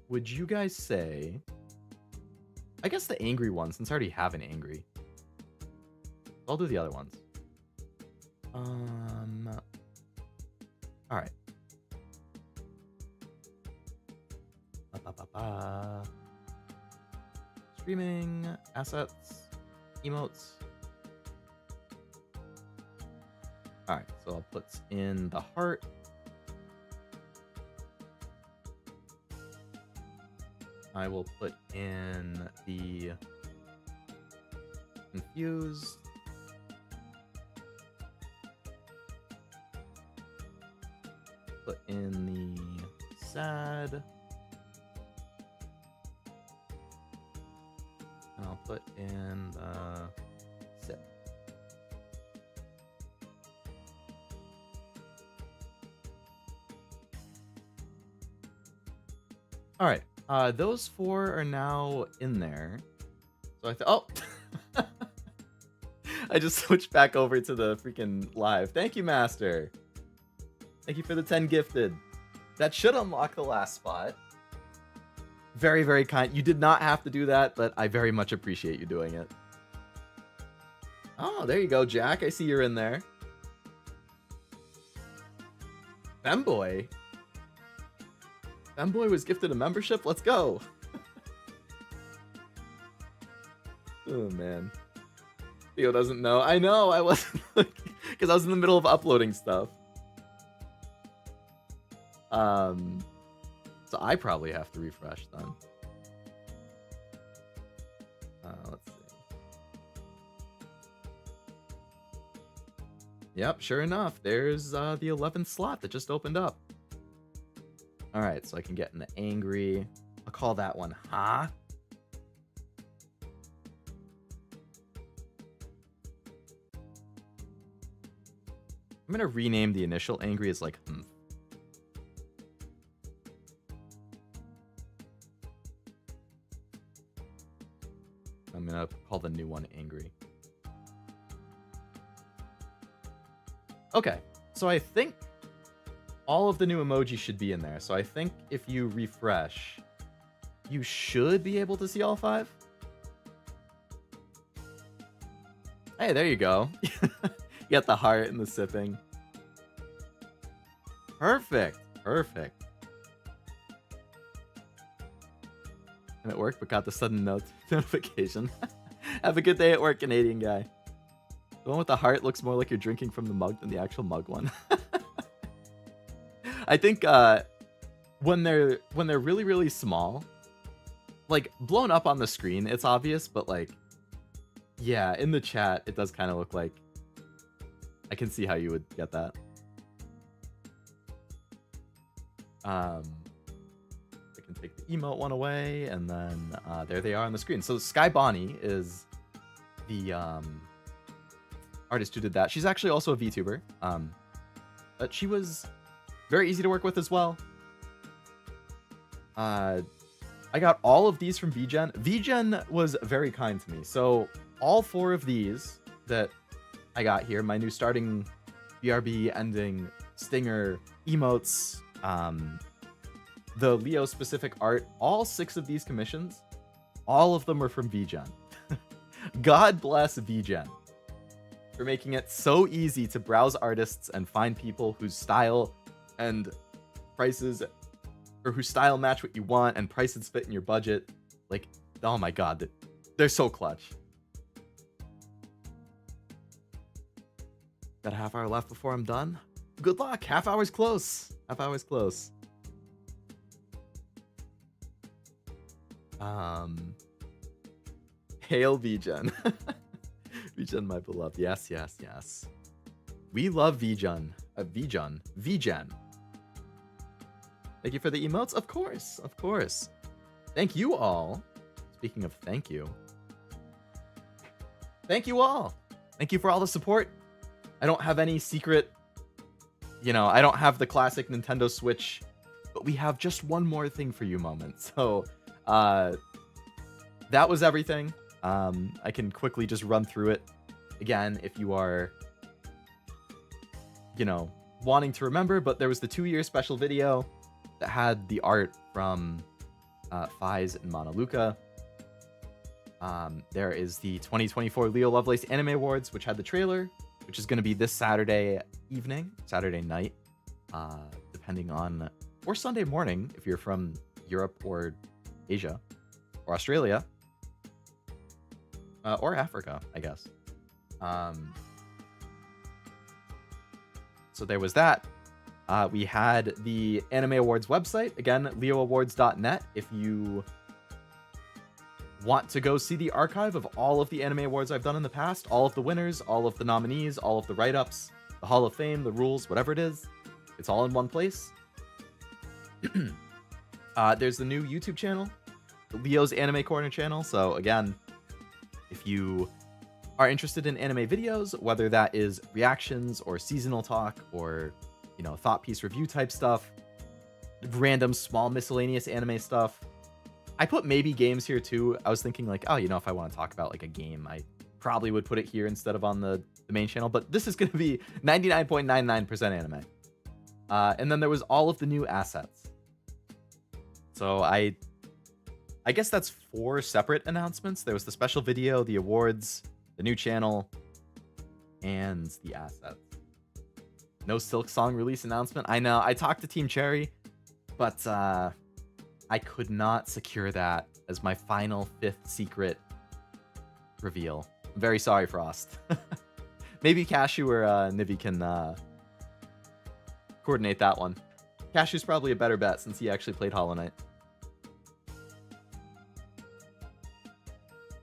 would you guys say? I guess the angry one, since I already have an angry. I'll do the other ones. Alright. Streaming, assets, emotes. Alright, so I'll put in the heart. I will put in the confused. Put in the sad. And I'll put in the sip. All right. Those 4 are now in there. So oh! I just switched back over to the freaking live. Thank you, Master. Thank you for the 10 gifted. That should unlock the last spot. Very, very kind. You did not have to do that, but I very much appreciate you doing it. Oh, there you go, Jack. I see you're in there. Femboy. Femboy was gifted a membership. Let's go. Oh, man. Theo doesn't know. I know. I wasn't because I was in the middle of uploading stuff. So I probably have to refresh then. Let's see. Yep, sure enough, there's the 11th slot that just opened up. All right, so I can get in the angry. I'll call that one, huh? I'm gonna rename the initial angry as like, I'm gonna call the new one angry. Okay, so I think all of the new emojis should be in there. So I think if you refresh, you should be able to see all 5. Hey, there you go. You got the heart and the sipping. Perfect. Perfect. And it worked, but got the sudden notification. Have a good day at work, Canadian guy. The one with the heart looks more like you're drinking from the mug than the actual mug one. I think when they're really, really small, like blown up on the screen, it's obvious, but like, yeah, in the chat, it does kind of look like, I can see how you would get that. I can take the emote one away, and then there they are on the screen. So Sky Bonnie is the artist who did that. She's actually also a VTuber, but she was very easy to work with as well. I got all of these from VGen. VGen was very kind to me. So all 4 of these that I got here, my new starting BRB, ending, stinger, emotes, the Leo specific art, all 6 of these commissions, all of them are from VGen. God bless VGen for making it so easy to browse artists and find people whose style and prices, or whose style match what you want and prices fit in your budget. Like, oh my god, they're so clutch. Got a half hour left before I'm done. Good luck. Half hour's close. Half hour's close. Hail VGen. VGen, my beloved. Yes, yes, yes. We love VGen. VGen. Thank you for the emotes. Of course, of course. Thank you all. Speaking of thank you. Thank you all. Thank you for all the support. I don't have any secret, I don't have the classic Nintendo Switch, but we have just one more thing for you moment. So, that was everything. I can quickly just run through it again if you are, wanting to remember, but there was the 2-year special video that had the art from Fies and Monaluca. There is the 2024 Leo Lovelace Anime Awards, which had the trailer, which is going to be this Saturday night, depending on, or Sunday morning if you're from Europe or Asia or Australia or Africa, I guess. So there was that. We had the Anime Awards website, again, leoawards.net. If you want to go see the archive of all of the Anime Awards I've done in the past, all of the winners, all of the nominees, all of the write-ups, the Hall of Fame, the rules, whatever it is, it's all in one place. There's the new YouTube channel, the Leo's Anime Corner channel. So again, if you are interested in anime videos, whether that is reactions or seasonal talk or, thought piece review type stuff, random small miscellaneous anime stuff, I put maybe games here too. I was thinking like, oh, if I want to talk about like a game, I probably would put it here instead of on the main channel. But this is going to be 99.99% anime. And then there was all of the new assets. So I guess that's 4 separate announcements. There was the special video, the awards, the new channel, and the assets. No Silk Song release announcement. I know. I talked to Team Cherry, but I could not secure that as my final 5th secret reveal. I'm very sorry, Frost. Maybe Cashew or Nivi can coordinate that one. Cashew's probably a better bet since he actually played Hollow Knight.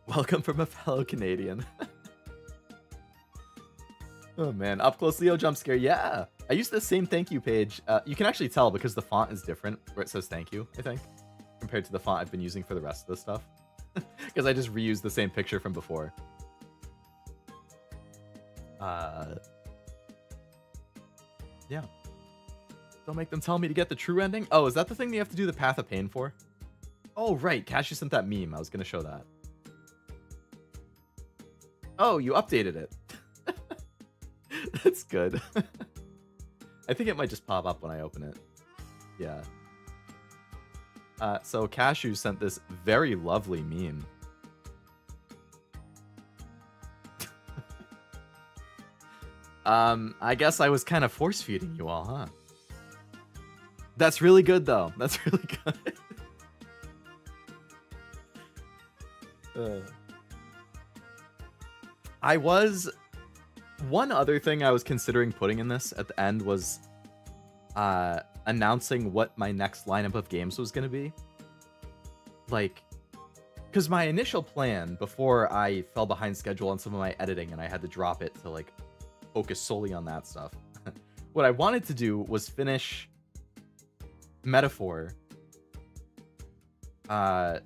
Welcome from a fellow Canadian. Oh man, up close Leo jump scare. Yeah, I used the same thank you page. You can actually tell because the font is different where it says thank you, I think, compared to the font I've been using for the rest of the stuff. Because I just reused the same picture from before. Yeah. Don't make them tell me to get the true ending. Oh, is that the thing that you have to do the Path of Pain for? Oh, right. Cashew sent that meme. I was going to show that. Oh, you updated it. That's good. I think it might just pop up when I open it. Yeah. So Cashew sent this very lovely meme. I guess I was kind of force-feeding you all, huh? That's really good, though. That's really good. I was... One other thing I was considering putting in this at the end was announcing what my next lineup of games was going to be. Like, because my initial plan before I fell behind schedule on some of my editing and I had to drop it to like focus solely on that stuff. What I wanted to do was finish Metaphor over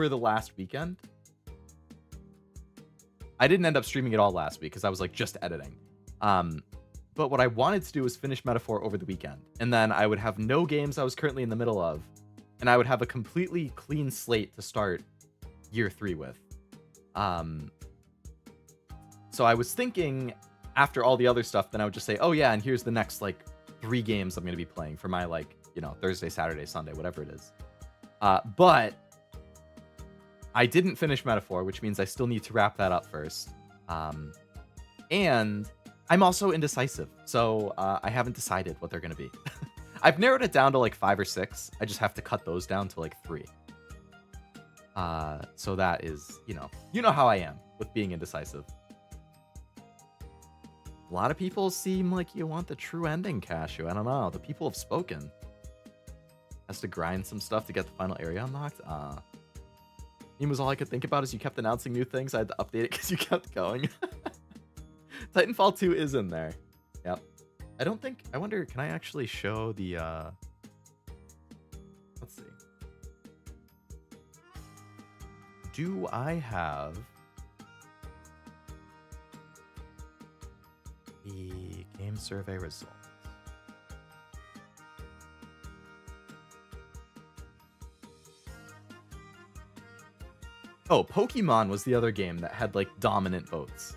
the last weekend. I didn't end up streaming it all last week because I was like just editing. But what I wanted to do was finish Metaphor over the weekend. And then I would have no games I was currently in the middle of. And I would have a completely clean slate to start year 3 with. So I was thinking after all the other stuff, then I would just say, oh yeah, and here's the next like 3 games I'm going to be playing for my like, Thursday, Saturday, Sunday, whatever it is. But I didn't finish Metaphor, which means I still need to wrap that up first. And I'm also indecisive, so I haven't decided what they're going to be. I've narrowed it down to like 5 or 6. I just have to cut those down to like 3. So that is, you know how I am with being indecisive. A lot of people seem like you want the true ending, Cashew. I don't know. The people have spoken. Has to grind some stuff to get the final area unlocked. Meme was all I could think about as you kept announcing new things. I had to update it because you kept going. Titanfall 2 is in there. Yep. I wonder, can I actually show the, let's see. Do I have the game survey results? Oh, Pokemon was the other game that had like dominant votes.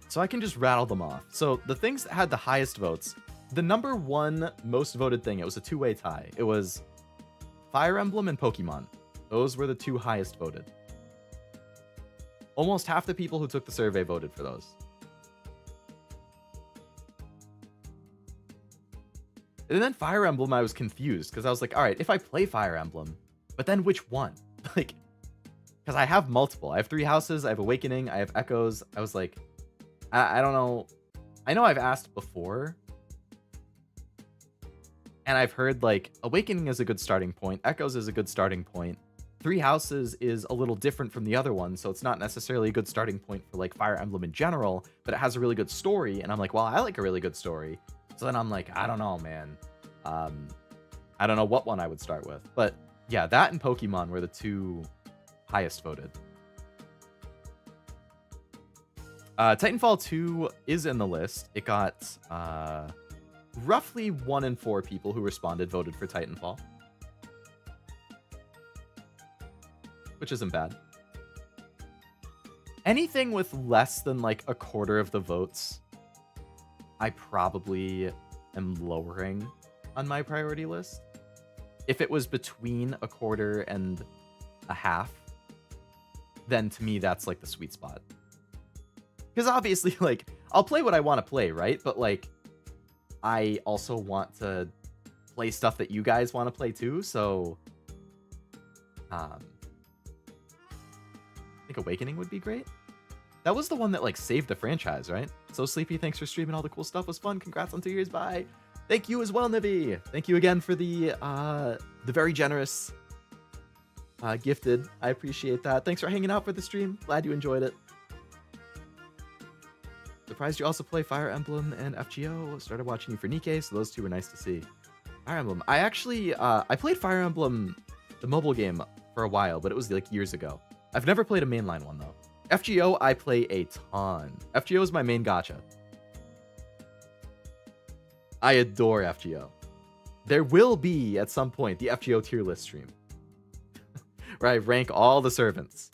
So I can just rattle them off. So the things that had the highest votes, the number 1 most voted thing, it was a 2-way tie. It was Fire Emblem and Pokemon. Those were the 2 highest voted. Almost half the people who took the survey voted for those. And then Fire Emblem, I was confused because I was like, all right, if I play Fire Emblem, but then which one? Like, because I have multiple. I have 3 houses, I have Awakening, I have Echoes. I was like, I don't know. I know I've asked before. And I've heard like Awakening is a good starting point. Echoes is a good starting point. 3 houses is a little different from the other one. So it's not necessarily a good starting point for like Fire Emblem in general, but it has a really good story. And I'm like, well, I like a really good story. So then I'm like, I don't know, man. I don't know what one I would start with. But yeah, that and Pokemon were the 2 highest voted. Titanfall 2 is in the list. It got roughly 1 in 4 people who responded voted for Titanfall. Which isn't bad. Anything with less than like a quarter of the votes, I probably am lowering on my priority list. If it was between a quarter and a half, then to me that's like the sweet spot. Because obviously, like, I'll play what I want to play, right? But like, I also want to play stuff that you guys want to play too. So, I think Awakening would be great. That was the one that like saved the franchise, right? So Sleepy, thanks for streaming all the cool stuff. It was fun. Congrats on 2 years. Bye. Thank you as well, Nivy. Thank you again for the very generous gifted. I appreciate that. Thanks for hanging out for the stream. Glad you enjoyed it. Surprised you also play Fire Emblem and FGO. Started watching you for Nikkei, so those two were nice to see. Fire Emblem. I actually I played Fire Emblem, the mobile game, for a while, but it was like years ago. I've never played a mainline one though. FGO I play a ton. FGO is my main gacha. I adore FGO. There will be at some point the FGO tier list stream where I rank all the servants.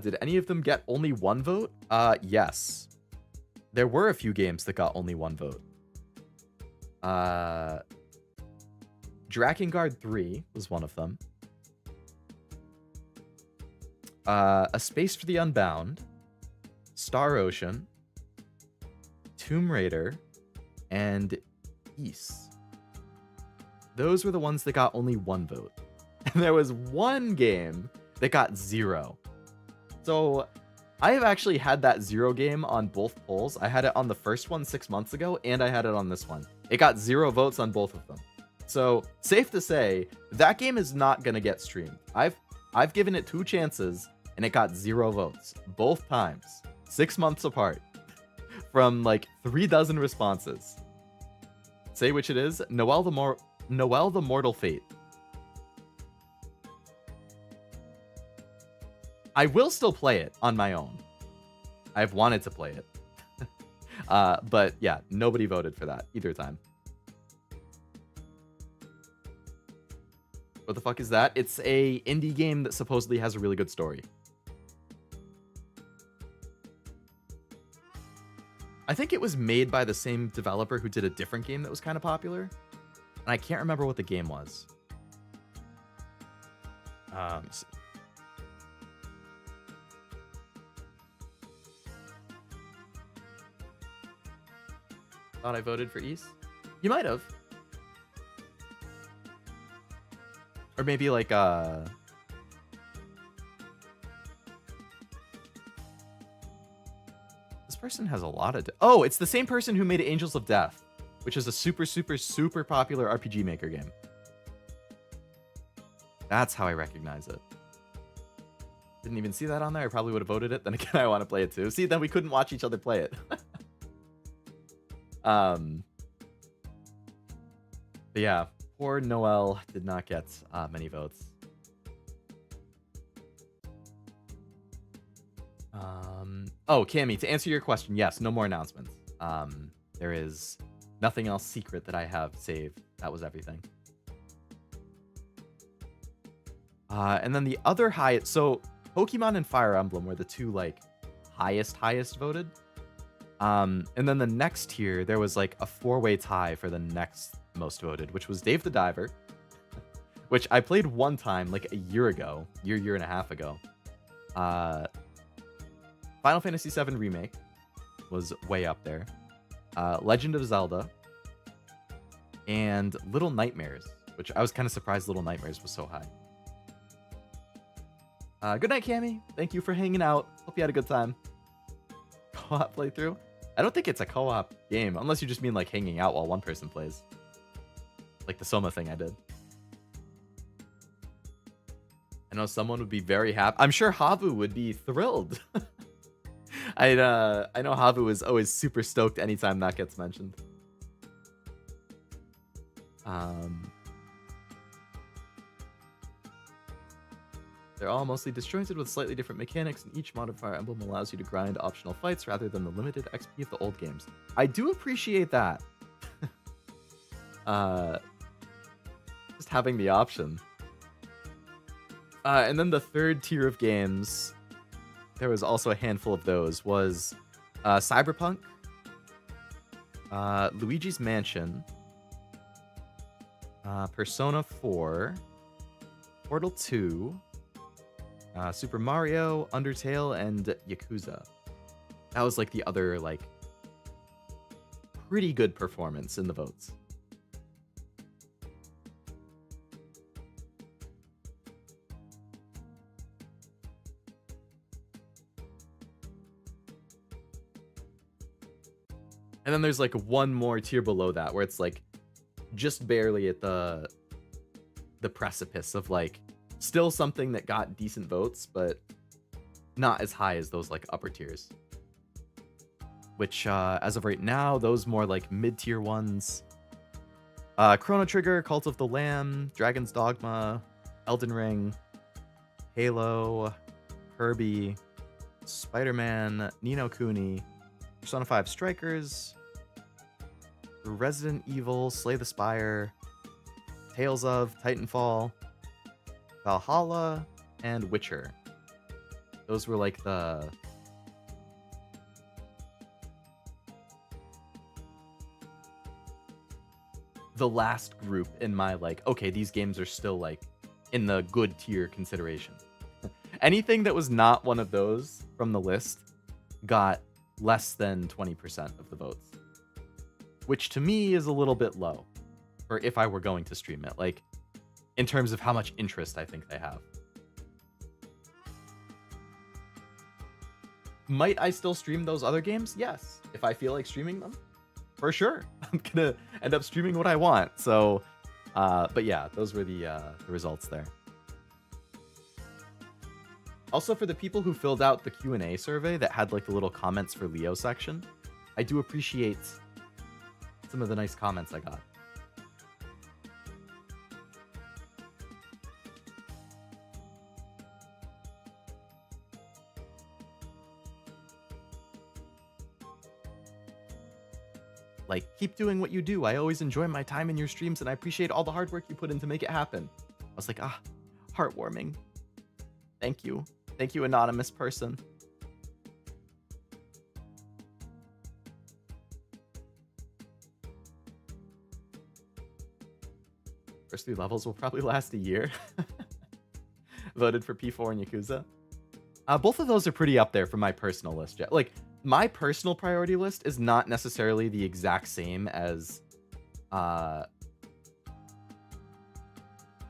Did any of them get only 1 vote? Yes. There were a few games that got only 1 vote. Drakengard 3 was one of them. A Space for the Unbound, Star Ocean, Tomb Raider, and Ys. Those were the ones that got only 1 vote. And there was one game that got 0. So I have actually had that 0 game on both polls. I had it on the first one 6 months ago, and I had it on this one. It got 0 votes on both of them. So safe to say, that game is not going to get streamed. I've given it 2 chances, and it got 0 votes. Both times. 6 months apart. From like 3 dozen responses. Say which it is. Noel the Mortal Fate. I will still play it on my own. I've wanted to play it. But yeah, nobody voted for that either time. What the fuck is that? It's a indie game that supposedly has a really good story. I think it was made by the same developer who did a different game that was kind of popular. And I can't remember what the game was. Let me see. Thought I voted for Ys? You might have. Or maybe like this person has a lot of oh, it's the same person who made Angels of Death, which is a super, super, super popular RPG Maker game. That's how I recognize it. Didn't even see that on there. I probably would have voted it. Then again, I want to play it too. See, then we couldn't watch each other play it. But yeah, poor Noel did not get many votes. Oh, Cammy, to answer your question, yes, no more announcements. There is nothing else secret that I have saved. That was everything. And then the other highest, so Pokemon and Fire Emblem were the two like highest voted. And then the next tier, there was like a 4-way tie for the next most voted, which was Dave the Diver, which I played one time like a year ago, year and a half ago. Final Fantasy VII Remake was way up there. Legend of Zelda and Little Nightmares, which I was kind of surprised Little Nightmares was so high. Good night, Cammy. Thank you for hanging out. Hope you had a good time. Co-op playthrough? I don't think it's a co-op game, unless you just mean like hanging out while one person plays. Like the Soma thing I did. I know someone would be very happy. I'm sure Havu would be thrilled. I know Havu is always super stoked anytime that gets mentioned. They're all mostly disjointed with slightly different mechanics, and each mod of Fire Emblem allows you to grind optional fights rather than the limited XP of the old games. I do appreciate that. Just having the option. And then the third tier of games, there was also a handful of those, was Cyberpunk, Luigi's Mansion, Persona 4, Portal 2, Super Mario, Undertale, and Yakuza. That was like the other like pretty good performance in the votes. And then there's like one more tier below that where it's like just barely at the precipice of like still something that got decent votes, but not as high as those like upper tiers. Which as of right now, those more like mid-tier ones. Chrono Trigger, Cult of the Lamb, Dragon's Dogma, Elden Ring, Halo, Kirby, Spider-Man, Ni no Kuni, Persona 5 Strikers, Resident Evil, Slay the Spire, Tales of, Titanfall, Valhalla, and Witcher. Those were like the last group in my like, okay, these games are still like in the good tier consideration. Anything that was not one of those from the list got less than 20% of the votes, which to me is a little bit low for if I were going to stream it, like in terms of how much interest I think they have. Might I still stream those other games? Yes. If I feel like streaming them, for sure. I'm gonna end up streaming what I want. So, but yeah, those were the results there. Also, for the people who filled out the Q&A survey that had like the little comments for Leo section, I do appreciate some of the nice comments I got. Like, keep doing what you do. I always enjoy my time in your streams, and I appreciate all the hard work you put in to make it happen. I was like, heartwarming. Thank you. Thank you, anonymous person. First 3 levels will probably last a year. Voted for P4 and Yakuza. Both of those are pretty up there for my personal list. Like, my personal priority list is not necessarily the exact same as the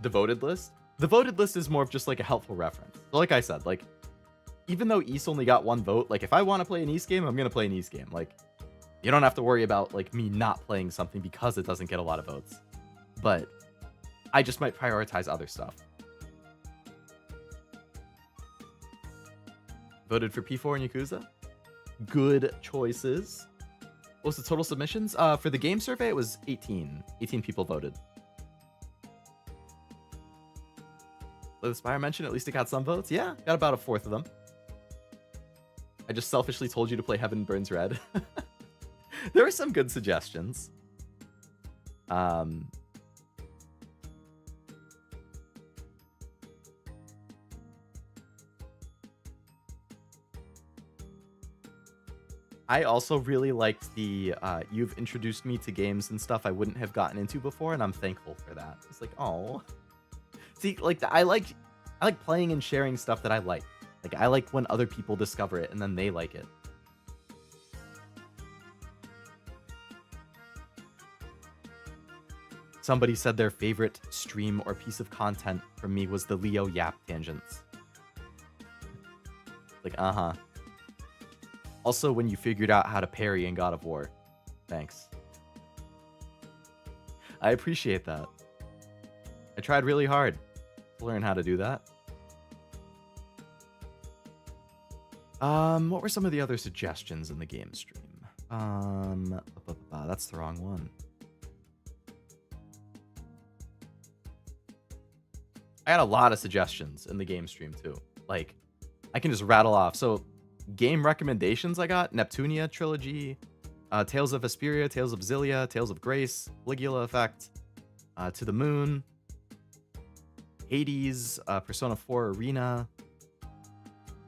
voted list. The voted list is more of just like a helpful reference. So like I said, like, even though Ys only got 1 vote, like if I want to play an Ys game, I'm going to play an Ys game. Like, you don't have to worry about like me not playing something because it doesn't get a lot of votes. But I just might prioritize other stuff. Voted for P4 and Yakuza. Good choices. What was the total submissions? For the game survey, it was 18. 18 people voted. Let the Spire mention, at least it got some votes. Yeah, got about 1/4 of them. I just selfishly told you to play Heaven Burns Red. There were some good suggestions. I also really liked the you've introduced me to games and stuff I wouldn't have gotten into before, and I'm thankful for that. It's like, oh. See, like I like playing and sharing stuff that I like. Like I like when other people discover it and then they like it. Somebody said their favorite stream or piece of content from me was the Leo Yap tangents. Like, Also, when you figured out how to parry in God of War. Thanks. I appreciate that. I tried really hard to learn how to do that. What were some of the other suggestions in the game stream? That's the wrong one. I had a lot of suggestions in the game stream too. Like, I can just rattle off. So, game recommendations I got: Neptunia trilogy, Tales of Vesperia, Tales of Xillia, Tales of Grace, Ligula Effect, To the Moon, Hades, Persona 4 Arena,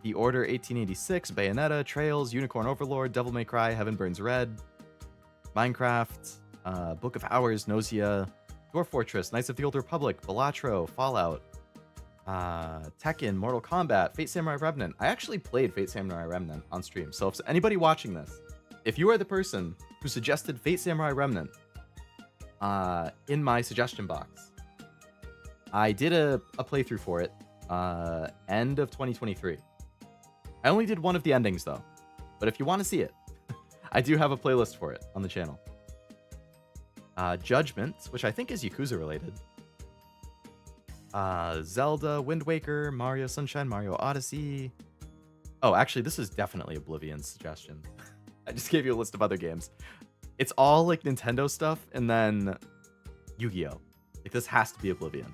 The Order 1886, Bayonetta, Trails, Unicorn Overlord, Devil May Cry, Heaven Burns Red, Minecraft, Book of Hours, Nausea, Dwarf Fortress, Knights of the Old Republic, Balatro, Fallout, Tekken, Mortal Kombat, Fate Samurai Remnant. I actually played Fate Samurai Remnant on stream. So if anybody watching this, if you are the person who suggested Fate Samurai Remnant in my suggestion box, I did a playthrough for it end of 2023. I only did one of the endings though, but if you want to see it, I do have a playlist for it on the channel. Judgment, which I think is Yakuza related. Zelda, Wind Waker, Mario Sunshine, Mario Odyssey. Oh, actually, this is definitely Oblivion's suggestion. I just gave you a list of other games. It's all like Nintendo stuff, and then Yu-Gi-Oh! Like, this has to be Oblivion.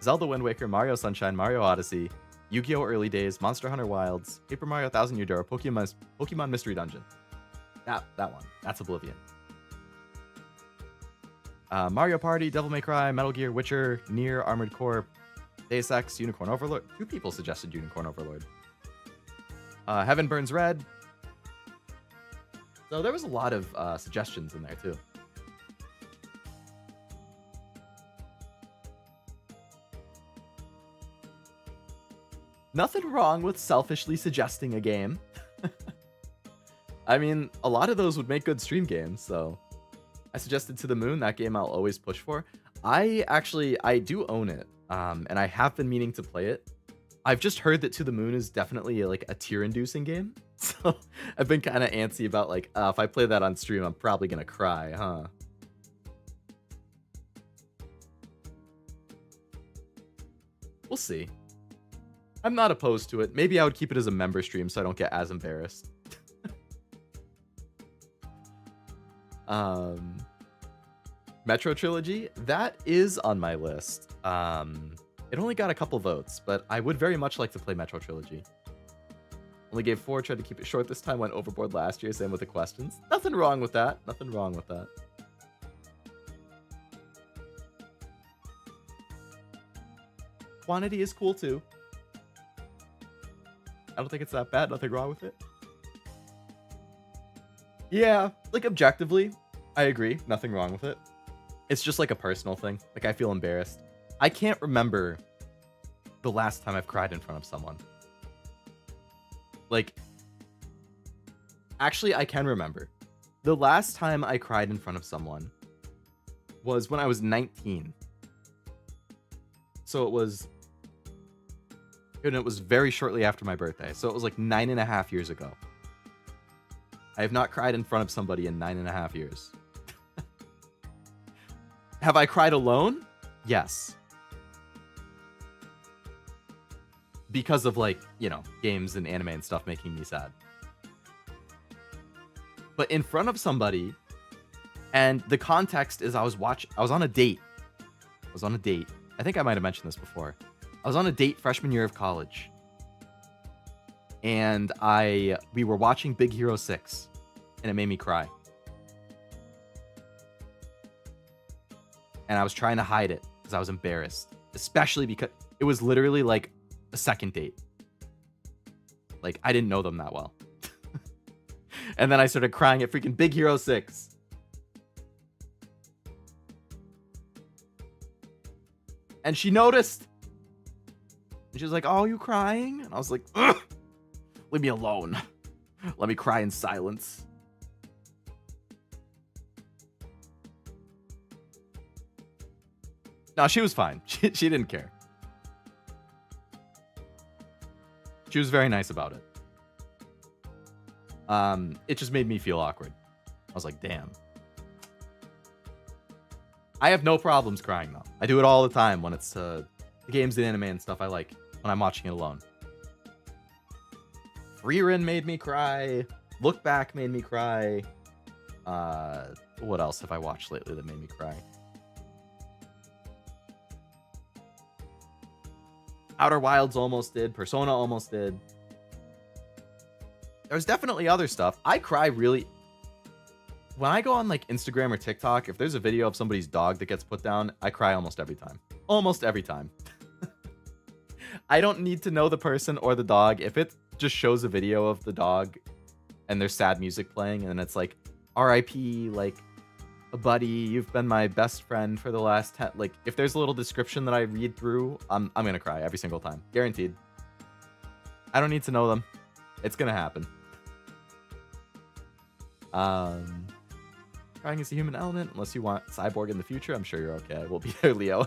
Zelda, Wind Waker, Mario Sunshine, Mario Odyssey, Yu-Gi-Oh! Early Days, Monster Hunter Wilds, Paper Mario 1000 Year Door, Pokemon Mystery Dungeon. That one. That's Oblivion. Mario Party, Devil May Cry, Metal Gear, Witcher, Nier, Armored Core, Deus Ex, Unicorn Overlord. 2 people suggested Unicorn Overlord. Heaven Burns Red. So there was a lot of suggestions in there too. Nothing wrong with selfishly suggesting a game. I mean, a lot of those would make good stream games, so I suggested To the Moon, that game I'll always push for. I do own it, and I have been meaning to play it. I've just heard that To the Moon is definitely like a tear-inducing game, so I've been kind of antsy about like, if I play that on stream, I'm probably gonna cry, huh? We'll see. I'm not opposed to it. Maybe I would keep it as a member stream so I don't get as embarrassed. Metro Trilogy, that is on my list. It only got a couple votes, but I would very much like to play Metro Trilogy. Only gave 4, tried to keep it short this time, went overboard last year, same with the questions. Nothing wrong with that. Nothing wrong with that. Quantity is cool too. I don't think it's that bad. Nothing wrong with it. Yeah, like objectively, I agree. Nothing wrong with it. It's just like a personal thing. Like, I feel embarrassed. I can't remember the last time I've cried in front of someone. Like, actually, I can remember. The last time I cried in front of someone was when I was 19. So it was very shortly after my birthday. So it was like 9.5 years ago. I have not cried in front of somebody in 9.5 years. Have I cried alone? Yes. Because of, like, you know, games and anime and stuff making me sad. But in front of somebody, and the context is I was on a date. I think I might have mentioned this before. I was on a date freshman year of college. And we were watching Big Hero 6, and it made me cry. And I was trying to hide it because I was embarrassed, especially because it was literally like a second date. Like, I didn't know them that well. And then I started crying at freaking Big Hero 6. And she noticed. And she was like, "Oh, you crying?" And I was like, "Ugh, leave me alone. Let me cry in silence." No, she was fine. She didn't care. She was very nice about it. It just made me feel awkward. I was like, damn. I have no problems crying, though. I do it all the time when it's the games and anime and stuff I like when I'm watching it alone. Frieren made me cry. Look Back made me cry. What else have I watched lately that made me cry? Outer Wilds almost did. Persona almost did. There's definitely other stuff. I cry really... When I go on like Instagram or TikTok, if there's a video of somebody's dog that gets put down, I cry almost every time. Almost every time. I don't need to know the person or the dog. If it just shows a video of the dog and there's sad music playing and it's like, RIP, like, buddy, you've been my best friend for the last 10... Like, if there's a little description that I read through, I'm gonna cry every single time. Guaranteed. I don't need to know them. It's gonna happen. Crying is a human element. Unless you want Cyborg in the future, I'm sure you're okay. We'll be there, Leo.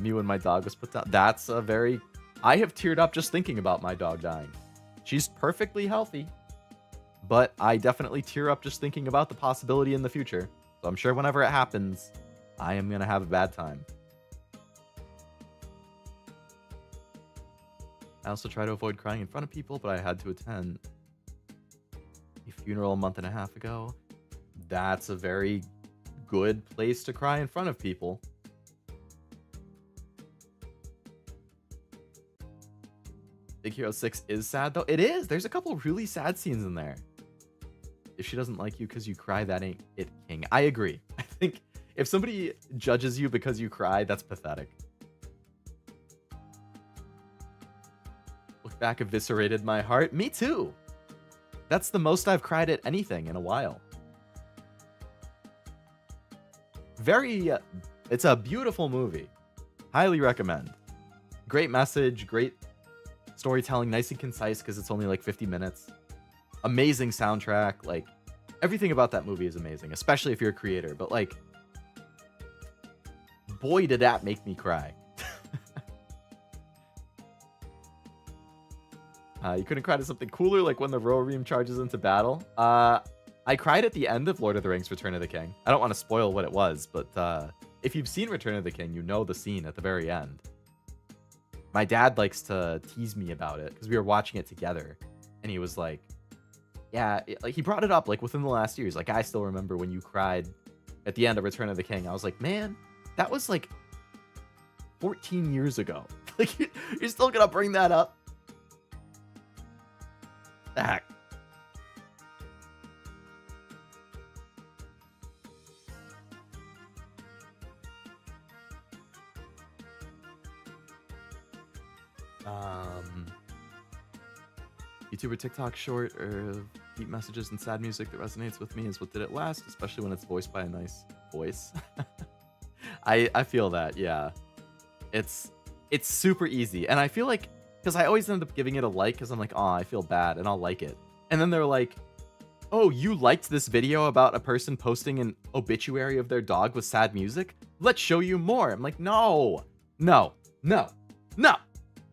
Me when my dog was put down. That's a very... I have teared up just thinking about my dog dying. She's perfectly healthy, but I definitely tear up just thinking about the possibility in the future. So I'm sure whenever it happens, I am going to have a bad time. I also try to avoid crying in front of people, but I had to attend a funeral a month and a half ago. That's a very good place to cry in front of people. Big Hero 6 is sad, though. It is. There's a couple really sad scenes in there. If she doesn't like you because you cry, that ain't it, King. I agree. I think if somebody judges you because you cry, that's pathetic. Look back, eviscerated my heart. Me too. That's the most I've cried at anything in a while. It's a beautiful movie. Highly recommend. Great message, great storytelling, nice and concise because it's only like 50 minutes. Amazing soundtrack. Like, everything about that movie is amazing, especially if you're a creator. But like, boy, did that make me cry. You couldn't cry to something cooler, like when the Rohirrim charges into battle. I cried at the end of Lord of the Rings: Return of the King. I don't want to spoil what it was, but if you've seen Return of the King, you know the scene at the very end. My dad likes to tease me about it because we were watching it together, and he was like, "Yeah," like he brought it up like within the last year. He's like, "I still remember when you cried at the end of Return of the King." I was like, "Man, that was like 14 years ago. Like, you're still gonna bring that up?" Heck. YouTuber TikTok short or deep messages and sad music that resonates with me is what did it last, especially when it's voiced by a nice voice. I feel that, yeah. It's super easy, and I feel like, because I always end up giving it a like because I'm like, oh, I feel bad, and I'll like it. And then they're like, oh, you liked this video about a person posting an obituary of their dog with sad music? Let's show you more. I'm like, no.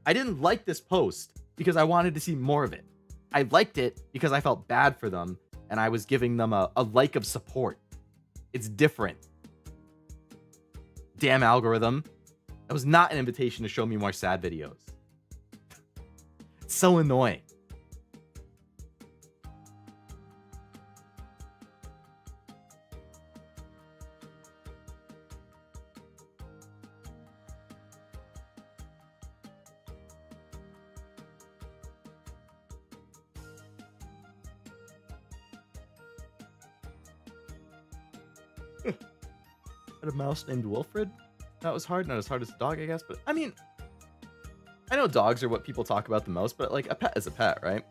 I didn't like this post because I wanted to see more of it. I liked it because I felt bad for them, and I was giving them a like of support. It's different. Damn algorithm. That was not an invitation to show me more sad videos. It's so annoying. Had a mouse named Wilfred. That was hard. Not as hard as a dog, I guess. But I mean, I know dogs are what people talk about the most, but like a pet is a pet, right?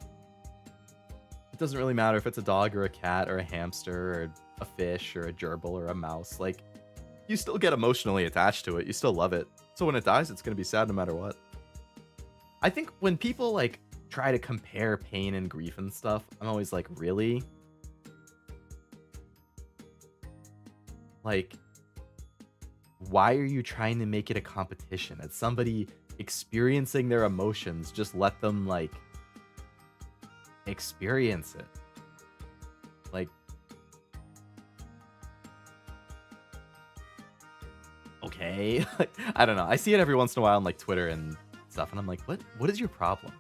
It doesn't really matter if it's a dog or a cat or a hamster or a fish or a gerbil or a mouse. Like, you still get emotionally attached to it. You still love it. So when it dies, it's going to be sad no matter what. I think when people like try to compare pain and grief and stuff, I'm always like, really? Like, why are you trying to make it a competition? It's somebody experiencing their emotions. Just let them like experience it. Like, okay. I don't know. I see it every once in a while on like Twitter and stuff, and I'm like, what is your problem?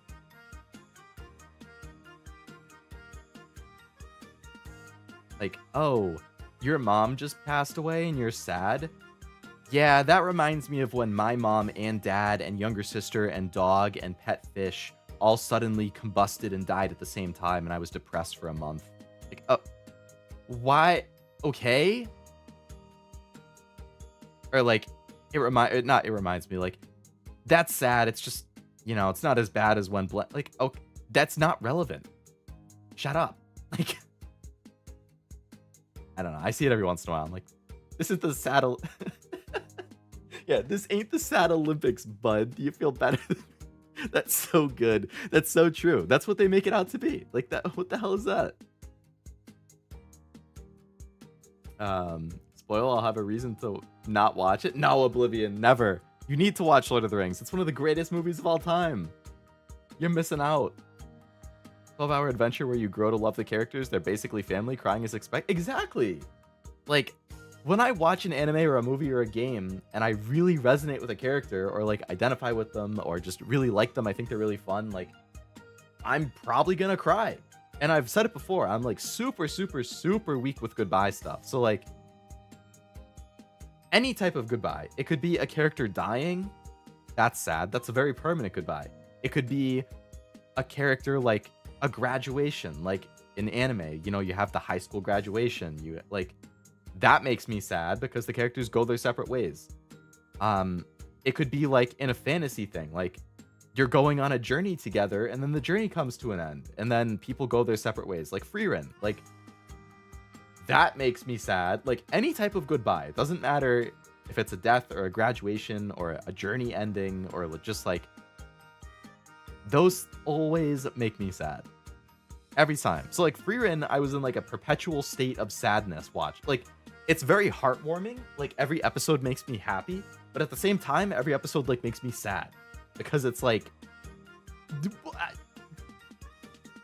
Like, oh, your mom just passed away and you're sad? Yeah, that reminds me of when my mom and dad and younger sister and dog and pet fish all suddenly combusted and died at the same time, and I was depressed for a month. Like, why? Okay. Or like, it reminds me, like, that's sad. It's just, it's not as bad as when like, oh, that's not relevant. Shut up. Like, I don't know. I see it every once in a while. I'm like, this is the saddle. Yeah, this ain't the sad Olympics, bud. Do you feel better? That's so good. That's so true. That's what they make it out to be. Like that. What the hell is that? Spoil, I'll have a reason to not watch it. No, Oblivion, never. You need to watch Lord of the Rings. It's one of the greatest movies of all time. You're missing out. 12-hour adventure where you grow to love the characters. They're basically family. Crying is expected. Exactly. Like, when I watch an anime or a movie or a game and I really resonate with a character or like identify with them or just really like them, I think they're really fun, like, I'm probably gonna cry. And I've said it before, I'm like super, super, super weak with goodbye stuff. So like, any type of goodbye. It could be a character dying. That's sad. That's a very permanent goodbye. It could be a character like a graduation, like in anime, you have the high school graduation. You like, that makes me sad because the characters go their separate ways. It could be like in a fantasy thing, like you're going on a journey together and then the journey comes to an end and then people go their separate ways, like Frieren. Like, that makes me sad. Like, any type of goodbye. It doesn't matter if it's a death or a graduation or a journey ending or just like, those always make me sad. Every time. So like Frieren, I was in like a perpetual state of sadness like, it's very heartwarming. Like, every episode makes me happy, but at the same time, every episode like makes me sad because it's like,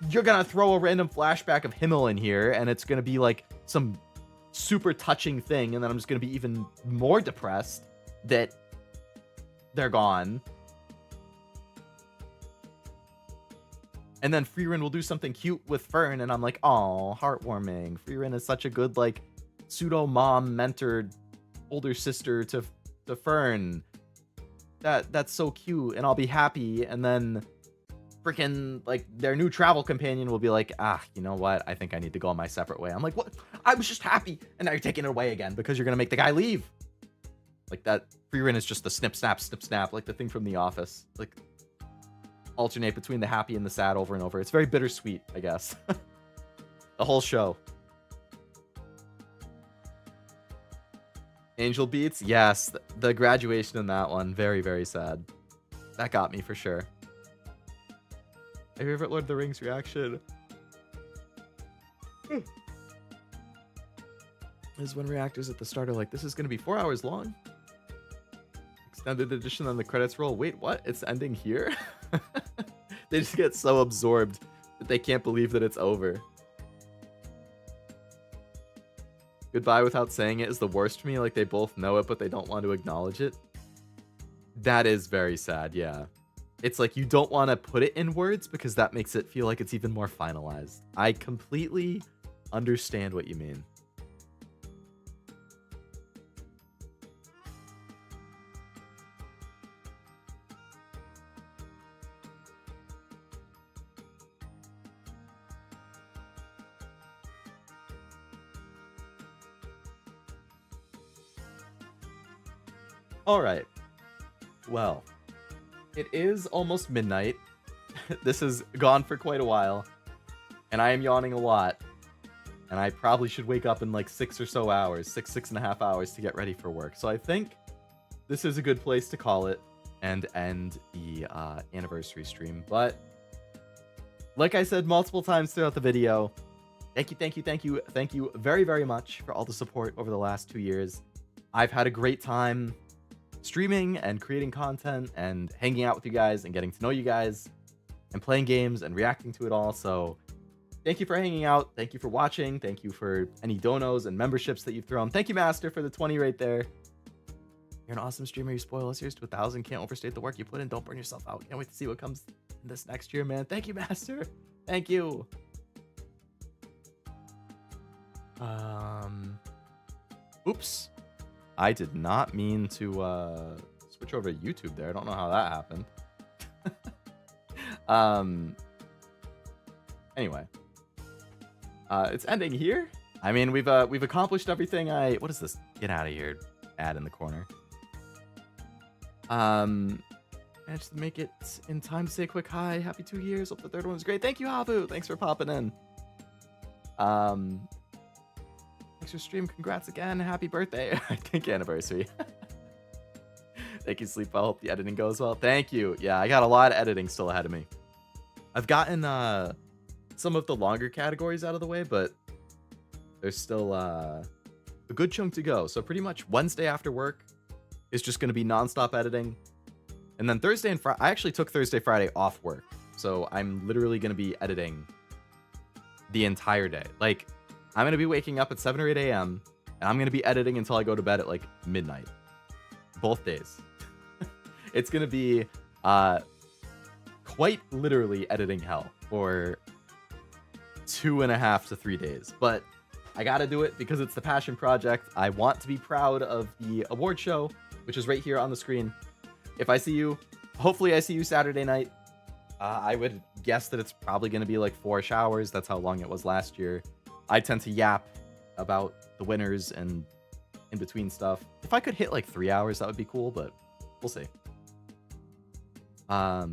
you're gonna throw a random flashback of Himmel in here and it's gonna be like some super touching thing, and then I'm just gonna be even more depressed that they're gone. And then Frieren will do something cute with Fern, and I'm like, oh, heartwarming. Frieren is such a good, like, pseudo-mom mentored older sister to Fern. That's so cute, and I'll be happy. And then freaking, like, their new travel companion will be like, you know what? I think I need to go on my separate way. I'm like, what? I was just happy, and now you're taking it away again because you're gonna make the guy leave. Like, that Frieren is just the snip, snap, like the thing from The Office. Like, alternate between the happy and the sad over and over. It's very bittersweet, I guess. The whole show. Angel Beats, yes, the graduation in that one, very, very sad. That got me for sure. My favorite Lord of the Rings reaction is when reactors at the start are like, this is going to be 4 hours long. Extended edition on the credits roll. Wait, what? It's ending here? They just get so absorbed that they can't believe that it's over. Goodbye without saying it is the worst for me. Like, they both know it, but they don't want to acknowledge it. That is very sad, yeah. It's like you don't want to put it in words because that makes it feel like it's even more finalized. I completely understand what you mean. All right. Well, it is almost midnight. This has gone for quite a while, and I am yawning a lot. And I probably should wake up in like 6 or so hours, 6.5 hours to get ready for work. So I think this is a good place to call it and end the anniversary stream. But like I said multiple times throughout the video, thank you very, very much for all the support over the last 2 years. I've had a great time streaming and creating content and hanging out with you guys and getting to know you guys and playing games and reacting to it all. So thank you for hanging out. Thank you for watching. Thank you for any donos and memberships that you've thrown. Thank you, Master, for the 20 right there. You're an awesome streamer. You spoil us. Here's to 1,000. Can't overstate the work you put in. Don't burn yourself out. Can't wait to see what comes in this next year, man. Thank you, Master. Thank you. Oops. I did not mean to switch over to YouTube there. I don't know how that happened. Anyway, it's ending here. I mean, we've accomplished everything. What is this? Get out of here. Ad in the corner. Managed to make it in time to say a quick hi. Happy 2 years. Hope the third one was great. Thank you, Habu. Thanks for popping in. Thanks for stream. Congrats again. Happy birthday. I think anniversary. Thank you, Sleep. I hope the editing goes well. Thank you. Yeah, I got a lot of editing still ahead of me. I've gotten some of the longer categories out of the way, but there's still a good chunk to go. So pretty much Wednesday after work is just going to be nonstop editing. And then Thursday and Friday, I actually took Thursday, Friday off work. So I'm literally going to be editing the entire day. Like, I'm going to be waking up at 7 or 8 a.m. and I'm going to be editing until I go to bed at like midnight. Both days. It's going to be quite literally editing hell for 2.5 to 3 days. But I got to do it because it's the passion project. I want to be proud of the award show, which is right here on the screen. If I see you, hopefully I see you Saturday night. I would guess that it's probably going to be like 4 showers. That's how long it was last year. I tend to yap about the winners and in between stuff. If I could hit like 3 hours, that would be cool, but we'll see. Yeah.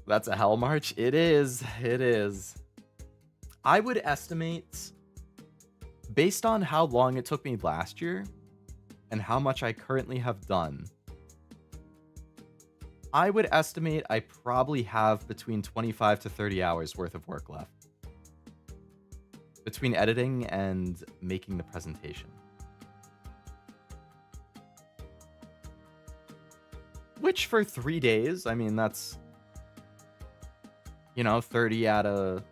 That's a hell march. It is. It is. I would estimate, based on how long it took me last year and how much I currently have done, I would estimate I probably have between 25 to 30 hours worth of work left between editing and making the presentation. Which for 3 days, I mean, that's, 30 out of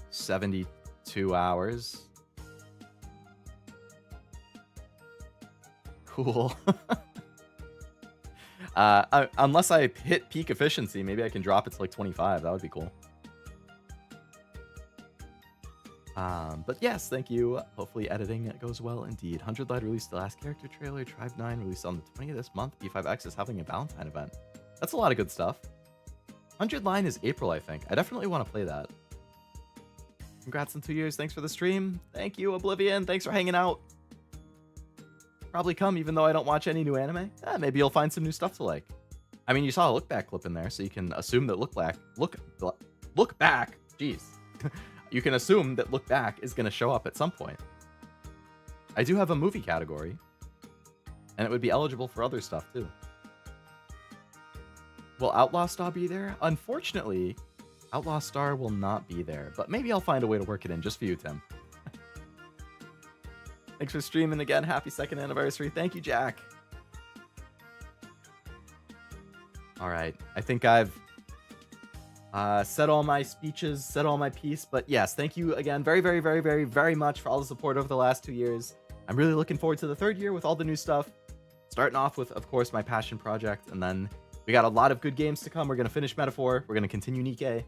72 hours. Cool. Unless I hit peak efficiency, maybe I can drop it to like 25. That would be cool. But yes, thank you. Hopefully editing goes well indeed. 100 Light released the last character trailer. Tribe 9 released on the 20th of this month. B5X is having a Valentine event. That's a lot of good stuff. 100 Line is April, I think. I definitely want to play that. Congrats on 2 years. Thanks for the stream. Thank you, Oblivion. Thanks for hanging out. Probably come, even though I don't watch any new anime. Maybe you'll find some new stuff to like. I mean, you saw a look back clip in there, so you can assume that look back. Jeez. You can assume that look back is going to show up at some point. I do have a movie category, and it would be eligible for other stuff too. Will Outlaw Star be there? Unfortunately, Outlaw Star will not be there, but maybe I'll find a way to work it in just for you, Tim. Thanks for streaming again. Happy 2nd anniversary. Thank you, Jack. All right. I think I've said all my speeches, said all my piece. But yes, thank you again very, very, very, very, very much for all the support over the last 2 years. I'm really looking forward to the 3rd year with all the new stuff. Starting off with, of course, my passion project. And then we got a lot of good games to come. We're going to finish Metaphor. We're going to continue Nikkei.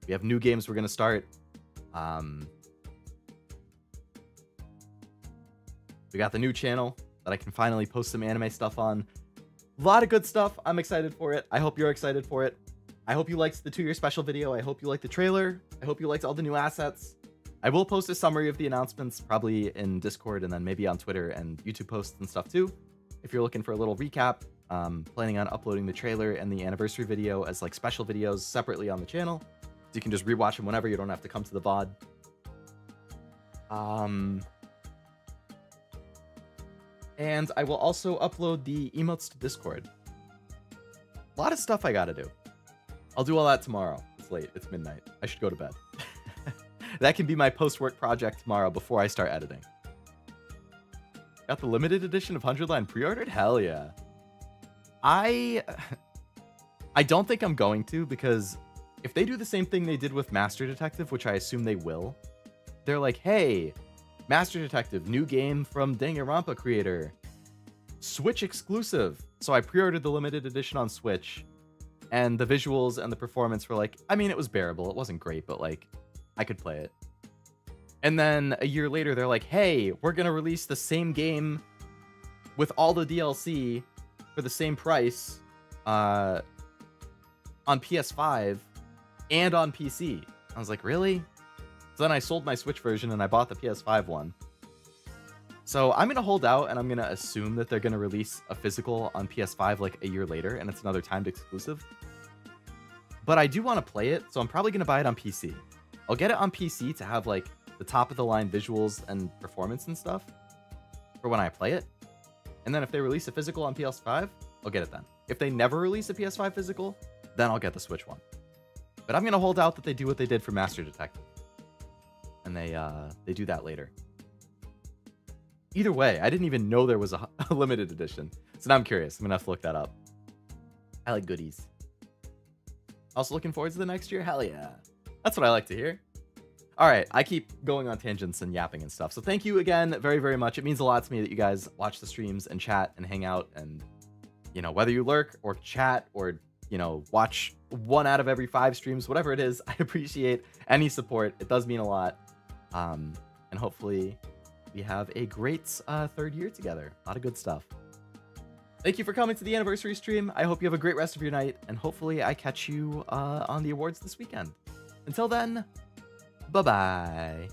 We have new games we're going to start. We got the new channel that I can finally post some anime stuff on. A lot of good stuff. I'm excited for it. I hope you're excited for it. I hope you liked the 2-year special video. I hope you liked the trailer. I hope you liked all the new assets. I will post a summary of the announcements probably in Discord and then maybe on Twitter and YouTube posts and stuff too. If you're looking for a little recap, planning on uploading the trailer and the anniversary video as like special videos separately on the channel. So you can just rewatch them whenever. You don't have to come to the VOD. And I will also upload the emotes to Discord. A lot of stuff I gotta do. I'll do all that tomorrow. It's late. It's midnight. I should go to bed. That can be my post-work project tomorrow before I start editing. Got the limited edition of 100 Line pre-ordered? Hell yeah. I don't think I'm going to, because if they do the same thing they did with Master Detective, which I assume they will, they're like, hey, Master Detective, new game from Danganronpa creator. Switch exclusive. So I pre-ordered the limited edition on Switch, and the visuals and the performance were like, I mean, it was bearable. It wasn't great, but like, I could play it. And then a year later, they're like, hey, we're going to release the same game with all the DLC for the same price on PS5 and on PC. I was like, really? So then I sold my Switch version and I bought the PS5 one. So I'm going to hold out and I'm going to assume that they're going to release a physical on PS5 like a year later and it's another timed exclusive. But I do want to play it, so I'm probably going to buy it on PC. I'll get it on PC to have like the top of the line visuals and performance and stuff for when I play it. And then if they release a physical on PS5, I'll get it then. If they never release a PS5 physical, then I'll get the Switch one. But I'm going to hold out that they do what they did for Master Detective. And they do that later. Either way, I didn't even know there was a limited edition. So now I'm curious. I'm going to have to look that up. I like goodies. Also looking forward to the next year? Hell yeah. That's what I like to hear. All right, I keep going on tangents and yapping and stuff. So thank you again very, very much. It means a lot to me that you guys watch the streams and chat and hang out and, you know, whether you lurk or chat or, you know, watch 1 out of every 5 streams, whatever it is, I appreciate any support. It does mean a lot. And hopefully we have a great 3rd year together. A lot of good stuff. Thank you for coming to the anniversary stream. I hope you have a great rest of your night, and hopefully I catch you on the awards this weekend. Until then, bye-bye.